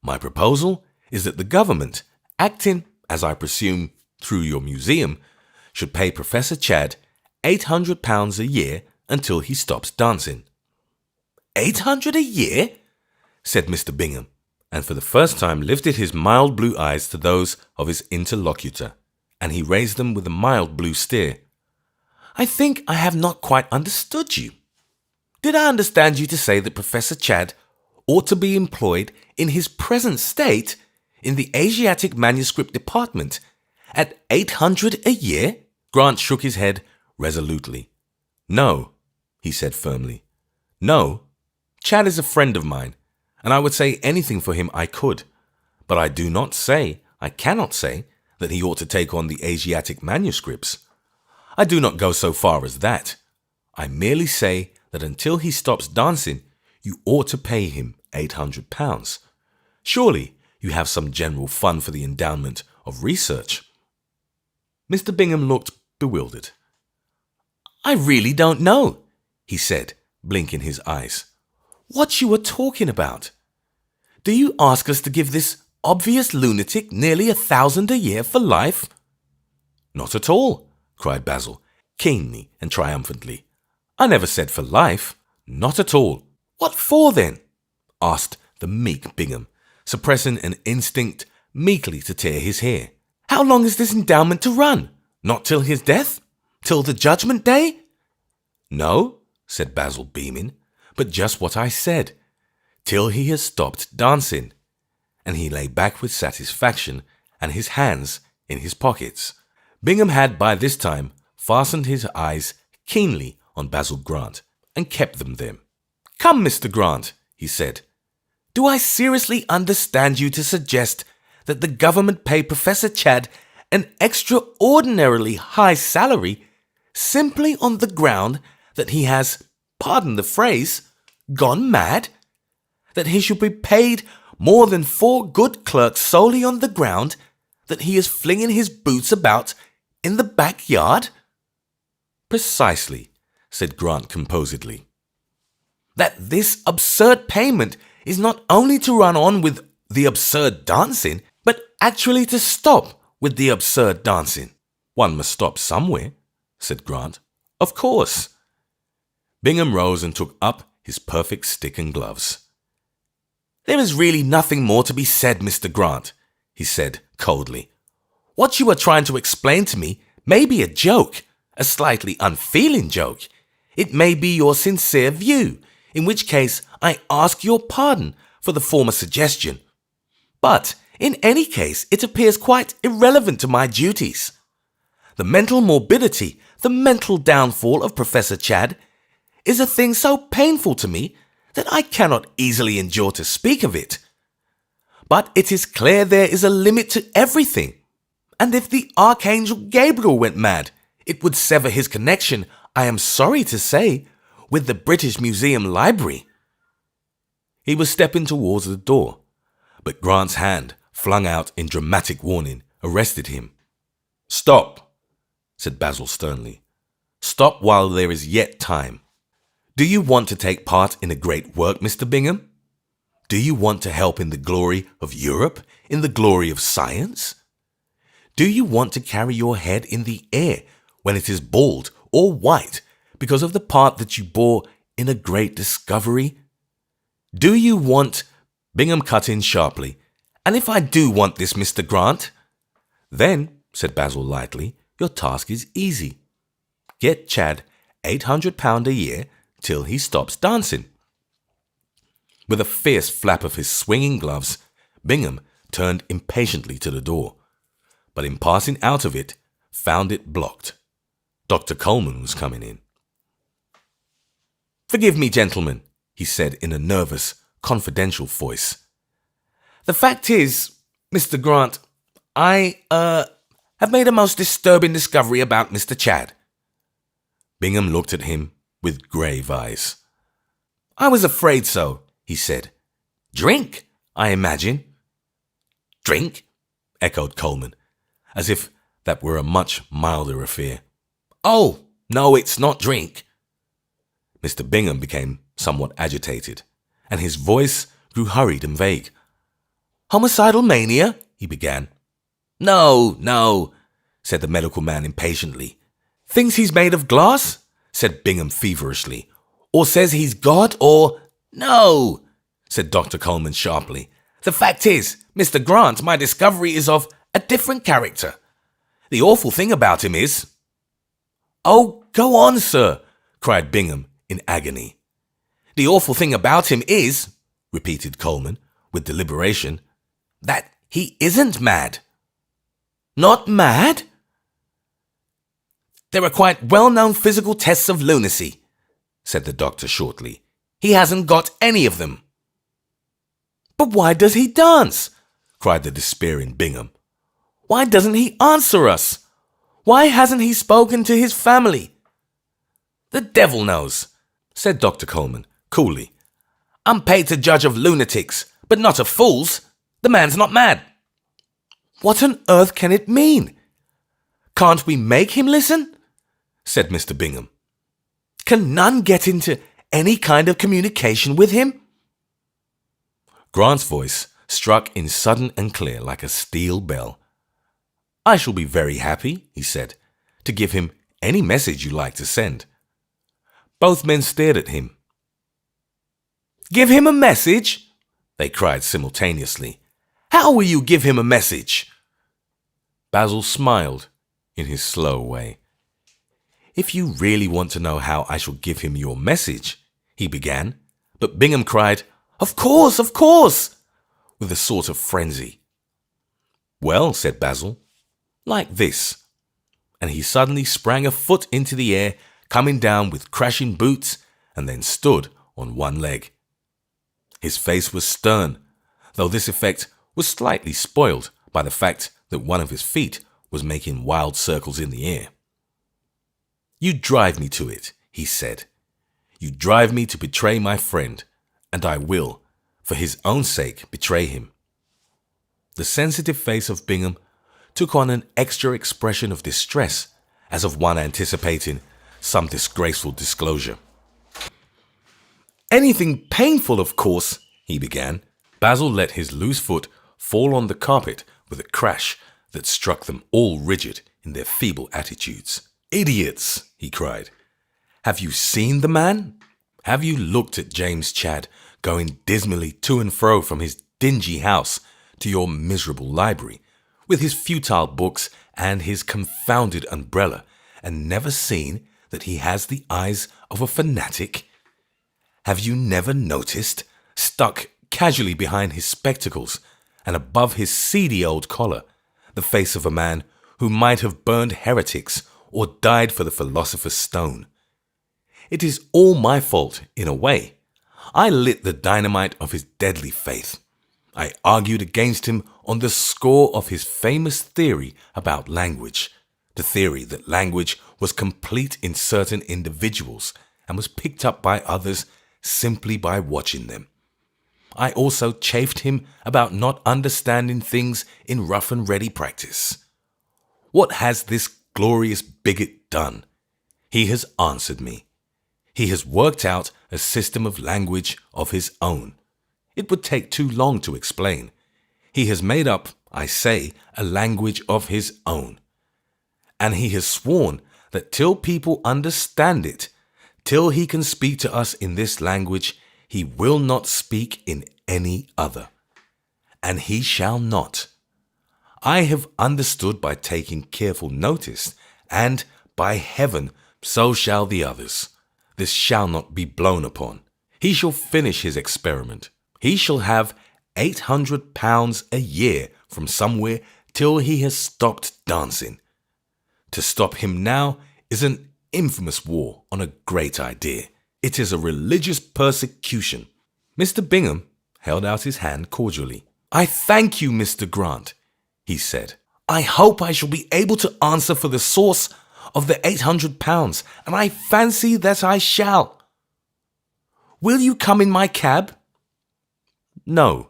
My proposal is that the government, acting, as I presume, through your museum, should pay Professor Chadd £800 a year until he stops dancing." "800 a year?" said Mr. Bingham, and for the first time lifted his mild blue eyes to those of his interlocutor, and he raised them with a mild blue stare. "I think I have not quite understood you. Did I understand you to say that Professor Chadd ought to be employed in his present state in the Asiatic manuscript department at 800 a year?" Grant shook his head resolutely. "No," he said firmly. "No, Chadd is a friend of mine, and I would say anything for him I could. But I cannot say that he ought to take on the Asiatic manuscripts. I do not go so far as that. I merely say that until he stops dancing, you ought to pay him £800. Surely you have some general fund for the endowment of research." Mr. Bingham looked bewildered. "I really don't know," he said, blinking his eyes, "what you are talking about. Do you ask us to give this obvious lunatic nearly 1,000 a year for life?" "Not at all," cried Basil, keenly and triumphantly. "I never said for life. Not at all." "What for, then?" asked the meek Bingham, suppressing an instinct meekly to tear his hair. "How long is this endowment to run? Not till his death? Till the judgment day?" "No," said Basil, beaming, "but just what I said. Till he has stopped dancing." And he lay back with satisfaction and his hands in his pockets. Bingham had by this time fastened his eyes keenly on Basil Grant and kept them there. "Come, Mr. Grant," he said, "do I seriously understand you to suggest that the government pay Professor Chadd an extraordinarily high salary simply on the ground that he has, pardon the phrase, gone mad? That he should be paid more than 4 good clerks solely on the ground that he is flinging his boots about in the backyard?" "Precisely," said Grant composedly. "That this absurd payment is not only to run on with the absurd dancing, but actually to stop with the absurd dancing." "One must stop somewhere," said Grant. "Of course." Bingham rose and took up his perfect stick and gloves. "There is really nothing more to be said, Mr. Grant," he said coldly. "What you are trying to explain to me may be a joke, a slightly unfeeling joke. It may be your sincere view, in which case I ask your pardon for the former suggestion. But in any case, it appears quite irrelevant to my duties. The mental morbidity, the mental downfall of Professor Chadd is a thing so painful to me that I cannot easily endure to speak of it. But it is clear there is a limit to everything, and if the Archangel Gabriel went mad, it would sever his connection, I am sorry to say, with the British Museum Library." He was stepping towards the door, but Grant's hand, flung out in dramatic warning, arrested him. "Stop," said Basil sternly. "Stop while there is yet time. Do you want to take part in a great work, Mr. Bingham? Do you want to help in the glory of Europe, in the glory of science? Do you want to carry your head in the air when it is bald or white because of the part that you bore in a great discovery? Do you want—" Bingham cut in sharply. "And if I do want this, Mr. Grant?" "Then," said Basil lightly, "your task is easy. Get Chadd £800 a year till he stops dancing." With a fierce flap of his swinging gloves, Bingham turned impatiently to the door, but in passing out of it, found it blocked. Dr. Coleman was coming in. "Forgive me, gentlemen," he said in a nervous, confidential voice. "The fact is, Mr. Grant, I have made a most disturbing discovery about Mr. Chadd." Bingham looked at him with grave eyes. "I was afraid so," he said. "Drink, I imagine." "Drink?" echoed Coleman, as if that were a much milder affair. "Oh, no, it's not drink." Mr. Bingham became somewhat agitated, and his voice grew hurried and vague. "Homicidal mania?" he began. No, said the medical man impatiently. "Thinks he's made of glass?" said Bingham feverishly. "Or says he's God, or—" "No," said Dr. Coleman sharply. "The fact is, Mr. Grant, my discovery is of a different character. The awful thing about him is—" "Oh, go on, sir," cried Bingham in agony. "The awful thing about him is," repeated Coleman with deliberation, "that he isn't mad." "Not mad?" "There are quite well-known physical tests of lunacy," said the doctor shortly. "He hasn't got any of them." "But why does he dance?" cried the despairing Bingham. "Why doesn't he answer us? Why hasn't he spoken to his family?" "The devil knows," said Dr. Coleman coolly. "I'm paid to judge of lunatics, but not of fools. The man's not mad." "What on earth can it mean? Can't we make him listen?" said Mr. Bingham. "Can none get into any kind of communication with him?" Grant's voice struck in sudden and clear like a steel bell. "I shall be very happy," he said, "to give him any message you like to send." Both men stared at him. "Give him a message?" they cried simultaneously. "How will you give him a message?" Basil smiled in his slow way. "If you really want to know how I shall give him your message," he began, but Bingham cried, Of course, with a sort of frenzy. "Well," said Basil, "like this." And he suddenly sprang a foot into the air, coming down with crashing boots, and then stood on one leg. His face was stern, though this effect was slightly spoiled by the fact that one of his feet was making wild circles in the air. "You drive me to it," he said. "You drive me to betray my friend, and I will, for his own sake, betray him." The sensitive face of Bingham took on an extra expression of distress, as of one anticipating some disgraceful disclosure. "Anything painful, of course," he began. Basil let his loose foot fall on the carpet with a crash that struck them all rigid in their feeble attitudes. "Idiots!" he cried. "Have you seen the man? Have you looked at James Chadd going dismally to and fro from his dingy house to your miserable library, with his futile books and his confounded umbrella, and never seen that he has the eyes of a fanatic? Have you never noticed, stuck casually behind his spectacles and above his seedy old collar, the face of a man who might have burned heretics or died for the philosopher's stone? It is all my fault, in a way. I lit the dynamite of his deadly faith. I argued against him on the score of his famous theory about language, the theory that language was complete in certain individuals and was picked up by others simply by watching them. I also chaffed him about not understanding things in rough and ready practice. What has this glorious bigot done? He has answered me. He has worked out a system of language of his own. It would take too long to explain. He has made up, I say, a language of his own. And he has sworn that till people understand it, till he can speak to us in this language, he will not speak in any other. And he shall not. I have understood by taking careful notice, and by heaven, so shall the others. This shall not be blown upon. He shall finish his experiment. He shall have £800 a year from somewhere till he has stopped dancing. To stop him now is an infamous war on a great idea. It is a religious persecution. Mr. Bingham held out his hand cordially. I thank you, Mr. Grant, he said. I hope I shall be able to answer for the source of the £800, and I fancy that I shall. Will you come in my cab? No,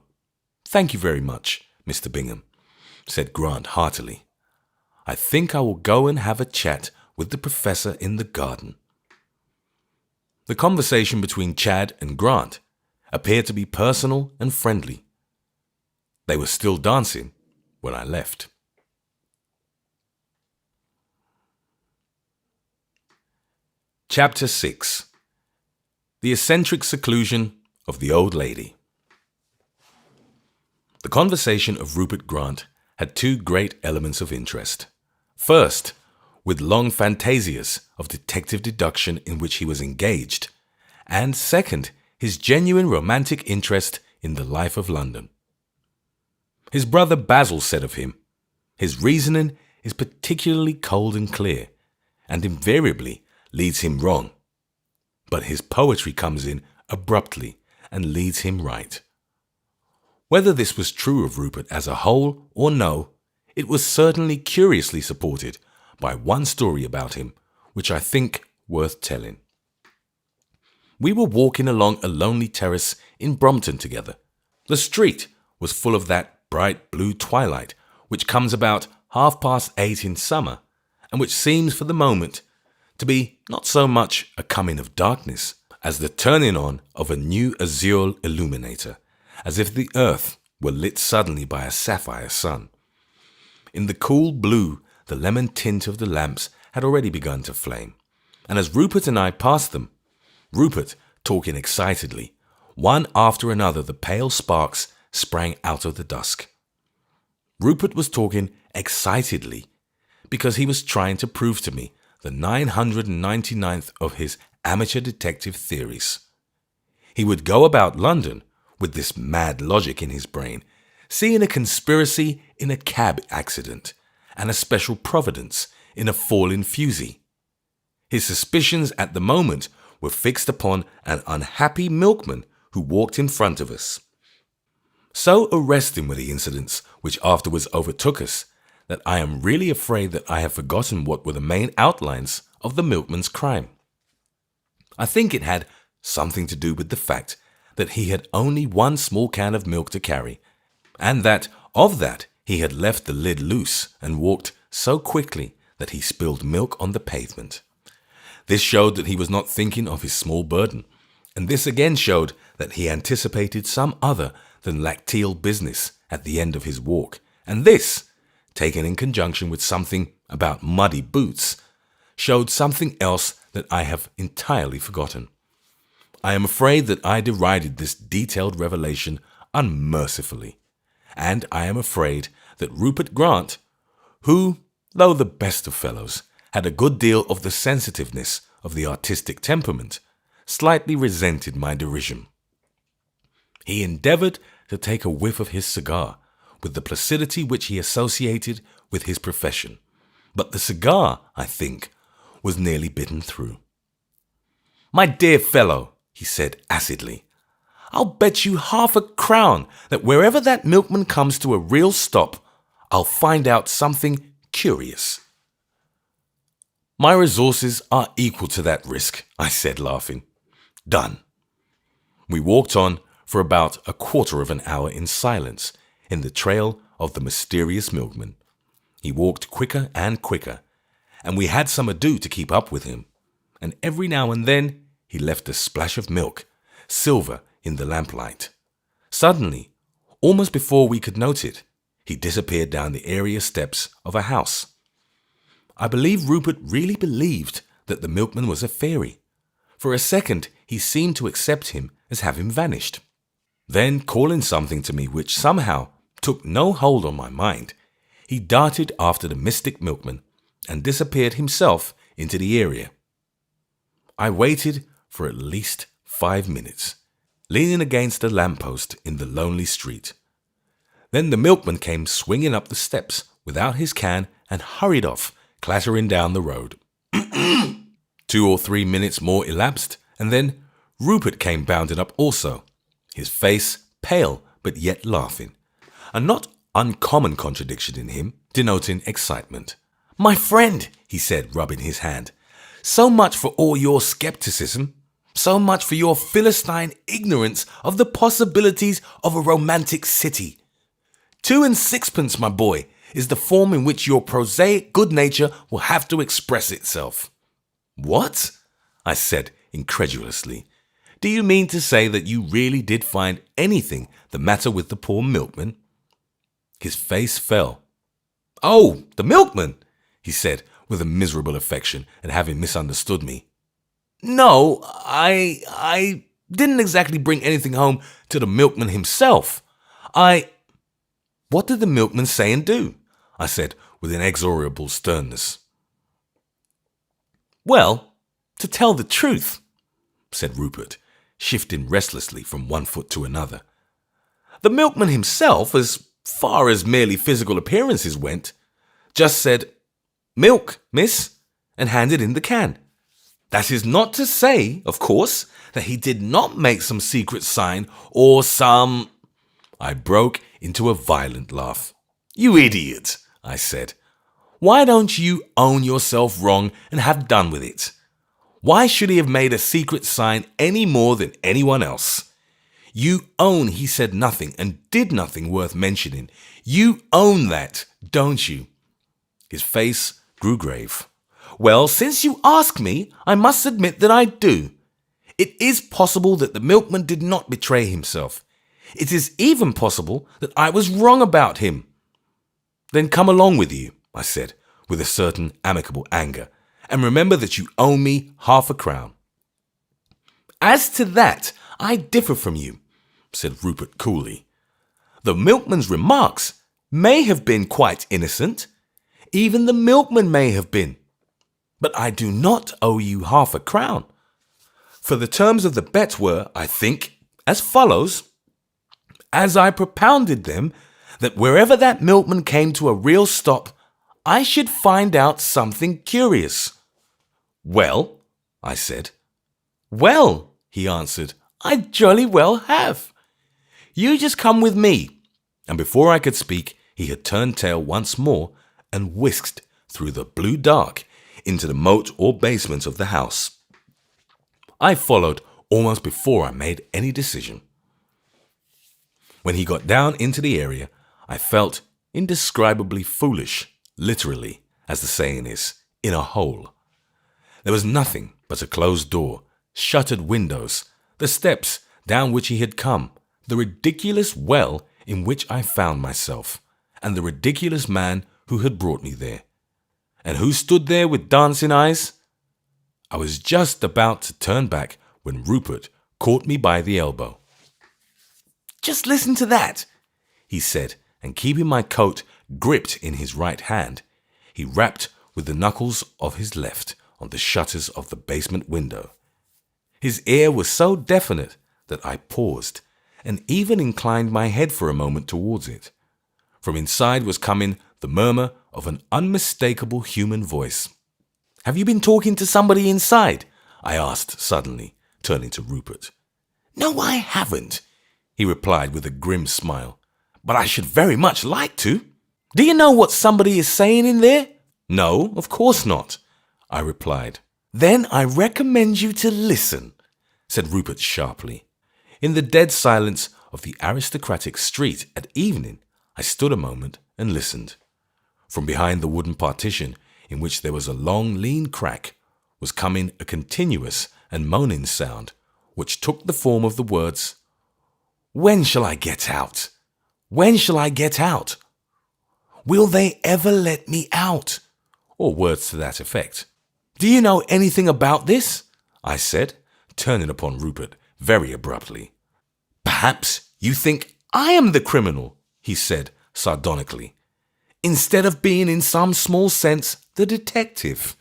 thank you very much, Mr. Bingham, said Grant heartily. I think I will go and have a chat with the professor in the garden. The conversation between Chad and Grant appeared to be personal and friendly. They were still dancing when I left. Chapter 6. The eccentric seclusion of the old lady. The conversation of Rupert Grant had two great elements of interest. First, with long fantasias of detective deduction in which he was engaged, and second, his genuine romantic interest in the life of London. His brother Basil said of him, his reasoning is particularly cold and clear, and invariably leads him wrong. But his poetry comes in abruptly and leads him right. Whether this was true of Rupert as a whole or no, it was certainly curiously supported by one story about him, which I think worth telling. We were walking along a lonely terrace in Brompton together. The street was full of that bright blue twilight which comes about 8:30 in summer, and which seems for the moment to be not so much a coming of darkness as the turning on of a new azure illuminator, as if the earth were lit suddenly by a sapphire sun. In the cool blue, the lemon tint of the lamps had already begun to flame, and as Rupert and I passed them, Rupert talking excitedly, one after another the pale sparks sprang out of the dusk. Rupert was talking excitedly because he was trying to prove to me the 999th of his amateur detective theories. He would go about London with this mad logic in his brain, seeing a conspiracy in a cab accident and a special providence in a falling fusee. His suspicions at the moment were fixed upon an unhappy milkman who walked in front of us. So arresting were the incidents which afterwards overtook us that I am really afraid that I have forgotten what were the main outlines of the milkman's crime. I think it had something to do with the fact that he had only one small can of milk to carry, and that of that he had left the lid loose and walked so quickly that he spilled milk on the pavement. This showed that he was not thinking of his small burden, and this again showed that he anticipated some other than lacteal business at the end of his walk, and this, taken in conjunction with something about muddy boots, showed something else that I have entirely forgotten. I am afraid that I derided this detailed revelation unmercifully, and I am afraid that Rupert Grant, who, though the best of fellows, had a good deal of the sensitiveness of the artistic temperament, slightly resented my derision. He endeavoured to take a whiff of his cigar with the placidity which he associated with his profession, but the cigar, I think, was nearly bitten through. "My dear fellow," he said acidly, "I'll bet you £half that wherever that milkman comes to a real stop, I'll find out something curious." "My resources are equal to that risk," I said, laughing. "Done." We walked on for about a quarter of an hour in silence in the trail of the mysterious milkman. He walked quicker and quicker, and we had some ado to keep up with him, and every now and then he left a splash of milk, silver in the lamplight. Suddenly, almost before we could note it, he disappeared down the area steps of a house. I believe Rupert really believed that the milkman was a fairy. For a second, he seemed to accept him as having vanished. Then, calling something to me which somehow took no hold on my mind, he darted after the mystic milkman and disappeared himself into the area. I waited for at least 5 minutes, leaning against a lamppost in the lonely street. Then the milkman came swinging up the steps without his can and hurried off, clattering down the road. 2 or 3 minutes more elapsed, and then Rupert came bounding up also, his face pale but yet laughing, a not uncommon contradiction in him, denoting excitement. "My friend," he said, rubbing his hand, "so much for all your skepticism, so much for your Philistine ignorance of the possibilities of a romantic city. 2 and 6pence, my boy, is the form in which your prosaic good nature will have to express itself." "What?" I said incredulously. "Do you mean to say that you really did find anything the matter with the poor milkman?" His face fell. "Oh, the milkman," he said with a miserable affection at having misunderstood me. "No, I didn't exactly bring anything home to the milkman himself. What did the milkman say and do?" I said with inexorable sternness. "Well, to tell the truth," said Rupert, shifting restlessly from one foot to another, "the milkman himself, as far as merely physical appearances went, just said, 'Milk, miss,' and handed in the can. That is not to say, of course, that he did not make some secret sign or some—" I broke into a violent laugh. "You idiot," I said. "Why don't you own yourself wrong and have done with it? Why should he have made a secret sign any more than anyone else? You own he said nothing and did nothing worth mentioning. You own that, don't you?" His face grew grave. "Well, since you ask me, I must admit that I do. It is possible that the milkman did not betray himself. It is even possible that I was wrong about him." "Then come along with you," I said, with a certain amicable anger, "and remember that you owe me £half." "As to that, I differ from you," said Rupert coolly. "The milkman's remarks may have been quite innocent. Even the milkman may have been. But I do not owe you £half. For the terms of the bet were, I think, as follows. As I propounded them, that wherever that milkman came to a real stop, I should find out something curious." "Well?" I said. "Well," he answered, "I jolly well have. You just come with me." And before I could speak, he had turned tail once more and whisked through the blue dark into the moat or basement of the house. I followed almost before I made any decision. When he got down into the area, I felt indescribably foolish, literally, as the saying is, in a hole. There was nothing but a closed door, shuttered windows, the steps down which he had come, the ridiculous well in which I found myself, and the ridiculous man who had brought me there. And who stood there with dancing eyes? I was just about to turn back when Rupert caught me by the elbow. "Just listen to that," he said, and keeping my coat gripped in his right hand, he rapped with the knuckles of his left on the shutters of the basement window. His ear was so definite that I paused and even inclined my head for a moment towards it. From inside was coming the murmur of an unmistakable human voice. "Have you been talking to somebody inside?" I asked suddenly, turning to Rupert. "No, I haven't," he replied with a grim smile. "But I should very much like to. Do you know what somebody is saying in there?" "No, of course not," I replied. "Then I recommend you to listen," said Rupert sharply. In the dead silence of the aristocratic street at evening, I stood a moment and listened. From behind the wooden partition, in which there was a long, lean crack, was coming a continuous and moaning sound, which took the form of the words, "When shall I get out? When shall I get out? Will they ever let me out?" or words to that effect. "Do you know anything about this?" I said, turning upon Rupert very abruptly. "Perhaps you think I am the criminal," he said sardonically, "instead of being in some small sense the detective.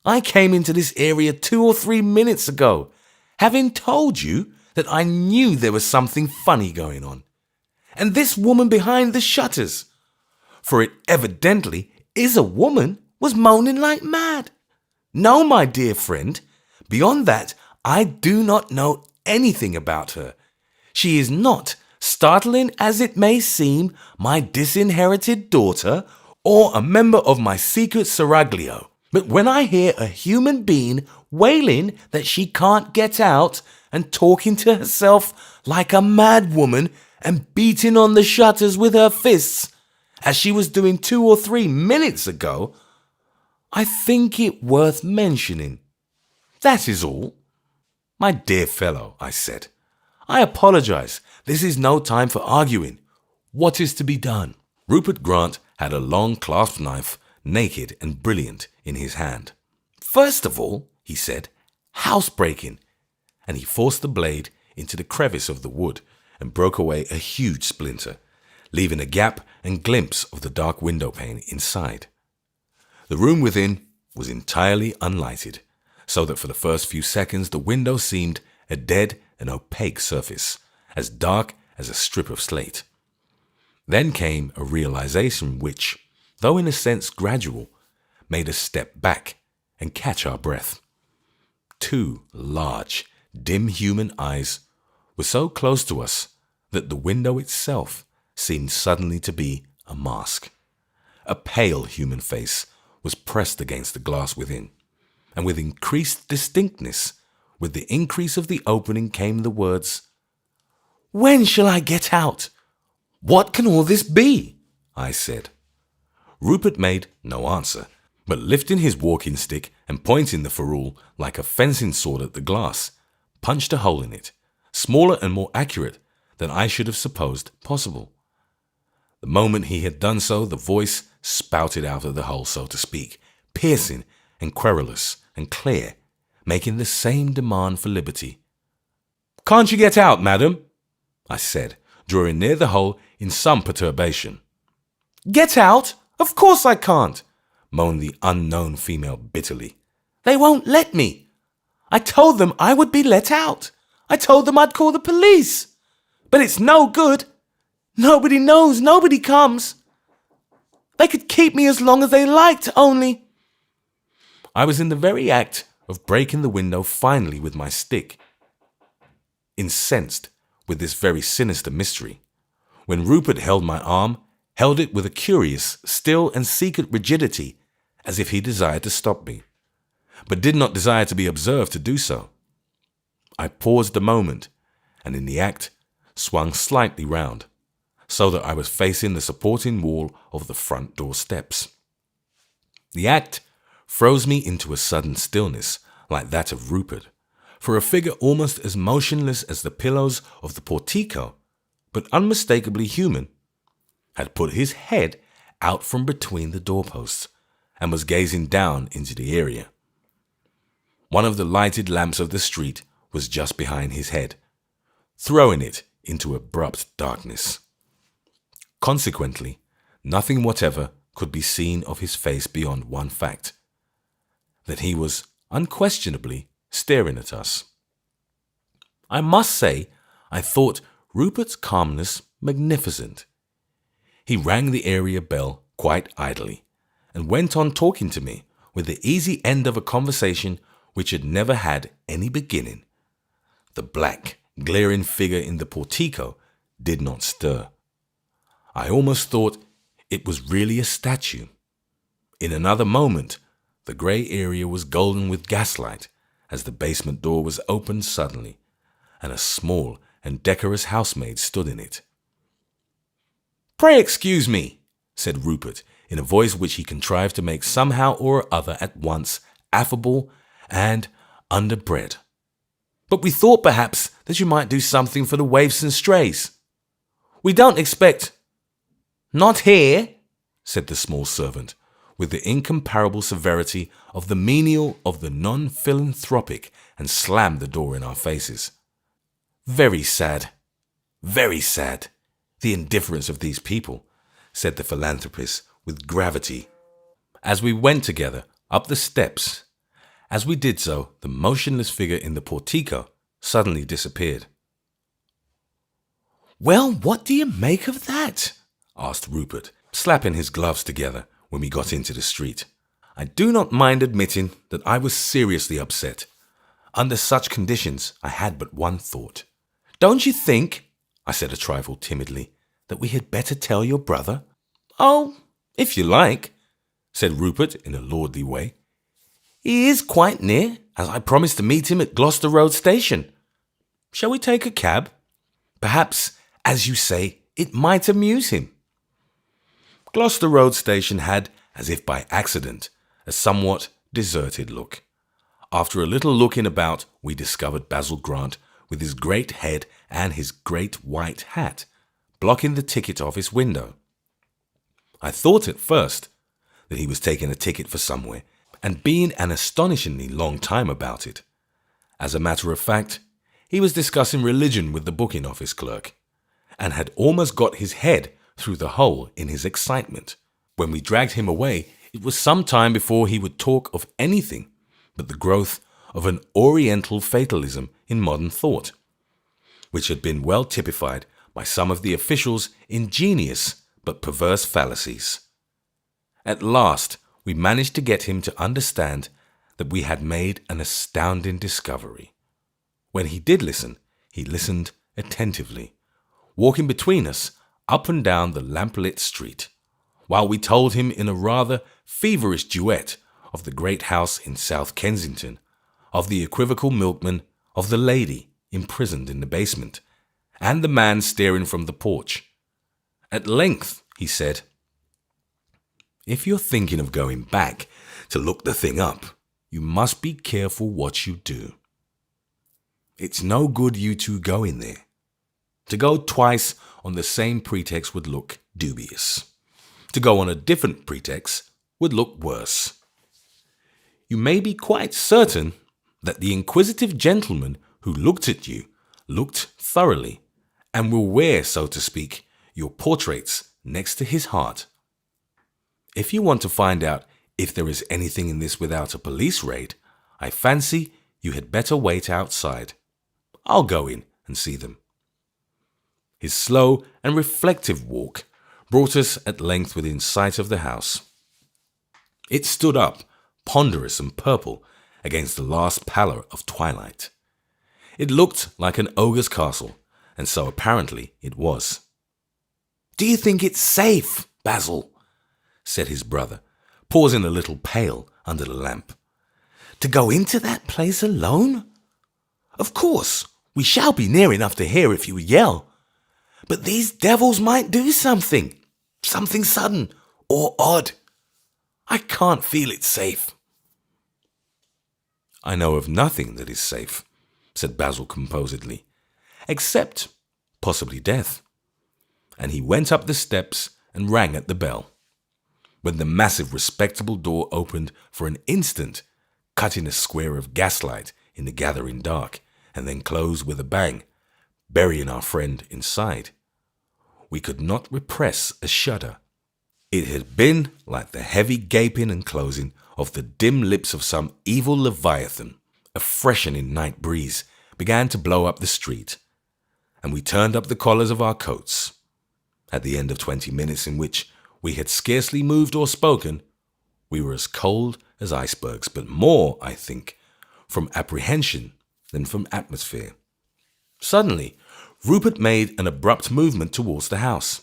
I came into this area 2 or 3 minutes ago, having told you that I knew there was something funny going on. And this woman behind the shutters, for it evidently is a woman, was moaning like mad. No, my dear friend, beyond that, I do not know anything about her. She is not, startling as it may seem, my disinherited daughter or a member of my secret seraglio. But when I hear a human being wailing that she can't get out and talking to herself like a mad woman and beating on the shutters with her fists, as she was doing 2 or 3 minutes ago, I think it worth mentioning. That is all." "My dear fellow," I said, "I apologize. This is no time for arguing. What is to be done?" Rupert Grant had a long clasp knife, naked and brilliant, in his hand. "First of all," he said, "housebreaking," and he forced the blade into the crevice of the wood and broke away a huge splinter, leaving a gap and glimpse of the dark window pane inside. The room within was entirely unlighted, so that for the first few seconds the window seemed a dead and opaque surface, as dark as a strip of slate. Then came a realization which, though in a sense gradual, made us step back and catch our breath. 2 large, dim human eyes were so close to us that the window itself seemed suddenly to be a mask. A pale human face was pressed against the glass within, and with increased distinctness, with the increase of the opening came the words, "When shall I get out? What can all this be?" I said. Rupert made no answer, but lifting his walking stick and pointing the ferrule like a fencing sword at the glass, punched a hole in it, smaller and more accurate than I should have supposed possible. The moment he had done so, the voice spouted out of the hole, so to speak, piercing and querulous and clear, making the same demand for liberty. "Can't you get out, madam?" I said, drawing near the hole in some perturbation. "Get out? Of course I can't," moaned the unknown female bitterly. "They won't let me. I told them I would be let out. I told them I'd call the police. But it's no good. Nobody knows, nobody comes. They could keep me as long as they liked, only—" I was in the very act of breaking the window finally with my stick, incensed with this very sinister mystery, when Rupert held my arm, held it with a curious, still and secret rigidity, as if he desired to stop me, but did not desire to be observed to do so. I paused a moment, and in the act swung slightly round, so that I was facing the supporting wall of the front door steps. The act froze me into a sudden stillness like that of Rupert, for a figure almost as motionless as the pillows of the portico, but unmistakably human, had put his head out from between the doorposts and was gazing down into the area. One of the lighted lamps of the street was just behind his head, throwing it into abrupt darkness. Consequently, nothing whatever could be seen of his face beyond one fact, that he was unquestionably staring at us. I must say, I thought Rupert's calmness magnificent. He rang the area bell quite idly, and went on talking to me with the easy end of a conversation which had never had any beginning. The black, glaring figure in the portico did not stir. I almost thought it was really a statue. In another moment, the grey area was golden with gaslight as the basement door was opened suddenly, and a small and decorous housemaid stood in it. "Pray excuse me," said Rupert, in a voice which he contrived to make somehow or other at once affable and underbred. "But we thought perhaps that you might do something for the waifs and strays. We don't expect—" "Not here," said the small servant, with the incomparable severity of the menial of the non-philanthropic, and slammed the door in our faces. Very sad, the indifference of these people," said the philanthropist with gravity, as we went together up the steps. As we did so, the motionless figure in the portico suddenly disappeared. "Well, what do you make of that?" asked Rupert, slapping his gloves together when we got into the street. I do not mind admitting that I was seriously upset. Under such conditions, I had but one thought. "Don't you think," I said a trifle timidly, "that we had better tell your brother?" "Oh, if you like," said Rupert in a lordly way. "He is quite near, as I promised to meet him at Gloucester Road Station. Shall we take a cab? Perhaps, as you say, it might amuse him." Gloucester Road Station had, as if by accident, a somewhat deserted look. After a little looking about, we discovered Basil Grant with his great head and his great white hat, blocking the ticket office window. I thought at first that he was taking a ticket for somewhere, and being an astonishingly long time about it. As a matter of fact, he was discussing religion with the booking office clerk, and had almost got his head through the hole in his excitement. When we dragged him away, it was some time before he would talk of anything but the growth of an Oriental fatalism in modern thought, which had been well typified by some of the officials' ingenious but perverse fallacies. At last, we managed to get him to understand that we had made an astounding discovery. When he did listen, he listened attentively, walking between us up and down the lamplit street, while we told him in a rather feverish duet of the great house in South Kensington, of the equivocal milkman, of the lady imprisoned in the basement, and the man staring from the porch. At length, he said, "If you're thinking of going back to look the thing up, you must be careful what you do. It's no good you two going there. To go twice on the same pretext would look dubious. To go on a different pretext would look worse. You may be quite certain that the inquisitive gentleman who looked at you looked thoroughly, and will wear, so to speak, your portraits next to his heart. If you want to find out if there is anything in this without a police raid, I fancy you had better wait outside. I'll go in and see them." His slow and reflective walk brought us at length within sight of the house. It stood up, ponderous and purple, against the last pallor of twilight. It looked like an ogre's castle, and so apparently it was. "Do you think it's safe, Basil?" said his brother, pausing a little pale under the lamp. "To go into that place alone? Of course, we shall be near enough to hear if you yell. But these devils might do something sudden or odd. I can't feel it safe." "I know of nothing that is safe," said Basil composedly, "except possibly death." And he went up the steps and rang at the bell. When the massive respectable door opened for an instant, cutting a square of gaslight in the gathering dark, and then close with a bang, burying our friend inside. We could not repress a shudder. It had been like the heavy gaping and closing of the dim lips of some evil leviathan. A freshening night breeze began to blow up the street, and we turned up the collars of our coats. At the end of 20 minutes in which we had scarcely moved or spoken, we were as cold as icebergs, but more, I think, from apprehension than from atmosphere. Suddenly, Rupert made an abrupt movement towards the house.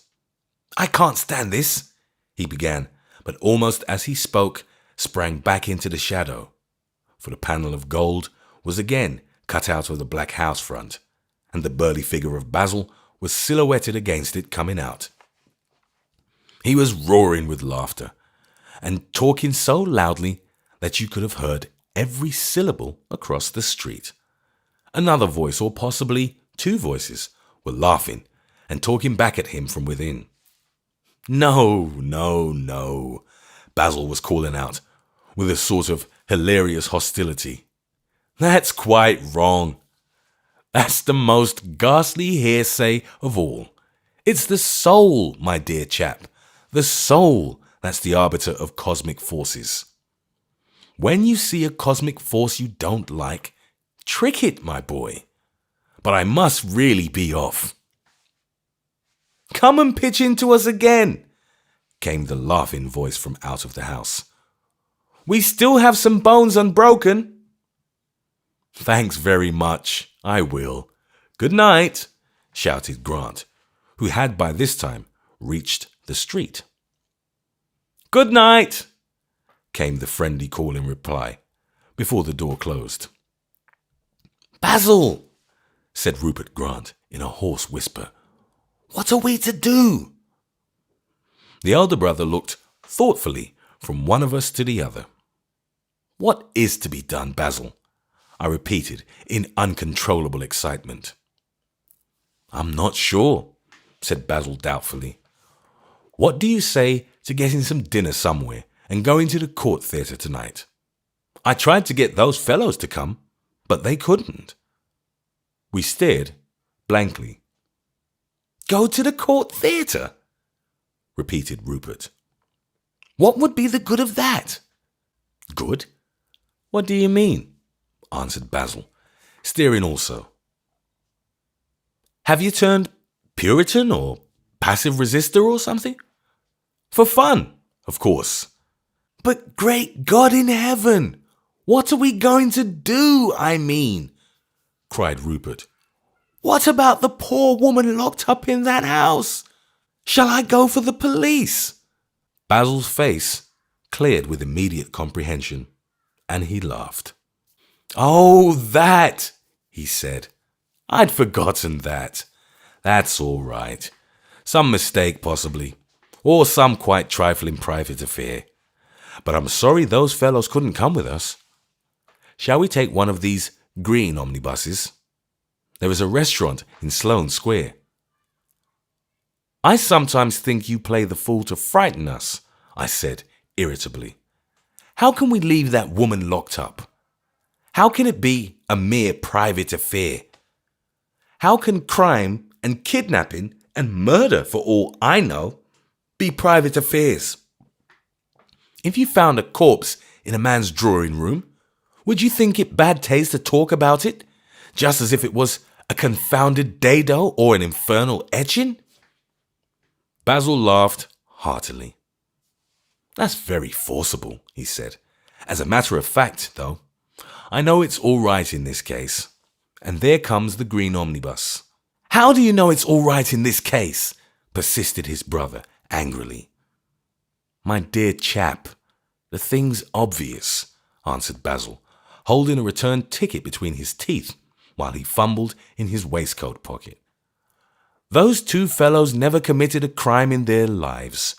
"I can't stand this," he began, but almost as he spoke, sprang back into the shadow, for the panel of gold was again cut out of the black house front, and the burly figure of Basil was silhouetted against it coming out. He was roaring with laughter, and talking so loudly that you could have heard every syllable across the street. Another voice, or possibly two voices, were laughing and talking back at him from within. "No, no, no," Basil was calling out, with a sort of hilarious hostility. "That's quite wrong. That's the most ghastly hearsay of all. It's the soul, my dear chap, the soul that's the arbiter of cosmic forces. When you see a cosmic force you don't like, trick it, my boy. But I must really be off." "Come and pitch into us again," came the laughing voice from out of the house. "We still have some bones unbroken." "Thanks very much, I will. Good night," shouted Grant, who had by this time reached the street. "Good night," came the friendly call in reply, before the door closed. "Basil," said Rupert Grant in a hoarse whisper, "what are we to do?" The elder brother looked thoughtfully from one of us to the other. "What is to be done, Basil?" I repeated in uncontrollable excitement. "I'm not sure," said Basil doubtfully. "What do you say to getting some dinner somewhere and going to the Court Theatre tonight? I tried to get those fellows to come, but they couldn't." We stared blankly. "Go to the Court Theatre?" repeated Rupert. "What would be the good of that?" "Good? What do you mean?" answered Basil, staring also. "Have you turned Puritan or passive resister or something? For fun, of course." "But great God in heaven, what are we going to do, I mean?" cried Rupert. "What about the poor woman locked up in that house? Shall I go for the police?" Basil's face cleared with immediate comprehension, and he laughed. "Oh, that," he said. "I'd forgotten that. That's all right. Some mistake, possibly, or some quite trifling private affair. But I'm sorry those fellows couldn't come with us. Shall we take one of these green omnibuses? There is a restaurant in Sloane Square." "I sometimes think you play the fool to frighten us," I said irritably. "How can we leave that woman locked up? How can it be a mere private affair? How can crime and kidnapping and murder, for all I know, be private affairs? If you found a corpse in a man's drawing room, would you think it bad taste to talk about it, just as if it was a confounded dado or an infernal etching?" Basil laughed heartily. "That's very forcible," he said. "As a matter of fact, though, I know it's all right in this case. And there comes the green omnibus." "How do you know it's all right in this case?" persisted his brother angrily. "My dear chap, the thing's obvious," answered Basil, holding a return ticket between his teeth while he fumbled in his waistcoat pocket. "Those two fellows never committed a crime in their lives.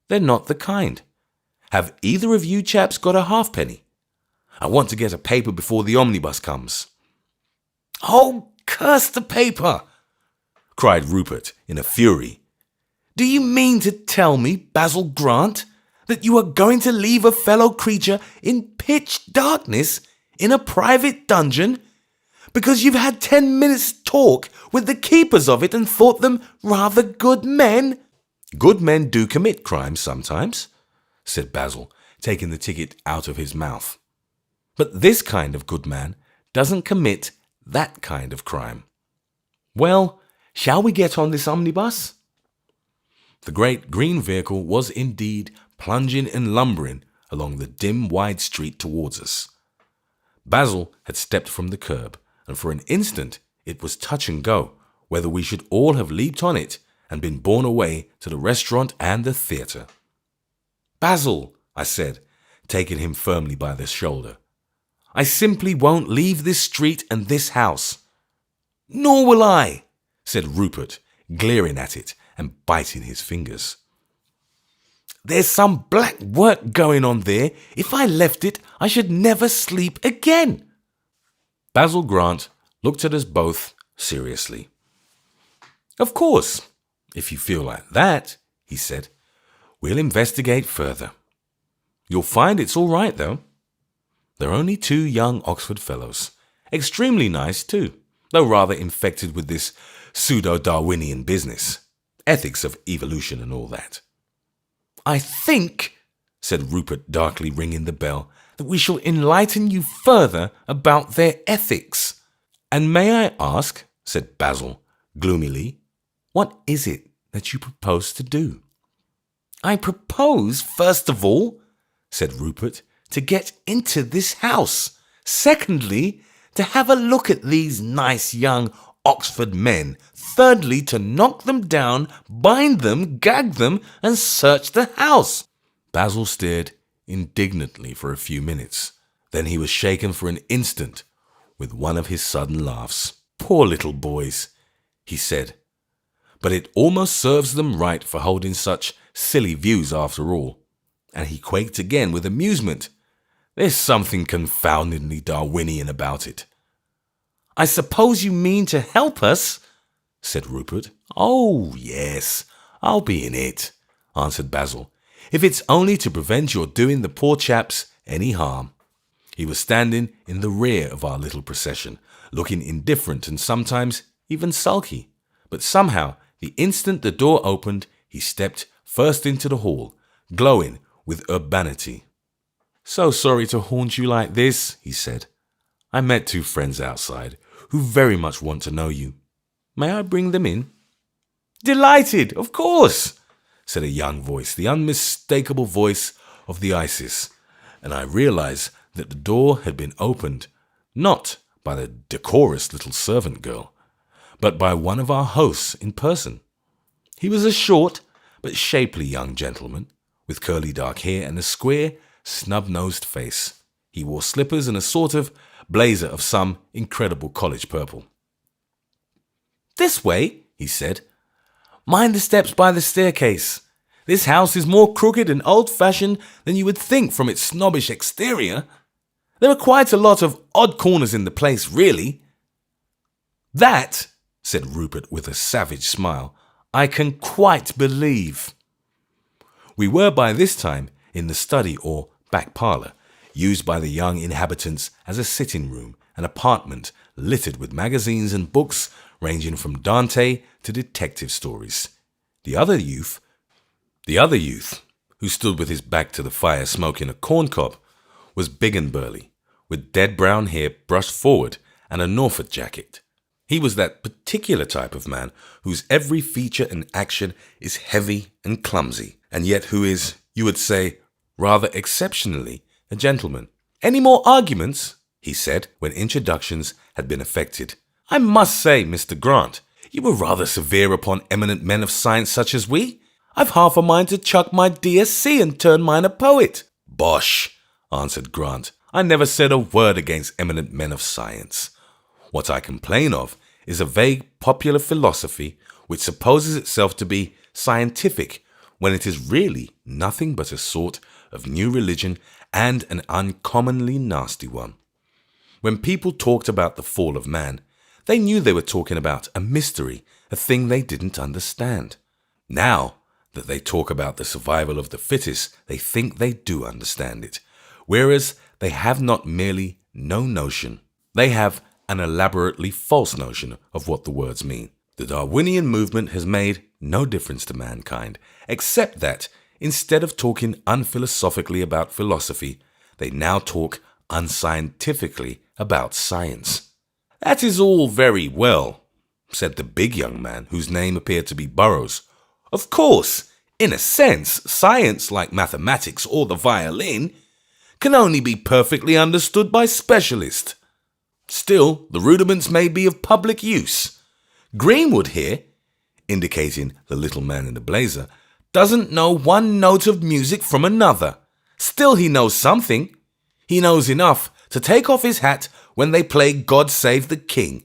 They're not the kind. Have either of you chaps got a halfpenny? I want to get a paper before the omnibus comes." "Oh, curse the paper!" cried Rupert in a fury. "Do you mean to tell me, Basil Grant, that you are going to leave a fellow creature in pitch darkness in a private dungeon because you've had 10 minutes talk with the keepers of it and thought them rather good men? Good men do commit crimes sometimes, said Basil, taking the ticket out of his mouth. But this kind of good man doesn't commit that kind of crime. Well, shall we get on this omnibus? The great green vehicle was indeed plunging and lumbering along the dim, wide street towards us. Basil had stepped from the curb, and for an instant it was touch and go whether we should all have leaped on it and been borne away to the restaurant and the theatre. Basil, I said, taking him firmly by the shoulder, I simply won't leave this street and this house. Nor will I, said Rupert, glaring at it and biting his fingers. There's some black work going on there. If I left it, I should never sleep again. Basil Grant looked at us both seriously. Of course, if you feel like that, he said, we'll investigate further. You'll find it's all right, though. They're only two young Oxford fellows. Extremely nice, too, though rather infected with this pseudo-Darwinian business. Ethics of evolution and all that. I think, said Rupert, darkly ringing the bell, that we shall enlighten you further about their ethics. And may I ask, said Basil, gloomily, what is it that you propose to do? I propose, first of all, said Rupert, to get into this house. Secondly, to have a look at these nice young Oxford men. Thirdly, to knock them down, bind them, gag them, and search the house. Basil stared indignantly for a few minutes. Then he was shaken for an instant with one of his sudden laughs. Poor little boys, he said. But it almost serves them right for holding such silly views after all. And he quaked again with amusement. There's something confoundingly Darwinian about it. I suppose you mean to help us, said Rupert. Oh, yes, I'll be in it, answered Basil, if it's only to prevent your doing the poor chaps any harm. He was standing in the rear of our little procession, looking indifferent and sometimes even sulky. But somehow, the instant the door opened, he stepped first into the hall, glowing with urbanity. So sorry to haunt you like this, he said. I met two friends outside who very much want to know you. May I bring them in? Delighted, of course, said a young voice, the unmistakable voice of the Isis, and I realized that the door had been opened not by the decorous little servant girl, but by one of our hosts in person. He was a short but shapely young gentleman, with curly dark hair and a square, snub-nosed face. He wore slippers and a sort of blazer of some incredible college purple. This way, he said. Mind the steps by the staircase. This house is more crooked and old-fashioned than you would think from its snobbish exterior. There are quite a lot of odd corners in the place, really. That, said Rupert with a savage smile, I can quite believe. We were by this time in the study or back parlour, used by the young inhabitants as a sitting room, an apartment littered with magazines and books ranging from Dante to detective stories. The other youth, who stood with his back to the fire smoking a corncob, was big and burly, with dead brown hair brushed forward and a Norfolk jacket. He was that particular type of man whose every feature and action is heavy and clumsy, and yet who is, you would say, rather exceptionally a gentleman. Any more arguments? He said when introductions had been effected. I must say, Mr. Grant, you were rather severe upon eminent men of science such as we. I've half a mind to chuck my DSc and turn mine a poet. Bosh, answered Grant. I never said a word against eminent men of science. What I complain of is a vague popular philosophy which supposes itself to be scientific when it is really nothing but a sort of new religion and an uncommonly nasty one. When people talked about the fall of man, they knew they were talking about a mystery, a thing they didn't understand. Now that they talk about the survival of the fittest, they think they do understand it, whereas they have not merely no notion, they have an elaborately false notion of what the words mean. The Darwinian movement has made no difference to mankind, except that instead of talking unphilosophically about philosophy, they now talk unscientifically about science. That is all very well, said the big young man, whose name appeared to be Burroughs. Of course, in a sense, science, like mathematics or the violin, can only be perfectly understood by specialists. Still, the rudiments may be of public use. Greenwood here, indicating the little man in the blazer, doesn't know one note of music from another. Still, he knows something. He knows enough to take off his hat when they play God Save the King.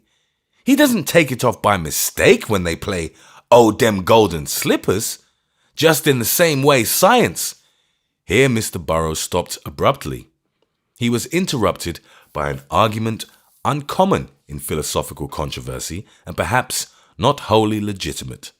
He doesn't take it off by mistake when they play Oh Dem Golden Slippers. Just in the same way science. Here Mr. Burroughs stopped abruptly. He was interrupted by an argument uncommon in philosophical controversy and perhaps not wholly legitimate.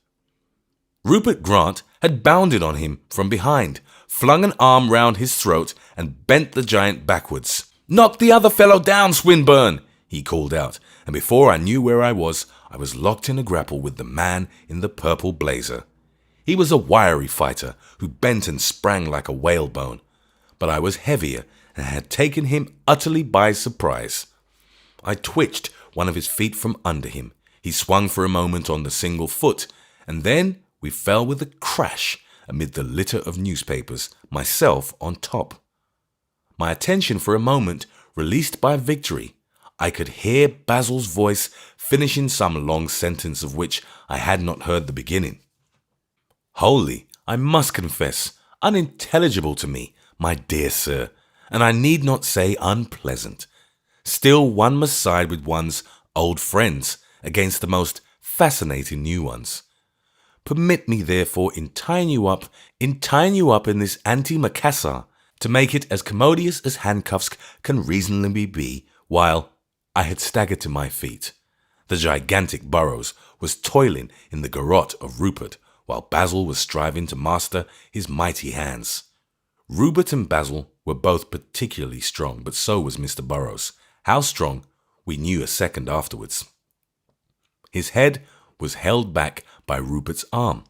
Rupert Grant had bounded on him from behind, flung an arm round his throat and bent the giant backwards. "Knock the other fellow down, Swinburne!" he called out, and before I knew where I was locked in a grapple with the man in the purple blazer. He was a wiry fighter who bent and sprang like a whalebone, but I was heavier and had taken him utterly by surprise. I twitched one of his feet from under him. He swung for a moment on the single foot, and then we fell with a crash amid the litter of newspapers, myself on top. My attention for a moment released by victory, I could hear Basil's voice finishing some long sentence of which I had not heard the beginning. Wholly, I must confess, unintelligible to me, my dear sir, and I need not say unpleasant. Still, one must side with one's old friends against the most fascinating new ones. Permit me, therefore, in tying you up in this antimacassar, to make it as commodious as handcuffs can reasonably be, while I had staggered to my feet. The gigantic Burroughs was toiling in the garrote of Rupert, while Basil was striving to master his mighty hands. Rupert and Basil were both particularly strong, but so was Mr. Burroughs. How strong, we knew a second afterwards. His head was held back by Rupert's arm,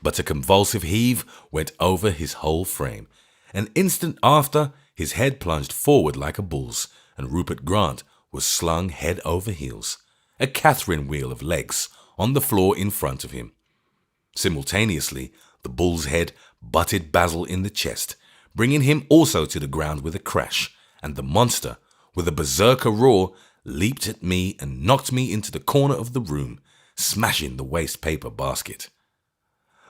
but a convulsive heave went over his whole frame. An instant after, his head plunged forward like a bull's, and Rupert Grant was slung head over heels, a Catherine wheel of legs, on the floor in front of him. Simultaneously, the bull's head butted Basil in the chest, bringing him also to the ground with a crash, and the monster, with a berserker roar, leaped at me and knocked me into the corner of the room, smashing the waste paper basket.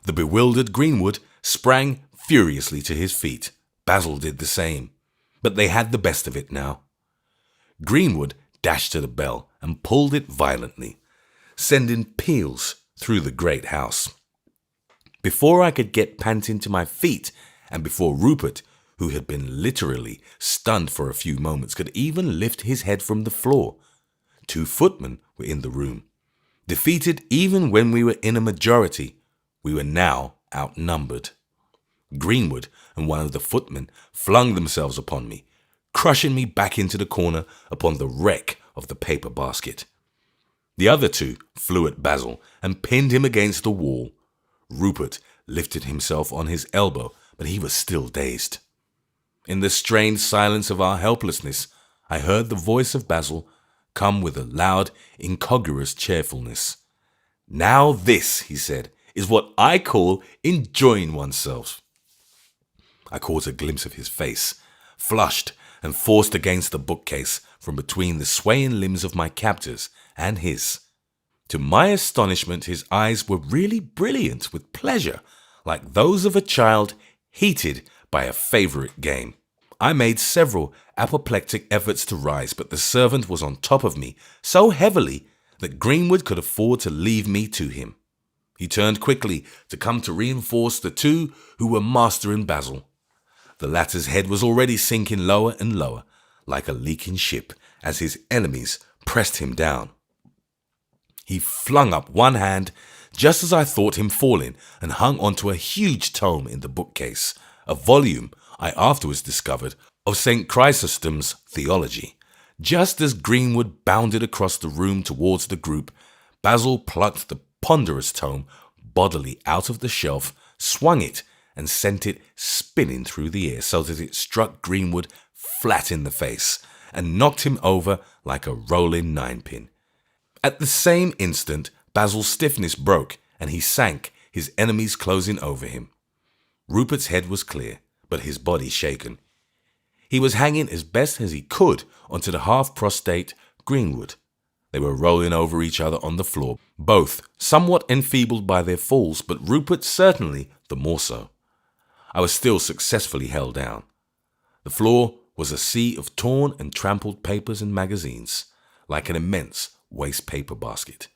The bewildered Greenwood sprang furiously to his feet. Basil did the same, but they had the best of it now. Greenwood dashed to the bell and pulled it violently, sending peals through the great house. Before I could get panting to my feet, and before Rupert, who had been literally stunned for a few moments, could even lift his head from the floor, 2 footmen were in the room. Defeated even when we were in a majority, we were now outnumbered. Greenwood and one of the footmen flung themselves upon me, crushing me back into the corner upon the wreck of the paper basket. The other 2 flew at Basil and pinned him against the wall. Rupert lifted himself on his elbow, but he was still dazed. In the strained silence of our helplessness, I heard the voice of Basil come with a loud, incongruous cheerfulness. "Now this," he said, "is what I call enjoying oneself." I caught a glimpse of his face, flushed and forced against the bookcase from between the swaying limbs of my captors and his. To my astonishment, his eyes were really brilliant with pleasure, like those of a child heated by a favorite game. I made several apoplectic efforts to rise, but the servant was on top of me so heavily that Greenwood could afford to leave me to him. He turned quickly to come to reinforce the 2 who were mastering Basil. The latter's head was already sinking lower and lower, like a leaking ship, as his enemies pressed him down. He flung up one hand just as I thought him falling and hung onto a huge tome in the bookcase, a volume I afterwards discovered of St. Chrysostom's Theology. Just as Greenwood bounded across the room towards the group, Basil plucked the ponderous tome bodily out of the shelf, swung it, and sent it spinning through the air so that it struck Greenwood flat in the face and knocked him over like a rolling ninepin. At the same instant, Basil's stiffness broke and he sank, his enemies closing over him. Rupert's head was clear, but his body shaken. He was hanging as best as he could onto the half-prostrate Greenwood. They were rolling over each other on the floor, both somewhat enfeebled by their falls, but Rupert certainly the more so. I was still successfully held down. The floor was a sea of torn and trampled papers and magazines, like an immense waste paper basket.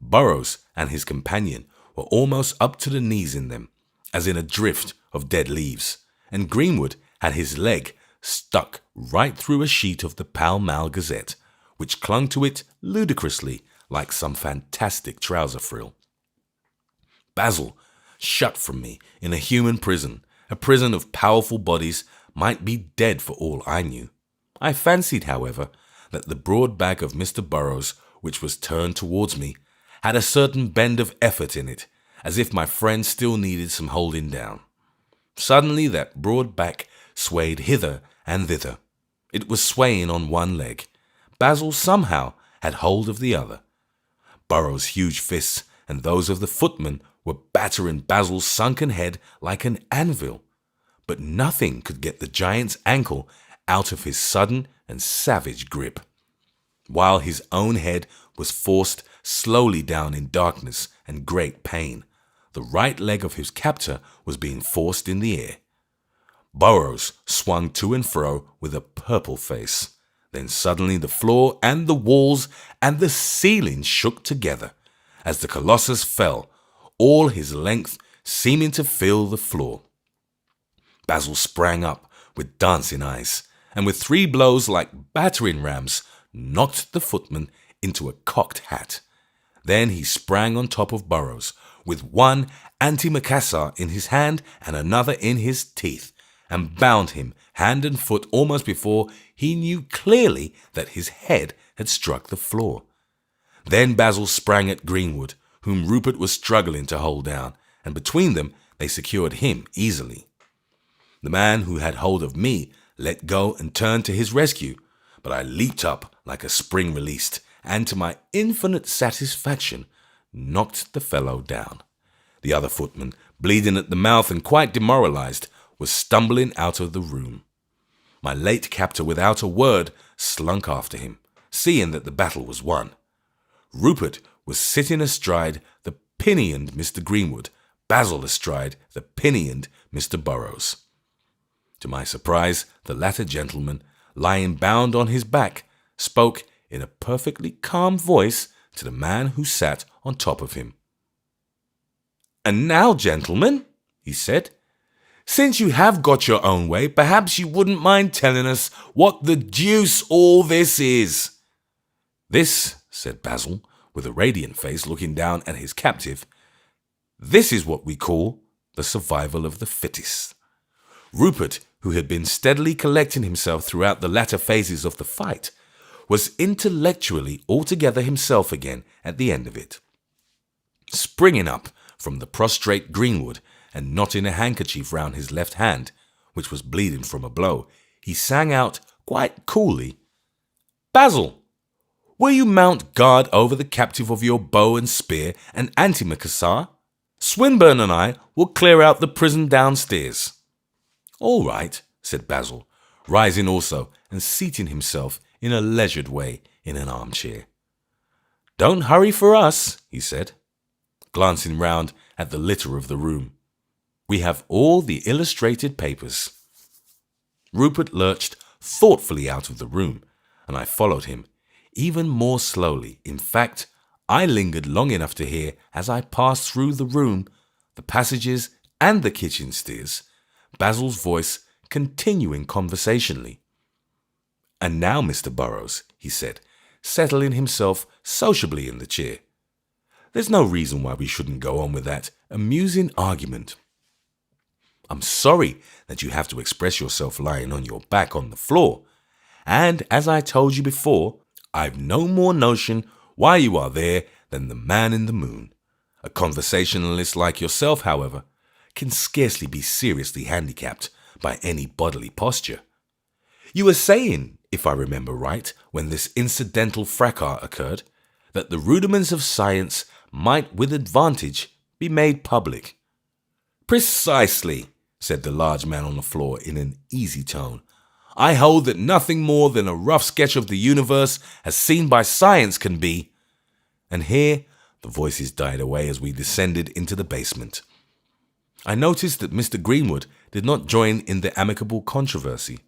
Burroughs and his companion were almost up to the knees in them, as in a drift of dead leaves, and Greenwood had his leg stuck right through a sheet of the Pall Mall Gazette, which clung to it ludicrously like some fantastic trouser frill. Basil, shut from me in a human prison, a prison of powerful bodies, might be dead for all I knew. I fancied, however, that the broad back of Mr. Burroughs, which was turned towards me, had a certain bend of effort in it, as if my friend still needed some holding down. Suddenly that broad back swayed hither and thither. It was swaying on one leg. Basil somehow had hold of the other. Burroughs' huge fists and those of the footman were battering Basil's sunken head like an anvil, but nothing could get the giant's ankle out of his sudden and savage grip. While his own head was forced slowly down in darkness and great pain, the right leg of his captor was being forced in the air. Burroughs swung to and fro with a purple face. Then suddenly the floor and the walls and the ceiling shook together as the colossus fell, all his length seeming to fill the floor. Basil sprang up with dancing eyes, and with 3 blows like battering rams, knocked the footman into a cocked hat. Then he sprang on top of Burroughs, with one antimacassar in his hand and another in his teeth, and bound him hand and foot almost before he knew clearly that his head had struck the floor. Then Basil sprang at Greenwood, whom Rupert was struggling to hold down, and between them they secured him easily. The man who had hold of me let go and turned to his rescue, but I leaped up like a spring released, and to my infinite satisfaction knocked the fellow down. The other footman, bleeding at the mouth and quite demoralized, was stumbling out of the room. My late captor, without a word, slunk after him, seeing that the battle was won. Rupert was sitting astride the pinioned Mr. Greenwood, Basil astride the pinioned Mr. Burroughs. To my surprise, the latter gentleman, lying bound on his back, spoke in a perfectly calm voice to the man who sat on top of him. "And now, gentlemen," he said, "since you have got your own way, perhaps you wouldn't mind telling us what the deuce all this is." "This," said Basil, with a radiant face looking down at his captive, "this is what we call the survival of the fittest." Rupert, who had been steadily collecting himself throughout the latter phases of the fight, was intellectually altogether himself again at the end of it. Springing up from the prostrate Greenwood and knotting a handkerchief round his left hand, which was bleeding from a blow, he sang out quite coolly, "Basil, will you mount guard over the captive of your bow and spear and antimacassar? Swinburne and I will clear out the prison downstairs." "All right," said Basil, rising also and seating himself in a leisured way in an armchair. "Don't hurry for us," he said, glancing round at the litter of the room. "We have all the illustrated papers." Rupert lurched thoughtfully out of the room, and I followed him, even more slowly. In fact, I lingered long enough to hear, as I passed through the room, the passages and the kitchen stairs, Basil's voice continuing conversationally. "And now, Mr. Burroughs," he said, settling himself sociably in the chair, "there's no reason why we shouldn't go on with that amusing argument. I'm sorry that you have to express yourself lying on your back on the floor, And as I told you before, I've no more notion why you are there than the man in the moon. A conversationalist like yourself, however, can scarcely be seriously handicapped by any bodily posture. You were saying, if I remember right, when this incidental fracas occurred, that the rudiments of science might with advantage be made public. Precisely, said the large man on the floor in an easy tone. I hold that nothing more than a rough sketch of the universe as seen by science can be. And here the voices died away as we descended into the basement. I noticed that Mr. Greenwood did not join in the amicable controversy.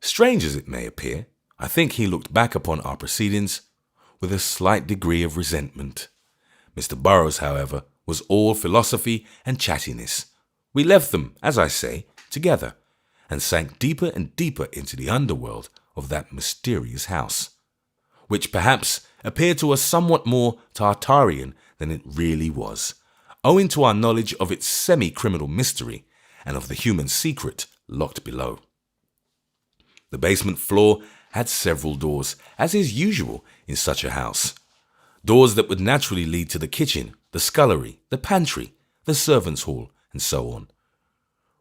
Strange as it may appear, I think he looked back upon our proceedings with a slight degree of resentment. Mr. Burroughs, however, was all philosophy and chattiness. We left them, as I say, together, and sank deeper and deeper into the underworld of that mysterious house, which perhaps appeared to us somewhat more Tartarian than it really was, owing to our knowledge of its semi-criminal mystery and of the human secret locked below. The basement floor had several doors, as is usual in such a house. Doors that would naturally lead to the kitchen, the scullery, the pantry, the servants' hall, and so on.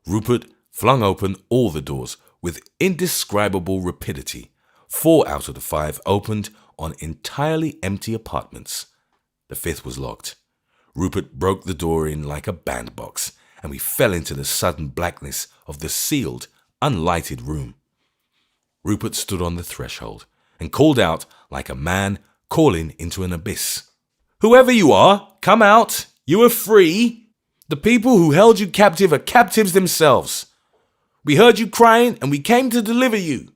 Rupert flung open all the doors with indescribable rapidity. 4 out of the 5 opened on entirely empty apartments. The 5th was locked. Rupert broke the door in like a bandbox, and we fell into the sudden blackness of the sealed, unlighted room. Rupert stood on the threshold and called out like a man calling into an abyss. Whoever you are, come out. You are free. The people who held you captive are captives themselves. We heard you crying and we came to deliver you.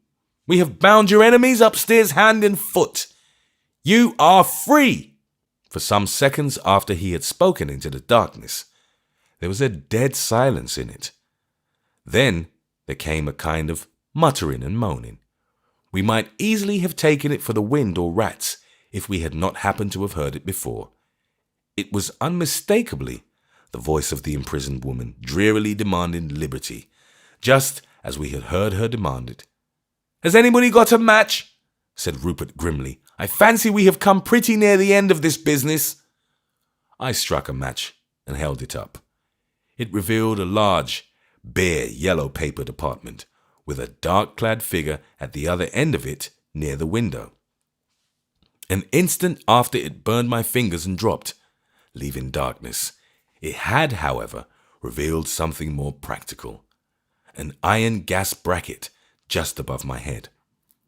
We have bound your enemies upstairs hand and foot. You are free. For some seconds after he had spoken into the darkness, there was a dead silence in it. Then there came a kind of muttering and moaning. We might easily have taken it for the wind or rats if we had not happened to have heard it before. It was unmistakably the voice of the imprisoned woman drearily demanding liberty, just as we had heard her demand it. Has anybody got a match? Said Rupert grimly. I fancy we have come pretty near the end of this business. I struck a match and held it up. It revealed a large, bare, yellow-papered apartment, with a dark-clad figure at the other end of it near the window. An instant after it burned my fingers and dropped, leaving darkness. It had, however, revealed something more practical. An iron gas bracket just above my head.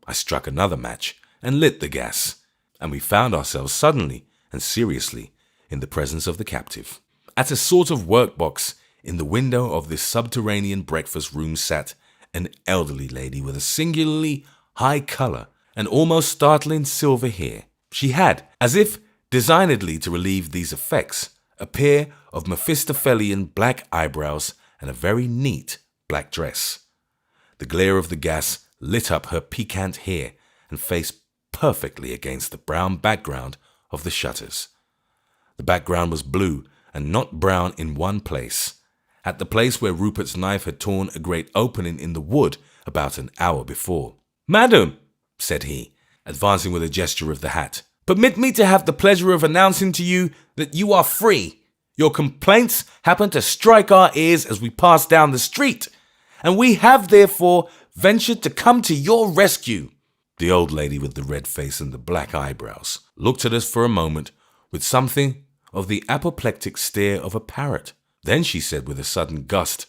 I struck another match and lit the gas, and we found ourselves suddenly and seriously in the presence of the captive. At a sort of workbox in the window of this subterranean breakfast room sat an elderly lady with a singularly high colour and almost startling silver hair. She had, as if designedly to relieve these effects, a pair of Mephistophelian black eyebrows and a very neat black dress. The glare of the gas lit up her piquant hair and face perfectly against the brown background of the shutters. The background was blue and not brown in one place, at the place where Rupert's knife had torn a great opening in the wood about an hour before. Madam, said he, advancing with a gesture of the hat, permit me to have the pleasure of announcing to you that you are free. Your complaints happen to strike our ears as we pass down the street, and we have therefore ventured to come to your rescue. The old lady with the red face and the black eyebrows looked at us for a moment with something of the apoplectic stare of a parrot. Then she said with a sudden gust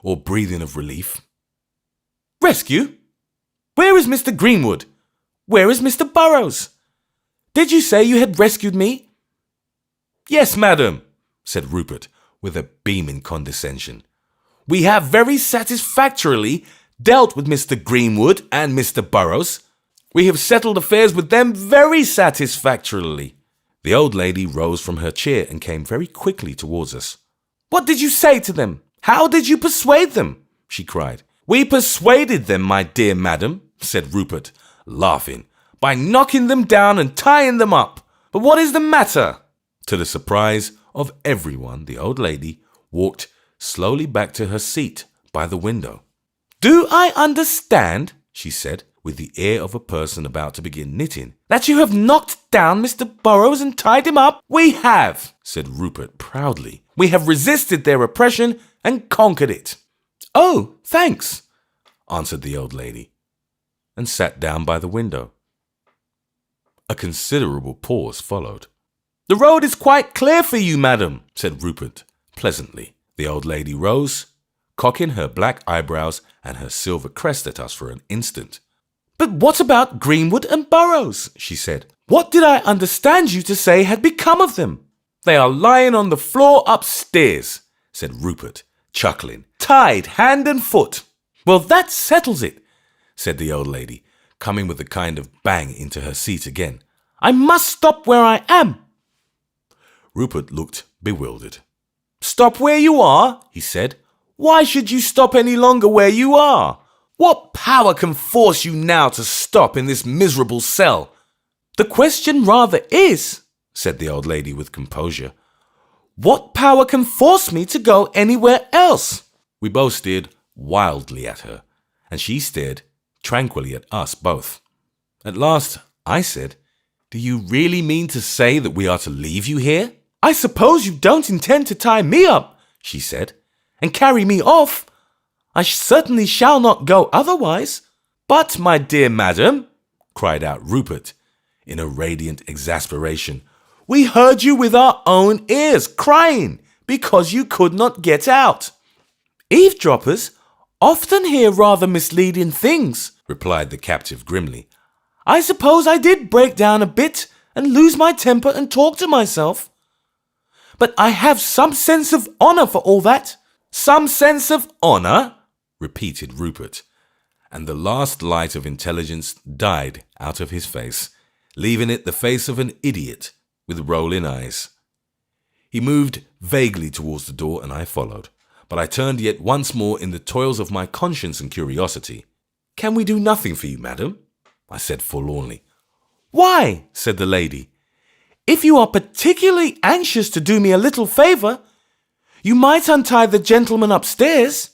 or breathing of relief, Rescue? Where is Mr. Greenwood? Where is Mr. Burroughs? Did you say you had rescued me? Yes, madam, said Rupert with a beaming condescension. We have very satisfactorily dealt with Mr. Greenwood and Mr. Burroughs. We have settled affairs with them very satisfactorily. The old lady rose from her chair and came very quickly towards us. What did you say to them? How did you persuade them? She cried. We persuaded them, my dear madam, said Rupert, laughing, by knocking them down and tying them up. But what is the matter? To the surprise of everyone, the old lady walked slowly back to her seat by the window. Do I understand, she said, with the air of a person about to begin knitting, "that you have knocked down Mr. Burroughs and tied him up?" "We have," said Rupert proudly. "We have resisted their oppression and conquered it." "Oh, thanks," answered the old lady, and sat down by the window. A considerable pause followed. "The road is quite clear for you, madam," said Rupert pleasantly. The old lady rose, cocking her black eyebrows and her silver crest at us for an instant. "But what about Greenwood and Burroughs?" she said. "What did I understand you to say had become of them?" "They are lying on the floor upstairs," said Rupert, chuckling, "tied hand and foot." "Well, that settles it," said the old lady, coming with a kind of bang into her seat again. "I must stop where I am." Rupert looked bewildered. "Stop where you are?" he said. "Why should you stop any longer where you are? What power can force you now to stop in this miserable cell?" "The question rather is," said the old lady with composure, "what power can force me to go anywhere else?" We both stared wildly at her, and she stared tranquilly at us both. At last I said, "Do you really mean to say that we are to leave you here?" "I suppose you don't intend to tie me up," she said, "and carry me off. I certainly shall not go otherwise." "But, my dear madam," cried out Rupert in a radiant exasperation, "we heard you with our own ears crying because you could not get out." "Eavesdroppers often hear rather misleading things," replied the captive grimly. "I suppose I did break down a bit and lose my temper and talk to myself. But I have some sense of honour for all that." "Some sense of honour?" repeated Rupert, and the last light of intelligence died out of his face, leaving it the face of an idiot with rolling eyes. He moved vaguely towards the door, and I followed, but I turned yet once more in the toils of my conscience and curiosity. "Can we do nothing for you, madam?" I said forlornly. "Why," said the lady, "if you are particularly anxious to do me a little favour, you might untie the gentleman upstairs."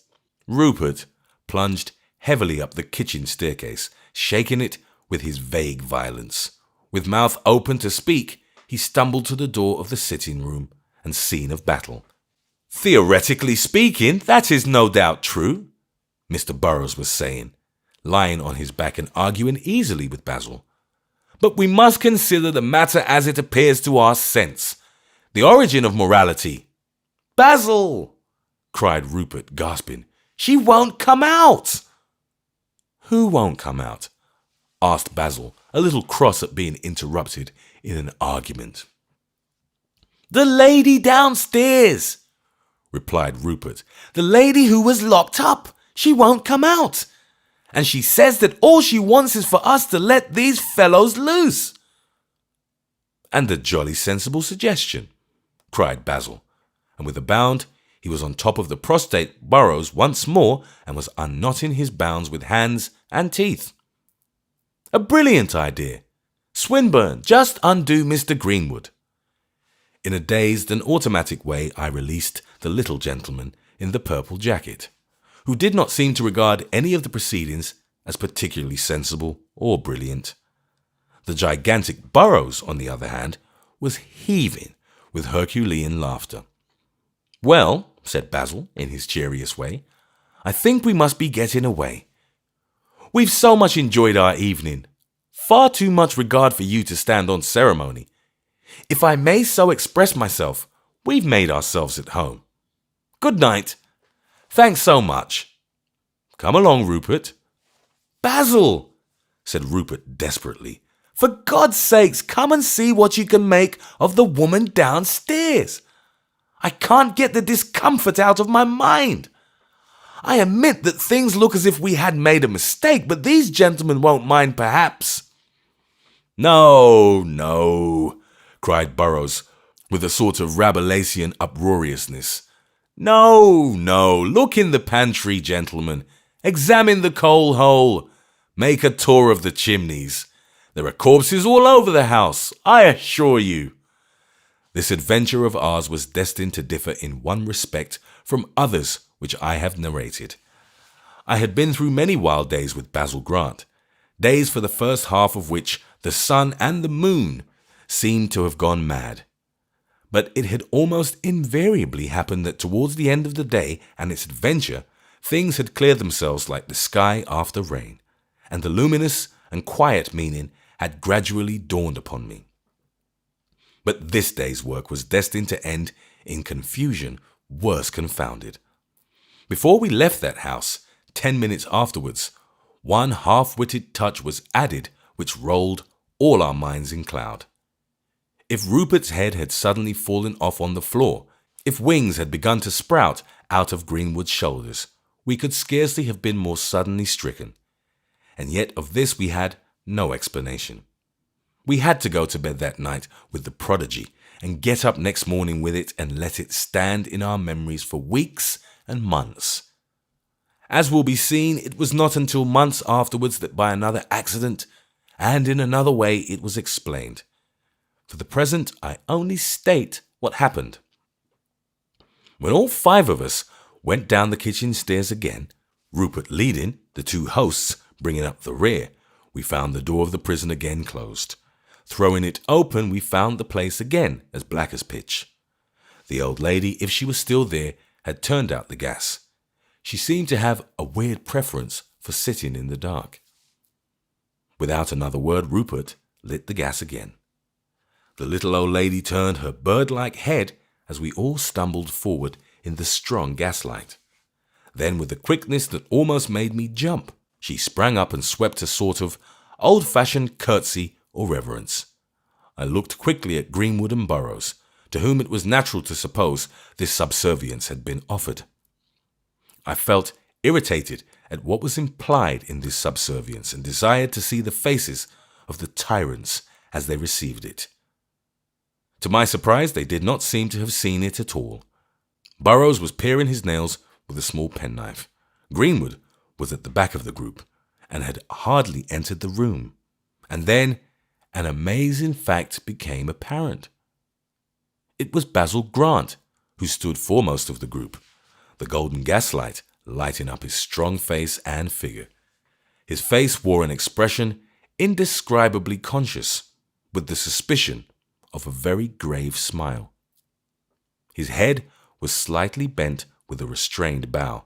Rupert plunged heavily up the kitchen staircase, shaking it with his vague violence. With mouth open to speak, he stumbled to the door of the sitting-room and scene of battle. "Theoretically speaking, that is no doubt true," Mr. Burroughs was saying, lying on his back and arguing easily with Basil. "But we must consider the matter as it appears to our sense, the origin of morality." "Basil!" cried Rupert, gasping. "She won't come out!" "Who won't come out?" asked Basil, a little cross at being interrupted in an argument. "The lady downstairs," replied Rupert. "The lady who was locked up. She won't come out. And she says that all she wants is for us to let these fellows loose." "And a jolly sensible suggestion," cried Basil, and with a bound he was on top of the prostrate Burroughs once more and was unknotting his bounds with hands and teeth. "A brilliant idea. Swinburne, just undo Mr. Greenwood." In a dazed and automatic way I released the little gentleman in the purple jacket, who did not seem to regard any of the proceedings as particularly sensible or brilliant. The gigantic Burroughs, on the other hand, was heaving with Herculean laughter. "Well," said Basil in his cheeriest way, "I think we must be getting away. We've so much enjoyed our evening. Far too much regard for you to stand on ceremony. If I may so express myself, we've made ourselves at home. Good night. Thanks so much. Come along, Rupert." "Basil," said Rupert desperately, "for God's sakes, come and see what you can make of the woman downstairs. I can't get the discomfort out of my mind. I admit that things look as if we had made a mistake, but these gentlemen won't mind, perhaps." "No, no," cried Burroughs, with a sort of Rabelaisian uproariousness. "No, no, look in the pantry, gentlemen. Examine the coal hole. Make a tour of the chimneys. There are corpses all over the house, I assure you." This adventure of ours was destined to differ in one respect from others which I have narrated. I had been through many wild days with Basil Grant, days for the first half of which the sun and the moon seemed to have gone mad. But it had almost invariably happened that towards the end of the day and its adventure, things had cleared themselves like the sky after rain, and the luminous and quiet meaning had gradually dawned upon me. But this day's work was destined to end in confusion worse confounded. Before we left that house, 10 minutes afterwards, one half-witted touch was added which rolled all our minds in cloud. If Rupert's head had suddenly fallen off on the floor, if wings had begun to sprout out of Greenwood's shoulders, we could scarcely have been more suddenly stricken. And yet of this we had no explanation. We had to go to bed that night with the prodigy and get up next morning with it and let it stand in our memories for weeks and months. As will be seen, it was not until months afterwards that by another accident and in another way it was explained. For the present, I only state what happened. When all 5 of us went down the kitchen stairs again, Rupert leading, the 2 hosts bringing up the rear, we found the door of the prison again closed. Throwing it open, we found the place again as black as pitch. The old lady, if she was still there, had turned out the gas. She seemed to have a weird preference for sitting in the dark. Without another word, Rupert lit the gas again. The little old lady turned her bird-like head as we all stumbled forward in the strong gaslight. Then, with a quickness that almost made me jump, she sprang up and swept a sort of old-fashioned curtsy or reverence. I looked quickly at Greenwood and Burrows, to whom it was natural to suppose this subservience had been offered. I felt irritated at what was implied in this subservience and desired to see the faces of the tyrants as they received it. To my surprise, they did not seem to have seen it at all. Burrows was paring his nails with a small penknife. Greenwood was at the back of the group and had hardly entered the room. And then an amazing fact became apparent. It was Basil Grant who stood foremost of the group, the golden gaslight lighting up his strong face and figure. His face wore an expression indescribably conscious, with the suspicion of a very grave smile. His head was slightly bent with a restrained bow.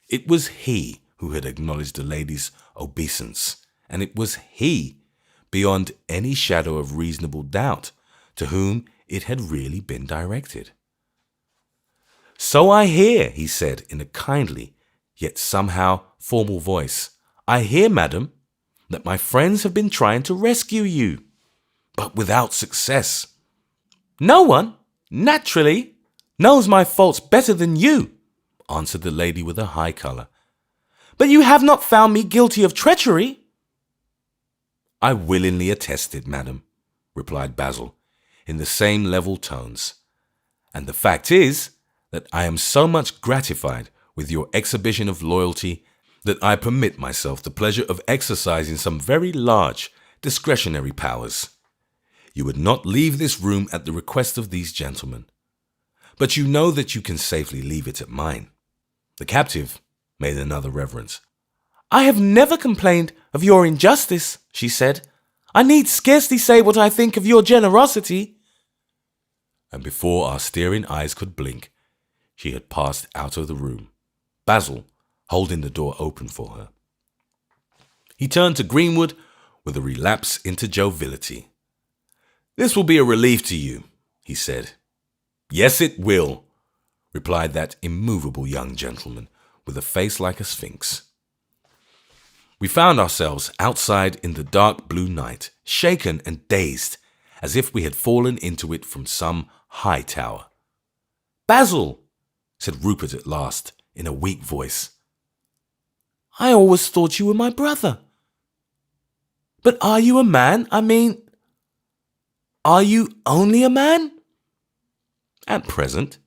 It was he who had acknowledged the lady's obeisance, and it was he, beyond any shadow of reasonable doubt, to whom it had really been directed. "So I hear," he said in a kindly, yet somehow formal voice. "I hear, madam, that my friends have been trying to rescue you, but without success." "No one, naturally, knows my faults better than you," answered the lady with a high colour. "But you have not found me guilty of treachery." "I willingly attest it, madam," replied Basil, in the same level tones. "And the fact is that I am so much gratified with your exhibition of loyalty that I permit myself the pleasure of exercising some very large discretionary powers. You would not leave this room at the request of these gentlemen, but you know that you can safely leave it at mine." The captive made another reverence. "I have never complained of your injustice," she said. "I need scarcely say what I think of your generosity." And before our staring eyes could blink, she had passed out of the room, Basil holding the door open for her. He turned to Greenwood with a relapse into joviality. "This will be a relief to you," he said. "Yes, it will," replied that immovable young gentleman with a face like a sphinx. We found ourselves outside in the dark blue night, shaken and dazed, as if we had fallen into it from some high tower. "Basil," said Rupert at last, in a weak voice, "I always thought you were my brother. But are you a man? I mean, are you only a man?" "At present,"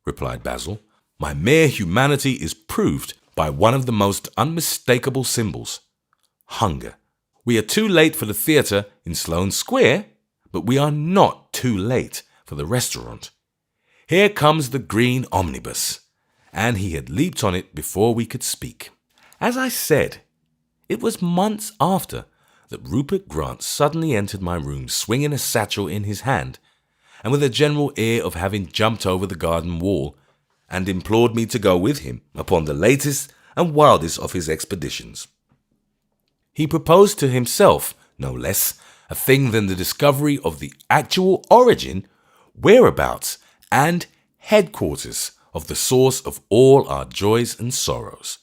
replied Basil, "my mere humanity is proved by one of the most unmistakable symbols, hunger. We are too late for the theatre in Sloane Square, but we are not too late for the restaurant. Here comes the green omnibus," and he had leaped on it before we could speak. As I said, It was months after that Rupert Grant suddenly entered my room swinging a satchel in his hand and with a general air of having jumped over the garden wall, and implored me to go with him upon the latest and wildest of his expeditions. He proposed to himself, no less, a thing than the discovery of the actual origin, whereabouts, and headquarters of the source of all our joys and sorrows.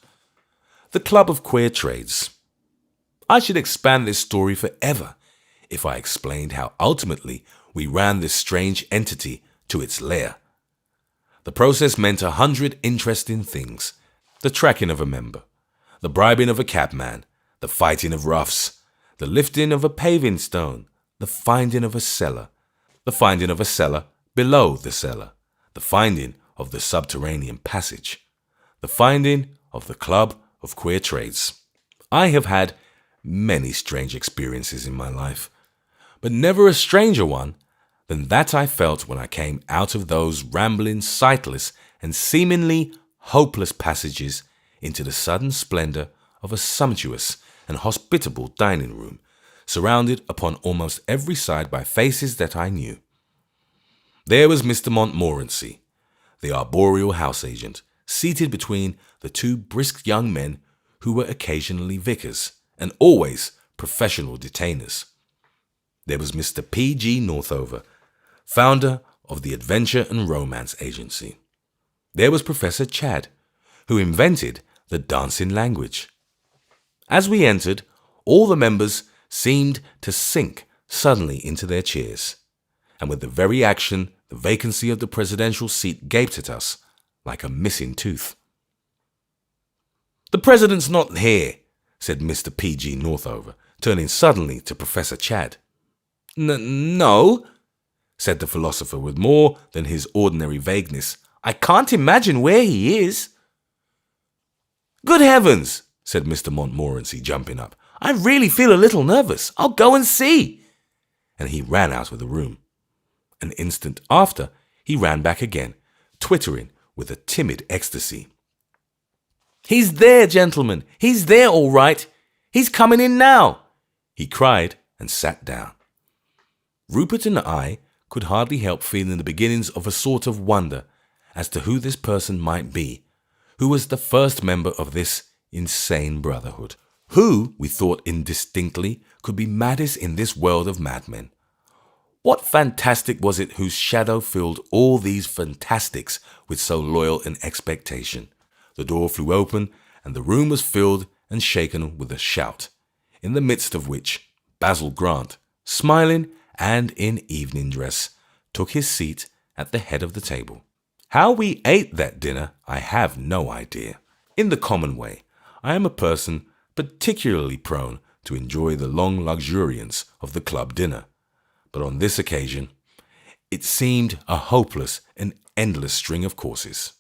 The Club of Queer Trades. I should expand this story forever if I explained how ultimately we ran this strange entity to its lair. The process meant 100 interesting things: the tracking of a member, the bribing of a cabman, the fighting of roughs, the lifting of a paving stone, the finding of a cellar below the cellar, the finding of the subterranean passage, the finding of the Club of Queer Trades. I have had many strange experiences in my life, but never a stranger one than that I felt when I came out of those rambling, sightless, and seemingly hopeless passages into the sudden splendor of a sumptuous and hospitable dining room, surrounded upon almost every side by faces that I knew. There was Mr. Montmorency, the arboreal house agent, seated between the two brisk young men who were occasionally vicars and always professional detainers. There was Mr. P.G. Northover, founder of the Adventure and Romance Agency. There was Professor Chadd, who invented the dancing language. As we entered, all the members seemed to sink suddenly into their chairs, and with the very action, the vacancy of the presidential seat gaped at us like a missing tooth. "The president's not here," said Mr. P.G. Northover, turning suddenly to Professor Chadd. No," said the philosopher with more than his ordinary vagueness. "I can't imagine where he is." "Good heavens," said Mr. Montmorency, jumping up. "I really feel a little nervous. I'll go and see." And he ran out of the room. An instant after, he ran back again, twittering with a timid ecstasy. "He's there, gentlemen. He's there, all right. He's coming in now," he cried and sat down. Rupert and I could hardly help feeling the beginnings of a sort of wonder as to who this person might be, who was the first member of this insane brotherhood. Who, we thought indistinctly, could be maddest in this world of madmen? What fantastic was it whose shadow filled all these fantastics with so loyal an expectation? The door flew open, and the room was filled and shaken with a shout, in the midst of which Basil Grant, smiling and in evening dress, took his seat at the head of the table. How we ate that dinner, I have no idea. In the common way, I am a person particularly prone to enjoy the long luxuriance of the club dinner, but on this occasion, it seemed a hopeless and endless string of courses.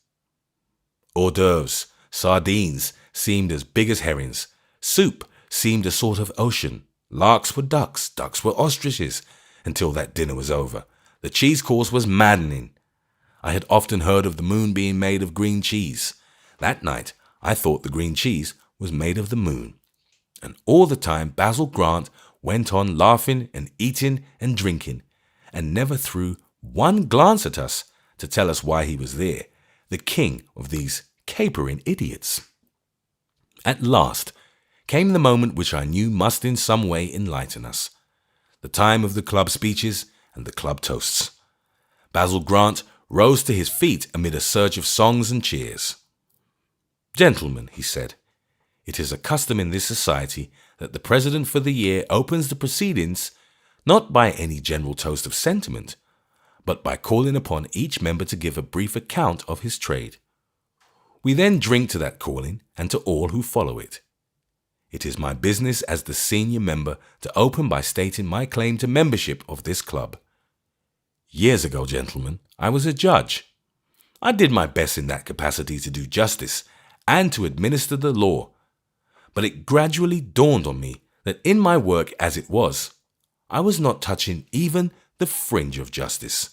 Hors d'oeuvres, sardines seemed as big as herrings, soup seemed a sort of ocean, larks were ducks, ducks were ostriches, until that dinner was over. The cheese course was maddening. I had often heard of the moon being made of green cheese. That night, I thought the green cheese was made of the moon. And all the time Basil Grant went on laughing and eating and drinking, and never threw one glance at us to tell us why he was there, the king of these capering idiots. At last came the moment which I knew must in some way enlighten us, the time of the club speeches and the club toasts. Basil Grant rose to his feet amid a surge of songs and cheers. "Gentlemen," he said, "it is a custom in this society that the president for the year opens the proceedings not by any general toast of sentiment, but by calling upon each member to give a brief account of his trade. We then drink to that calling and to all who follow it. It is my business as the senior member to open by stating my claim to membership of this club. Years ago, gentlemen, I was a judge. I did my best in that capacity to do justice and to administer the law, but it gradually dawned on me that in my work as it was, I was not touching even the fringe of justice.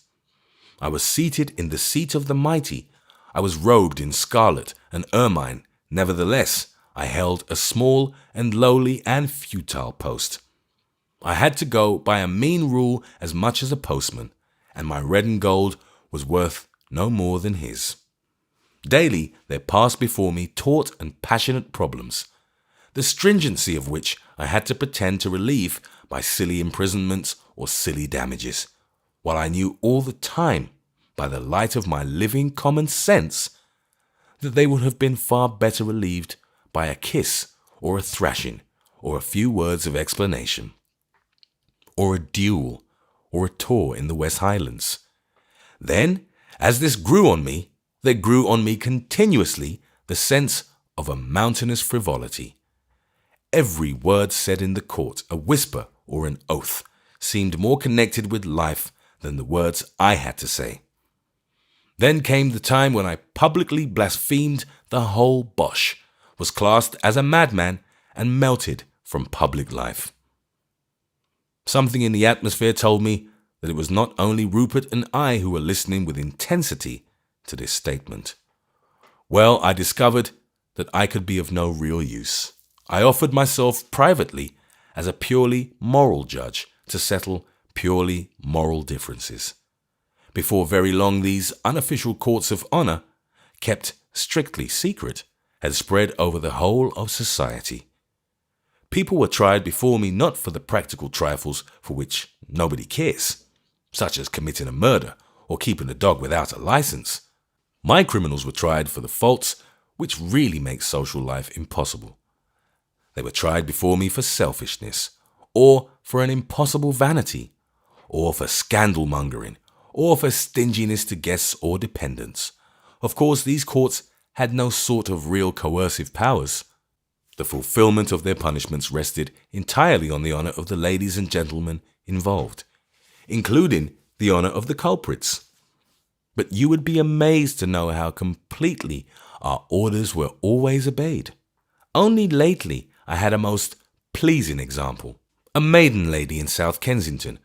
I was seated in the seat of the mighty. I was robed in scarlet and ermine. Nevertheless, I held a small and lowly and futile post. I had to go by a mean rule as much as a postman, and my red and gold was worth no more than his. Daily there passed before me taut and passionate problems, the stringency of which I had to pretend to relieve by silly imprisonments or silly damages, while I knew all the time, by the light of my living common sense, that they would have been far better relieved by a kiss or a thrashing or a few words of explanation, or a duel or a tour in the West Highlands. Then, as this grew on me, there grew on me continuously the sense of a mountainous frivolity. Every word said in the court, a whisper or an oath, seemed more connected with life than the words I had to say. Then came the time when I publicly blasphemed the whole bosh, was classed as a madman, and melted from public life. Something in the atmosphere told me that it was not only Rupert and I who were listening with intensity to this statement. Well, I discovered that I could be of no real use. I offered myself privately as a purely moral judge to settle purely moral differences. Before very long, these unofficial courts of honor, kept strictly secret, had spread over the whole of society. People were tried before me not for the practical trifles for which nobody cares, such as committing a murder or keeping a dog without a license. My criminals were tried for the faults which really make social life impossible. They were tried before me for selfishness, or for an impossible vanity, or for scandal-mongering, or for stinginess to guests or dependents. Of course, these courts had no sort of real coercive powers. The fulfillment of their punishments rested entirely on the honor of the ladies and gentlemen involved, including the honor of the culprits. But you would be amazed to know how completely our orders were always obeyed. Only lately I had a most pleasing example. A maiden lady in South Kensington,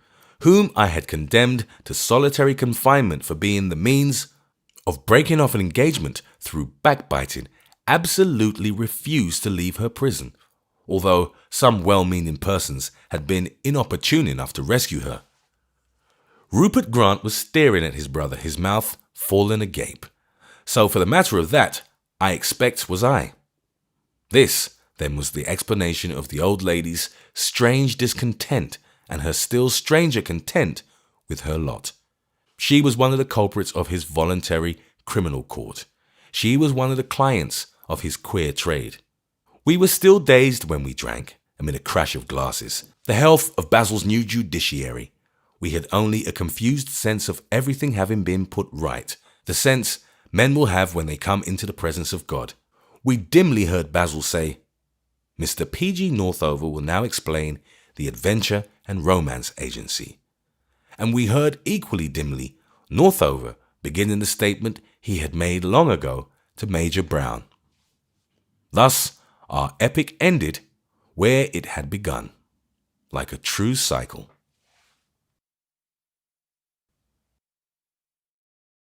whom I had condemned to solitary confinement for being the means of breaking off an engagement through backbiting, absolutely refused to leave her prison, although some well-meaning persons had been inopportune enough to rescue her. Rupert Grant was staring at his brother, his mouth fallen agape. So for the matter of that, I expect was I. This, then, was the explanation of the old lady's strange discontent and her still stranger content with her lot. She was one of the culprits of his voluntary criminal court. She was one of the clients of his queer trade. We were still dazed when we drank, amid a crash of glasses, the health of Basil's new judiciary. We had only a confused sense of everything having been put right, the sense men will have when they come into the presence of God. We dimly heard Basil say, "Mr. P.G. Northover will now explain the Adventure and Romance Agency." And we heard equally dimly Northover beginning the statement he had made long ago to Major Brown. Thus our epic ended where it had begun, like a true cycle.